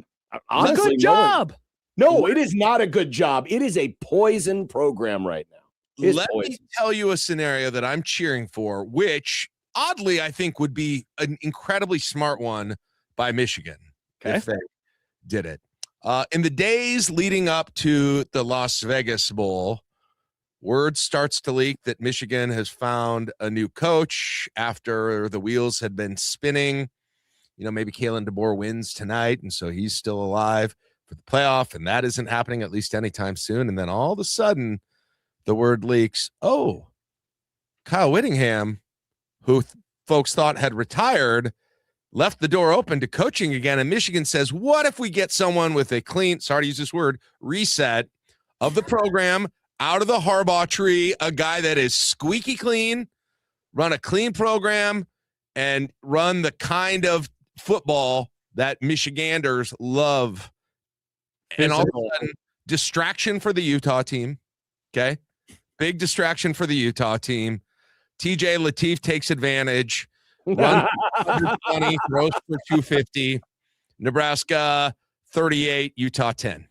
S7: Honestly,
S6: it's a good job.
S7: No, it is not a good job. It is a poison program right now.
S20: Let me tell you a scenario that I'm cheering for, which oddly I think would be an incredibly smart one by Michigan if they did it. In the days leading up to the Las Vegas Bowl, word starts to leak that Michigan has found a new coach after the wheels had been spinning. You know, maybe Kalen DeBoer wins tonight, and so he's still alive for the playoff, and that isn't happening at least anytime soon. And then all of a sudden, the word leaks, oh, Kyle Whittingham, who folks thought had retired, left the door open to coaching again. And Michigan says, what if we get someone with a clean, sorry to use this word, reset of the program, out of the Harbaugh tree, a guy that is squeaky clean, run a clean program, and run the kind of football that Michiganders love. And all of a sudden, distraction for the Utah team. Okay. Big distraction for the Utah team. TJ Lateef takes advantage. Runs 120, throws for 250. Nebraska 38, Utah 10.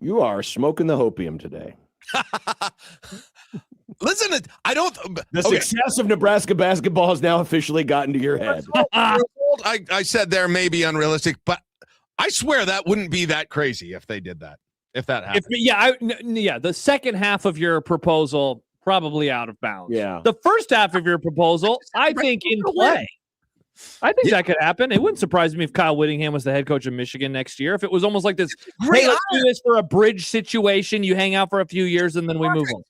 S7: You are smoking the hopium today.
S20: Listen, I don't.
S7: The success of Nebraska basketball has now officially gotten to your head.
S20: I said there may be unrealistic, but I swear that wouldn't be that crazy if they did that. If that happened.
S6: The second half of your proposal probably out of bounds.
S7: Yeah.
S6: The first half of your proposal, I think, in play. I think that could happen. It wouldn't surprise me if Kyle Whittingham was the head coach of Michigan next year. If it was almost like this, hey, let's do this for a bridge situation. You hang out for a few years and then we move on.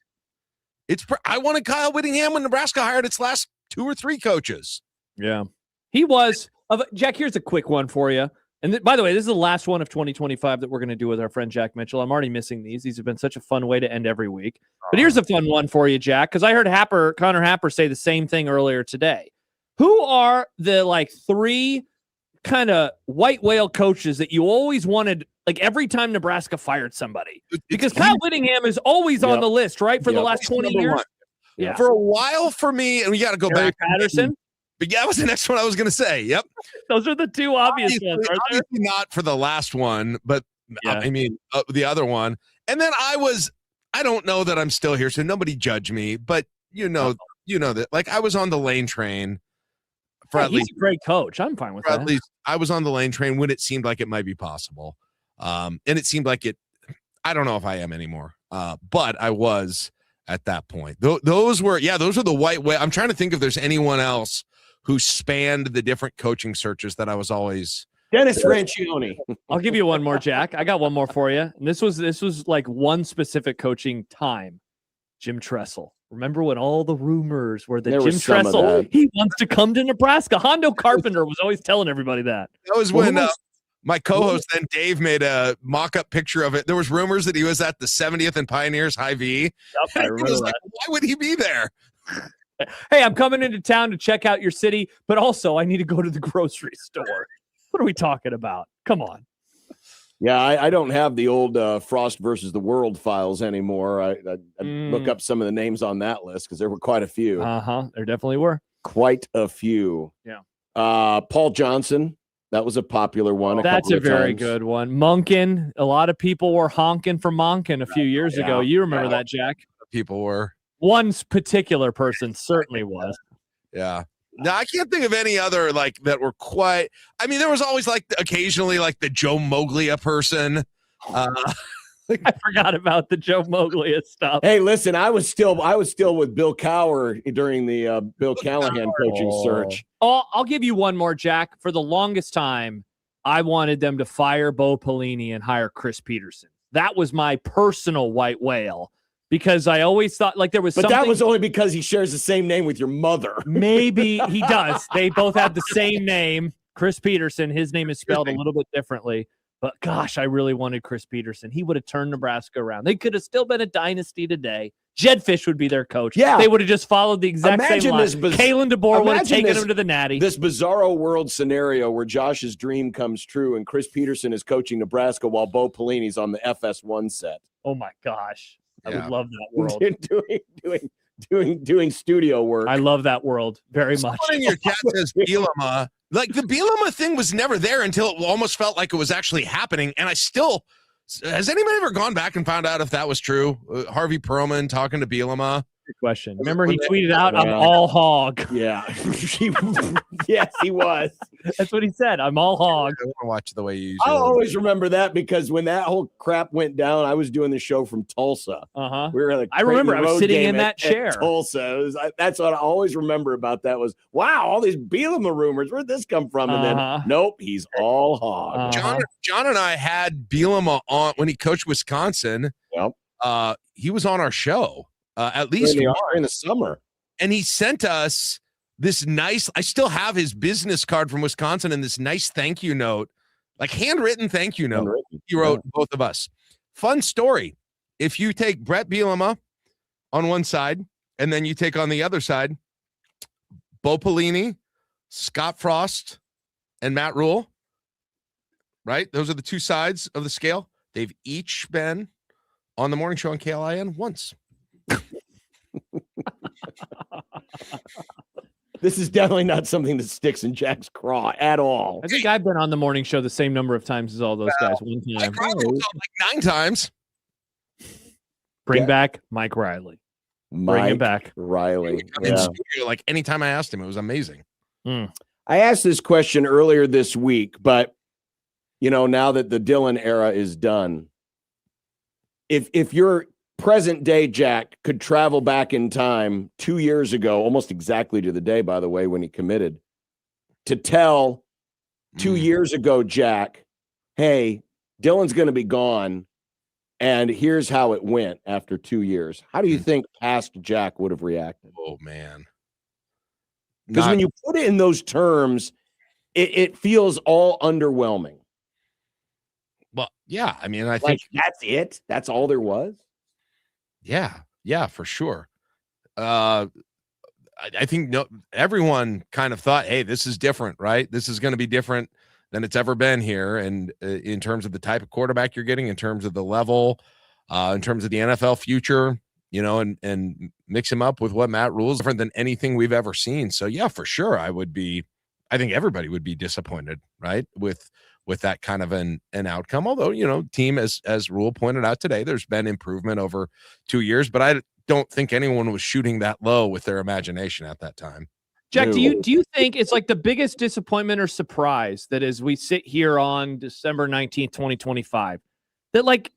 S20: I wanted Kyle Whittingham when Nebraska hired its last 2 or 3 coaches.
S6: Yeah. He was. Jack, here's a quick one for you. And by the way, this is the last one of 2025 that we're going to do with our friend Jack Mitchell. I'm already missing these. These have been such a fun way to end every week. But here's a fun one for you, Jack, because I heard Connor Happer say the same thing earlier today. Who are the 3 kind of white whale coaches that you always wanted, every time Nebraska fired somebody? Because Kyle Whittingham is always on the list, right? For the last 20 years.
S20: Yeah. For a while for me, and we got to go back.
S6: Patterson.
S20: But yeah, that was the next one I was going to say. Yep.
S6: Those are the 2 obvious ones.
S20: Obviously not for the last one, but I mean, the other one. And then I don't know that I'm still here, so nobody judge me, but you know that I was on the Lane train.
S6: He's a great coach. I'm fine with that.
S20: At least I was on the Lane train when it seemed like it might be possible. And it seemed like it, I don't know if I am anymore. But I was at that point. Those were the white way. I'm trying to think if there's anyone else who spanned the different coaching searches that I was always.
S7: Dennis Franchione.
S6: I'll give you one more, Jack. I got one more for you. And this was like one specific coaching time. Jim Tressel. Remember when all the rumors were that Jim Tressel, he wants to come to Nebraska? Hondo Carpenter was always telling everybody that.
S20: That was when my co-host then Dave made a mock-up picture of it. There was rumors that he was at the 70th and Pioneers Hy-Vee.
S6: Yep, I remember that.
S20: Why would he be there?
S6: Hey, I'm coming into town to check out your city, but also I need to go to the grocery store. What are we talking about? Come on.
S7: Yeah, I don't have the old Frost versus the World files anymore. I look up some of the names on that list because there were quite a few.
S6: There definitely were.
S7: Quite a few.
S6: Yeah.
S7: Paul Johnson. That was a popular one.
S6: That's a very good one. Monken. A lot of people were honking for Monken a few years ago. You remember that, Jack?
S20: People were.
S6: One particular person certainly was.
S20: Yeah. No, I can't think of any other like that were quite. I mean, there was always like occasionally like the Joe Moglia person.
S6: I forgot about the Joe Moglia stuff.
S7: Hey, listen, I was still with Bill Cowher during the Bill Callahan coaching search.
S6: Oh, I'll give you one more, Jack. For the longest time, I wanted them to fire Bo Pelini and hire Chris Peterson. That was my personal white whale because I always thought like there was
S7: But
S6: something.
S7: that was only because he shares the same name with your mother.
S6: Maybe he does. They both have the same name. Chris Peterson. His name is spelled a little bit differently. But gosh, I really wanted Chris Peterson. He would have turned Nebraska around. They could have still been a dynasty today. Jed Fish would be their coach.
S7: Yeah.
S6: They would have just followed the exact same line. Kalen DeBoer would have taken him to the Natty.
S7: This bizarro world scenario where Josh's dream comes true and Chris Peterson is coaching Nebraska while Bo Pelini's on the FS1 set.
S6: Oh my gosh. I would love that world.
S7: doing studio work.
S6: I love that world very much.
S20: Someone in your chat says Bielema. Like the Bielema thing was never there until it almost felt like it was actually happening. And I still, has anybody ever gone back and found out if that was true? Harvey Perlman talking to Bielema.
S6: Good question. Remember he tweeted out, "I'm all hog."
S7: Yeah. Yes, he was.
S6: That's what he said. I'm all hog.
S20: I want to watch the way you use
S7: I'll always remember that because when that whole crap went down, I was doing the show from Tulsa.
S6: Uh-huh.
S7: We were at
S6: I remember I was sitting in that chair.
S7: At Tulsa. That's what I always remember about that was, wow, all these Bielema rumors. Where'd this come from? And then, nope, he's all hog.
S20: John and I had Bielema on when he coached Wisconsin.
S7: Yep.
S20: He was on our show at least
S7: in the summer.
S20: And he sent us this nice, I still have his business card from Wisconsin and this nice thank you note, like handwritten thank you note. He wrote both of us. Fun story. If you take Brett Bielema on one side and then you take on the other side Bo Pelini, Scott Frost, and Matt Rule, right? Those are the two sides of the scale. They've each been on the morning show on KLIN once.
S7: This is definitely not something that sticks in Jack's craw at all.
S6: I think I've been on the morning show the same number of times as all those guys. One time.
S20: Like 9 times.
S6: Bring back Mike Riley. Bring him back.
S7: Riley.
S20: In studio, like anytime I asked him, it was amazing.
S7: I asked this question earlier this week, but now that the Dylan era is done, if your present day Jack could travel back in time 2 years ago, almost exactly to the day, by the way, when he committed, to tell 2 years ago, Jack, hey, Dylan's going to be gone. And here's how it went after 2 years. How do you think past Jack would have reacted?
S20: Oh, man.
S7: Because when you put it in those terms, it feels all underwhelming.
S20: Well, yeah. I mean, I think
S7: that's it. That's all there was.
S20: Yeah, for sure. I think everyone kind of thought, hey, this is different, right? This is going to be different than it's ever been here. And in terms of the type of quarterback you're getting, in terms of the level, in terms of the NFL future, and mix him up with what Matt Rule is different than anything we've ever seen. So yeah, for sure. I think everybody would be disappointed, right? With that kind of an outcome. Although, team, as Rule pointed out today, there's been improvement over 2 years, but I don't think anyone was shooting that low with their imagination at that time.
S6: Jack, do you think it's like the biggest disappointment or surprise that as we sit here on December 19th, 2025, that like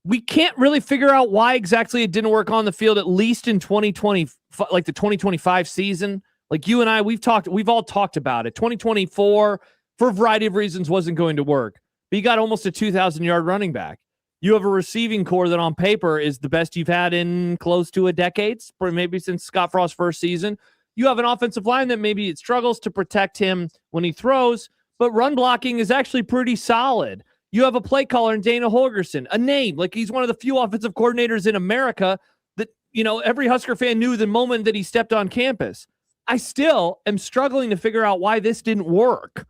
S6: we can't really figure out why exactly it didn't work on the field, at least in 2020, like the 2025 season? Like you and I, we've all talked about it. 2024, for a variety of reasons, wasn't going to work. But you got almost a 2,000-yard running back. You have a receiving core that on paper is the best you've had in close to a decade, maybe since Scott Frost's first season. You have an offensive line that maybe it struggles to protect him when he throws, but run blocking is actually pretty solid. You have a play caller in Dana Holgerson, a name, like he's one of the few offensive coordinators in America that, every Husker fan knew the moment that he stepped on campus. I still am struggling to figure out why this didn't work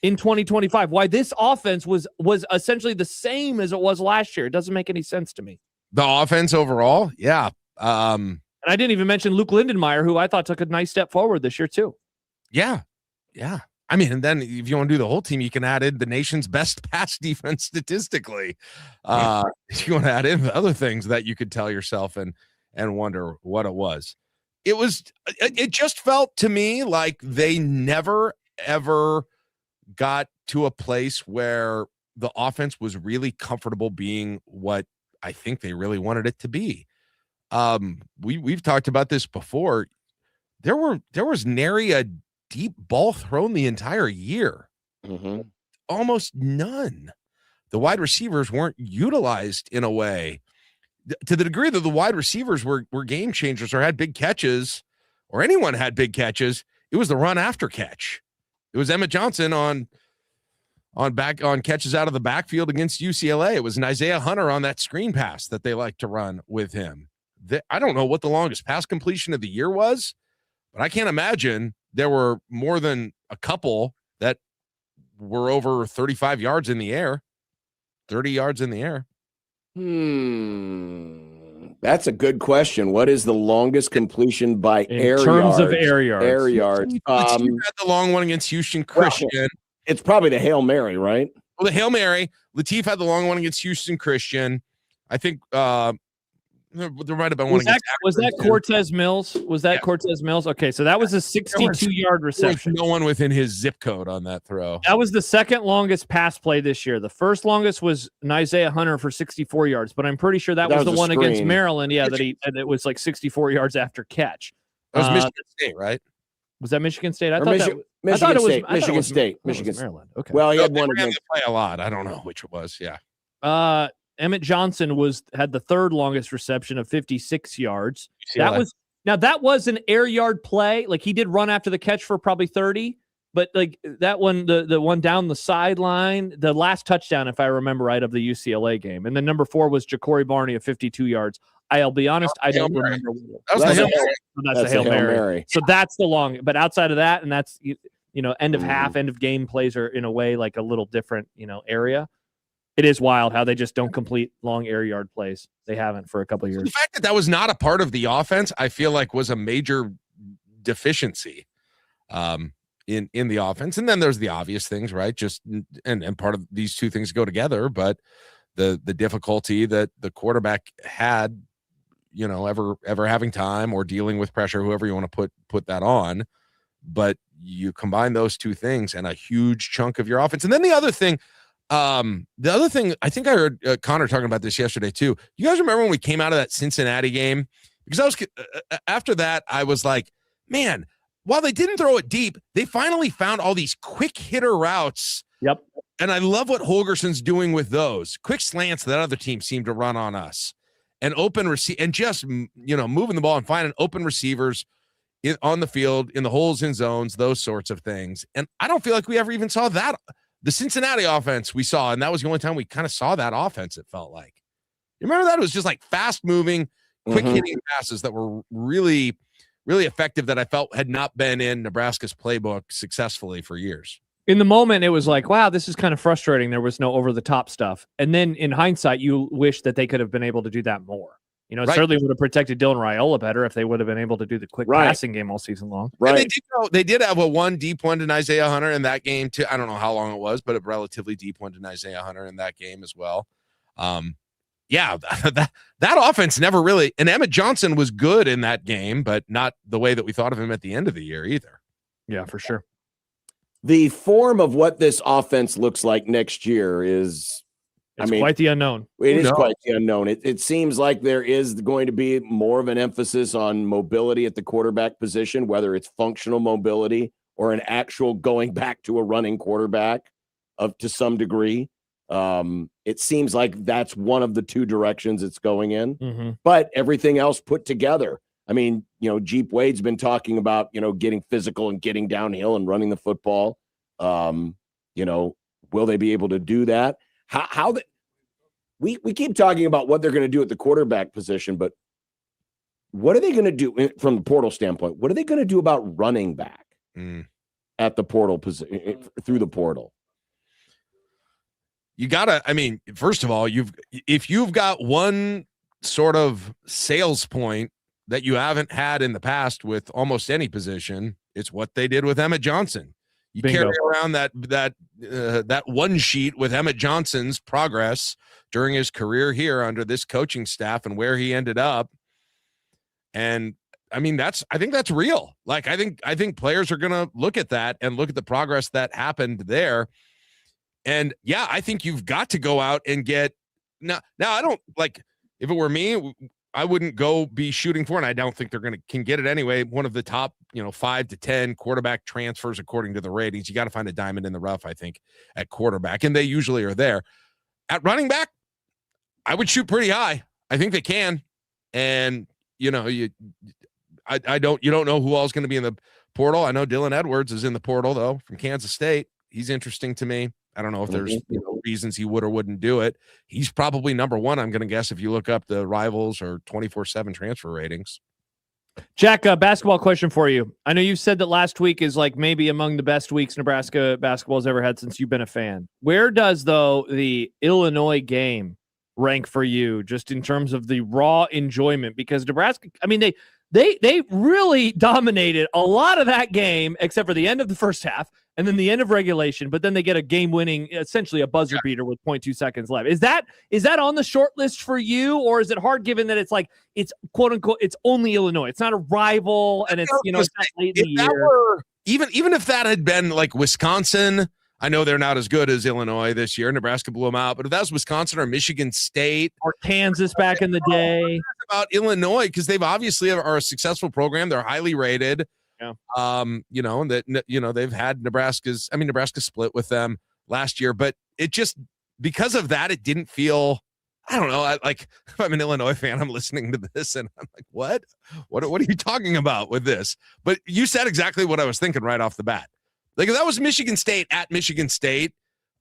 S6: in 2025, why this offense was essentially the same as it was last year. It doesn't make any sense to me.
S20: The offense overall, yeah.
S6: And I didn't even mention Luke Lindenmeyer, who I thought took a nice step forward this year too.
S20: Yeah. I mean, and then if you want to do the whole team, you can add in the nation's best pass defense statistically. If you want to add in the other things that you could tell yourself and wonder what it was. It just felt to me like they never, ever got to a place where the offense was really comfortable being what I think they really wanted it to be. We've talked about this before. There was nary a deep ball thrown the entire year. Almost none. The wide receivers weren't utilized in a way to the degree that the wide receivers were game changers or had big catches, or anyone had big catches. It was the run after catch. It was Emmett Johnson on catches out of the backfield against UCLA. It was an Isaiah Hunter on that screen pass that they like to run with him. I don't know what the longest pass completion of the year was, but I can't imagine there were more than a couple that were over 35 yards in the air, 30 yards in the air.
S7: That's a good question. What is the longest completion by air yards?
S6: In terms of air yards.
S7: Air yards.
S20: You had the long one against Houston Christian.
S7: Well, it's probably the Hail Mary, right?
S20: Well, the Hail Mary. Latif had the long one against Houston Christian. I think there might have been one.
S6: Was that Cortez Mills? Was that Cortez Mills? Okay, so that was a 62-yard reception.
S20: No one within his zip code on that throw.
S6: That was the second longest pass play this year. The first longest was an Isaiah Hunter for 64 yards, but I'm pretty sure that was the one against Maryland. Yeah, and it was like 64 yards after catch.
S20: That was Michigan State, right?
S6: Was that Michigan State? I
S7: thought
S6: it was
S7: Michigan State.
S6: Maryland. Okay.
S7: Well, he had one against
S20: play a lot. I don't know which it was. Yeah.
S6: Emmett Johnson had the third longest reception of 56 yards.
S20: UCLA.
S6: That was an air yard play. Like, he did run after the catch for probably 30, but like that one, the one down the sideline, the last touchdown, if I remember right, of the UCLA game. And then number 4 was Ja'Cory Barney of 52 yards. I'll be honest, I don't remember.
S20: That was the Hail Mary.
S6: That's the Hail Mary. So that's the long, but outside of that, and that's, end of half, end of game plays are in a way like a little different, area. It is wild how they just don't complete long air yard plays. They haven't for a couple of years.
S20: The fact that was not a part of the offense, I feel like, was a major deficiency in the offense. And then there's the obvious things, right? Just and part of these two things go together, but the difficulty that the quarterback had, ever having time or dealing with pressure, whoever you want to put that on. But you combine those two things and a huge chunk of your offense. And then the other thing, I think I heard Connor talking about this yesterday too. You guys remember when we came out of that Cincinnati game? Because after that, I was like, man, while they didn't throw it deep, they finally found all these quick hitter routes.
S6: Yep.
S20: And I love what Holgerson's doing with those quick slants that other teams seem to run on us, and open receive, and just moving the ball and finding open receivers on the field, in the holes in zones, those sorts of things. And I don't feel like we ever even saw that. The Cincinnati offense we saw, and that was the only time we kind of saw that offense, it felt like. You remember that? It was just like fast-moving, quick-hitting passes that were really, really effective that I felt had not been in Nebraska's playbook successfully for years.
S6: In the moment, it was like, wow, this is kind of frustrating. There was no over-the-top stuff. And then in hindsight, you wish that they could have been able to do that more. It certainly would have protected Dylan Raiola better if they would have been able to do the quick passing game all season long.
S20: Right. And they did have a one deep one to Isaiah Hunter in that game too. I don't know how long it was, but a relatively deep one to Isaiah Hunter in that game as well. That offense never really, and Emmett Johnson was good in that game, but not the way that we thought of him at the end of the year either.
S6: Yeah, for sure.
S7: The form of what this offense looks like next year is,
S6: quite the unknown.
S7: It is quite the unknown. It seems like there is going to be more of an emphasis on mobility at the quarterback position, whether it's functional mobility or an actual going back to a running quarterback to some degree. It seems like that's one of the two directions it's going in, but everything else put together. I mean, Jeep Wade's been talking about, getting physical and getting downhill and running the football. Will they be able to do that? We keep talking about what they're going to do at the quarterback position, but what are they going to do from the portal standpoint? What are they going to do about running back at the portal position through the portal?
S20: You gotta, first of all, if you've got one sort of sales point that you haven't had in the past with almost any position, it's what they did with Emmett Johnson. You
S6: Bingo.
S20: carry around that one sheet with Emmett Johnson's progress during his career here under this coaching staff and where he ended up. And I mean, I think that's real. Like, I think players are going to look at that and look at the progress that happened there. And yeah, I think you've got to go out and get now. I don't like, if it were me, I wouldn't go be shooting for, and I don't think they're can get it anyway, one of the top, 5 to 10 quarterback transfers according to the ratings. You got to find a diamond in the rough, I think, at quarterback, and they usually are there. At running back, I would shoot pretty high. I think they can, and you don't know who all is going to be in the portal. I know Dylan Edwards is in the portal though from Kansas State. He's interesting to me. I don't know if there's reasons he would or wouldn't do it. He's probably number one, I'm going to guess, if you look up the Rivals or 24/7 transfer ratings.
S6: Jack, basketball question for you. I know you said that last week is like maybe among the best weeks Nebraska basketball's ever had since you've been a fan. Where does, though, the Illinois game rank for you just in terms of the raw enjoyment? Because Nebraska, I mean, they really dominated a lot of that game except for the end of the first half and then the end of regulation, but then they get a game-winning, essentially a buzzer beater with 0.2 seconds left. Is that on the short list for you, or is it hard given that it's like, it's quote-unquote, it's only Illinois? It's not a rival, and it's, it's not late in the year.
S20: Even if that had been like Wisconsin, I know they're not as good as Illinois this year. Nebraska blew them out, but if that was Wisconsin or Michigan State
S6: or Kansas back in the day,
S20: about Illinois, because they've obviously are a successful program. They're highly rated.
S6: Yeah.
S20: They've had Nebraska split with them last year, but it just, because of that, it didn't feel, I don't know. Like, if I'm an Illinois fan, I'm listening to this and I'm like, what are you talking about with this? But you said exactly what I was thinking right off the bat. Like, if that was Michigan State at Michigan State,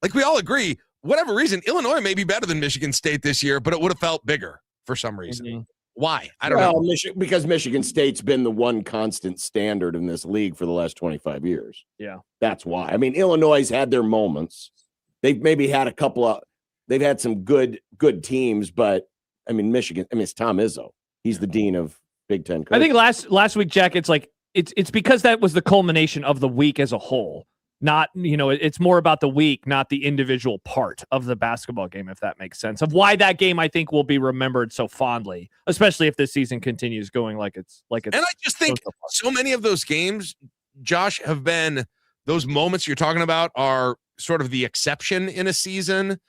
S20: like, we all agree, whatever reason, Illinois may be better than Michigan State this year, but it would have felt bigger for some reason.
S6: Mm-hmm.
S20: Why? I don't know.
S7: Because Michigan State's been the one constant standard in this league for the last 25 years.
S6: Yeah.
S7: That's why. I mean, Illinois had their moments. They've maybe had they've had some good teams, but I mean, Michigan, it's Tom Izzo. He's the dean of Big Ten coaches.
S6: I think last week, Jack, it's like, it's because that was the culmination of the week as a whole. Not, it's more about the week, not the individual part of the basketball game, if that makes sense, of why that game, I think, will be remembered so fondly, especially if this season continues going like it's. And
S20: I just think so many of those games, Josh, have been those moments you're talking about are sort of the exception in a season.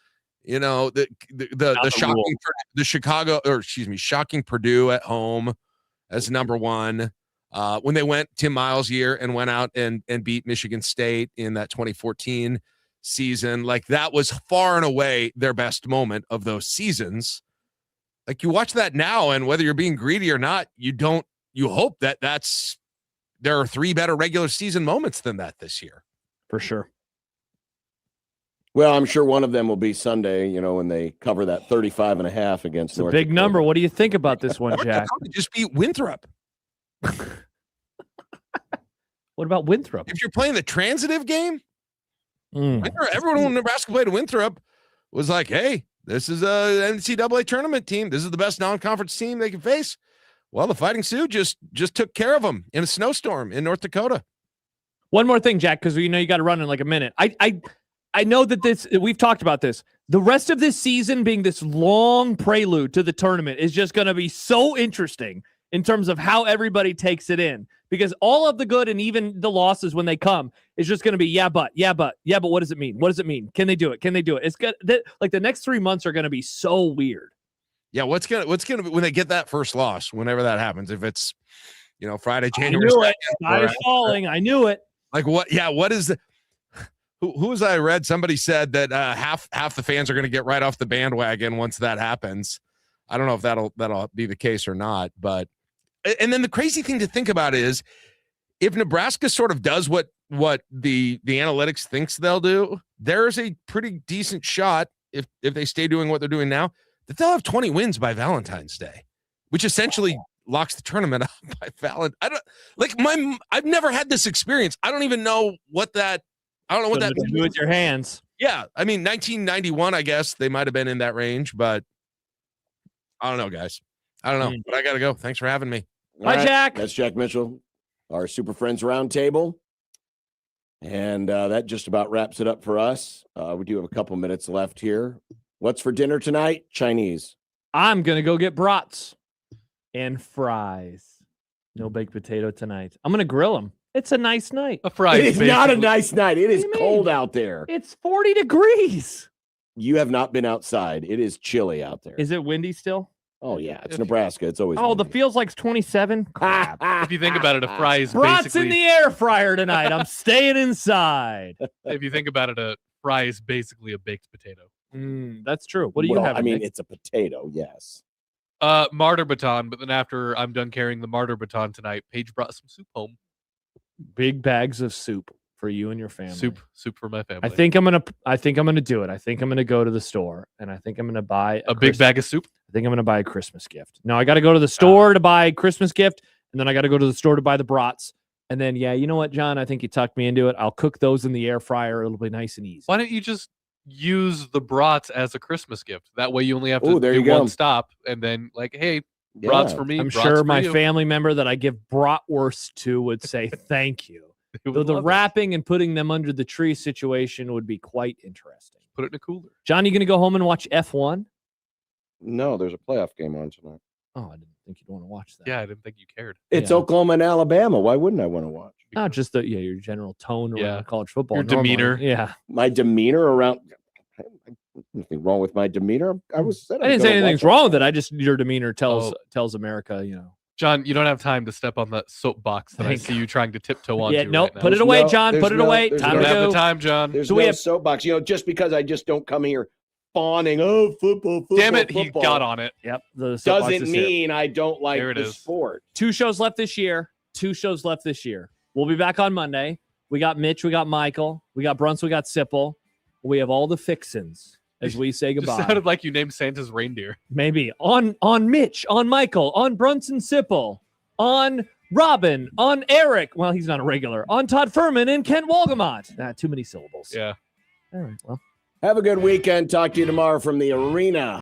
S20: The shocking Purdue at home as number one. When they went Tim Miles year and went out and beat Michigan State in that 2014 season, like, that was far and away their best moment of those seasons. Like, you watch that now, and whether you're being greedy or not, you hope that there are 3 better regular season moments than that this year.
S6: For sure.
S7: Well, I'm sure one of them will be Sunday, when they cover that 35.5 against North
S6: Big
S7: Dakota.
S6: number. What do you think about this one, Jack?
S20: Just beat Winthrop.
S6: What about Winthrop?
S20: If you're playing the transitive game, everyone in Nebraska played Winthrop was like, hey, this is a NCAA tournament team. This is the best non-conference team they can face. Well, the Fighting Sioux just took care of them in a snowstorm in North Dakota.
S6: One more thing, Jack, because you got to run in like a minute. I know that we've talked about this. The rest of this season being this long prelude to the tournament is just going to be so interesting in terms of how everybody takes it in, because all of the good and even the losses when they come is just going to be, but what does it mean? What does it mean? Can they do it? It's good. Like, the next 3 months are going to be so weird.
S20: Yeah. What's going to be when they get that first loss, whenever that happens, if it's, Friday, January
S6: 2nd, falling. I knew it.
S20: Like, what? Yeah. What is the, who was I read? Somebody said that half the fans are going to get right off the bandwagon once that happens. I don't know if that'll be the case or not, but. And then the crazy thing to think about is, if Nebraska sort of does what the analytics thinks they'll do, there's a pretty decent shot, if they stay doing what they're doing now, that they'll have 20 wins by Valentine's Day, which essentially locks the tournament up by Valentine. I've never had this experience. I don't even know what that. I don't know what that
S6: means. Do with your hands.
S20: Yeah, I mean, 1991, I guess they might have been in that range, but I don't know, guys. I don't know, but I got to go. Thanks for having me.
S6: Bye, Jack.
S7: That's Jack Mitchell, our Super Friends Roundtable. And that just about wraps it up for us. We do have a couple minutes left here. What's for dinner tonight? Chinese.
S6: I'm going to go get brats and fries. No baked potato tonight. I'm going to grill them. It's a nice night.
S5: A fry.
S7: It is not a nice night. It is cold out there.
S6: It's 40 degrees.
S7: You have not been outside. It is chilly out there.
S6: Is it windy still?
S7: Oh, yeah. It's Nebraska. It's always
S6: the feels like 27. Crap.
S5: If you think about it, a fry is
S6: Brats
S5: basically
S6: in the air fryer tonight. I'm staying inside.
S5: If you think about it, a fry is basically a baked potato.
S6: That's true. What do you have?
S7: I mean,
S6: Nick?
S7: it's a potato, yes.
S5: Martyr baton, but then after I'm done carrying the martyr baton tonight, Paige brought some soup home.
S6: Big bags of soup for you and your family.
S5: Soup for my family.
S6: I think I'm gonna do it. I think I'm gonna go to the store and I think I'm gonna buy
S5: a big bag of soup.
S6: I think I'm gonna buy a Christmas gift. No, I got to go to the store to buy a Christmas gift, and then I got to go to the store to buy the brats. And then, you know what, John? I think you talked me into it. I'll cook those in the air fryer. It'll be nice and easy.
S5: Why don't you just use the brats as a Christmas gift? That way you only have to
S7: Ooh, there
S5: do
S7: you go.
S5: one stop, and then hey, brats for me.
S6: I'm
S5: brats
S6: sure
S5: for
S6: my
S5: you.
S6: family member that I give bratwurst to would say thank you. Though the wrapping and putting them under the tree situation would be quite interesting.
S5: Put it in a cooler.
S6: John, you going to go home and watch F1?
S7: No, there's a playoff game on tonight.
S6: Oh, I didn't think you'd want to watch that.
S5: Yeah, I didn't think you cared.
S7: It's Oklahoma and Alabama. Why wouldn't I want to watch?
S6: Not just your general tone around college football.
S5: Your
S6: normally.
S5: demeanor.
S6: Yeah.
S7: My demeanor around. Nothing wrong with my demeanor. I didn't
S6: say anything's wrong with it. I just your demeanor tells America,
S5: John, you don't have time to step on that soapbox that I see you trying to tiptoe onto.
S6: Yeah, no,
S5: right now.
S6: put it away, John. Put it away. Time to
S5: have
S6: go.
S5: the time, John.
S7: There's no soapbox. Just because I just don't come here fawning. Oh, football.
S5: Damn it,
S7: football.
S5: he got on it.
S6: Yep. The soapbox
S7: Doesn't
S6: is here.
S7: mean I don't like
S5: There it
S7: the
S5: is.
S7: sport.
S6: 2 shows left this year. 2 shows left this year. We'll be back on Monday. We got Mitch. We got Michael. We got Brunson. We got Sipple. We have all the fixins as we say
S5: Just
S6: goodbye.
S5: sounded like you named Santa's reindeer.
S6: Maybe on Mitch, on Michael, on Brunson Sipple, on Robin, on Eric. Well, he's not a regular. On Todd Furman and Kent Walgamont. Too many syllables.
S5: Yeah.
S6: All right. Well,
S7: have a good weekend. Talk to you tomorrow from the arena.